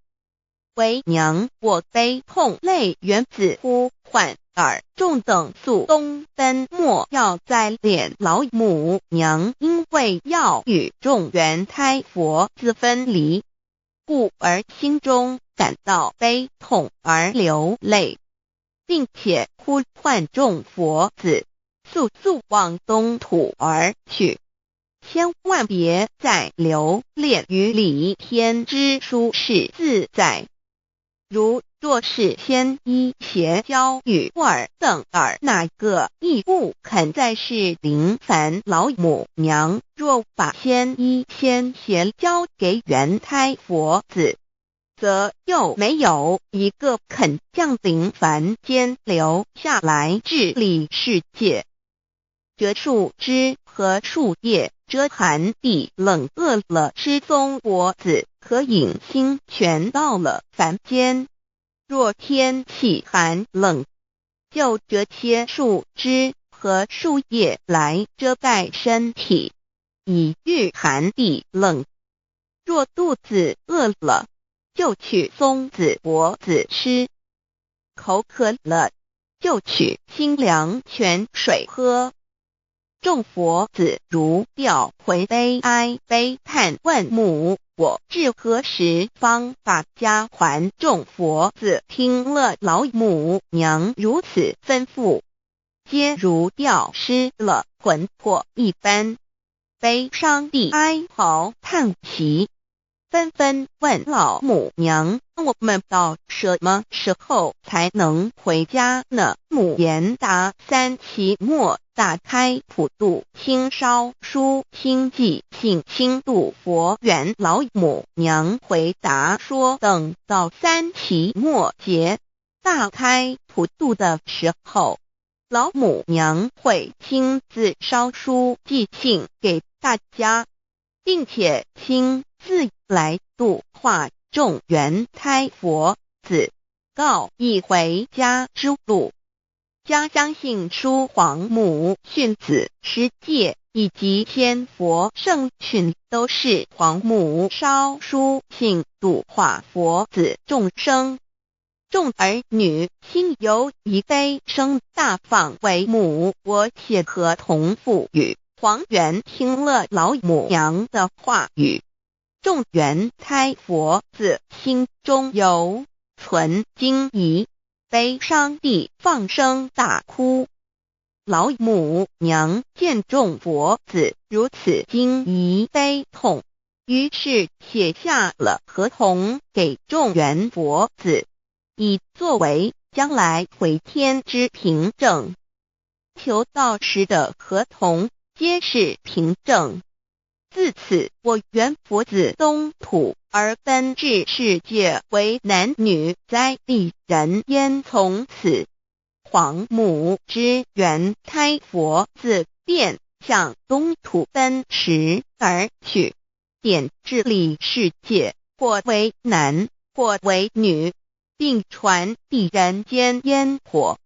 为娘我悲痛泪源自呼唤而众等速东奔，莫要再敛。老母娘因为要与众原胎佛子分离，故而心中感到悲痛而流泪，并且呼唤众佛子速速往东土而去，千万别再留恋于礼天之舒适自在。若是仙衣鞋交与尔等儿，哪个亦不肯再是临凡。老母娘若把仙衣仙鞋交给原胎佛子，则又没有一个肯降临凡间留下来治理世界。这树枝和树叶遮寒地冷，饿了吃松果子，可饮清泉到了凡间。若天气寒冷，就折些树枝和树叶来遮盖身体，以御寒地冷。若肚子饿了，就取松子果子吃，口渴了，就取清凉泉水喝。众佛子如吊回悲哀悲叹，问母我至何时方把家还？众佛子听了老母娘如此吩咐，皆如吊失了魂魄一般，悲伤地哀嚎叹息，纷纷问老母娘，我们到什么时候才能回家呢？母言答3期末打开普度清烧书清寂信清度佛缘。老母娘回答说，等到3期末节大开普度的时候，老母娘会亲自烧书寄信给大家，并且亲自来度化众原胎佛子，告一回家之路。将相信书皇母训子十戒以及天佛圣训都是皇母烧书信度化佛子众生。众儿女心由以悲生大放为母，我且合同赋予。皇元听了老母娘的话语，众原胎佛子心中有存惊疑，悲伤地放声大哭。老母娘见众佛子如此惊疑悲痛，于是写下了合同给众原佛子，以作为将来回天之凭证。求道时的合同皆是凭证。自此，我原佛子东土而奔至世界为男女灾地人焉。从此黄母之元胎佛自便向东土奔驰而去，点治理世界，或为男，或为女，并传递人间烟火。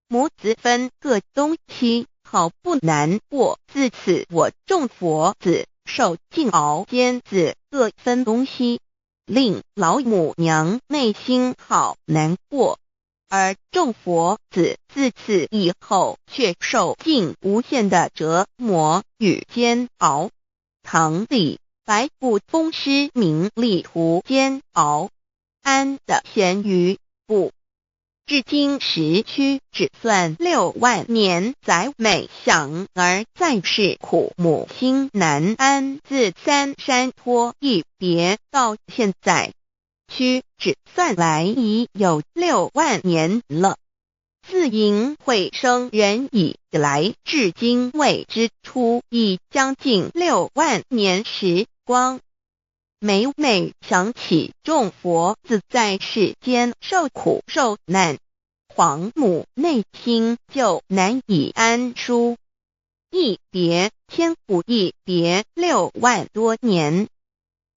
母子分各东西，好不难过。自此我众佛子受尽熬煎子各分东西，令老母娘内心好难过。而众佛子自此以后却受尽无限的折磨与煎熬。唐李白骨风师名利图煎熬，安得闲于不？至今时区只算6万年载每想而在世苦母心难安。自三山托一别到现在，区只算来已有6万年了。自寅会生人以来至今未知出，已将近6万年时光。每每想起众佛子在世间受苦受难，皇母内心就难以安舒。一别千古，一别6万多年。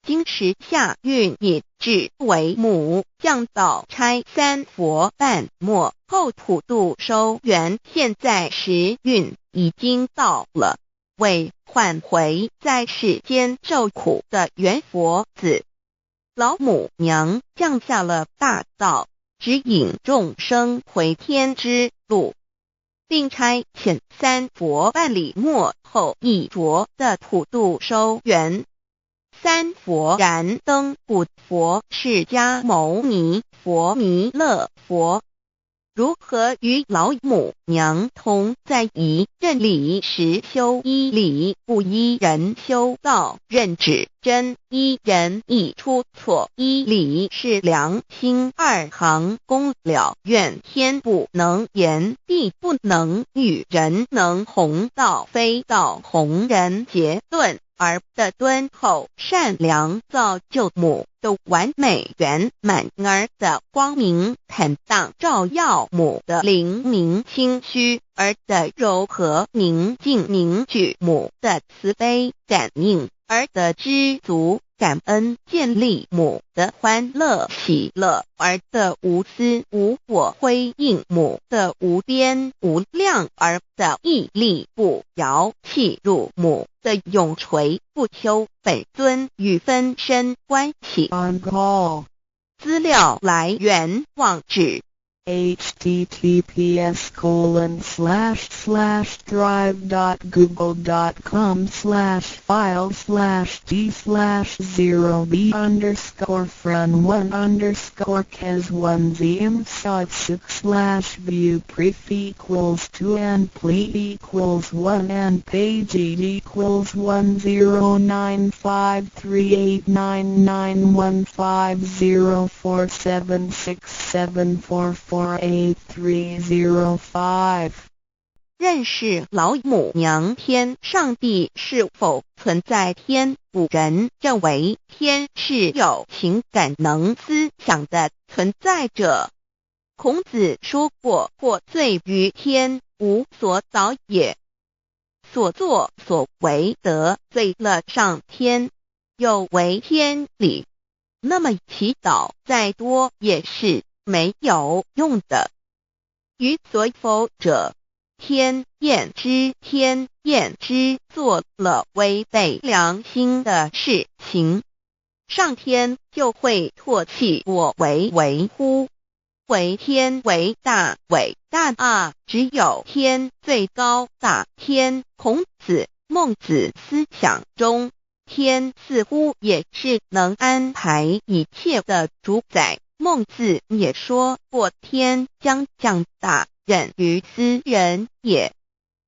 今时夏运已至，为母降道差3佛半末后普度收圆，现在时运已经到了，为唤回在世间受苦的原佛子。老母娘降下了大道，指引众生回天之路，并差遣3佛半里末后一着的普度收圆。3佛燃灯古佛、释迦牟尼佛、弥勒佛，如何与老母娘同在一任理时修一理，不一人修道，任指真一人一出错，一理是良心2行功了，愿天不能言，地不能喻，人能弘道，非道弘人结论。而的敦厚善良造就母的完美圆满，儿的光明坦荡照耀母的灵明清虚，儿的柔和宁静凝聚母的慈悲感应，儿的知足感恩建立母的欢乐喜乐，儿的无私无我辉映母的无边无量，儿的屹立不摇弃入母的永垂不朽本尊与分身关系。 On call 资料来源网址https://drive.google.com/files/d/0b_cas1zm/6/view pref equals 2 and plete equals 1 and page equals 10953899150476774483005。认识老母娘。天上帝是否存在？天古人认为天是有情感能思想的存在者。孔子说过，或罪于天，无所导也。所作所为得罪了上天，有违天理，那么祈祷再多也是没有用的。于所否者，天厌之，天厌之，做了违背良心的事情，上天就会唾弃我为为乎？为天为大，伟大啊！只有天最高大。天，孔子、孟子思想中，天似乎也是能安排一切的主宰。孟子也说过，天将降大任于斯人也，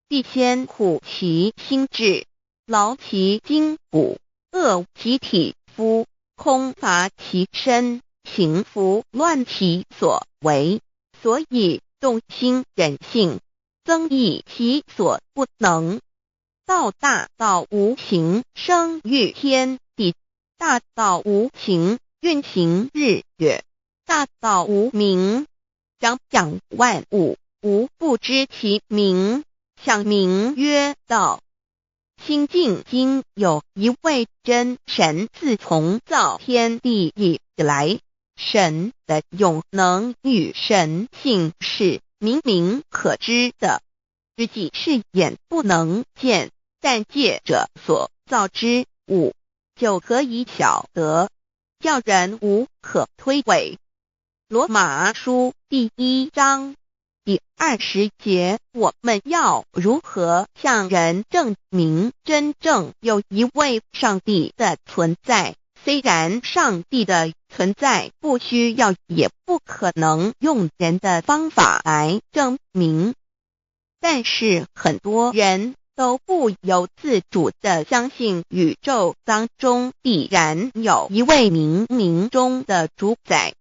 必先苦其心志，劳其筋骨，饿其体肤，空乏其身，行拂乱其所为，所以动心忍性，增益其所不能。道大道无形，生育天地；大道无情，运行日月；大道无名，掌万物。无不知其名，想名曰道。清净经有一位真神，自从造天地以来，神的永能与神性是明明可知的，实际是眼不能见，但借着所造之物，就可以晓得，叫人无可推诿。罗马书第1章第20节，我们要如何向人证明真正有一位上帝的存在？虽然上帝的存在不需要也不可能用人的方法来证明，但是很多人都不由自主地相信宇宙当中必然有一位冥冥中的主宰。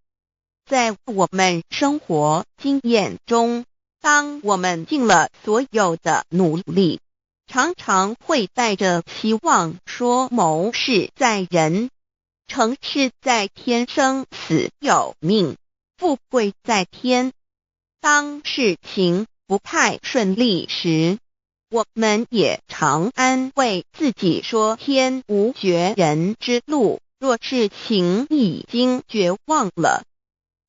在我们生活经验中，当我们尽了所有的努力，常常会带着希望说谋事在人，成事在天，生死有命，富贵在天。当事情不太顺利时，我们也常安慰自己说天无绝人之路，若事情已经绝望了，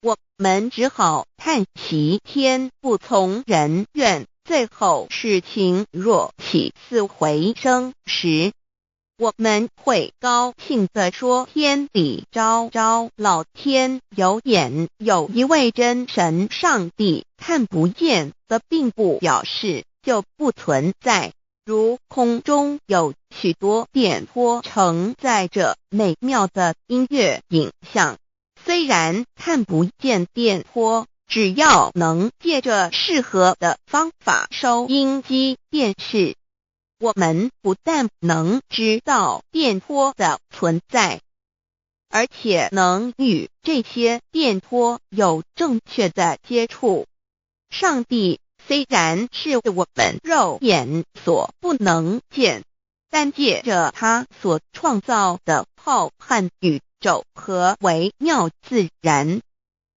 我们只好叹息天不从人愿。最后事情若起死回生时，我们会高兴地说天理昭昭，老天有眼，有一位真神上帝，看不见的并不表示就不存在。如空中有许多电波承载着美妙的音乐影像，虽然看不见电波，只要能借着适合的方法收音机电视，我们不但能知道电波的存在，而且能与这些电波有正确的接触。上帝虽然是我们肉眼所不能见，但借着他所创造的浩瀚宇宙和微妙自然，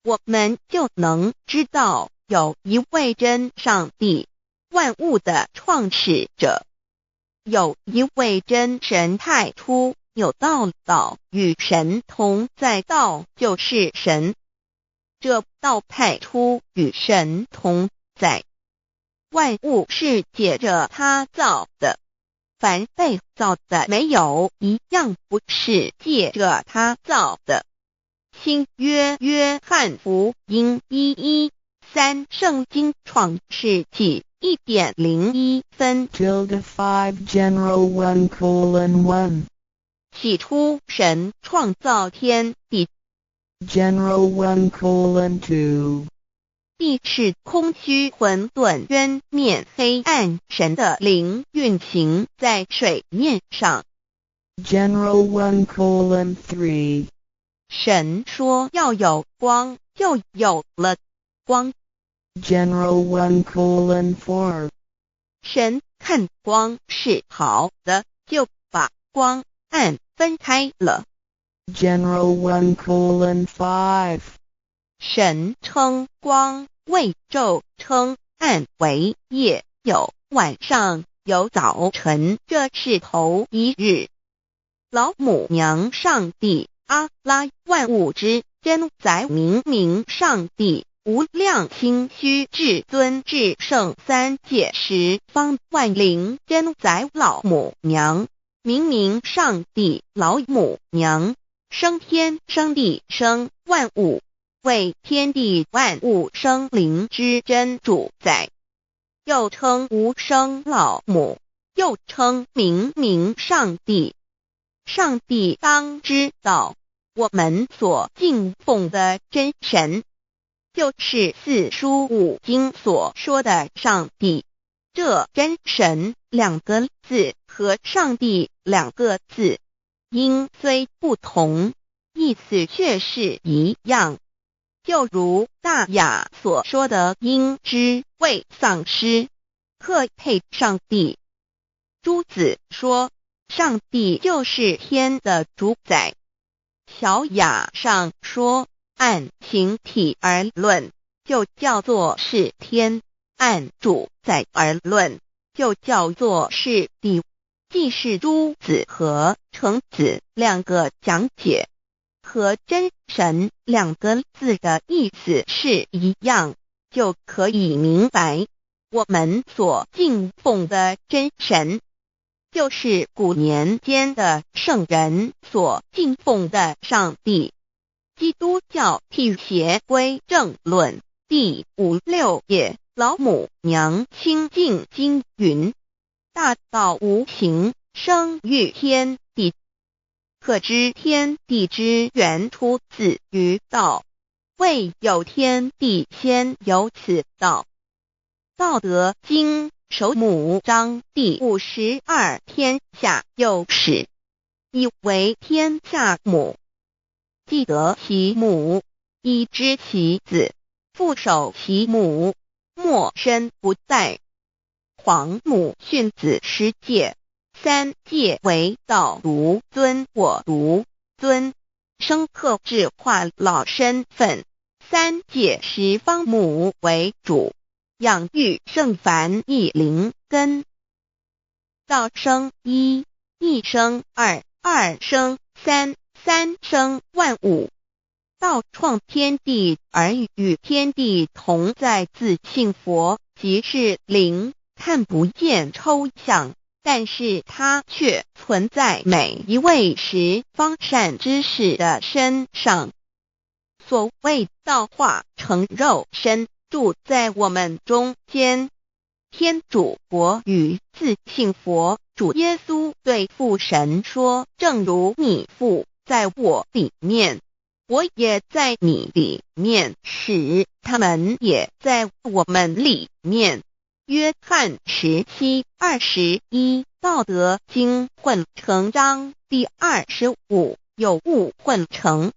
我们就能知道有一位真上帝，万物的创始者，有一位真神太初有道，道与神同在，道就是神，这道太初与神同在。万物是借着他造的，凡被造的没有一样不是借着他造的。新约约翰福音1:13，圣经创世纪1.01分 5 General 1:1 起初神创造天地， General 1:2 地是空虚混沌渊面黑暗，神的灵运行在水面上。 General 1:3 神说要有光，就有了光。 General 1:4 神看光是好的，就把光暗分开了。 General 1:5 神称光为昼，称暗为夜，有晚上，有早晨，这是头一日。老母娘上帝阿拉，万物之真宰明明上帝，无量清虚至尊至圣三界十方万灵真宰老母娘，明明上帝老母娘，生天生地生万物，为天地万物生灵之真主宰，又称无生老母，又称明明上帝。上帝当知道，我们所敬奉的真神，就是四书五经所说的上帝。这真神2个字和上帝2个字，音虽不同，意思却是一样。就如大雅所说的鹰之谓丧尸，克配上帝。朱子说上帝就是天的主宰。小雅上说按形体而论，就叫做是天。按主宰而论，就叫做是地，既是诸子和成子两个讲解，和真神两个字的意思是一样，就可以明白我们所敬奉的真神，就是古年间的圣人所敬奉的上帝。基督教辟邪归正论第56页，老母娘清净经云：大道无形，生育天地，可知天地之源出自于道，未有天地，先有此道。道德经首母章第52，天下有始，以为天下母。既得其母，以知其子，父守其母，莫身不殆。皇母训子十戒，三戒为道独尊我独尊，生克制化老身份。三戒十方母为主，养育圣凡一灵根。道生一，一生二，二生三，三生万物。道创天地而与天地同在，自性佛，即是灵，看不见抽象，但是它却存在每一位十方善知识的身上。所谓道化成肉身，住在我们中间。天主国与自性佛主耶稣对父神说：正如你父在我里面，我也在你里面，使他们也在我们里面。约翰17:21，道德经混成章第25，有物混成，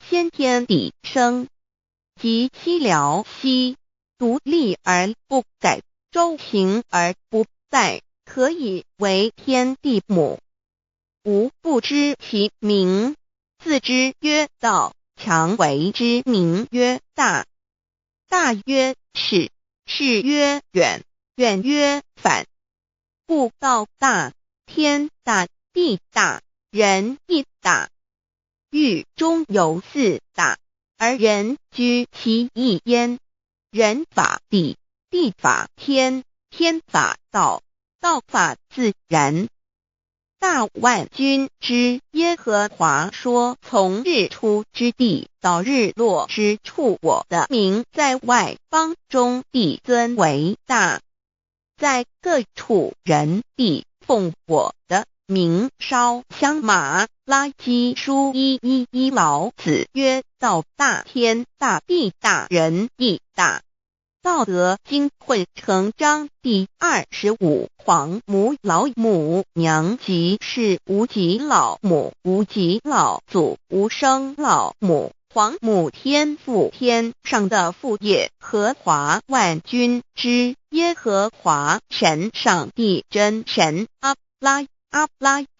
先天地生，即其辽息，独立而不改，周行而不殆，可以为天地母。吾不知其名，自之曰道，强为之名曰大。大曰始，始曰远，远曰反。故道大，天大，地大，人亦大。域中有四大，而人居其一焉。人法地，地法天，天法道，道法自然。大万军之耶和华说：从日出之地到日落之处，我的名在外邦中必尊为大。在各处人必奉我的名烧香。马拉基书1:11，老子曰：道大，天大，地大，人亦大。道德经混成章第25，皇母老母娘，即是无极老母，无极老祖，无生老母。皇母天父，天上的父，耶和华万军之耶和华神，上帝真神，阿拉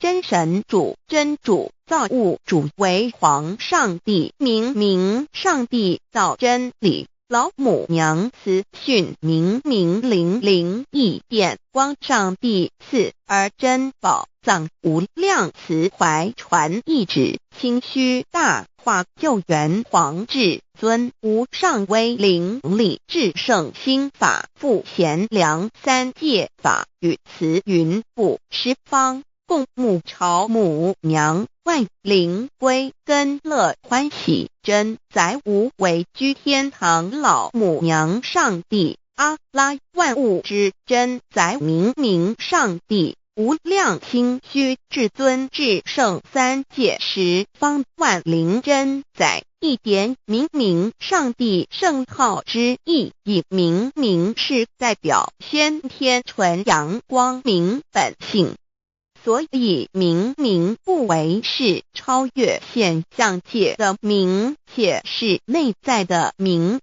真神主，真主造物主，为皇上帝，明上帝造真理。老母娘慈训明灵异变光，上帝赐而珍宝藏无量，慈怀传一旨，清虚大化，救援皇至尊，无上威灵力，至圣心法，复贤良，三界法与慈云布十方，共沐朝母娘，万灵归根，乐欢喜，真载无为，居天堂。老母娘上帝，阿拉万物之真载，明上帝，无量清虚，至尊至圣，三界十方，万灵真载，一点明上帝圣号之意，以明是代表先天纯阳光明本性。所以明不为是超越现象界的明，且是内在的明。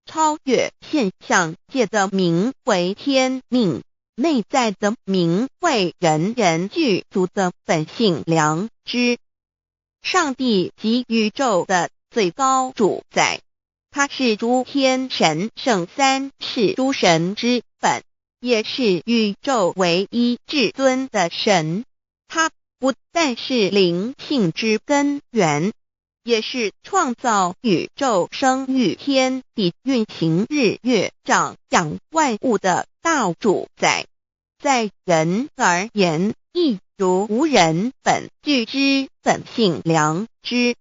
超越现象界的明为天命，内在的明为人人具足的本性良知。上帝即宇宙的最高主宰，他是诸天神圣三世诸神之本，也是宇宙唯一至尊的神。他不但是灵性之根源，也是创造宇宙生育天地运行日月长养万物的大主宰。在人而言，亦如无人本具之本性良知，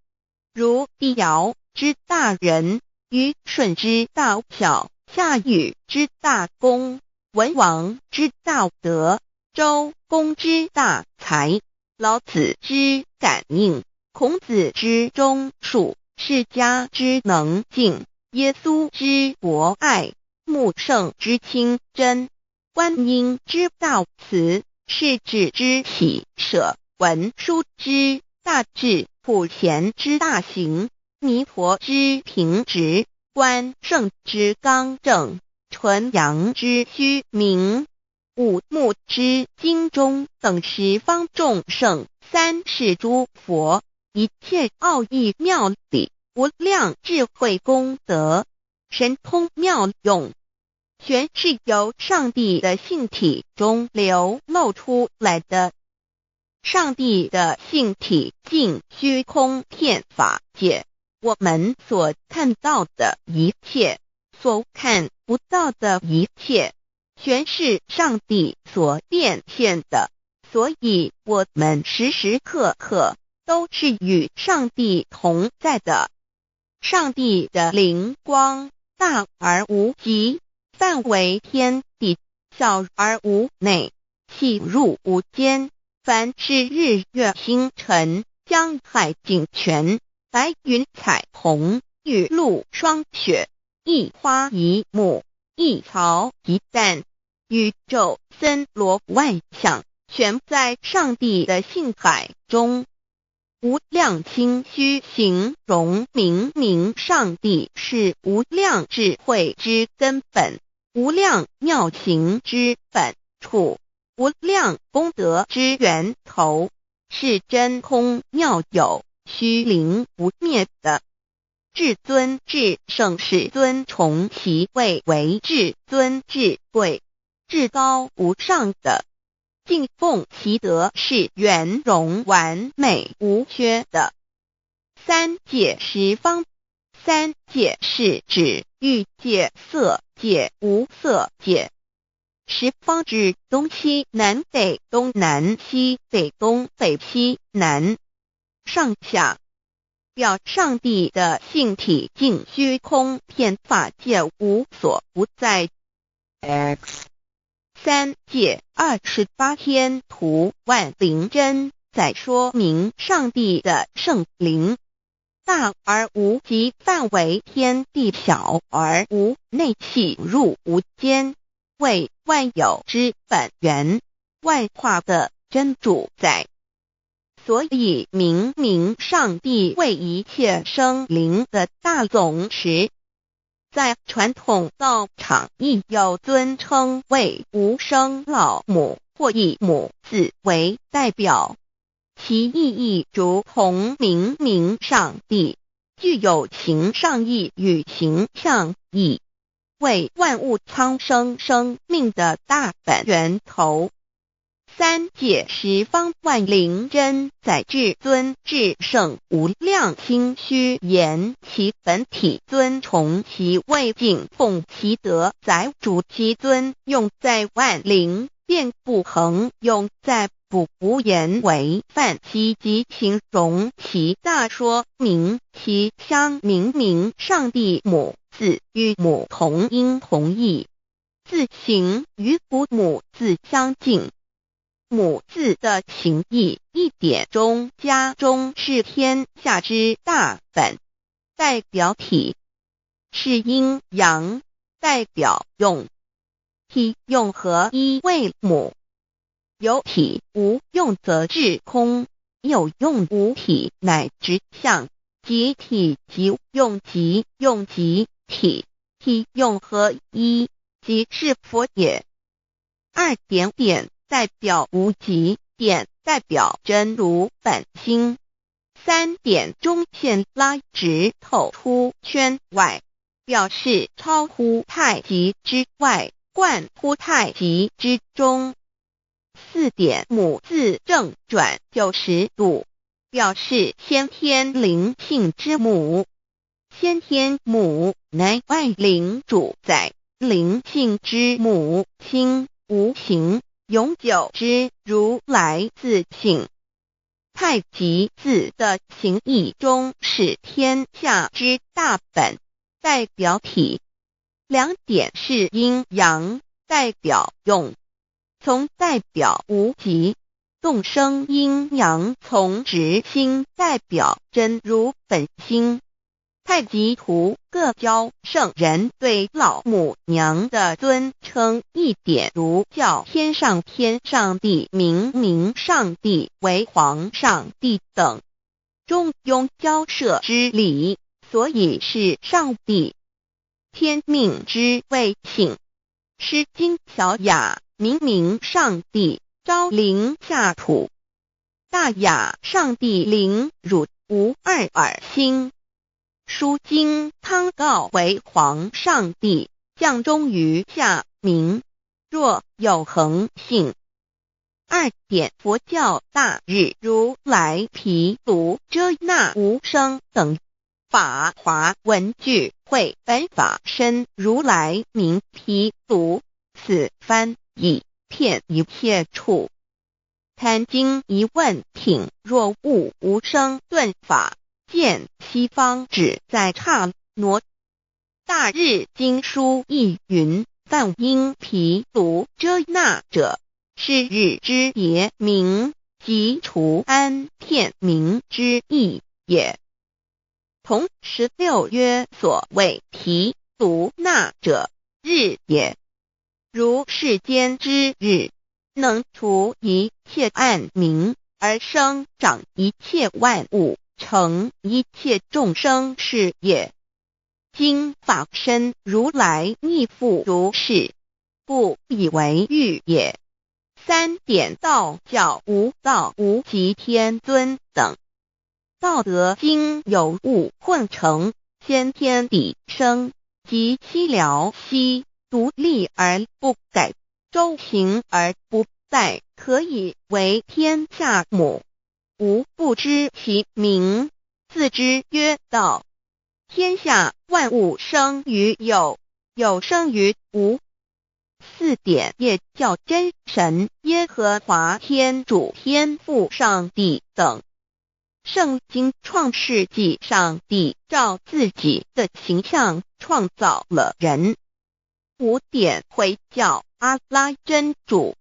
如帝尧之大仁，虞舜之大巧，夏禹之大功，文王之大德，周公之大才，老子之感应，孔子之忠恕，释迦之能静，耶稣之博爱，穆圣之清真，观音之大慈，世子之喜舍，文殊之大智，普贤之大行，弥陀之平直，关圣之刚正，纯阳之虚明，五目之精中，等十方众圣，三世诸佛，一切奥义妙理，无量智慧功德，神通妙用，全是由上帝的性体中流露出来的。上帝的性体尽虚空遍法界，我们所看到的一切，所看不到的一切，全是上帝所变现的，所以我们时时刻刻都是与上帝同在的。上帝的灵光大而无极，范围天地，小而无内，细入无间。凡是日月星辰，江海井泉，白云彩虹，雨露霜雪，一花一木，一草一蛋，宇宙森罗万象，全在上帝的性海中。无量清虚形容明明上帝是无量智慧之根本，无量妙行之本处，无量功德之源头，是真空妙有，虚灵不灭的。至尊至圣世尊崇其位为至尊至贵，至高无上的，敬奉其德是圆融完美无缺的。三界十方，三界是指欲界、色界、无色界。十方指东西南北东南西北东北西南上下，表上帝的性体尽虚空遍法界无所不在。 X 三界28天图万灵真，在说明上帝的圣灵大而无极，范围天地，小而无内，细入无间，为万有之本源，万化的真主宰。所以明明上帝为一切生灵的大总持，在传统道场亦有尊称为无生老母，或以母字为代表，其意义如同明明上帝具有形上义与形象义，为万物苍生生命的大本源头。三界十方万灵真，在至尊至圣无量清虚言其本体尊崇其位，敬奉其德，载主其尊，用在万灵，便不恒用在不无言为范其及形容其大，说明其相明上帝母字与母同音同义，字形与父母字相近。母字的情义一点中加中，是天下之大本，代表体；是阴阳，代表用。体用合一为母，有体无用则至空，有用无体乃直相，即体即用，即用即体，体用合一，即是佛也。二点点代表无极，点代表真如本心，三点中线拉直透出圈外，表示超乎太极之外，贯乎太极之中。4点母字正转90度，表示先天灵性之母。先天母乃外灵主宰，灵性之母亲，无形永久之如来自性。太极字的形义中是天下之大本，代表体。2点是阴阳，代表用。从代表无极，动生阴阳，从直心代表真如本心。太极图各教圣人对老母娘的尊称1点，如叫天上帝、明上帝为皇上帝等，中庸交涉之礼，所以是上帝。天命之谓性，诗经小雅明上帝，昭灵下土，大雅上帝灵汝无二耳心。书经汤告为皇上帝，降忠于下民，若有恒性。2点佛教大日如来毗卢遮那无生等法华文具会本法身如来名毗卢，此翻译遍一切处。坛经一问品，若悟无生顿法，见西方只在刹那。大日经书亦云，梵音毗卢遮那者，是日之别名，即除安片名之意也。同16曰，所谓毗卢那者，日也。如世间之日，能除一切暗明，而生长一切万物，成一切众生是也。今法身如来亦复如是，不以为喻也。3点道教无道无极天尊等。道德经有物混成，先天地生，即西辽西，独立而不改，周行而不殆，可以为天下母。吾不知其名，自之曰道。天下万物生于有，有生于无。4点也叫真神、耶和华天主、天父上帝等。圣经创世纪，上帝照自己的形象创造了人。5点回教阿拉真主。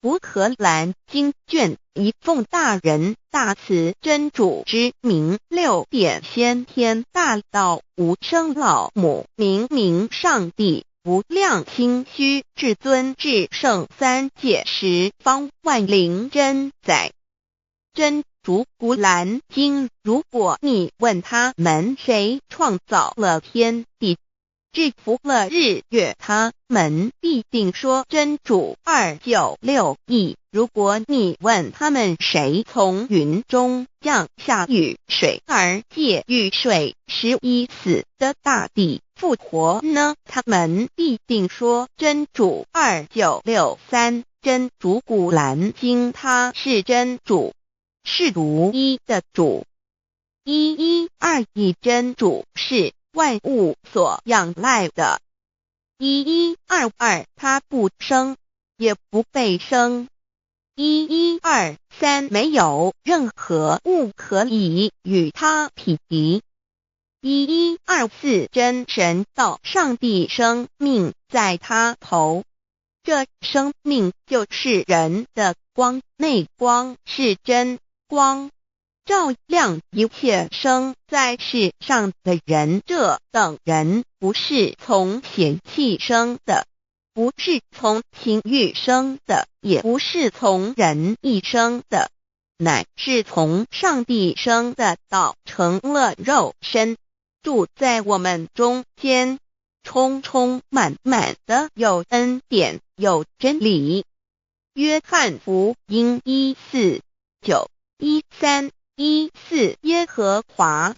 乌克兰经卷一奉大人大慈真主之名。6点先天大道无生老母明上帝无量心虚至尊至圣三界十方万灵真宰。真主古兰经，如果你问他们谁创造了天地，制服了日月，他们必定说真主296亿。如果你问他们谁从云中降下雨水而借雨水使已死的大地复活呢，他们必定说真主2963。真主古兰经，他是真主，是独一的主。112真主是万物所仰赖的。1122他不生，也不被生。1123没有任何物可以与他匹敌。1124真神道上帝生命在他头，这生命就是人的光，内光是真光，照亮一切生在世上的人。这等人不是从血气生的，不是从情欲生的，也不是从人意生的，乃是从上帝生的道成了肉身，住在我们中间，充充满满的有恩典，有真理。约翰福音1491314耶和华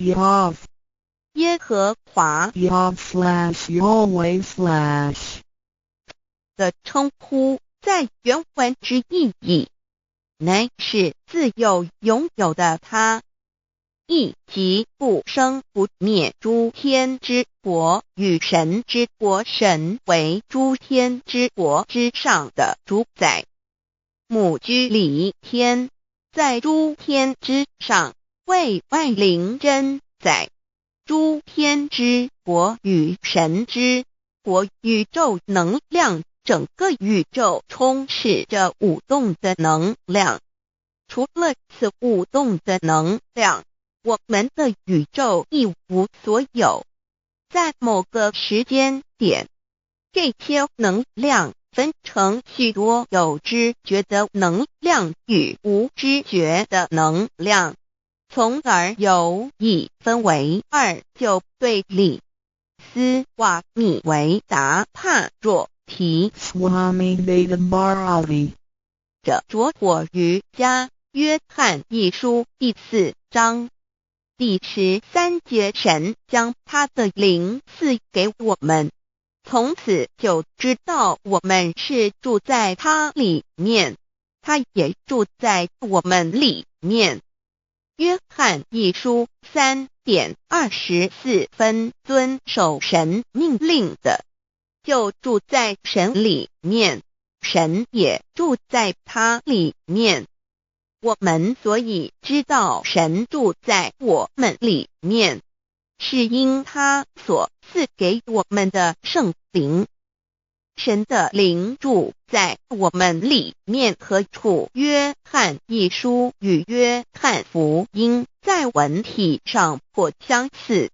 耶和华 Yahweh/Yahweh/ 的称呼，在原文之意义，乃是自有拥有的他，亦即不生不灭诸天之国与神之国，神为诸天之国之上的主宰，母居里天，在诸天之上，为万灵真宰。诸天之国与神之国，宇宙能量，整个宇宙充斥着舞动的能量。除了此舞动的能量，我们的宇宙一无所有。在某个时间点，这些能量分成许多有知觉的能量与无知觉的能量，从而有意分为二就对立。斯瓦米维达帕若提 Swami Vedabharati 者着火于家约翰一书第4章第13节，神将他的灵赐给我们，从此就知道我们是住在他里面，他也住在我们里面。约翰一书3:24，遵守神命令的，就住在神里面，神也住在他里面。我们所以知道神住在我们里面，是因他所赐给我们的圣灵。神的灵住在我们里面，何处？约翰一书与约翰福音在文体上颇相似，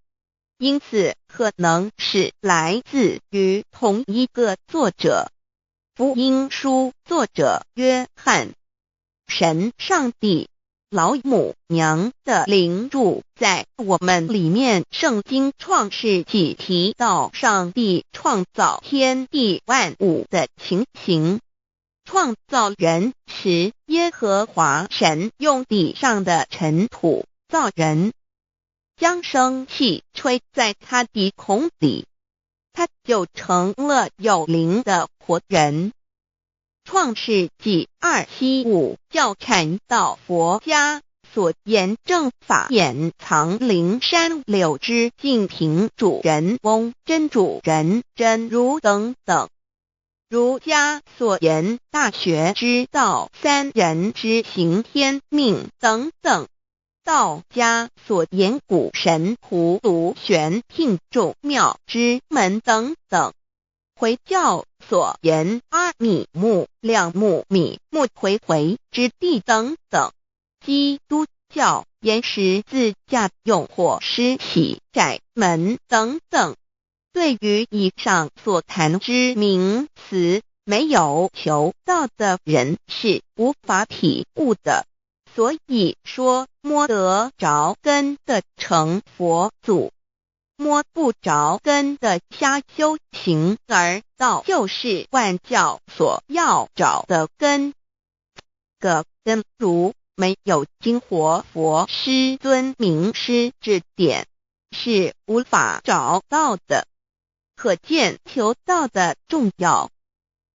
因此可能是来自于同一个作者。福音书作者约翰，神上帝老母娘的灵住在我们里面。圣经创世纪提到上帝创造天地万物的情形，创造人时，耶和华神用地上的尘土造人，将生气吹在他鼻孔里，他就成了有灵的活人。创世纪2:7-5教阐到佛家所言正法掩藏灵山柳之净瓶主人翁真主人真如等等。儒家所言大学之道三人之行天命等等。道家所言古神荼毒玄牝众妙之门等等。回教所言阿米木、亮木、米木回回之地等等。基督教言十字架、用火施洗、窄门等等。对于以上所谈之名词，没有求道的人是无法体悟的。所以说，摸得着根的成佛祖，摸不着根的瞎修行而道，就是万教所要找的根。个根如没有经活佛师尊名师指点，是无法找到的。可见求道的重要。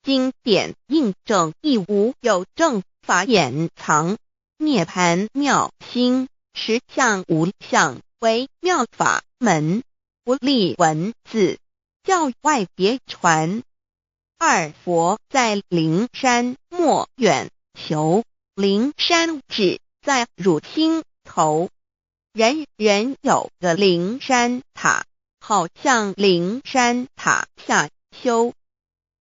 经典印证亦无有正法掩藏，涅盘妙心，实相无相，为妙法门，不立文字，教外别传。二佛在灵山莫远求，灵山只在汝心头。人人有个灵山塔，好像灵山塔下修。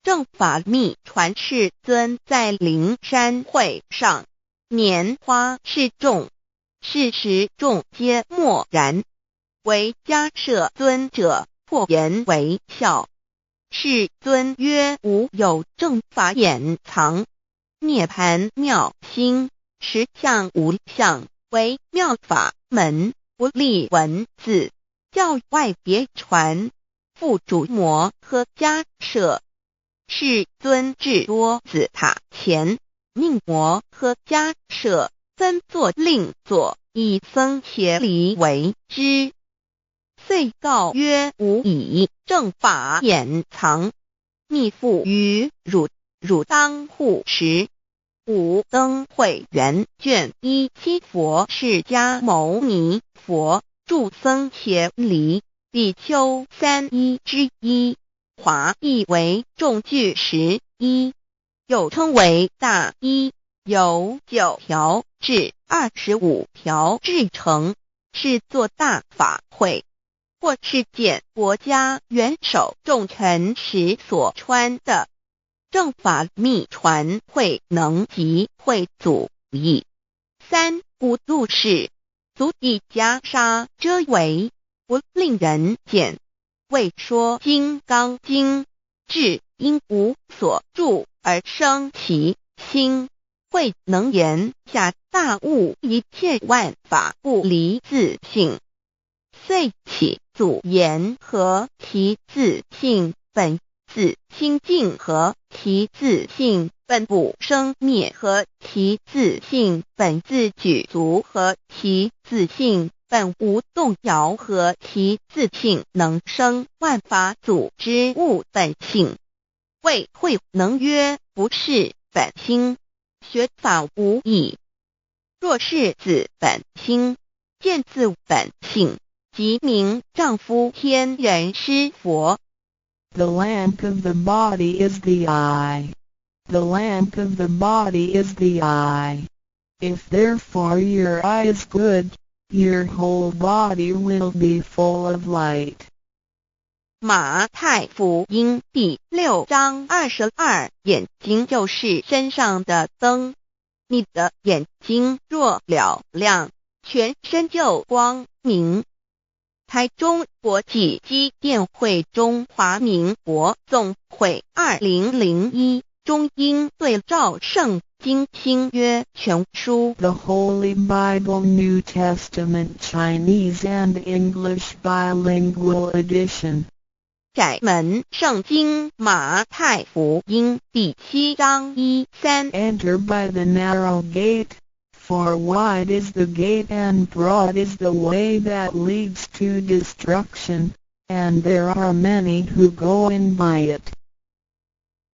正法密传世尊在灵山会上，拈花示众，是时众皆默然，唯迦摄尊者破颜为笑。世尊曰：无有正法掩藏，涅盘妙心，实相无相，为妙法门，不立文字，教外别传。复主摩诃迦摄。世尊至多子塔前，命摩诃迦摄分作令座，以僧伽梨为之。遂告曰：吾以正法掩藏，密付于汝，汝当护持。五灯会元卷1七佛释迦牟尼佛著僧伽梨比丘3之一，华译为众句11，又称为大一，由9条至25条制成，是作大法会，或是见国家元首重臣时所穿的。正法密传会能及会祖义。3古度世，足以袈裟遮为，不令人见。为说金刚经，至因无所住而生其心，会能言下大悟一切万法不离自性，遂起祖言和其自性本自清净和其自性本不生灭和其自性本自具足和其自性本无动摇和其自性能生万法组之物本性。谓会能曰：不是本心，学法无益。若是自本心，见自本性，即名丈夫天人师佛。The lamp of the body is the eye. The lamp of the body is the eye. If therefore your eye is good, your whole body will be full of light. 马太福音第6章22，眼睛就是身上的灯。你的眼睛若了亮，全身就光明。台中国际机电会中华民国总会2001中英对照圣经新约全书 The Holy Bible New Testament Chinese and English Bilingual Edition. 窄门圣经马太福音第7章1-3 Enter by the narrow gate, for wide is the gate and broad is the way that leads to destruction, and there are many who go in by it.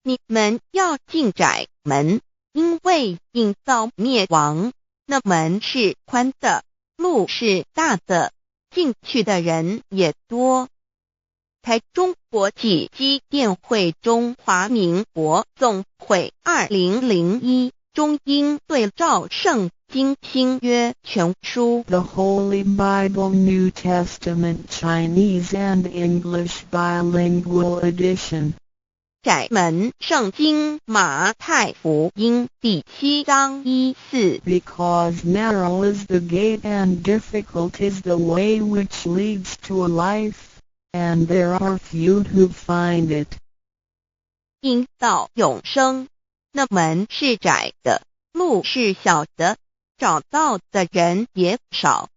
你们要进窄门，因为引到灭亡。那门是宽的，路是大的，进去的人也多。台中国际机电会中华民国总会2001中英对照圣经新约全书 The Holy Bible New Testament Chinese and English Bilingual Edition. 窄门圣经马太福音第7章1-4 Because narrow is the gate and difficult is the way which leads to life, and there are few who find it. 因到永生，那门是窄的，路是小的，找到的人也少。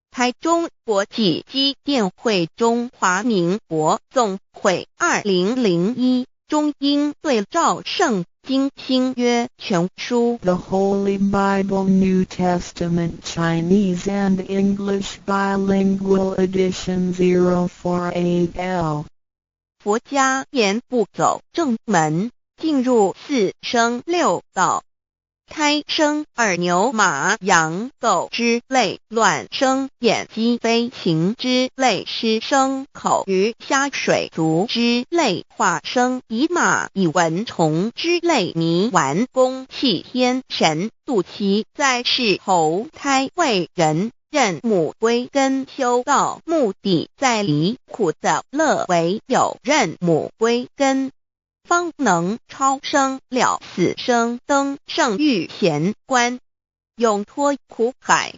台中国际机电会中华民国总会2001中英对照圣经新约全书 The Holy Bible New Testament Chinese and English Bilingual Edition 048L. 佛家言不走正门，进入4生6道。胎生耳牛马羊狗之类，卵生眼鸡飞禽之类，湿生口鱼虾水族之类，化生以马以蚊虫之类，泥丸公气天神度其在世投胎为人，任母归根修道，目的在离苦的乐，唯有任母归根，方能超生了死生，登圣域贤官，永脱苦海。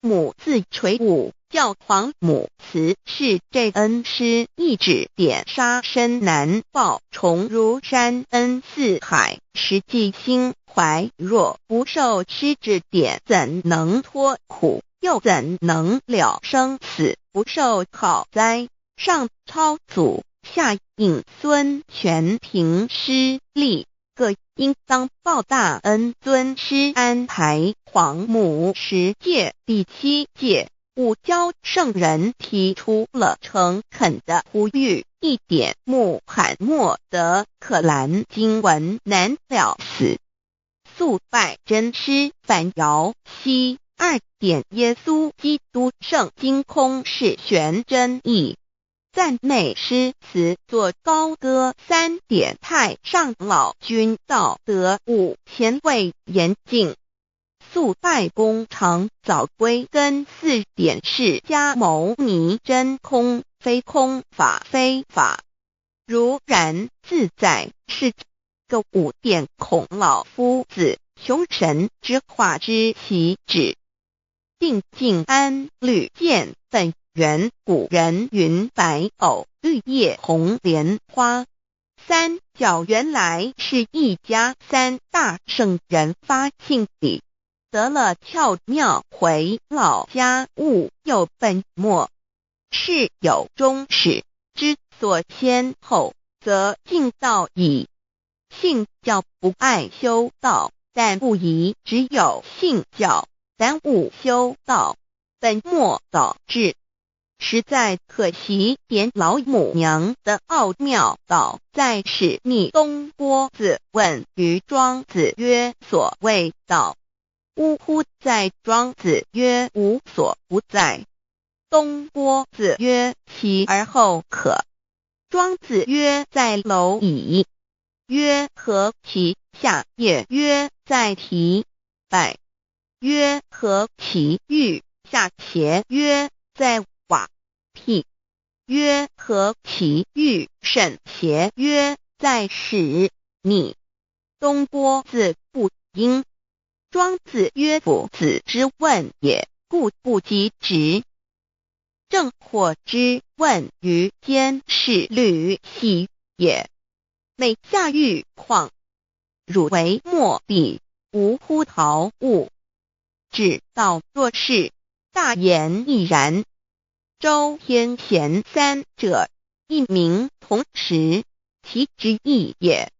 母自垂武，教皇母慈是这恩师，一指点杀身难报，重如山恩似海，实际心怀若不受师指点，怎能脱苦？又怎能了生死？不受好哉！上超祖，下引孙，全凭师力，各应当报大恩。尊师安排皇母10届，第7届五教圣人提出了诚恳的呼吁，一点穆罕默德可兰经文难了死。肃拜真师反摇西2点耶稣基督圣经空是玄真义。赞美诗词作高歌3点太上老君道德5前卫严谨。肃拜功常早归根4点释迦牟尼真空非空法非法如然自在是个5点孔老夫子雄神之化之其旨。定静安律见本源古人云白藕绿叶红莲花。三角原来是一家3大圣人发性地得了巧妙回老家务有本末，是有终始之所先后，则敬道矣。信教不爱修道，但不宜只有信教，耽误修道，本末倒置。实在可惜，点老母娘的奥妙道在使逆东郭子问于庄子曰：所谓道，呜呼！在庄子曰：无所不在。东郭子曰：其而后可。庄子曰：在蝼蚁。曰：何其下也？曰：在蹄。百。曰：何其欲下邪？曰：在瓦辟。曰：何其欲甚邪？曰：在使逆。东郭子不应。庄子曰：夫子之问也，故不及直。正或之问于监视律兮也。每下欲况，汝为莫必，无乎陶物。指道若是，大言亦然。周天贤3者，一名同时，其之义也。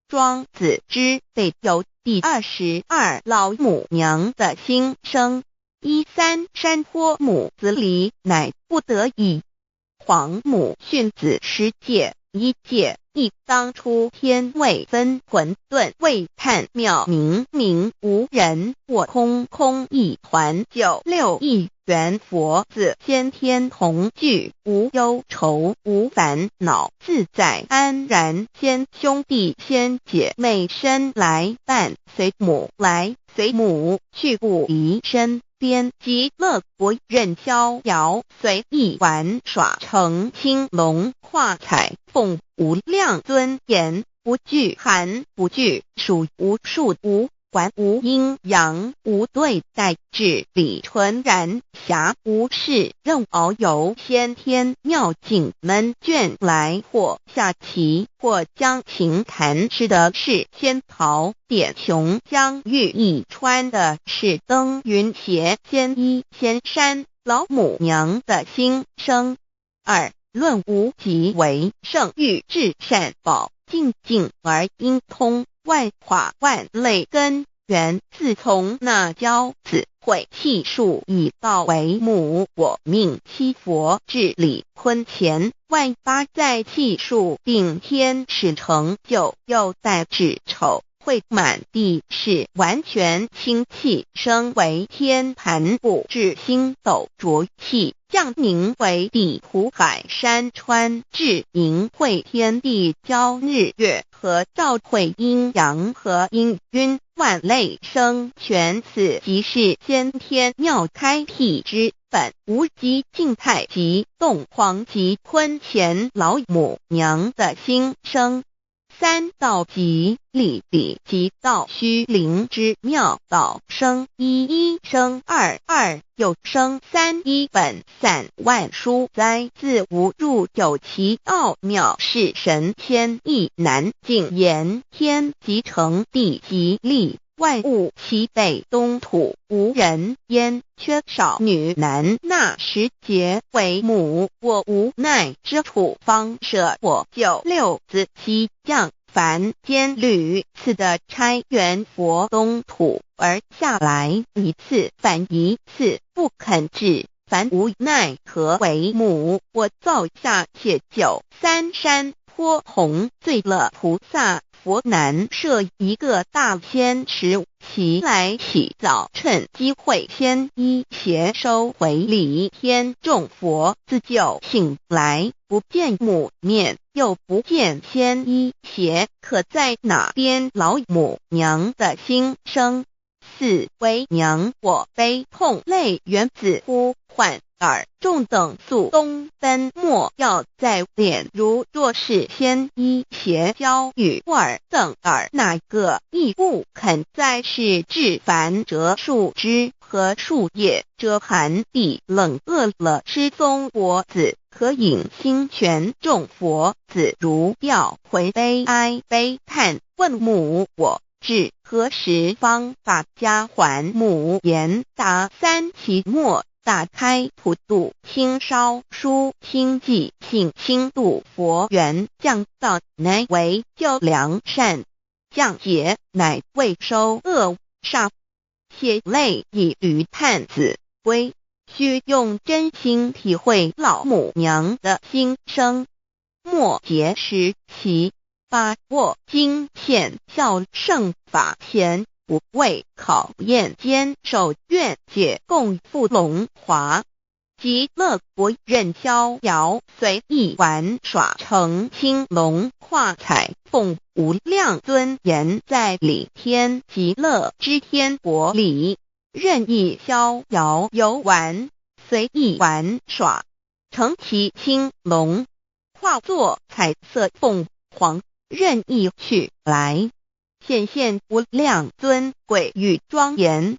庄子之备有第22老母娘的心声，13山坡母子里乃不得已。皇母训子10戒1戒，亦当初天未分混沌，未探妙明明无人，我空空一团，96亿元佛子先天同聚，无忧愁无烦恼，自在安然。先兄弟先姐妹身来伴，随母来随母去，不离身边。极乐国任逍遥，随意玩耍，成青龙跨彩凤，无量尊严，不惧寒不惧暑，无数无管无阴阳，无对待，至理纯然暇，无事任遨游，先天妙境门卷来，或下棋，或将琴弹，吃的是仙桃，点琼浆玉一穿的是登云鞋，仙衣仙山。老母娘的心声。2论无极为圣欲至善宝，静静而应通，万化万类根源，自从那骄子会气数以道为母，我命七佛治理坤乾，万八在气数并天使成就，又待至丑会满地是完全清气，升为天盘布，至星斗浊气，降凝为地土海山川，至明会天地交日月和照会阴阳和阴晕，万类生全，此即是先天妙开辟之本，无极静态及动狂及坤乾老母娘的心声。3道即理理即道虚灵之妙道，生一生二又生3，一本散万殊哉，自无入有其奥妙，是神天意难尽言。天即成地即立，万物其北东土，无人焉，缺少女男，纳10节为母，我无奈之处，方舍我96子西降凡间屡次的差援佛东土，而下来一次反一次，不肯至凡无奈何为母，我造下且就三山颇红，醉了菩萨。佛南设一个大仙池，其来洗澡，趁机会先衣邪收回礼。天众佛自救醒来，不见母面，又不见仙衣邪，可在哪边老母娘的心生？四为娘我悲痛泪源自呼唤耳众等速东奔，莫要再敛。如若是仙衣邪教与尔等耳，哪个亦不肯再是至凡折树枝和树叶，遮寒地冷，饿了吃松果子，可饮清泉。众佛子如调回悲哀悲叹，问母我至何时方把家还？母言答三期末，打开普度清烧书清寂性清度佛缘，降道乃为救良善，降劫乃为收恶煞。血泪以于叹子归，须用真心体会老母娘的心声，莫结识其把握经现效圣法前，不为考验坚守愿解共赴龙华，极乐国任逍遥随意玩耍，成青龙化彩凤，无量尊严在里天极乐之天国里，任意逍遥游玩，随意玩耍，成其青龙，化作彩色凤凰，任意去来，显现无量尊贵与庄严，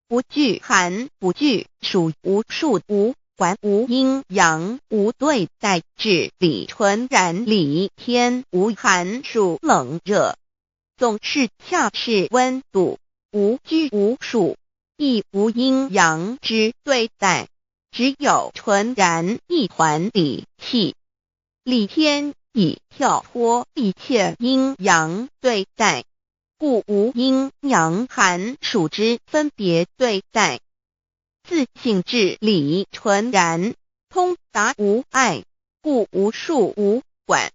不惧寒，不惧暑，无数无管，无阴阳，无对待，至理纯然理天，无寒暑冷热，总是恰是温度，无拘无束，亦无阴阳之对待，只有纯然一团理气。理天以跳脱一切阴阳对待，故无阴阳寒暑之分别对待，自性至理纯然，通达无碍，故无束无管，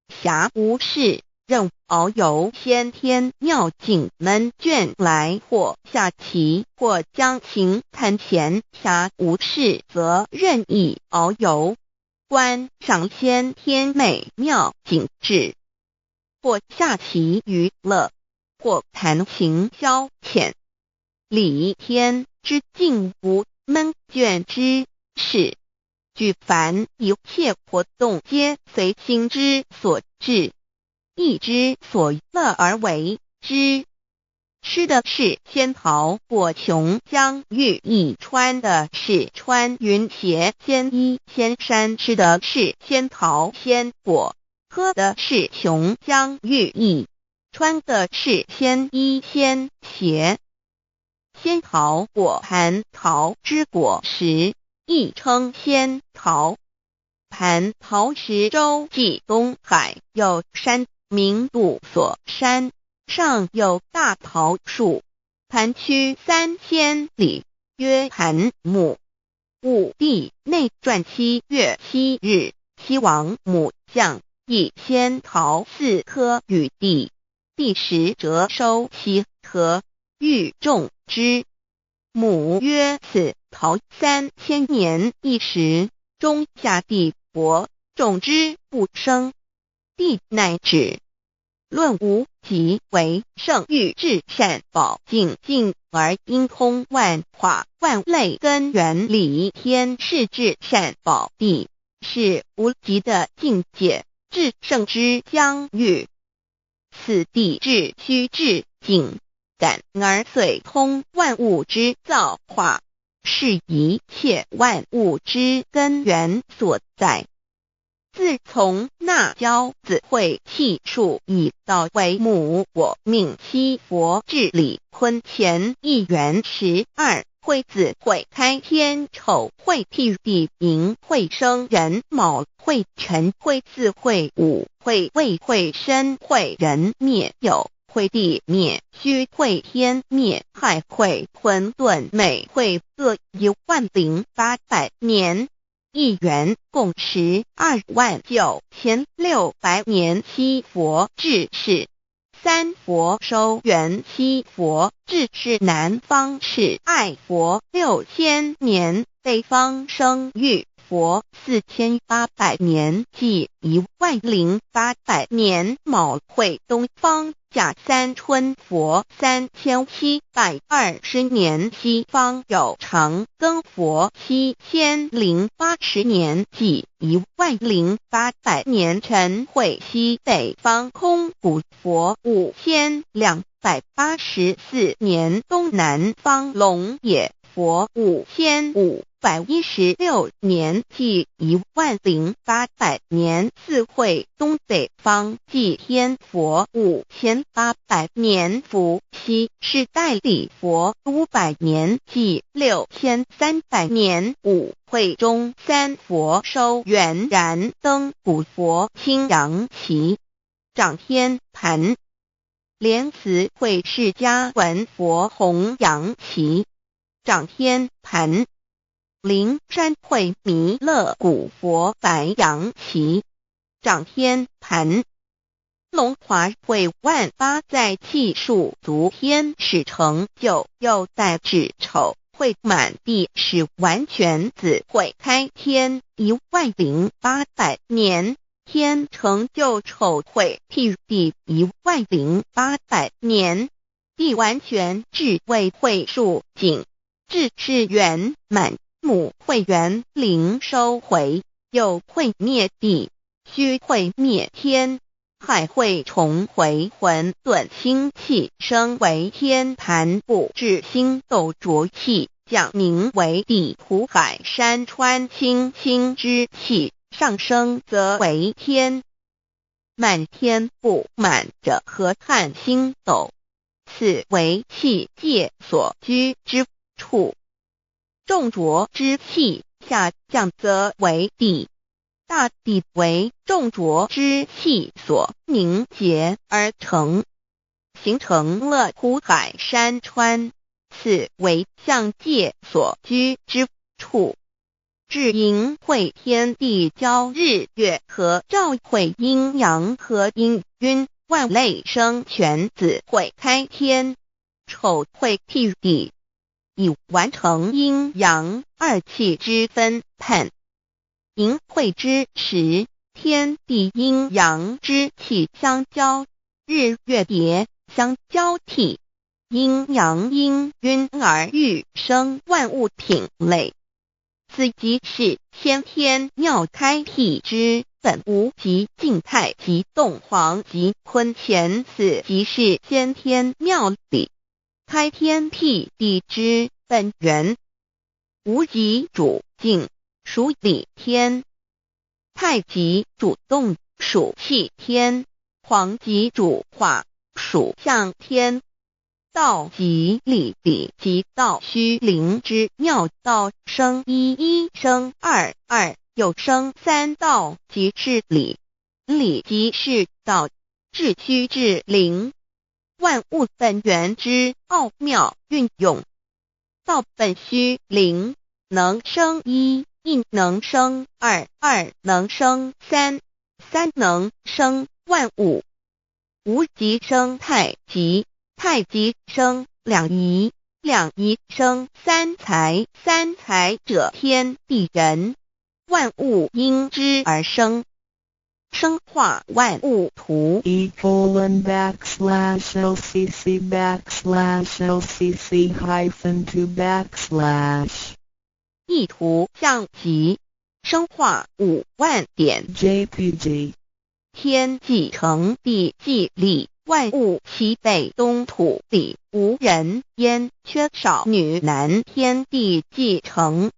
暇无事，任遨游先天妙境门卷来，或下棋，或将琴弹弦，暇无事则任意遨游，观赏先天美妙景致，或下棋娱乐，或弹琴消遣。理天之境无闷倦之事，举凡一切活动皆随心之所至，意之所乐而为之。吃的是仙桃果琼浆玉液，穿的是穿云鞋仙衣仙衫，吃的是仙桃仙果，喝的是琼浆玉液，穿的是仙衣仙鞋。仙桃果蟠桃之果实，亦称仙桃。蟠桃实洲际东海有山名度所山，上有大桃树，盘曲3000里，曰盘木。武帝内传7月7日，西王母降，以仙桃4颗与帝，帝时折收其核，欲种之。母曰：此桃3000年一时，中下地薄，种之不生。帝乃止。论无极为圣欲至善宝净净而应通万化万类根源理天是至善宝地，是无极的境界，至圣之疆域。此地至虚至境感而遂通万物之造化，是一切万物之根源所在。自从那骄子会气数以道为母，我命七佛治理坤乾一元12，会子会开天丑，会辟地寅，会生人卯，会辰，会巳，会午，会未，会申，会人灭酉，会地灭，虚会天灭，亥会混沌，每会各10800年。1元共129600年。西佛治世。三佛收元西佛治世，南方是爱佛6000年，北方生玉佛4800年，即10800年。卯会东方甲三春佛3720年，西方有长庚佛7080年，即10800年。辰会西北方空谷佛5284年，东南方龙野佛5516年，即10800年。四会东北方祭天佛5800年，伏羲是代理佛500年，即6300年。五会中三佛收元燃灯古佛青阳旗，掌天盘。莲慈会释迦文佛红阳旗，掌天盘。灵山会弥勒古佛白羊旗，掌天盘。龙华会万八在气数足天使成就，又代指丑会满地是完全子会开天10800年，天成就丑会替地10800年，地完全智慧会数景，智是圆满。母会元灵收回，又会灭地，虚会灭天，亥会重回混沌星气，升为天盘部，至星斗浊气，降名为地土海山川星星之气，上升则为天。满天部满着河汉星斗，此为气界所居之处。重浊之气下降则为地，大地为重浊之气所凝结而成，形成了土海山川，此为象界所居之处。至阴会天地交日月和照会阴阳和阴晕，万类生全子会开天，丑会替地，以完成阴阳二气之分判。寅会之时，天地阴阳之气相交，日月叠相交替，阴阳阴晕而育生万物品类。此即是先天妙开辟之本无极静态及动黄及坤乾，此即是先天妙理开天辟地之本源。无极主静，属理天；太极主动，属气天；黄极主化，属象天。道即理，理即道虚灵之妙道，生一，一生二，二又生三，道即是理，理即是道，至虚至灵，万物本源之奥妙运用。道本虚灵，能生一，一能生二，二能生三，三能生万物。无极生太极，太极生两仪，两仪生三才，三才者天地人，万物因之而生，生化万物图。e://LCC_LCC_2/ 意图象极，生化5万点 JPG。天既成地既立，万物其北东土地，无人焉，缺少女男，天地既成，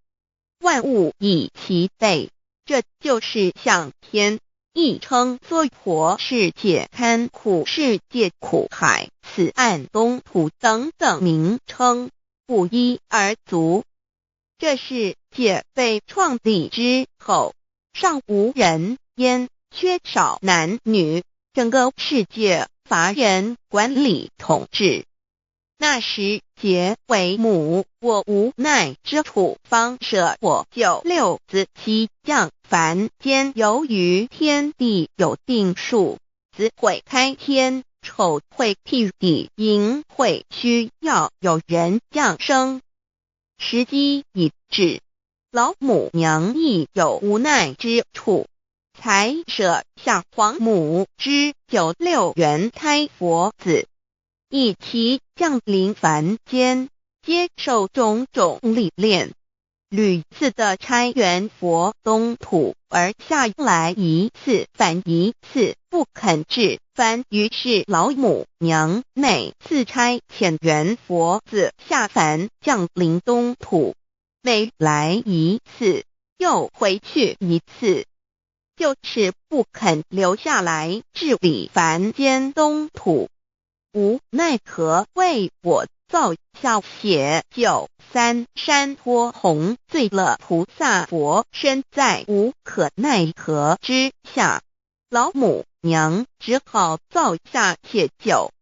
万物以其北，这就是象天。亦称娑婆世界、堪苦世界、苦海、此岸东土等等名称，不一而足。这世界被创立之后，尚无人焉，缺少男女，整个世界乏人管理统治。那时桀为母，我无奈之处，方舍我9六子妻将。凡间由于天地有定数，子会开天，丑会辟地，寅会需要有人降生。时机已至，老母娘亦有无奈之处，才舍下皇母之9六元胎佛子，以其降临凡间，接受种种历练，屡次的差援佛东土，而下来一次反一次不肯至番，于是老母娘每次差遣援佛子下凡降临东土，每来一次又回去一次，就是不肯留下来治理凡间东土。无奈何为我造下血酒3山托红，醉了菩萨佛身在无可奈何之下，老母娘只好造下血酒，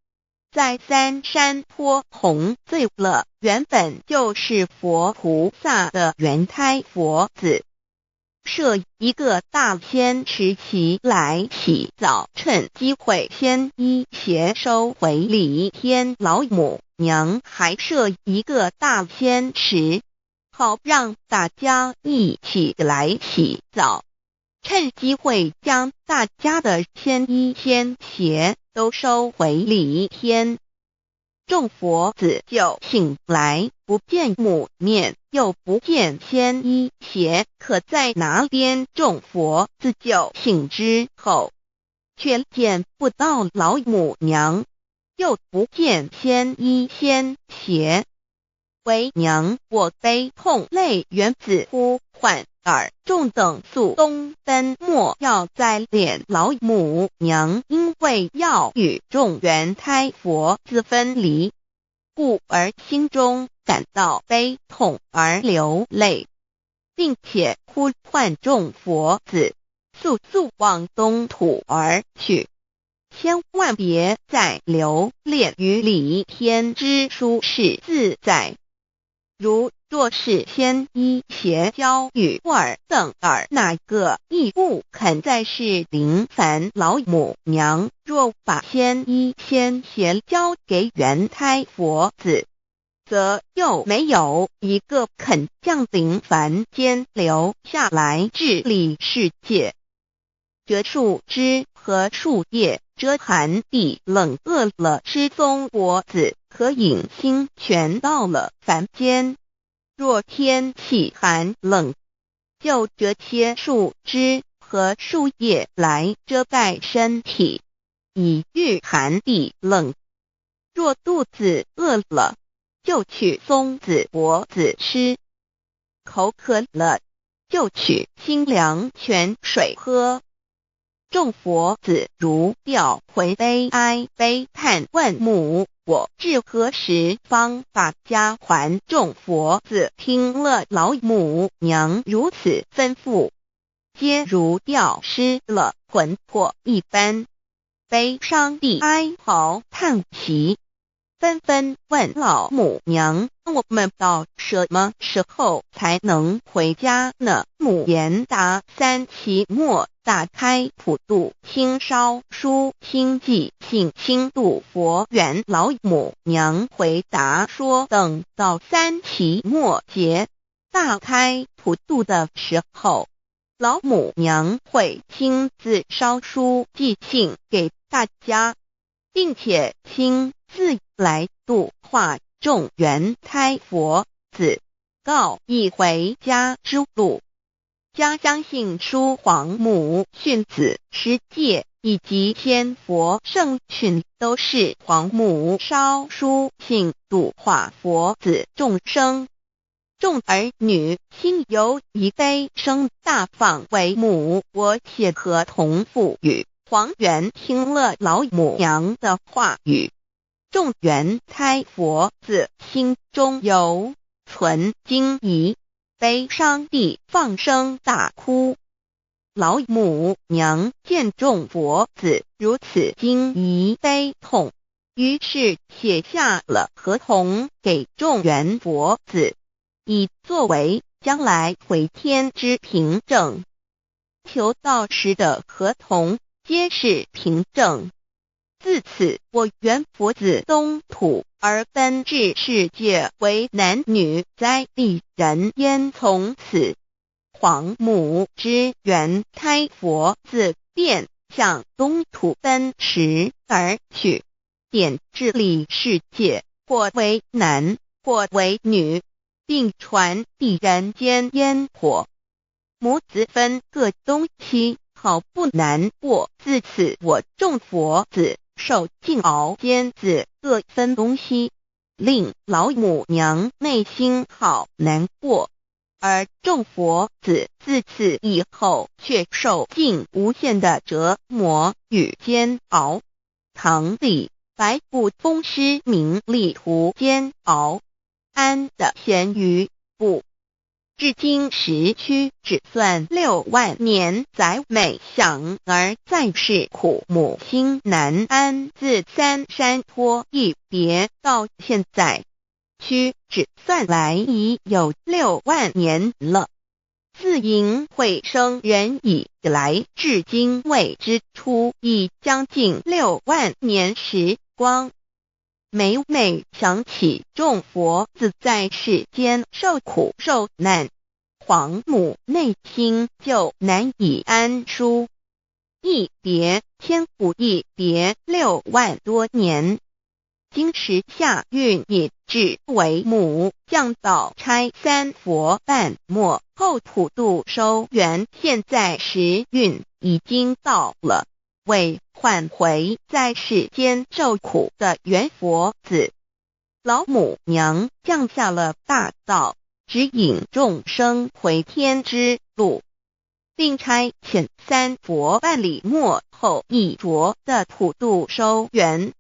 在3山托红醉了原本就是佛菩萨的原胎佛子，设一个大仙池期来洗澡，趁机会先衣邪收回礼天。老母娘还设一个大仙池，好让大家一起来洗澡，趁机会将大家的仙衣仙鞋都收回礼天。众佛子就醒来，不见母面，又不见仙衣鞋可在哪边。众佛子就醒之后，却见不到老母娘，又不见仙衣仙鞋。为娘我悲痛泪源自呼唤耳，众等速东奔，莫要再敛。老母娘因为要与众原胎佛子分离，故而心中感到悲痛而流泪，并且呼唤众佛子速速往东土而去，千万别再留恋于礼天之舒适自在。如若是仙衣鞋交与尔等儿，哪个亦不肯再是临凡。老母娘若把仙衣仙鞋交给原胎佛子，则又没有一个肯降临凡间留下来治理世界。这树枝和树叶遮寒地冷，饿了吃松果子，可饮清泉到了凡间。若天气寒冷，就折些树枝和树叶来遮盖身体，以御寒地冷。若肚子饿了，就取松子果子吃；口渴了，就取清凉泉水喝。众佛子如调回悲哀悲叹，问母我至何时方把家还？众佛子听了老母娘如此吩咐，皆如吊失了魂魄一般，悲伤地哀嚎叹息，纷纷问老母娘：我们到什么时候才能回家呢？母言答：3期末打开普度，清烧书清寂，请清度佛缘。老母娘回答说：等到3期末节大开普度的时候，老母娘会亲自烧书寄信给大家，并且亲自来度化众原胎佛子，告一回家之路。将相信书皇母训子十戒以及天佛圣训，都是皇母烧书信度化佛子众生。众儿女心由一悲生大放为母，我且合同父语。皇元听了老母娘的话语，众原胎佛子心中有存惊疑，悲伤地放声大哭。老母娘见众佛子如此惊疑悲痛，于是写下了合同给众缘佛子，以作为将来回天之凭证。求道时的合同皆是凭证。自此，我缘佛子东土而奔至世界为男女灾地人焉。从此，黄母之缘胎佛子便向东土奔驰而去，点治理世界，或为男，或为女，并传递人间烟火。母子分各东西，好不难过。自此，我众佛子受尽熬煎子各分东西，令老母娘内心好难过。而众佛子自此以后却受尽无限的折磨与煎熬。唐李白骨风师名利图煎熬，安得闲于不？至今时区只算6万年载美享，而在世苦母心难安。自三山托一别到现在，屈指算来已有6万年了。自寅会生人以来，至今未知出，已将近6万年时光。每每想起众佛子在世间受苦受难，黄母内心就难以安舒。一别千古，一别6万多年。今时夏运也至为母降道差三佛半末后普度收圆，现在时运已经到了，为唤回在世间受苦的缘佛子。老母娘降下了大道，指引众生回天之路，并差遣三佛办理末后一着的普度收圆。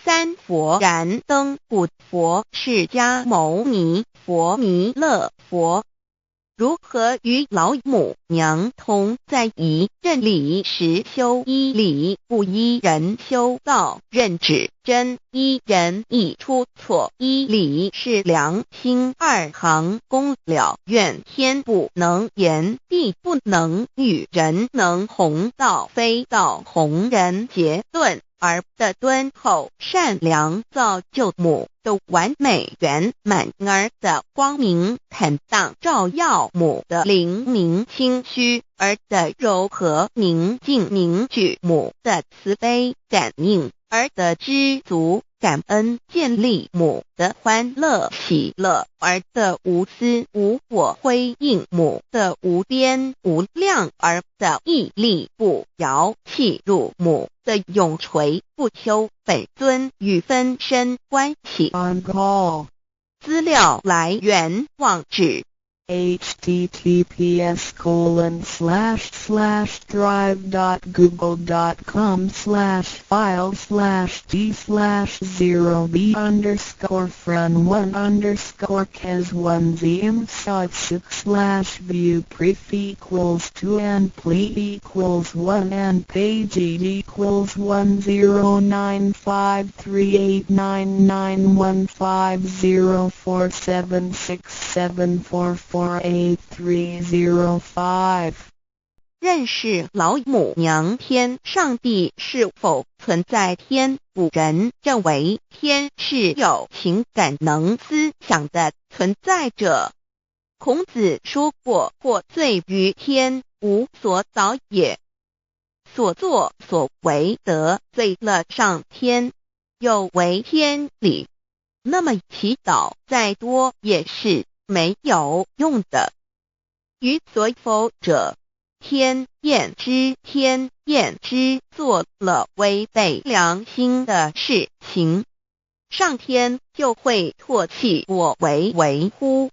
三佛燃灯古佛、释迦牟尼佛、弥勒佛，如何与老母娘同在一任理时修一理，不依人修道，任指真一人一出错，一理是良心，二行功了愿天不能言，地不能喻，人能弘道，非道弘人结论。而的敦厚善良造就母的完美圆满，儿的光明坦荡照耀母的灵明清虚，儿的柔和宁静凝聚母的慈悲感应，儿的知足感恩建立母的欢乐喜乐，儿的无私无我辉映母的无边无量，儿的屹立不摇契入母的永垂不朽本尊与分身关系。 On call 资料来源网址https://drive.google.com/file/d/0b_cas1zm/6/view pref equals 2 and plea equals 1 and page equals 10953899150476774483005。认识老母娘天上帝是否存在？天古人认为天是有情感能思想的存在者。孔子说过，或罪于天，无所导也。所作所为得罪了上天，有违天理，那么祈祷再多也是没有用的。于所否者，天厌之，天厌之，做了违背良心的事情，上天就会唾弃我为乎。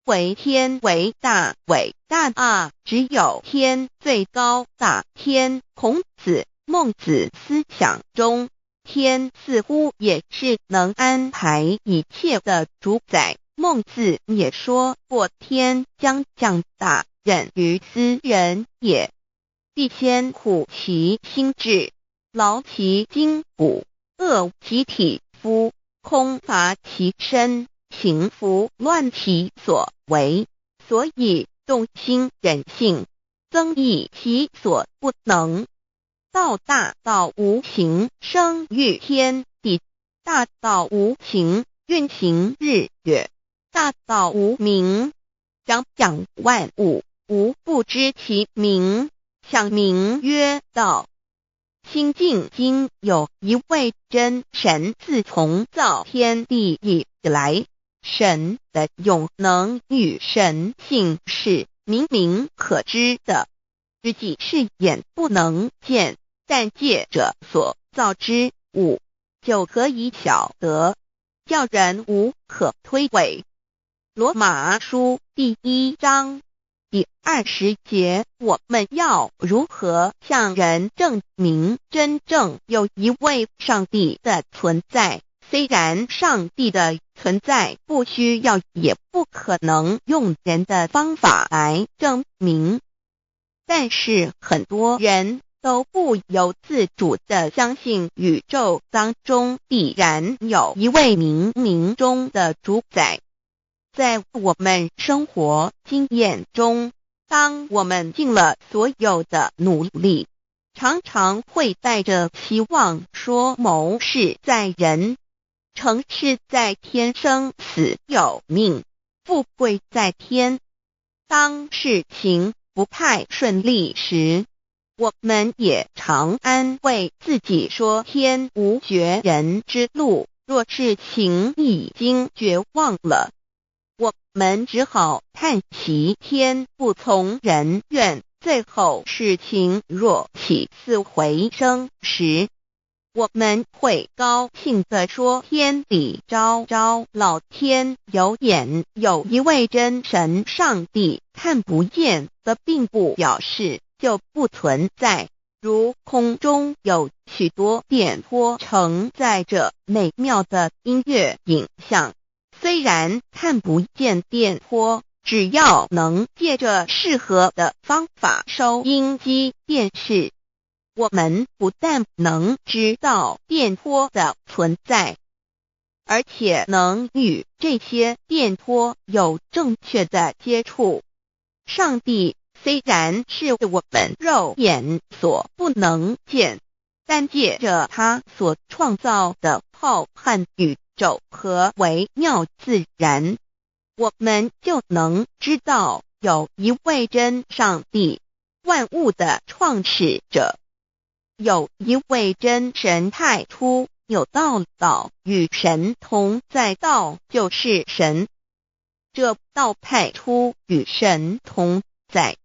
为天为大，伟大啊！只有天最高大天。孔子、孟子思想中，天似乎也是能安排一切的主宰。孟子也说过，天将降大任于斯人也。必先苦其心志，劳其筋骨，饿其体肤，空乏其身，行拂乱其所为，所以动心忍性，增益其所不能。道大道无形，生育天地；大道无形，运行日月；大道无名，张讲万物，无不知其名，想名曰道。心经经有一位真神，自从造天地以来，神的永能与神性是明明可知的，实际是眼不能见，但借着所造之物，就可以晓得，叫人无可推诿。罗马书第1章第20节，我们要如何向人证明真正有一位上帝的存在？虽然上帝的存在不需要也不可能用人的方法来证明，但是很多人都不由自主地相信宇宙当中必然有一位冥冥中的主宰。在我们生活经验中，当我们尽了所有的努力，常常会带着希望说谋事在人，成事在天，生死有命，富贵在天。当事情不太顺利时，我们也常安慰自己说天无绝人之路，若事情已经绝望了，我们只好叹息天不从人愿。最后事情若起死回生时，我们会高兴地说天理昭昭，老天有眼，有一位真神上帝，看不见的并不表示就不存在。如空中有许多电波承载着美妙的音乐影像，虽然看不见电波，只要能借着适合的方法收音机电视，我们不但能知道电波的存在，而且能与这些电波有正确的接触。上帝虽然是我们肉眼所不能见，但借着他所创造的浩瀚宇宙和微妙自然，我们就能知道有一位真上帝，万物的创始者，有一位真神太初有道，道与神同在，道就是神，这道太初与神同在。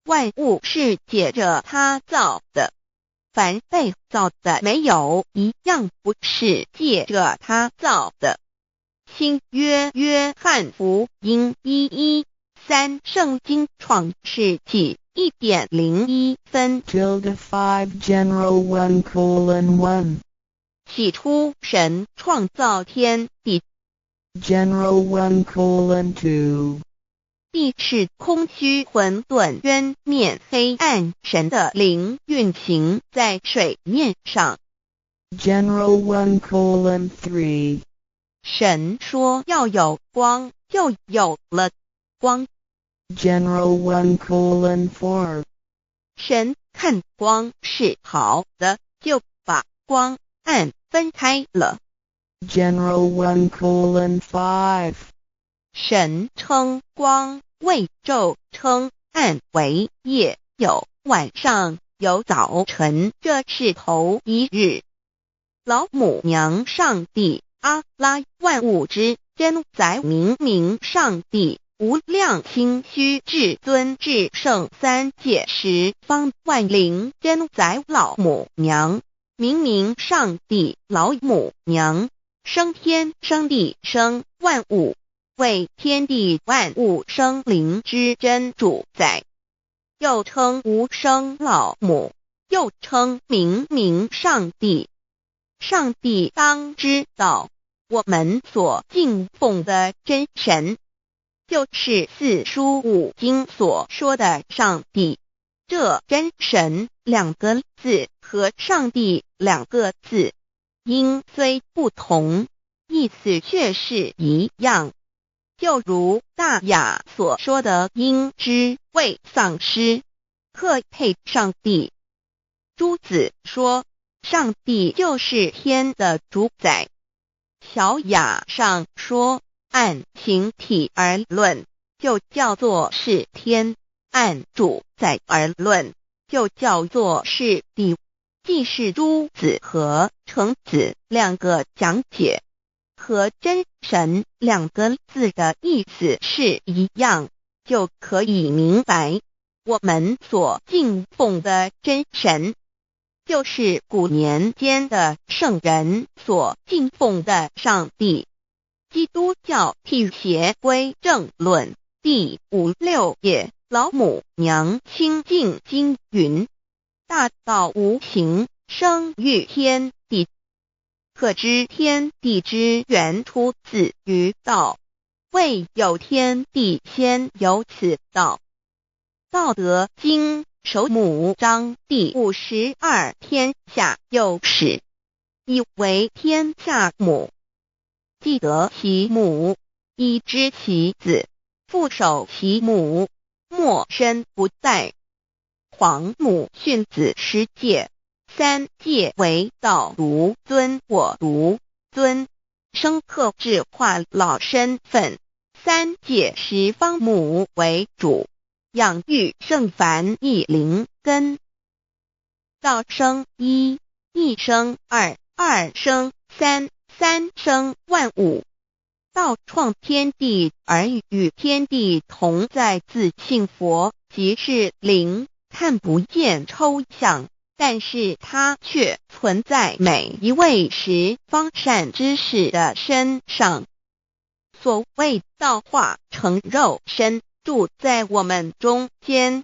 万物是借着他造的，凡被造的没有一样不是借着他造的。新约约翰福音1:13，圣经创世纪1.01分 5 General 1:1 起初神创造天地， General 1:2 地是空虚混沌渊面黑暗，神的灵运行在水面上。 General 1:3 神说要有光，就有了光。 General 1:4 神看光是好的，就把光暗分开了。 General 1:5 神称光为昼，称暗为夜，有晚上，有早晨，这是头一日。老母娘上帝阿拉，万物之真宰明明上帝，无量清虚至尊至圣三界十方万灵真宰老母娘，明明上帝老母娘，生天生地生万物，为天地万物生灵之真主宰，又称无生老母，又称明明上帝。上帝当知道，我们所敬奉的真神，就是四书五经所说的上帝，这真神两个字和上帝两个字，音虽不同，意思却是一样。就如大雅所说的因之谓丧失，克配上帝。朱子说上帝就是天的主宰。小雅上说按形体而论，就叫做是天；按主宰而论，就叫做是地。既是朱子和程子两个讲解，和真神两个字的意思是一样，就可以明白我们所敬奉的真神，就是古年间的圣人所敬奉的上帝。基督教辟邪归正论第56页，老母娘清净经云：大道无形，生育天地。可知天地之源出自于道，未有天地，先有此道。道德经首母章第52，天下有始，以为天下母。既得其母，以知其子，父守其母，莫身不在。皇母训子10戒，3戒为道如尊我如尊，生克制化老身份。3戒十方母为主，养育圣凡一灵根。道生一，一生二，二生三，三生万物。道创天地而与天地同在，自性佛，即是灵，看不见抽象，但是它却存在每一位十方善知识的身上。所谓道化成肉身，住在我们中间。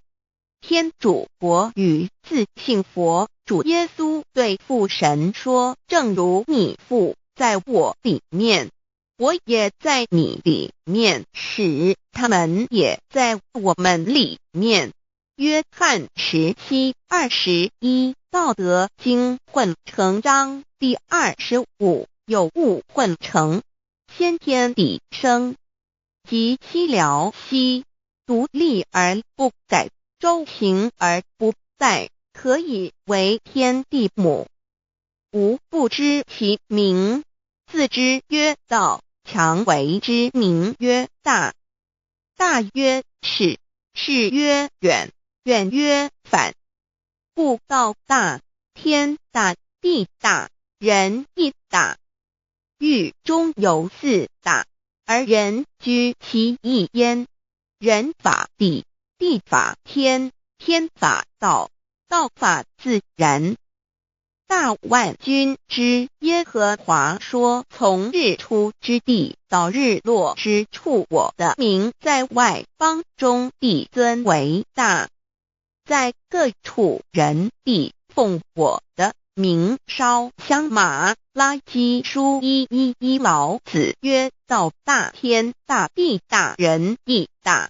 天主国与自性佛主耶稣对父神说：正如你父在我里面，我也在你里面，使他们也在我们里面。约翰17:21，道德经混成章第25，有物混成，先天地生，即西辽西，独立而不改，周行而不殆，可以为天地母。吾不知其名，自之曰道，强为之名曰大。大曰始，始曰远，远曰反。故道大，天大，地大，人亦大。域中有4大，而人居其一焉。人法地，地法天，天法道，道法自然。大万军之耶和华说：从日出之地到日落之处，我的名在外邦中必尊为大。在各处人必奉我的名烧香马拉基书1:11，老子曰：道大，天大，地大，人亦大。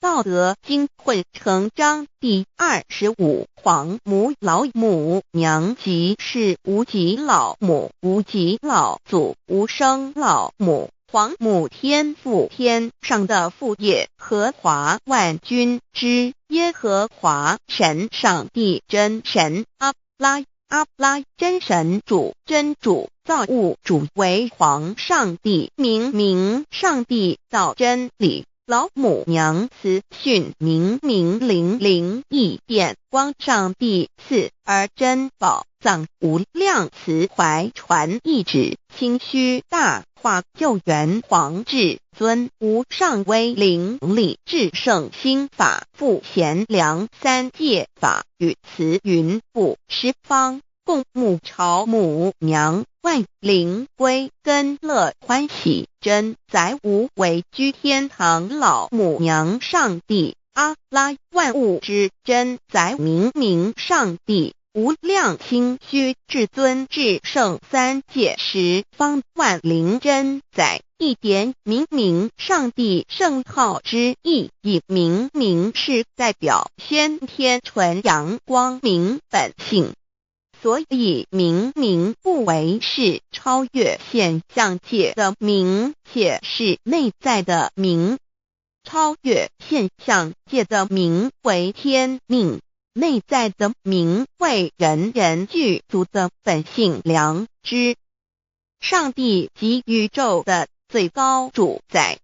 道德经混成章第25，皇母老母娘，即是无极老母，无极老祖，无生老母。皇母天父，天上的父，耶和华万军之耶和华神，上帝真神，阿拉真神主，真主造物主，为皇上帝，明上帝造真理。老母娘慈训明灵义电光，上帝赐而珍宝藏，无量慈怀传一旨，清虚大化救援皇至尊，无上威灵力至圣心法，复贤良3戒法，与慈云布十方，共沐朝母娘，万灵归根乐欢喜，真载无为居天堂，老母娘上帝阿拉万物之真载明上帝无量清虚至尊至圣三界十方万灵真载，一点明明上帝圣号之意，以明明是代表先天纯阳光明本性。所以明明不为是超越现象界的明，且是内在的明。超越现象界的明为天命，内在的明为人人具足的本性良知。上帝即宇宙的最高主宰，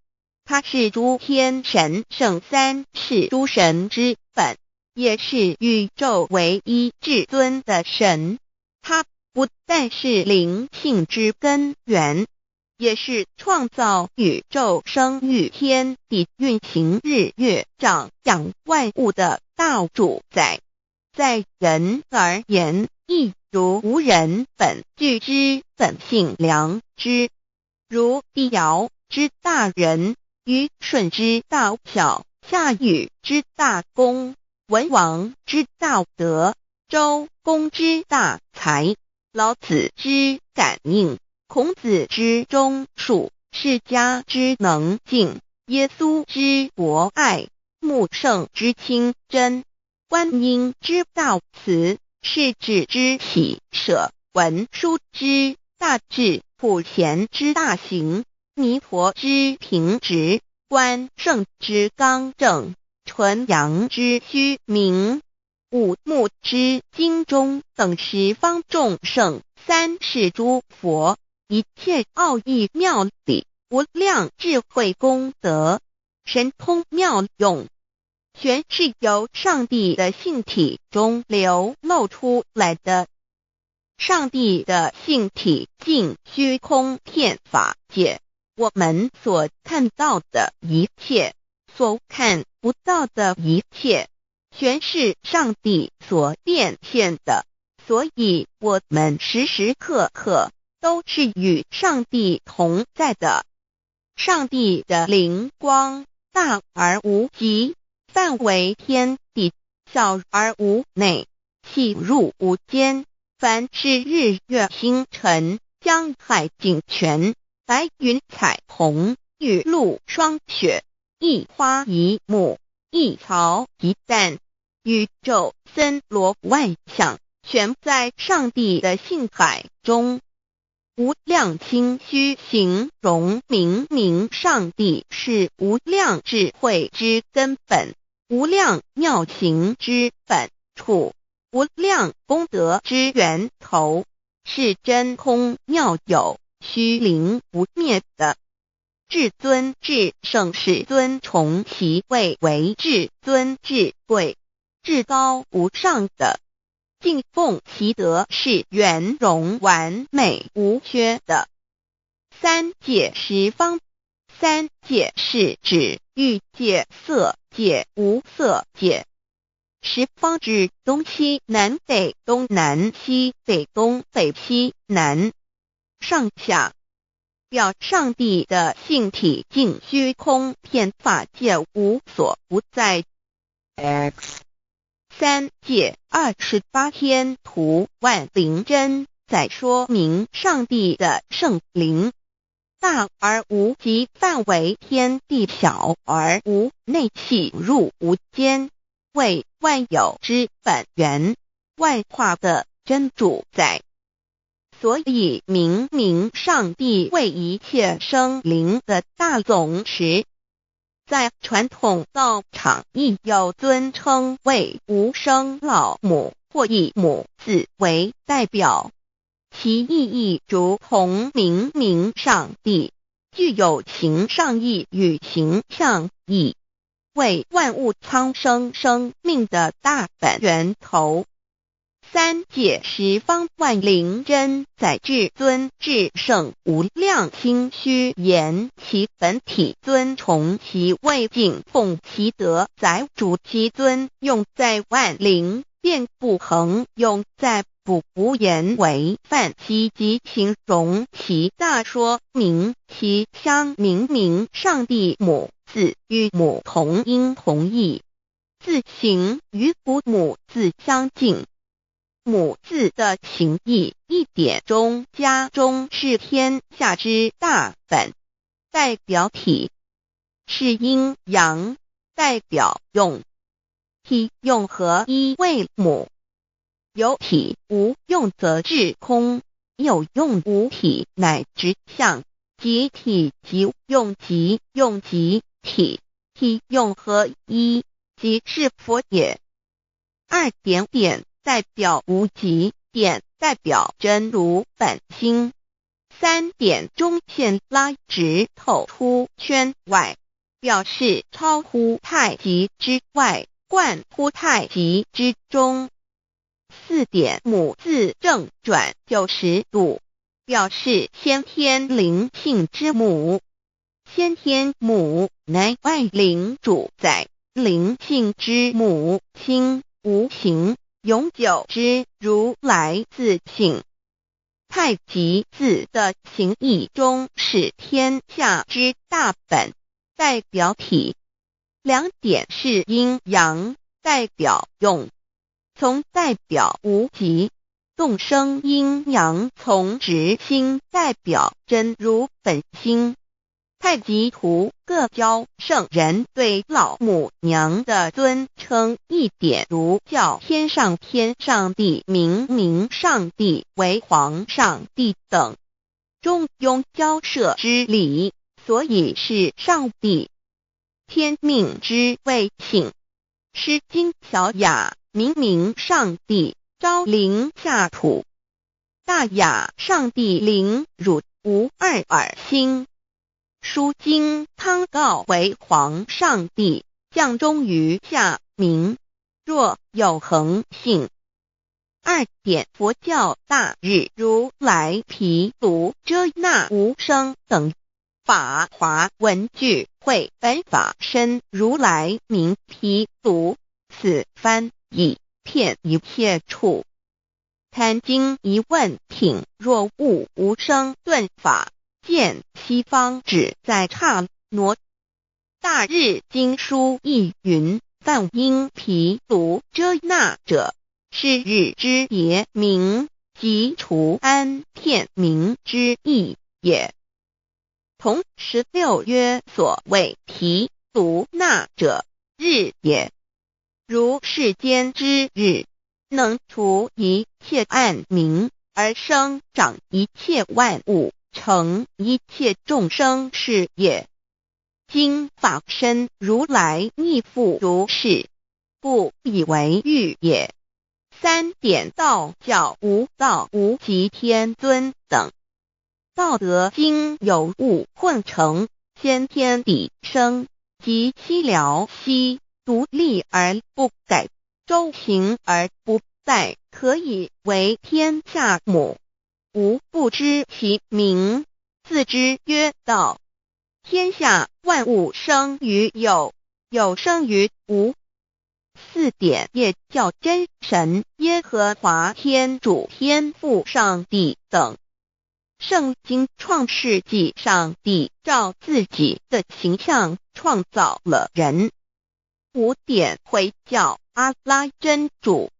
他是诸天神圣三世诸神之本，也是宇宙唯一至尊的神。他不但是灵性之根源，也是创造宇宙生育天地运行日月长养万物的大主宰。在人而言，亦如无人本具之本性良知，如帝尧之大仁，虞舜之大巧，夏禹之大功，文王之大德，周公之大才，老子之感应，孔子之忠恕，释迦之能静，耶稣之博爱，穆圣之清真，观音之大慈，世子之喜舍，文殊之大智，普贤之大行，弥陀之平直，观圣之刚正，纯阳之虚明，五目之精中等十方众圣，三世诸佛，一切奥义妙理，无量智慧功德，神通妙用，全是由上帝的性体中流露出来的。上帝的性体尽虚空遍法界，我们所看到的一切，所看不到的一切，全是上帝所变现的，所以我们时时刻刻都是与上帝同在的。上帝的灵光大而无极，范围天地，小而无内，细入无间。凡是日月星辰，江海井泉，白云彩虹，雨露霜雪，一花一木，一草一蛋，宇宙森罗万象，全在上帝的性海中。无量清虚形容明明上帝是无量智慧之根本，无量妙行之本处，无量功德之源头，是真空妙有，虚灵不灭的。至尊至圣世尊崇其位为至尊至贵，至高无上的，敬奉其德是圆融完美无缺的。三界十方，三界是指欲界、色界、无色界。十方指东西南北东南西北东北西南上下，表上帝的性体尽虚空遍法界无所不在。 X 三界28天图万灵真在说明上帝的圣灵大而无极，范围天地，小而无内，细入无间，为万有之本源，万化的真主宰。所以明明上帝为一切生灵的大总持，在传统道场亦有尊称为无生老母或以母字为代表，其意义如同明明上帝具有形上义与形象义，为万物苍生生命的大本源头。三界十方万灵真在至尊至圣无量清虚言其本体尊崇其位，敬奉其德，载主其尊，用在万灵，便不恒用在不无言为范其及形容其大，说明其相明明上帝母字与母同音同义，字形与父母字相近。母字的情义，一点中加中是天下之大本，代表体是阴阳，代表用，体用合一为母。有体无用则至空，有用无体乃直相，即体即用即用即体，体用合一，即是佛也。二点点代表无极，点代表真如本心。三点中线拉直透出圈外，表示超乎太极之外，贯乎太极之中。四点母字正转90度，表示先天灵性之母。先天母乃外灵主宰，灵性之母亲无形永久之如来自性。太极字的形义中是天下之大本，代表体。两点是阴阳，代表用，从代表无极，动生阴阳从直心代表真如本心。太极图各教圣人对老母娘的尊称，一点如叫天上帝、明上帝为皇上帝等，中庸交涉之礼，所以是上帝。天命之谓性，诗经小雅明上帝，昭灵下土，大雅上帝灵汝无二耳心。书经汤告为皇上帝，降中于下民，若有恒性。二点佛教大日如来毗卢遮那无生等法华文具会本法身如来名毗卢，此翻译遍一切处。坛经一问品，若悟无生顿法，见西方只在刹那。大日经书亦云，梵音毗卢遮那者，是日之别名，即除安片名之意也。同16曰，所谓毗卢那者，日也。如世间之日，能除一切暗明，而生长一切万物，成一切众生是也。今法身如来亦复如是，故以为喻也。三点道教无道无极天尊等。道德经有物混成，先天地生，即西辽西，独立而不改，周行而不殆，可以为天下母。吾不知其名，自之曰道。天下万物生于有，有生于无。四点也叫真神、耶和华天主、天父上帝等。圣经创世纪，上帝照自己的形象创造了人。五点回教阿拉真主。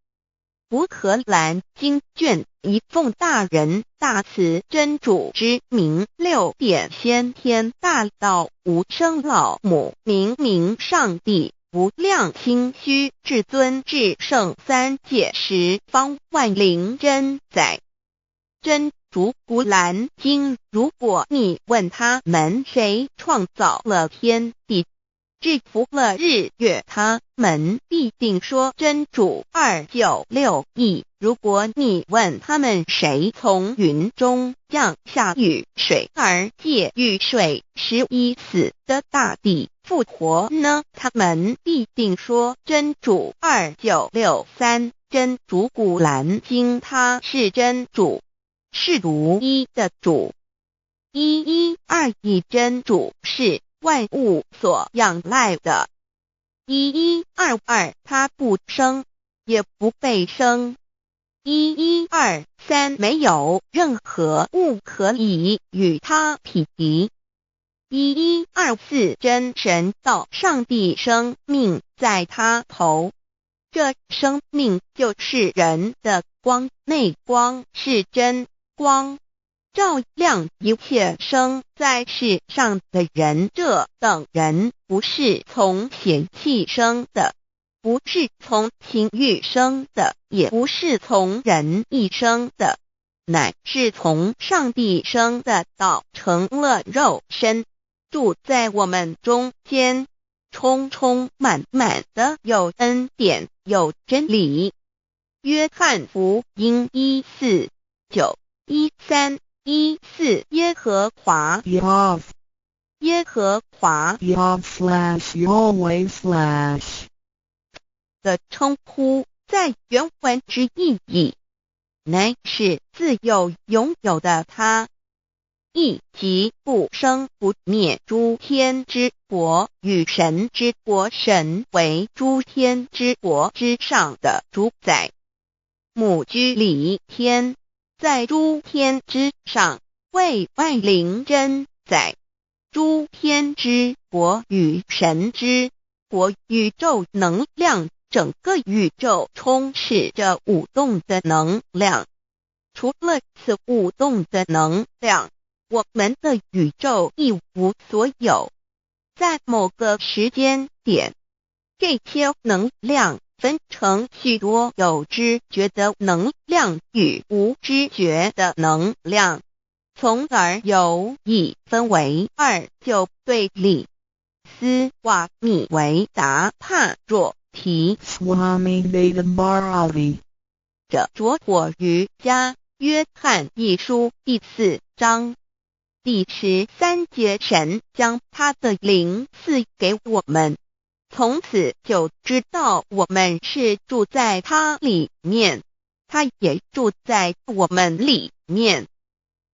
乌克兰经卷一奉大人大慈真主之名。六点先天大道无生老母明上帝无量心虚至尊至圣三界十方万灵真宰。真主古兰经，如果你问他们谁创造了天地，制服了日月，他们必定说真主296亿。如果你问他们谁从云中降下雨水，而借雨水使已死的大地复活呢，他们必定说真主2963。真主古兰经，他是真主，是独一的主。112真主是万物所仰赖的。1122他不生，也不被生。1123没有任何物可以与他匹敌。1124真神道上帝生命在他头，这生命就是人的光，内光是真光，照亮一切生在世上的人。这等人不是从血气生的，不是从情欲生的，也不是从人意生的，乃是从上帝生的，道成了肉身，住在我们中间，充充满满的有恩典有真理。约翰福音1:4-9、13:14耶和华 Yav 耶和华 Yav/Yahweh/ 的称呼，在原文之意义，乃是自有拥有的他，亦即不生不灭诸天之国与神之国，神为诸天之国之上的主宰，母居里天，在诸天之上，为万灵真宰。诸天之国与神之国，宇宙能量，整个宇宙充斥着舞动的能量。除了此舞动的能量，我们的宇宙一无所有。在某个时间点，这些能量分成许多有知觉的能量与无知觉的能量，从而有一分为二，就对立。斯瓦米维达帕若提 Swami Vedambaravi 着着火于家，约翰一书第4章第13节，神将他的灵赐给我们，从此就知道我们是住在他里面，他也住在我们里面。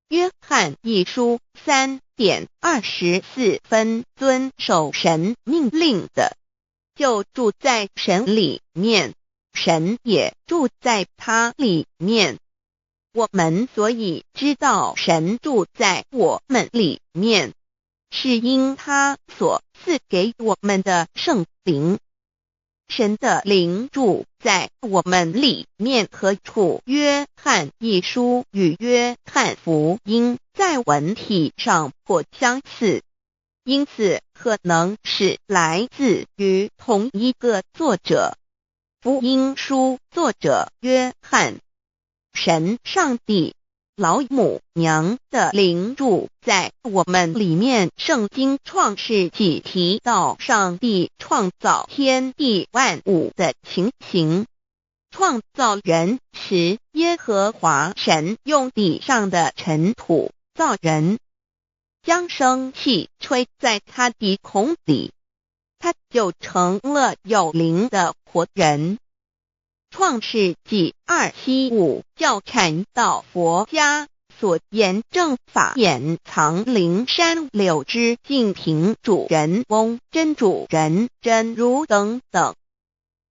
约翰一书3:24，遵守神命令的，就住在神里面，神也住在他里面。我们所以知道神住在我们里面，是因他所赐给我们的圣灵。神的灵住在我们里面何处？约翰一书与约翰福音在文体上颇相似，因此可能是来自于同一个作者。福音书作者约翰，神上帝老母娘的灵住在我们里面。圣经创世纪提到上帝创造天地万物的情形，创造人时，耶和华神用地上的尘土造人，将生气吹在他鼻孔里，他就成了有灵的活人。创世纪2:7-5教阐到佛家所言正法掩藏灵山柳之净瓶主人翁真主人真如等等。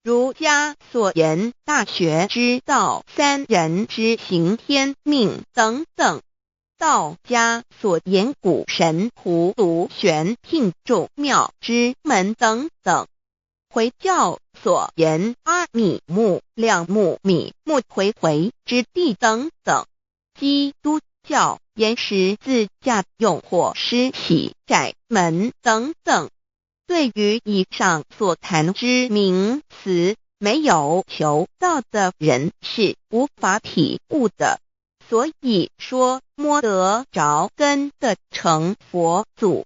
儒家所言大学之道三人之行天命等等。道家所言古神荼毒玄牝众妙之门等等。回教所言阿米木、亮木、米木回回之地等等。基督教言十字架、用火施洗、窄门等等。对于以上所谈之名词，没有求道的人是无法体悟的。所以说，摸得着根的成佛祖，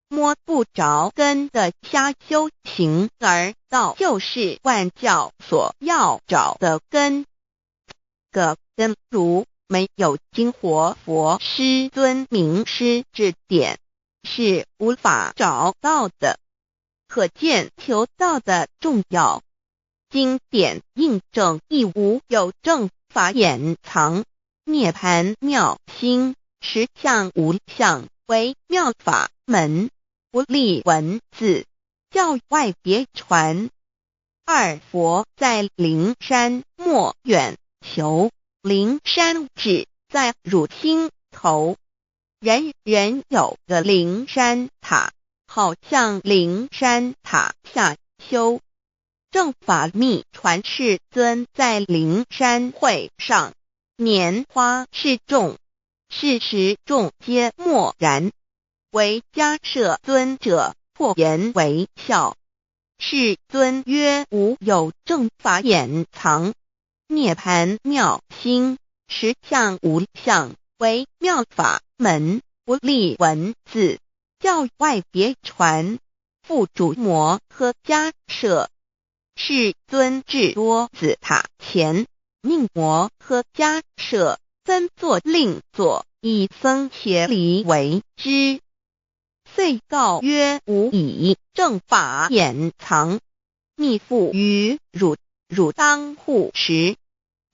摸不着根的瞎修行，而道就是万教所要找的根。个根如没有经活佛师尊名师指点，是无法找到的。可见求道的重要。经典印证亦无有正法掩藏，涅盘妙心，实相无相，为妙法门，不立文字，教外别传。二佛在灵山莫远求，灵山只在汝心头。人人有个灵山塔，好像灵山塔下修，正法秘传世尊在灵山会上，拈花示众，是时众皆默然，唯迦摄尊者破颜为笑。世尊曰：吾有正法掩藏，涅盘妙心，实相无相，为妙法门，不立文字，教外别传，复主摩诃迦摄。世尊至多子塔前，命摩诃迦摄分作令作，以僧伽梨为之。遂告曰：吾以正法掩藏，密付于汝，汝当护持。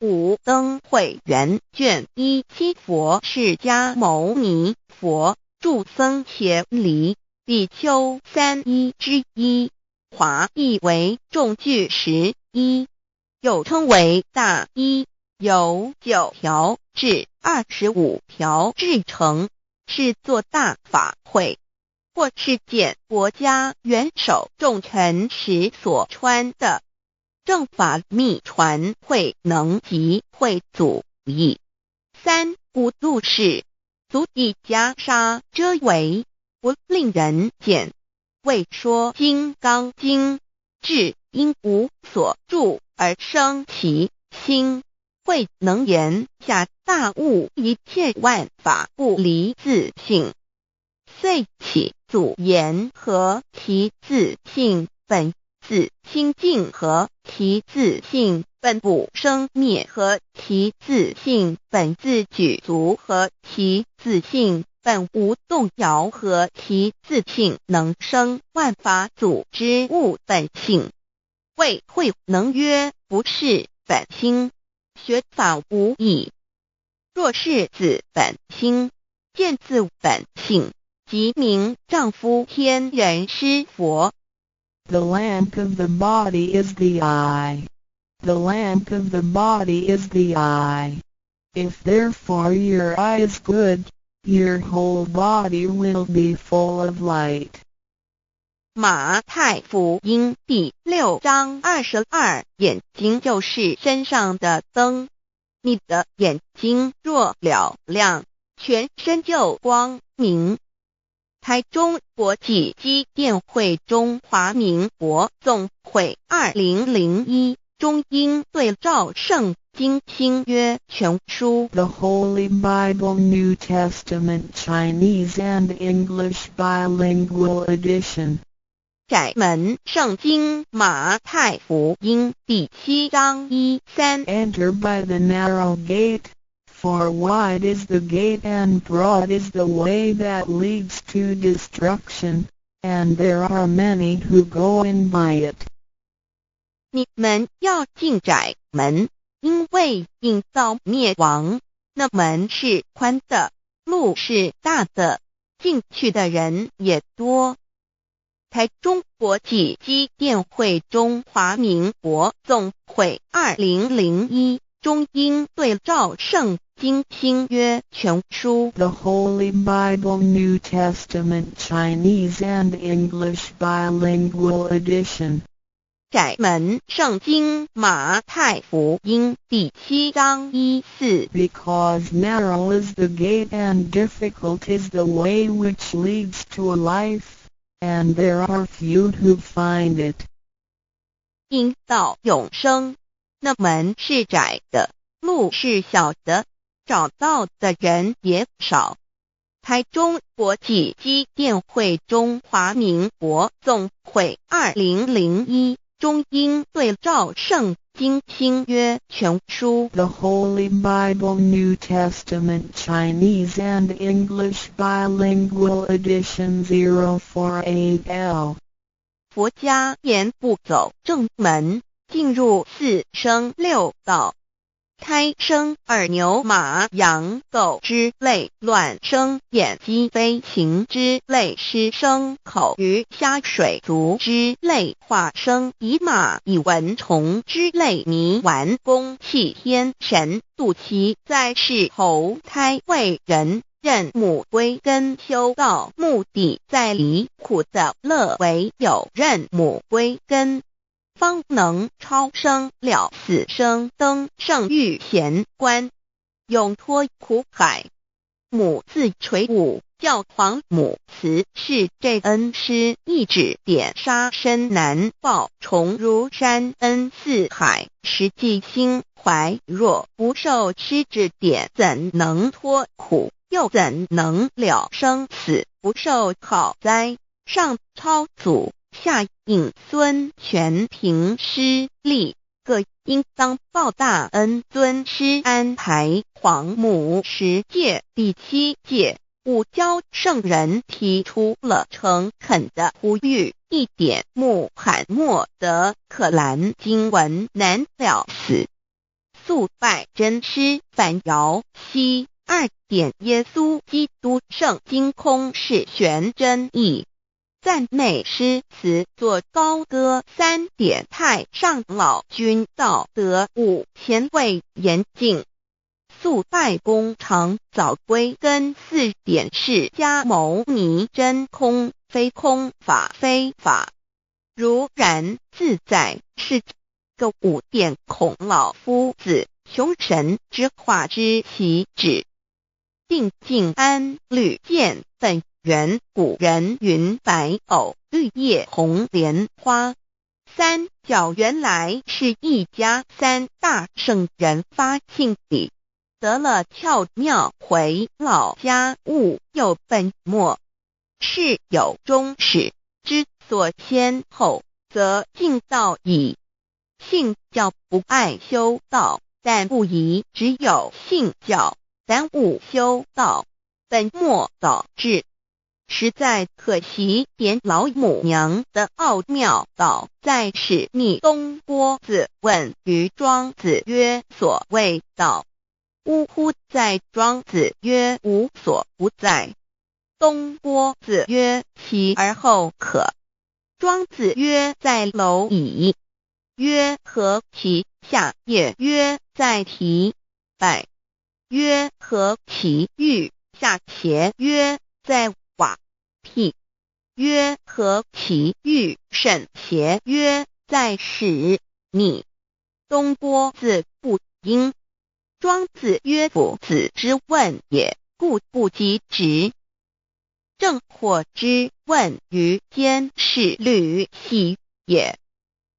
五灯会元卷17佛释迦牟尼佛著僧伽梨比丘31之一，华译为众句11，又称为大一，由9条至25条制成，是作大法会，或是见国家元首重臣时所穿的。正法密传会能及会祖义。3. 五度氏，足以袈裟遮为，不令人见。为说金刚经，至因无所住而生其心，会能言下大悟一切万法不离自性。遂起祖言和其自性本自清净和其自性本不生灭和其自性本自具足和其自性本无动摇和其自性能生万法组之物本性。谓会能曰：不是本心，学法无益。若是自本心，见自本性，即名丈夫天人师佛。The lamp of the body is the eye. The lamp of the body is the eye. If therefore your eye is good, your whole body will be full of light. 马太福音第6章22，眼睛就是身上的灯。你的眼睛若了亮，全身就光明。台中国际机电会中华民国总会2001中英对照圣经新约全书 The Holy Bible New Testament Chinese and English Bilingual Edition. 窄门圣经马太福音第7章1-3 Enter by the narrow gate, for wide is the gate and broad is the way that leads to destruction, and there are many who go in by it. 你们要进窄门，因为引到灭亡。那门是宽的，路是大的，进去的人也多。台中国际机电会中华民国总会2001中英对照圣经新约全书 The Holy Bible New Testament Chinese and English Bilingual Edition. 窄门圣经马太福音第7章1-4 Because narrow is the gate and difficult is the way which leads to life, and there are few who find it. 因到永生，那门是窄的，路是小的，找到的人也少。台中国际机电会中华民国总会2001中英对照圣经新约全书 The Holy Bible New Testament Chinese and English Bilingual Edition 048L. 佛家言不走正门，进入四生六道。胎生耳牛马羊狗之类，卵生眼鸡飞禽之类，湿生口鱼虾水族之类，化生以马以蚊虫之类，泥丸公气天神度其在世投胎为人，任母归根修道，目的在离苦的乐为有任母归根。方能超生了死生，登圣域贤官，永脱苦海。母自垂武，教皇母慈是这恩师，一指点杀身难报，重如山恩四海，实际心怀。若不受师指点，怎能脱苦？又怎能了生死？不受好哉！上超祖，下应孙权，凭师力，各应当报大恩。尊师安排，皇母10诫，第7诫，武教圣人提出了诚恳的呼吁，一点穆罕默德可兰经文难了死，肃拜真师反摇息。2点耶稣基督圣经空是玄真义，赞美诗词作高歌。3点太上老君道德。5前卫严谨，肃拜公常早归根。4点释迦牟尼真空，非空法非法，如然自在是个。5点孔老夫子穷神之化之习指，定静安律见本源。古人云白藕绿叶红莲花。3角原来是一家3大圣人发庆礼，得了窍妙，回老家务有本末，事有终始，之所先后，则敬道矣。信教不爱修道，但不宜只有信教，耽误修道，本末倒置，实在可惜。点老母娘的奥妙道在使逆东郭子问于庄子曰：所谓道，呜呼！在庄子曰：无所不在。东郭子曰：其而后可？庄子曰：在蝼蚁。曰：何其下也？曰：在蹄。百。曰：何其欲下邪？曰：在瓦辟。曰：何其欲甚邪？曰：在使逆。东郭子不应。庄子曰：夫子之问也，故不及直。正或之问于监视律系也。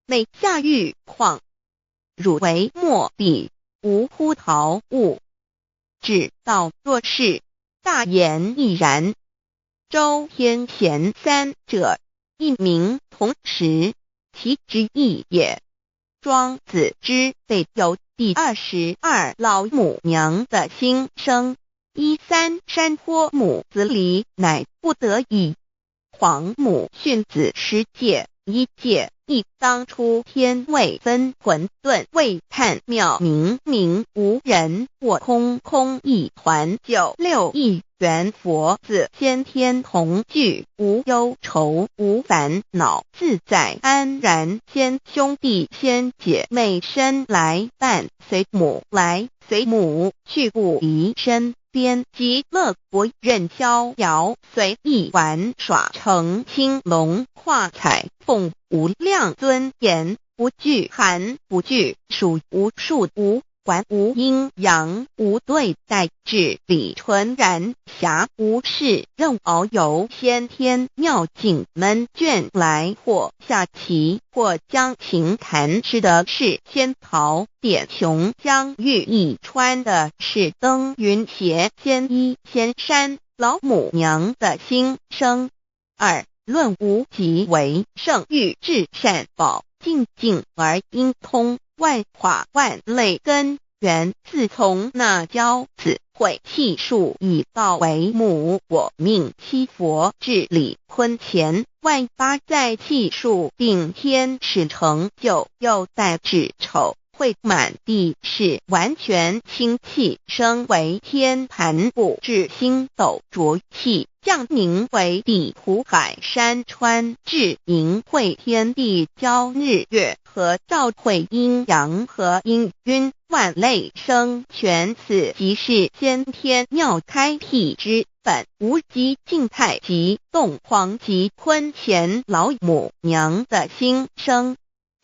每下狱况，汝为莫彼，无乎陶物。指道若是，大言亦然。周天贤3者，一名同时，其之义也。庄子之备有第22老母娘的心声。3山坡母子礼，乃不得已。皇母训子10诫，1诫，亦当初天未分，混沌未探，妙明明无人，我空空一团。9六一元佛子，先天同具，无忧愁无烦恼，自在安然。先兄弟先姐妹身来伴，随母来随母去，不离身边。极乐国任逍遥，随意玩耍，成青龙画彩凤，无量尊严，不惧寒不惧暑，无数无管，无阴阳，无对待，至理纯然，暇无事任遨游。先天妙境门卷来，或下棋，或将琴弹，吃的是仙桃，点琼浆玉一穿的是登云鞋。仙衣仙山，老母娘的心声。2论无极为圣域，至善宝，静静而应通，万法万类根源，自从那骄子会气数以道为母，我命七佛治理坤乾，万八在气数并天使成就，又待至丑会满地是完全清气，升为天盘部，至星斗浊气，降凝为地土海山川，至明会天地交日月和照会阴阳和阴晕，万类生全。此即是先天妙开辟之本，无极静态及动黄及坤乾老母娘的心声。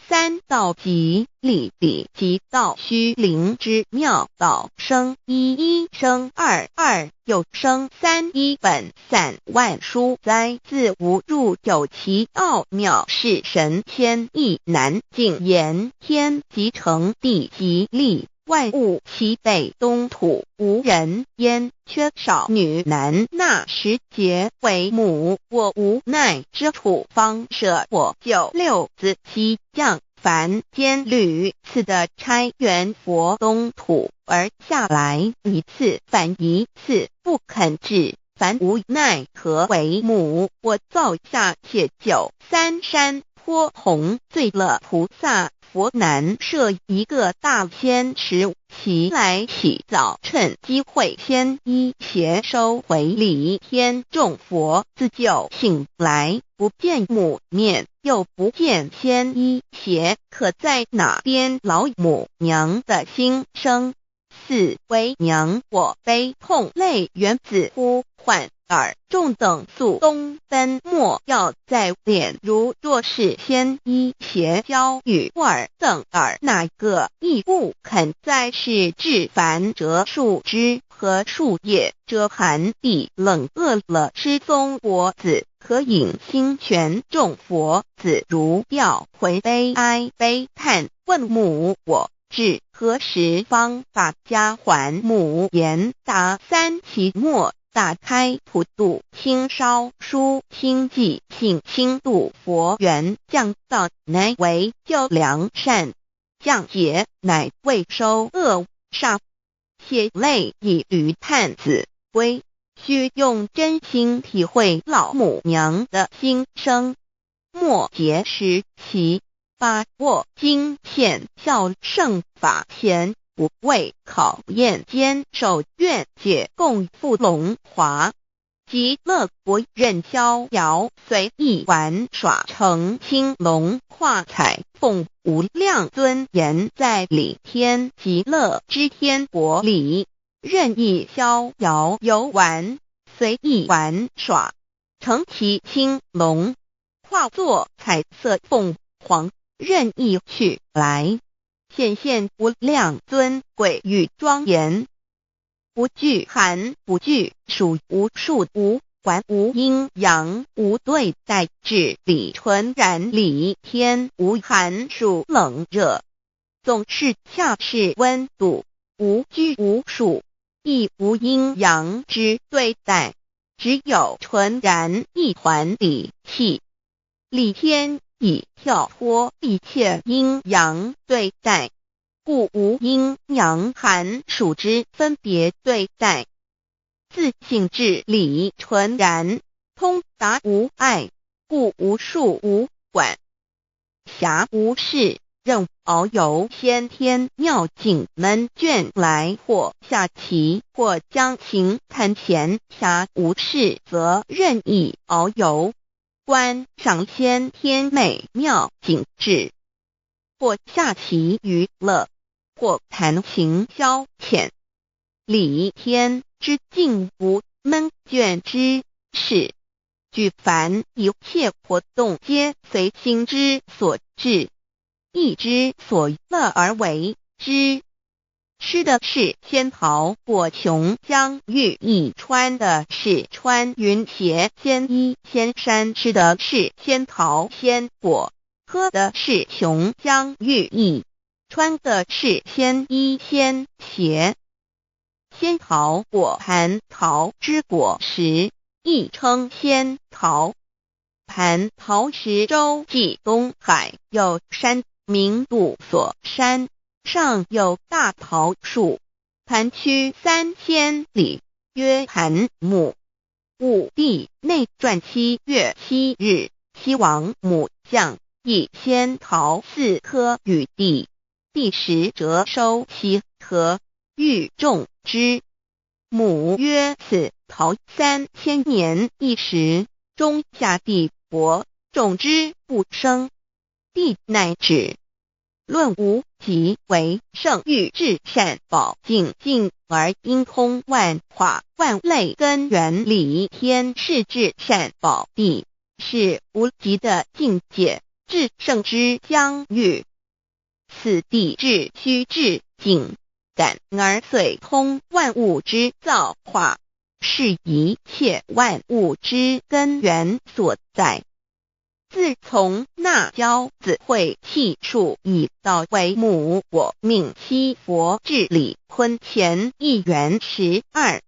三道即理理即道虚灵之妙道生一一生二二又生三一本散万殊哉，自无入有其奥妙是神千亿难尽言，天即成地即立，万物其北东土无人焉，缺少女男纳十节为母，我无奈之处方舍我九六子七将凡间屡次的差援佛东土而下来一次反一次不肯至，凡无奈何为母，我造下且九三山颇弘罪了菩萨佛难设一个大仙池，其来起早趁机会先一邪收回礼天众佛自救醒来，不见母面又不见先一邪，可在哪边老母娘的心生？四为娘我悲痛泪原子呼唤耳众等速东奔，莫要在脸，如若是先一邪教与尔等耳，哪个亦不肯在世至凡折树枝和树叶，遮寒地冷饿了失踪国子，可引心全众佛子如调回悲哀悲叹，问母我至何时方把家还母？言答三期末，打开普度清烧书清寂信清度佛缘，降道乃为救良善，降劫乃为收恶煞，血泪以于叹子归，须用真心体会老母娘的心声，莫结识其把握经现效圣法前，不为考验坚守愿解共赴龙华，极乐国任逍遥随意玩耍，成青龙化彩凤无量尊严，在理天极乐之天国里任意逍遥游玩，随意玩耍，成其青龙，化作彩色凤凰，任意去来，显现无量尊贵与庄严，不惧寒不惧暑，无数无管无阴阳，无对待至理纯然理天，无寒暑冷热，总是恰是温度，无拘无束，亦无阴阳之对待，只有纯然一环理气。理天以跳脱一切阴阳对待，故无阴阳寒暑之分别对待，自性至理纯然，通达无碍，故无束无管，暇无事，任遨游先天妙境门卷来，或下棋，或将琴弹弦，暇无事则任意遨游，观赏先天美妙景致，或下棋娱乐，或弹琴消遣。理天之境无闷倦之事，举凡一切活动皆随心之所至，意之所乐而为之。吃的是仙桃果琼浆玉一穿的是穿云鞋仙衣仙衫，吃的是仙桃仙果，喝的是琼浆玉意，穿的是仙衣仙鞋。仙桃果蟠桃之果实，亦称仙桃。蟠桃实洲际东海有山名度所山，上有大桃树，盘曲3000里，曰盘木。武帝内传7月7日，西王母降，以仙桃4颗与帝，帝时折收其核，欲种之。母曰：此桃3000年一时，中下地薄，种之不生。帝乃止。论无极为圣欲至善宝净尽而应通万化万类根源理天是至善宝地，是无极的境界，至圣之疆域。此地至虚至景，感而遂通万物之造化，是一切万物之根源所在。自从那骄子会气数以道为母，我命七佛治理坤乾一元12，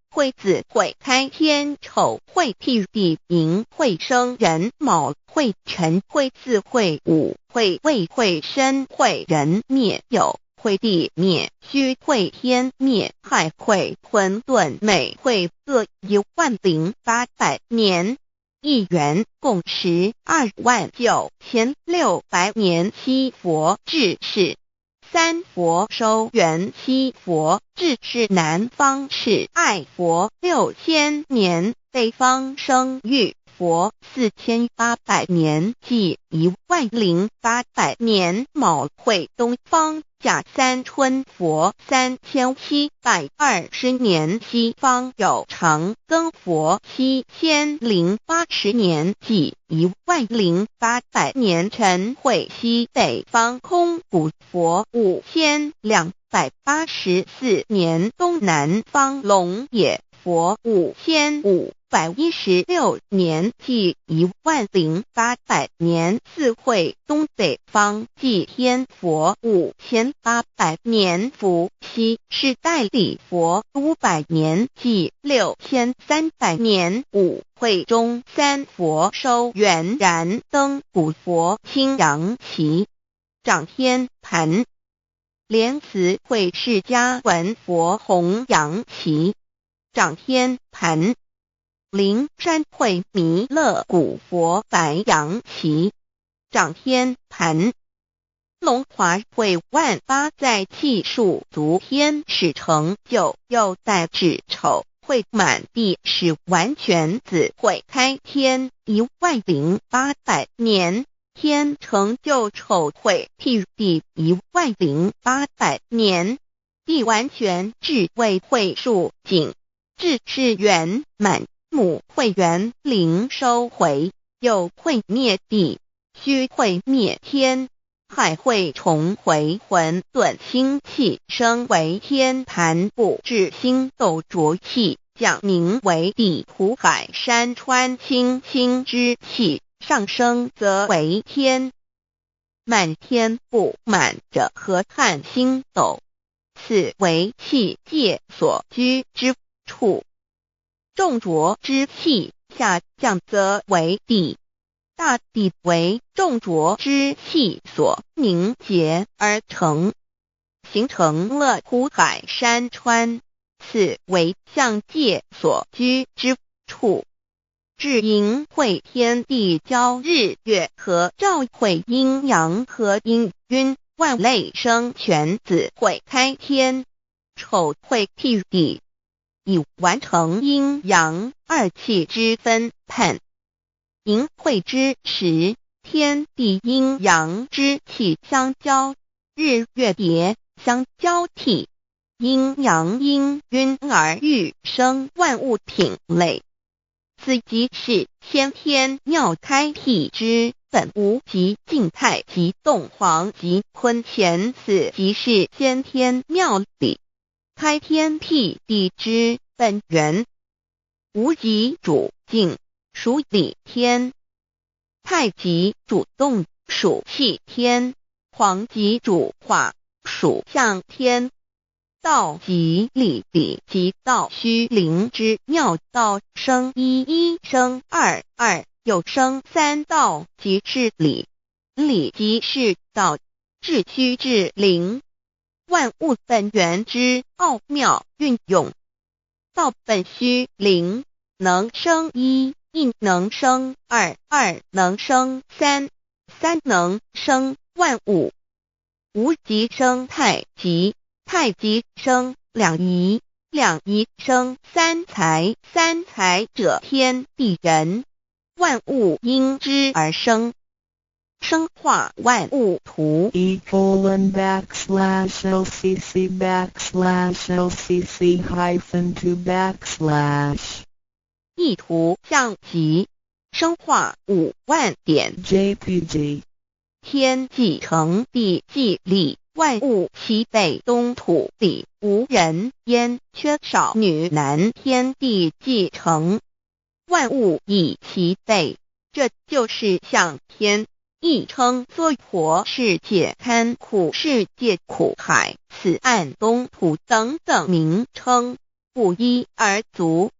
会子会开天，丑会替地，寅会生人，卯会辰，会巳会午，会未会申，会人灭酉，会地灭戌，会天灭亥，会混沌，每会各10800年。一元共129600年。七佛治世，三佛收元，七佛治世南方是爱佛6000年，北方生玉佛4800年，即10800年。卯会东方甲三春佛3720年，西方有长庚佛7080年，即10800年。辰会西北方空谷佛5284年，东南方龙野佛5516年，即10800年。四会东北方祭天佛5800年，伏羲是代理佛500年，即6300年。五会中三佛收元，燃灯古佛青阳旗，掌天盘。莲慈会释迦文佛红阳旗，掌天盘。灵山会弥勒古佛白阳旗，掌天盘。龙华会万八在气数足天使成就，又代指丑会满地是完全子会开天10800年，天成就丑会替地10800年，地完全至为会数景，至是圆满。母会元灵收回，又会灭地，戌会灭天，亥会重回混沌星气，生为天盘部，至星斗浊气，降名为地土海山川清清之气，上升则为天。满天不满者河汉星斗，此为气界所居之处。重浊之气下降则为地，大地为重浊之气所凝结而成，形成了土海山川，此为象界所居之处。至寅会天地交日月和照会阴阳和阴晕，万类生全子会开天，丑会替地，以完成阴阳二气之分判。寅会之时，天地阴阳之气相交，日月叠相交替，阴阳阴晕而育生万物品类。此即是先天妙开辟之本无极静态及动黄及坤乾，此即是先天妙理开天辟地之本源。无极主静，属理天；太极主动，属气天；黄极主化，属象天。道即理，理即道虚灵之妙道，生一，生二，又生三道，即是理。理即是道，至虚至灵，万物本源之奥妙运用。道本虚灵，能生一，能生二，能生三，能生万物。无极生太极，太极生两仪，两仪生三才，三才者天地人，万物因之而生，生化万物图。e://LCC_LCC_2/ 意图象极，生化5万点 JPG 天既成，地既立，万物齐备，东土里无人焉，缺少女男，天地既成，万物以齐备。这就是向天亦称娑婆世界、堪苦世界、苦海、此岸、东土等等名称，不一而足。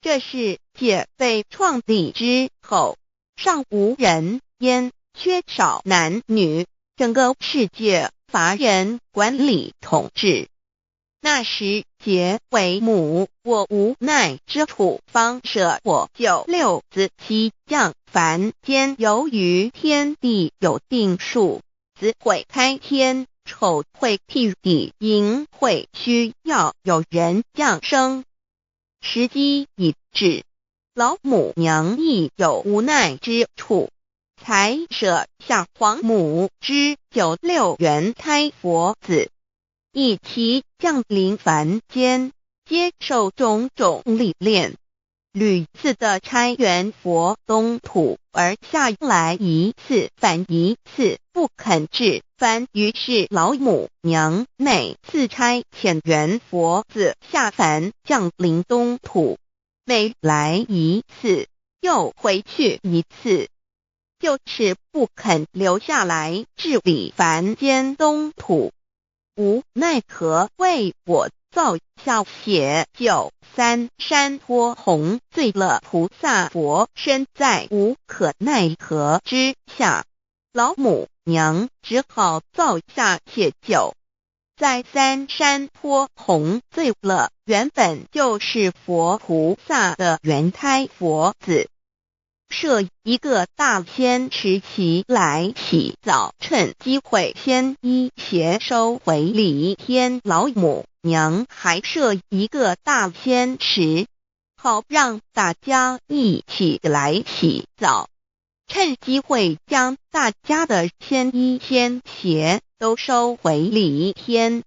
这世界被创立之后，尚无人焉，缺少男女，整个世界乏人管理统治。那时桀为母，我无奈之处，方舍我9六子7将。凡间由于天地有定数，子会开天，丑会辟地，寅会需要有人降生。时机已至，老母娘亦有无奈之处，才舍下皇母之9六元胎佛子，以其降临凡间，接受种种历练，屡次的差援佛东土，而下来一次反一次不肯治凡，于是老母娘每次差遣援佛子下凡降临东土，每来一次又回去一次，就是不肯留下来治理凡间东土。无奈何为我造下血就3山托洪罪了菩萨佛，身在无可奈何之下，老母娘只好造下血就，在3山托洪罪了原本就是佛菩萨的原胎佛子，设一个大仙池期来洗澡，趁机会先一邪收回礼天。老母娘还设一个大仙池，好让大家一起来洗澡，趁机会将大家的仙衣仙鞋都收回礼天。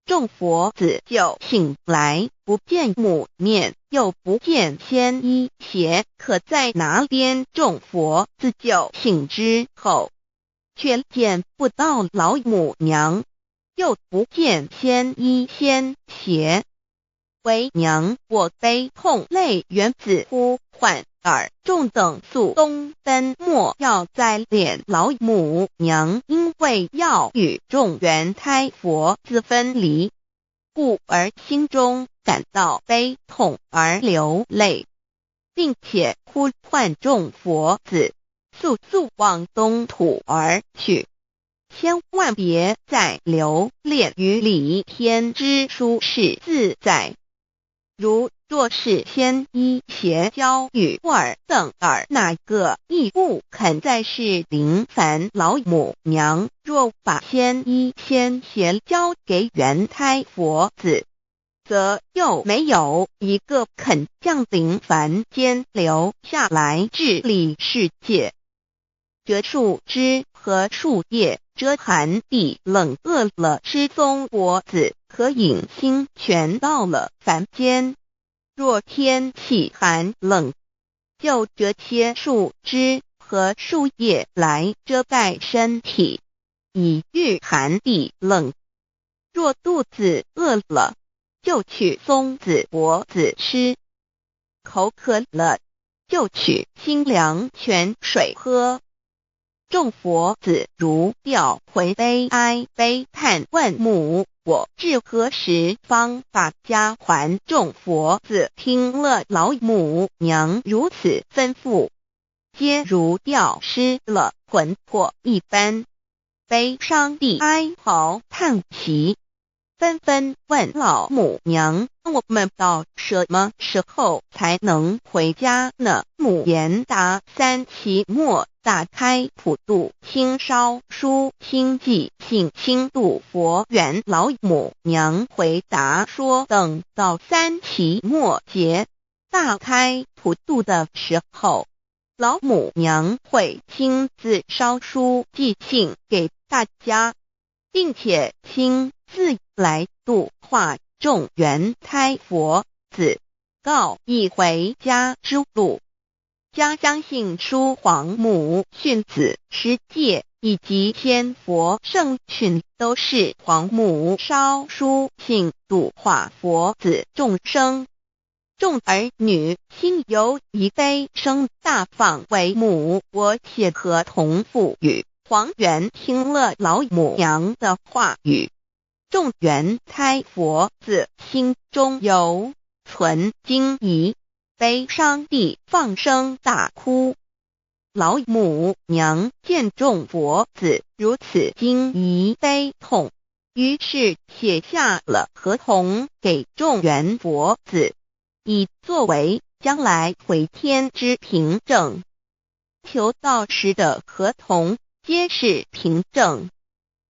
众佛子就醒来，不见母面，又不见仙衣鞋可在哪边。众佛子就醒之后，却见不到老母娘，又不见仙衣仙鞋。为娘我悲痛泪源自呼唤耳，众等速东奔，莫要再敛。老母娘因为要与众原胎佛子分离，故而心中感到悲痛而流泪，并且呼唤众佛子速速往东土而去，千万别再留恋于礼天之舒适自在。如若是仙衣鞋交与尔等尔，哪个亦不肯再是临凡老母娘。若把仙衣仙鞋交给原胎佛子，则又没有一个肯降临凡间留下来治理世界。这树枝和树叶遮寒地冷，饿了吃松果子，可饮清泉到了凡间。若天气寒冷，就折些树枝和树叶来遮盖身体，以御寒地冷。若肚子饿了，就取松子果子吃；口渴了，就取清凉泉水喝。众佛子如调回悲哀悲叹，问母我至何时方把家还？众佛子听了老母娘如此吩咐，皆如吊失了魂魄一般，悲伤地哀嚎叹息，纷纷问老母娘：我们到什么时候才能回家呢？母言答：3期末打开普度，清烧书清寂，请清度佛缘。老母娘回答说：等到3期末节大开普度的时候，老母娘会亲自烧书寄信给大家，并且亲自来度化众原胎佛子，告一回家之路。家相信书皇母训子师戒以及天佛圣训都是皇母烧书信度化佛子众生。众儿女心有一悲生大放为母，我且合同赋予。黄元听了老母娘的话语，众元胎佛子心中有存惊疑，悲伤地放声大哭。老母娘见众佛子如此惊疑悲痛，于是写下了合同给众元佛子，以作为将来回天之凭证。求道时的合同皆是凭证。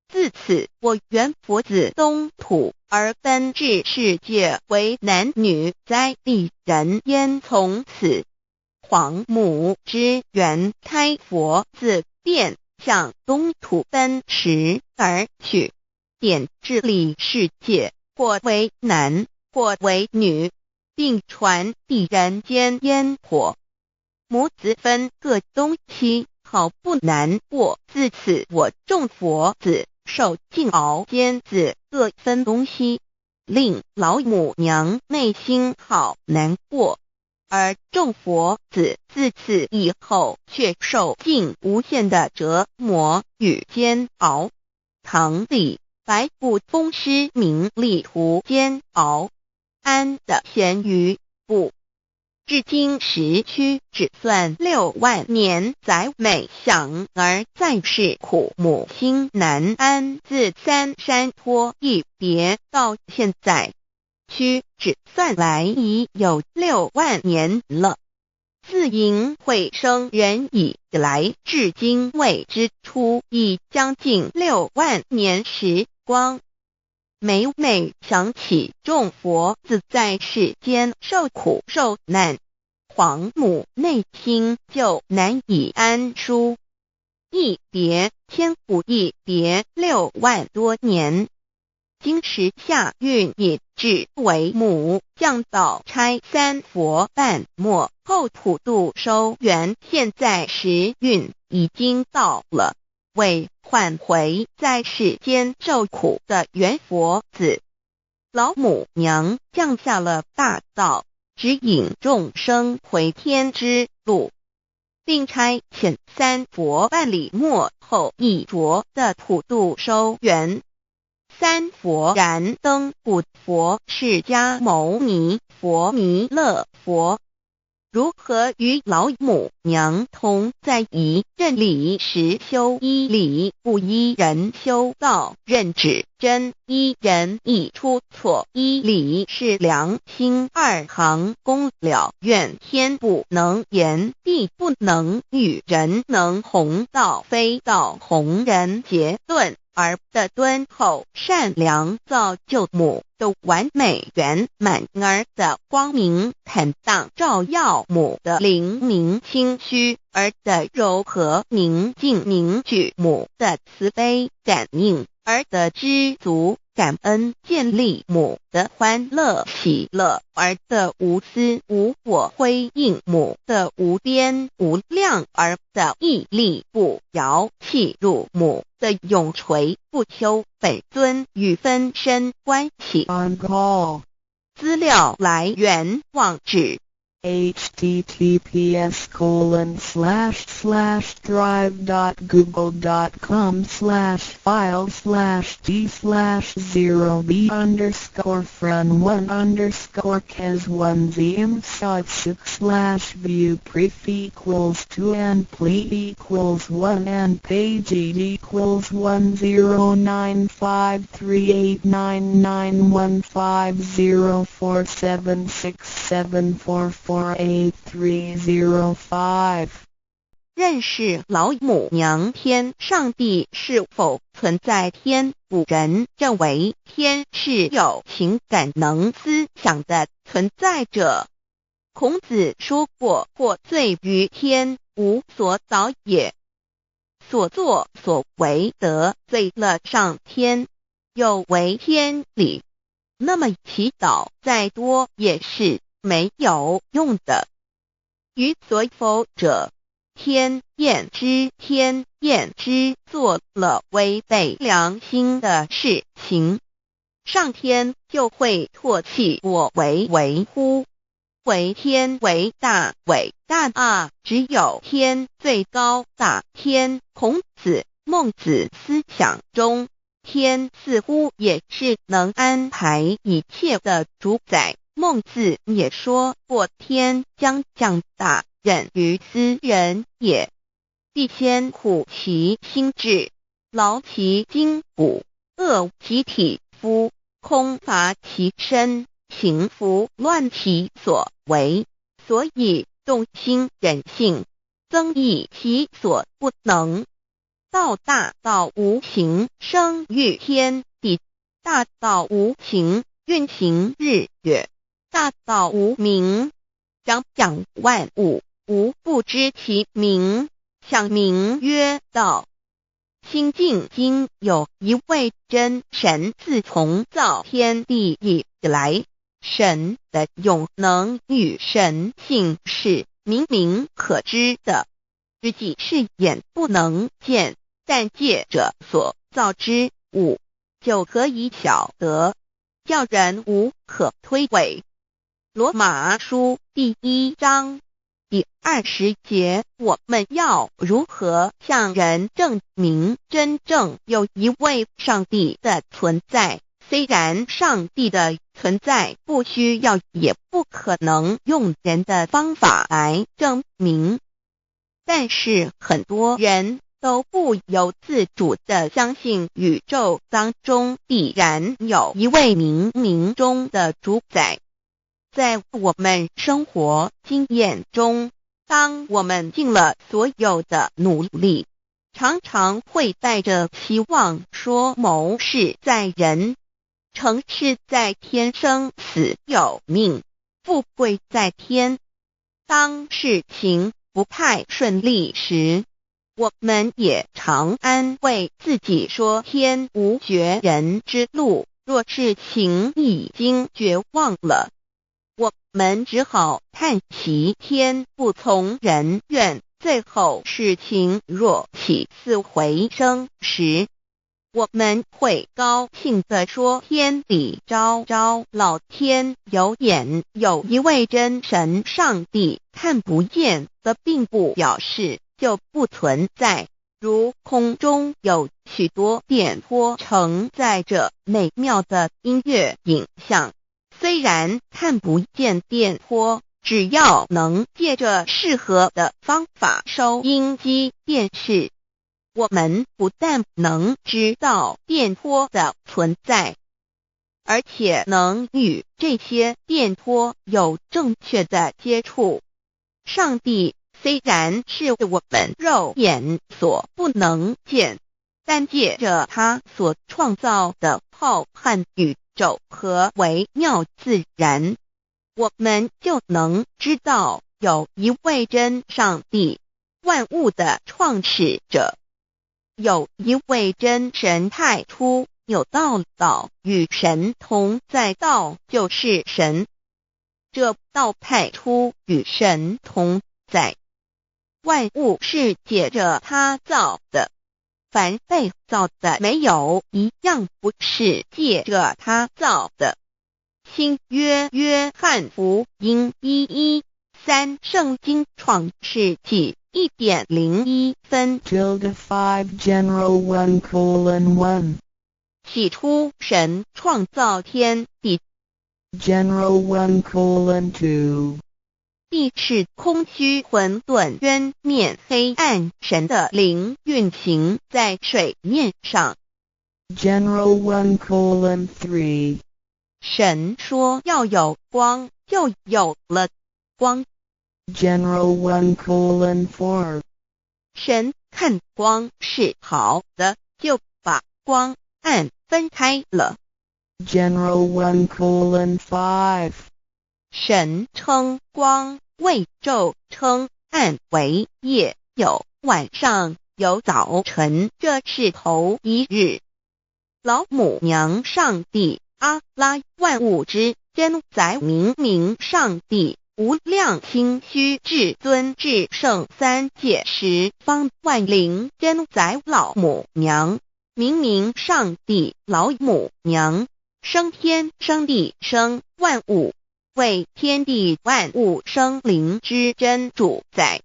自此，我元佛子东土而奔至世界为男女在地人焉。从此，皇母之元胎佛子便向东土奔驰而去，点治理世界，或为男，或为女，并传递人间烟火。母子分各东西，好不难过。自此，我众佛子受尽熬煎子各分东西，令老母娘内心好难过。而众佛子自此以后却受尽无限的折磨与煎熬。唐李白骨风师名利图煎熬，安得闲于不？至今时区只算6万年，载每想而在世苦，母心难安。自三山托一别到现在，屈指算来已有6万年了。自寅会生人以来，至今未知出，已将近6万年时光。每每想起众佛子在世间受苦受难，皇母内心就难以安舒。一别千古，一别6万多年。今时夏运也至为母，降道差三佛半末，后普度收圆。现在时运已经到了，为唤回在世间受苦的元佛子，老母娘降下了大道，指引众生回天之路，并差遣三佛办理末后一着的普度收圆。三佛燃灯古佛、释迦牟尼佛、弥勒佛，如何与老母娘同在一任理时修一理，不依人修道，任指真一人一出错，一理是良心二行功了愿，天不能言，地不能喻，人能弘道，非道弘人。结论而的敦厚善良，造就母的完美圆满，儿的光明坦荡，照耀母的灵明清虚，儿的柔和宁静凝聚，母的慈悲感应，儿的知足感恩建立，母的欢乐喜乐，儿的无私无我辉映，母的无边无量，儿的屹立不摇弃入，母的永垂不朽。本尊与分身关系。资料来源网址1-TTPS://drive.google.com/files/d/0b_4/48538391550467345438305. 认识老母娘。天上帝是否存在？天古人认为天是有情感能思想的存在者。孔子说过，或罪于天，无所导也。所作所为得罪了上天，有违天理，那么祈祷再多也是没有用的。于所否者，天厌之，天厌之，做了违背良心的事情，上天就会唾弃我为乎？为天为大，伟大啊！只有天最高大。天，孔子、孟子思想中，天似乎也是能安排一切的主宰。孟子也说过，天将降大任于斯人也，必先苦其心志，劳其筋骨，饿其体肤，空乏其身，行拂乱其所为，所以动心忍性，增益其所不能。道大道无形，生育天地；大道无形，运行日月；大道无名，掌养万物，无不知其名，想名曰道。心经经有一位真神，自从造天地以来，神的永能与神性是明明可知的，实际是眼不能见，但借着所造之物，就可以晓得，叫人无可推诿。罗马书第1章第20节，我们要如何向人证明真正有一位上帝的存在？虽然上帝的存在不需要也不可能用人的方法来证明，但是很多人都不由自主地相信宇宙当中必然有一位冥冥中的主宰。在我们生活经验中，当我们尽了所有的努力，常常会带着期望说谋事在人，成事在天，生死有命，富贵在天。当事情不太顺利时，我们也常安慰自己说天无绝人之路，若事情已经绝望了，我们只好叹息天不从人愿。最后事情若起死回生时，我们会高兴地说天理昭昭，老天有眼，有一位真神上帝，看不见的并不表示就不存在。如空中有许多电波承载着美妙的音乐影像，虽然看不见电波，只要能借着适合的方法收音机电视，我们不但能知道电波的存在，而且能与这些电波有正确的接触。上帝虽然是我们肉眼所不能见，但借着他所创造的浩瀚宇宙和微妙自然，我们就能知道有一位真上帝，万物的创始者，有一位真神太初有道，道与神同在，道就是神，这道太初与神同在。万物是借着他造的，凡被造的没有一样不是借着他造的。新约约翰福音1:13，圣经创世纪1.01分 5 General 1:1 起初神创造天地， General 1:2 地是空虚混沌渊面黑暗，神的灵运行在水面上。 General 1:3 神说要有光，就有了光。 General 1:4 神看光是好的，就把光暗分开了。 General 1:5 神称光为昼，称暗为夜，有晚上，有早晨，这是头一日。老母娘上帝阿拉，万物之真宰，明明上帝无量心虚至尊至圣三界十方万灵真宰老母娘，明明上帝老母娘，生天生地生万物，为天地万物生灵之真主宰，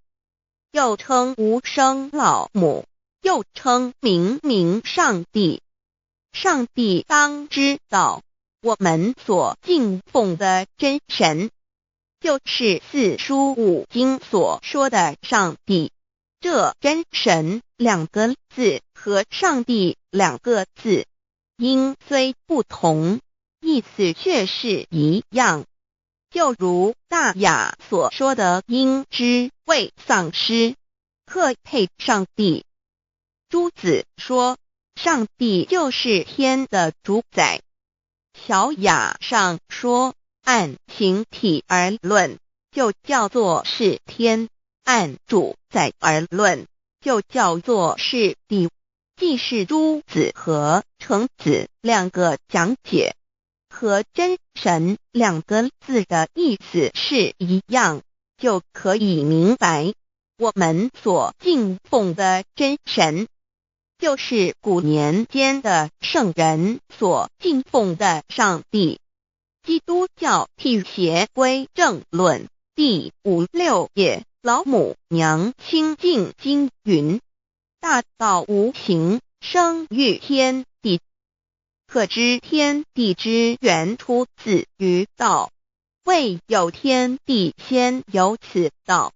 又称无生老母，又称明明上帝。上帝当知道，我们所敬奉的真神，就是四书五经所说的上帝。这真神两个字和上帝两个字，音虽不同，意思却是一样。就如大雅所说的音之谓丧尸，克配上帝。朱子说，上帝就是天的主宰。小雅上说，按形体而论，就叫做是天；按主宰而论，就叫做是地。既是朱子和程子两个讲解，和真神两个字的意思是一样，就可以明白，我们所敬奉的真神，就是古年间的圣人所敬奉的上帝。基督教辟邪归正论第56页，老母娘清净经云：大道无形，生育天地，可知天地之源出自于道，未有天地，先有此道。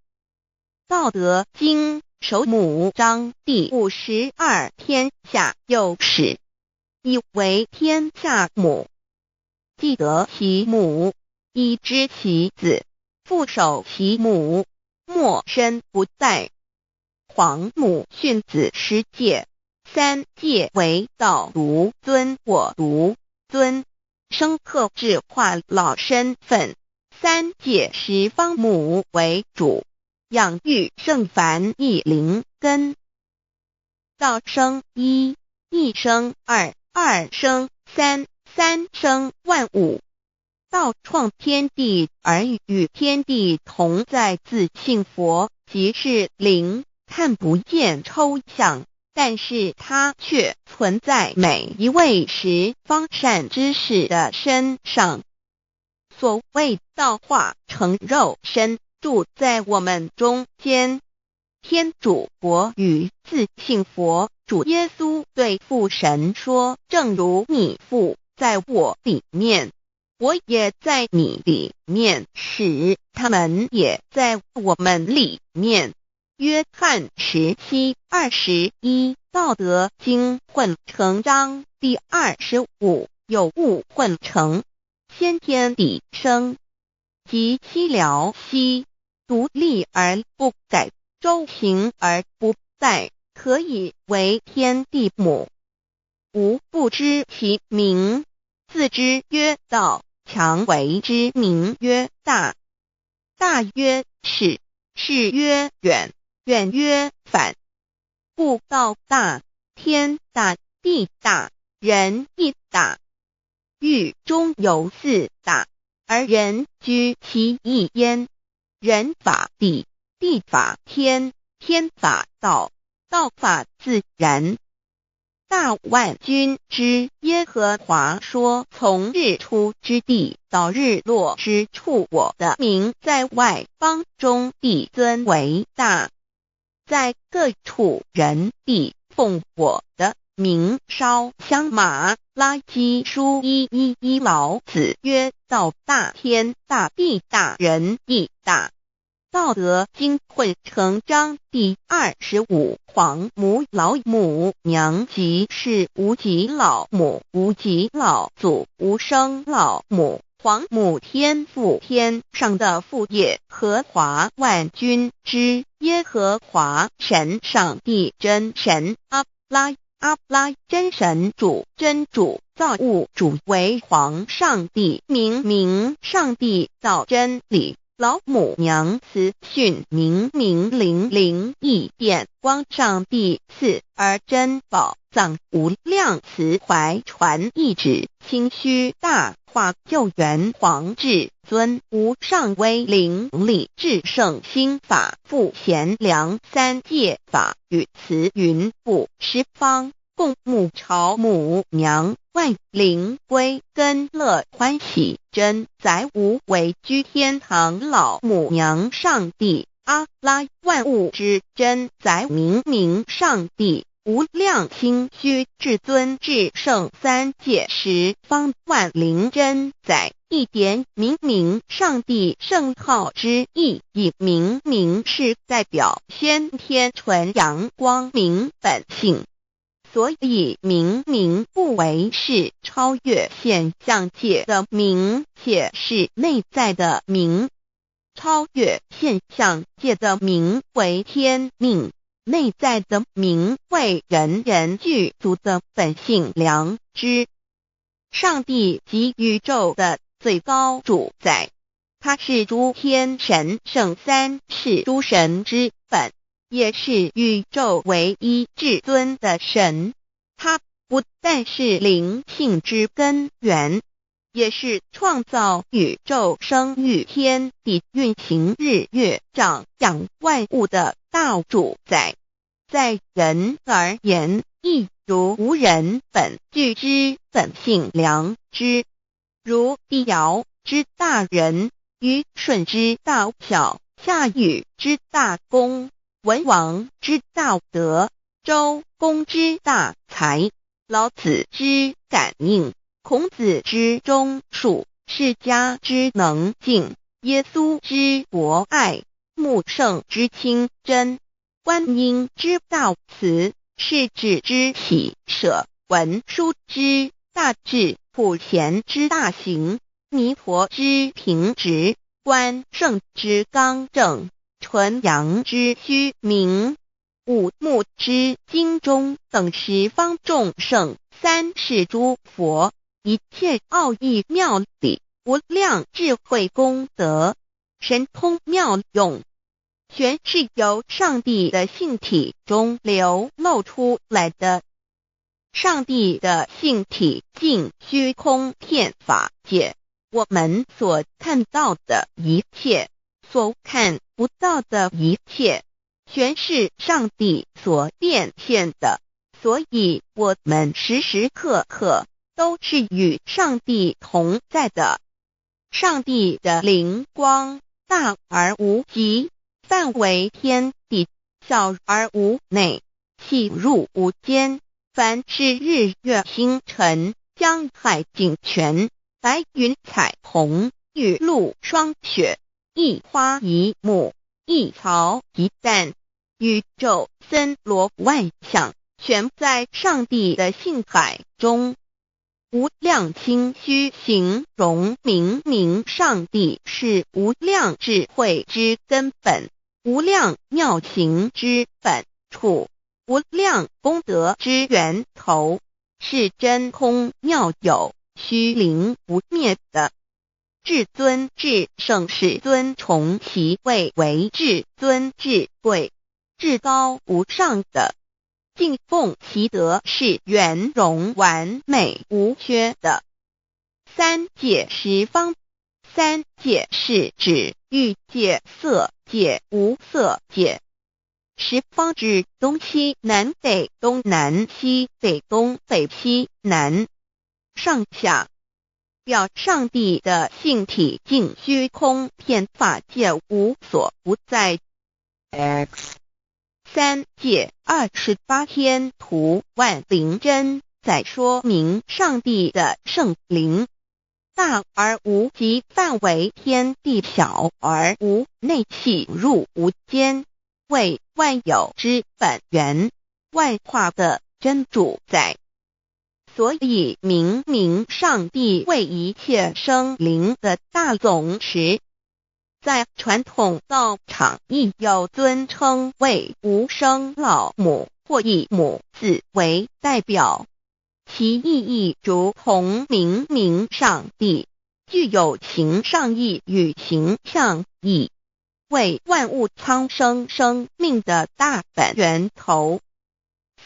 道德经首母章第52，天下有始，以为天下母。既得其母，以知其子，父守其母，莫身不在。皇母训子十戒，三戒为道如尊我如尊，生克制化老身份。三戒十方母为主，养育圣凡一灵根。道生一，一生二，二生三，三生万物。道创天地而与天地同在，自性佛，即是灵，看不见抽象，但是它却存在每一位十方善知识的身上。所谓道化成肉身，住在我们中间。天主佛与自性佛主耶稣对父神说，正如你父在我里面，我也在你里面，使他们也在我们里面。约翰17:21，道德经混成章第25，有物混成，先天地生，即七辽息，独立而不改，周行而不殆，可以为天地母。吾不知其名，自之曰道，强为之名曰大。大曰始，始曰远，远曰反。故道大，天大，地大，人亦大。狱中有四大，而人居其一焉。人法地，地法天，天法道，道法自然。大万军之耶和华说，从日出之地到日落之处，我的名在外邦中必尊为大。在各处人必奉我的名烧香马拉基书1:1，老子曰：道大，天大，地大，人亦大。道德经混成章第25，皇母老母娘，即是无极老母、无极老祖、无生老母。皇母天父，天上的父耶和华万军之耶和华神，上帝真神阿拉真神主，真主造物主为皇上帝，明明上帝造真理，老母娘慈训明明灵灵异变光上帝赐而珍宝藏无量慈怀传一旨清虚大化救援皇至尊无上威灵力至圣心法复贤良三界法与慈云布十方共沐朝母娘外灵归根乐欢喜真载无为居天堂老母娘上帝阿拉万物之真载明明上帝无量清虚至尊至圣三界十方万灵真载一点明明上帝圣号之意以明明是代表先天纯阳光明本性，所以明明不为是超越现象界的明，且是内在的明。超越现象界的明为天命，内在的明为人人具足的本性良知。上帝即宇宙的最高主宰，他是诸天神圣三世诸神之本，也是宇宙唯一至尊的神。他不但是灵性之根源，也是创造宇宙生育天地运行日月长养万物的大主宰。在人而言，亦如无人本具之本性良知，如帝尧之大仁，虞舜之大巧，夏禹之大功，文王之大德，周公之大才，老子之感应，孔子之忠恕，释迦之能静，耶稣之博爱，穆圣之清真，观音之大慈，世子之喜舍，文殊之大智，普贤之大行，弥陀之平直，观圣之刚正，纯阳之虚明，五目之精中等十方众圣，三世诸佛，一切奥义妙理，无量智慧功德，神通妙用，全是由上帝的性体中流露出来的。上帝的性体尽虚空遍法界，我们所看到的一切，所看不到的一切，全是上帝所变现的，所以我们时时刻刻都是与上帝同在的。上帝的灵光大而无极，范围天地，小而无内，细入无间。凡是日月星辰，江海景泉，白云彩虹，雨露霜雪，一花一木，一草一蛋，宇宙森罗万象，全在上帝的性海中。无量清虚形容明明上帝是无量智慧之根本，无量妙行之本处，无量功德之源头，是真空妙有，虚灵不灭的。至尊至圣世尊崇其位为至尊至贵，至高无上的，敬奉其德是圆融完美无缺的。三界十方，三界是指欲界、色界、无色界。十方指东西南北东南西北东北西南上下，表上帝的性体尽虚空遍法界无所不在。 X 三界28天图万灵真在说明上帝的圣灵大而无极，范围天地，小而无内，细入无间，为万有之本源，万化的真主宰。所以明明上帝为一切生灵的大总持，在传统道场亦有尊称为无生老母或以母字为代表，其意义如同明明上帝具有形上义与形上义，为万物苍生生命的大本源头。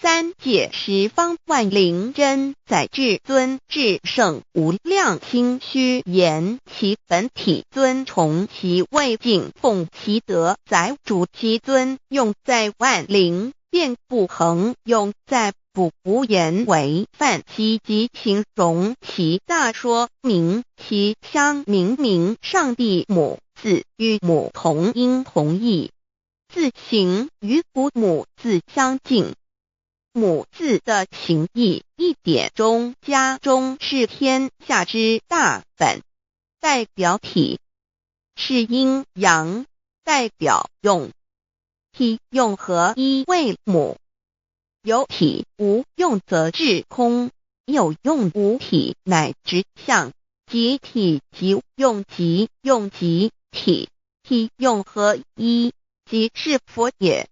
三界十方万灵真在至尊至圣无量心虚言其本体尊崇其位敬奉其德载主其尊用在万灵便不恒用在不无言为范其及形容其大说明其相明明上帝母字与母同音同义，字形与父母字相近。母字的情义一点中加中是天下之大本，代表体是阴阳，代表用。体用合一为母，有体无用则至空，有用无体乃至相，即体即用即用即体，体用合一即是佛也。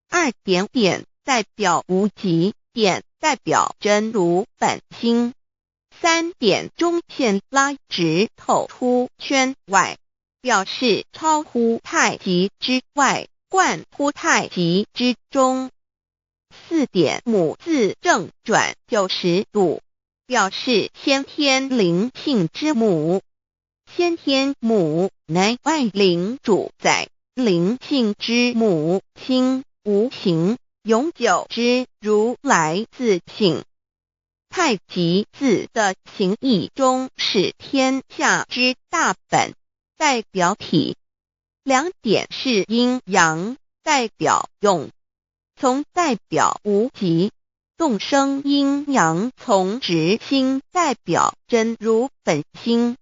二点点代表无极，点代表真如本心。三点中线拉直透出圈外，表示超乎太极之外，贯乎太极之中。四点母字正转90度，表示先天灵性之母。先天母乃外灵主宰，灵性之母心无形永久之如来自性。太极字的形义中是天下之大本，代表体。两点是阴阳，代表用。从代表无极，动生阴阳从直心代表真如本心。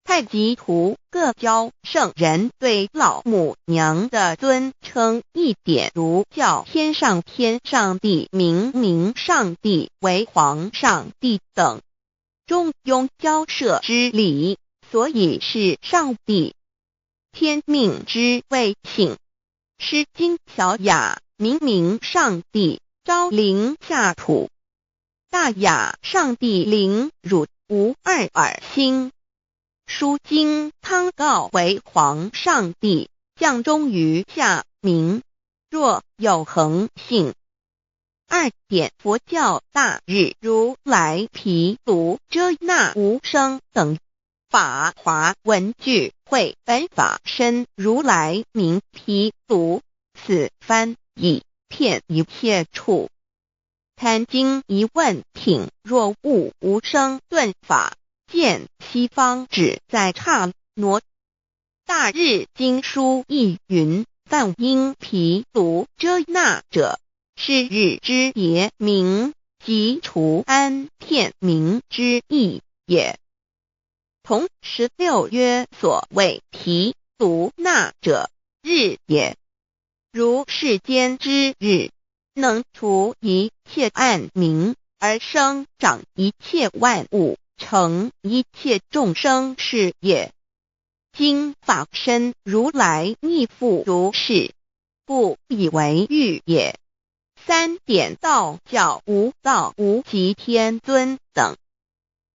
太极图各教圣人对老母娘的尊称一点如叫天上帝明上帝为皇上帝等，中庸交涉之理，所以是上帝。天命之谓性，诗经小雅明上帝昭灵下土，大雅上帝灵汝无二耳心。书经汤告为皇上帝，降中于下民，若有恒性。二点佛教大日如来毗卢遮那无生等法华文具会本法身如来名毗卢，此翻译遍一切处。贪经一问品若悟无生顿法，见西方只在刹那。大日经书亦云，梵音毗卢遮那者，是日之别名，即除安片名之意也。同16曰所谓毗卢那者，日也。如世间之日，能除一切暗明，而生长一切万物，成一切众生是也。今法身如来亦复如是，不以为喻也。三点道教无道无极天尊等。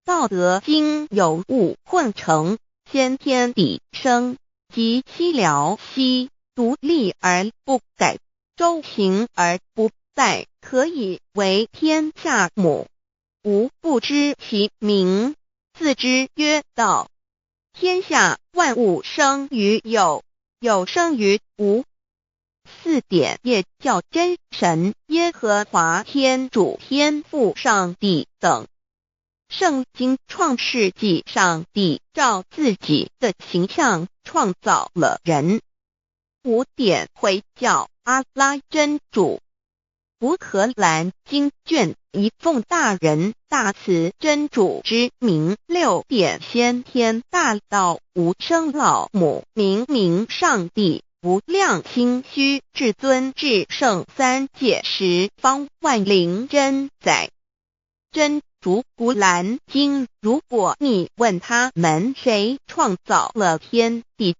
道德经有物混成，先天地生，即西辽西，独立而不改，周行而不殆，可以为天下母。吾不知其名，自之曰道。天下万物生于有，有生于无。四点也叫真神耶和华天主天父上帝等。圣经创世纪，上帝照自己的形象创造了人。五点回教阿拉真主。乌克兰经卷一奉大人大慈真主之名，六点先天大道无生老母明上帝无量心虚至尊至圣三界十方万灵真在。真主古兰经，如果你问他们谁创造了天地，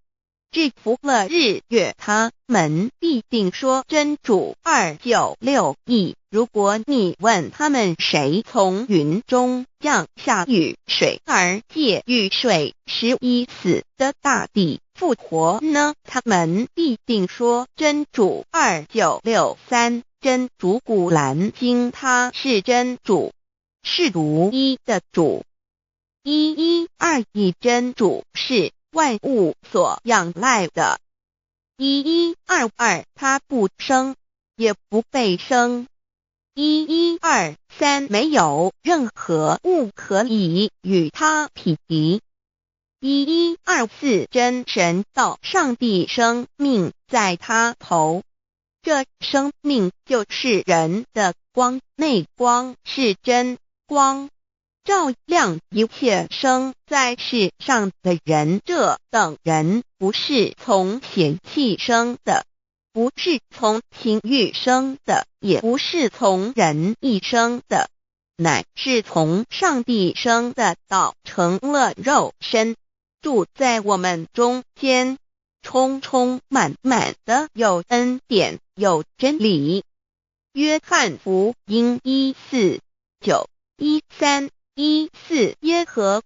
制服了日月，他们必定说真主296亿。如果你问他们谁从云中降下雨水而借雨水使已死的大地复活呢？他们必定说真主2963。真主古兰经，他是真主，是独一的主。112真主是万物所仰赖的。1122他不生，也不被生。1123没有任何物可以与他匹敌。1124真神道，上帝生命在他头，这生命就是人的光，内光是真光，照亮一切生在世上的人。这等人不是从血气生的，不是从情欲生的，也不是从人意生的，乃是从上帝生的，道成了肉身，住在我们中间，充充满满的有恩典，有真理。约翰福音1491314耶和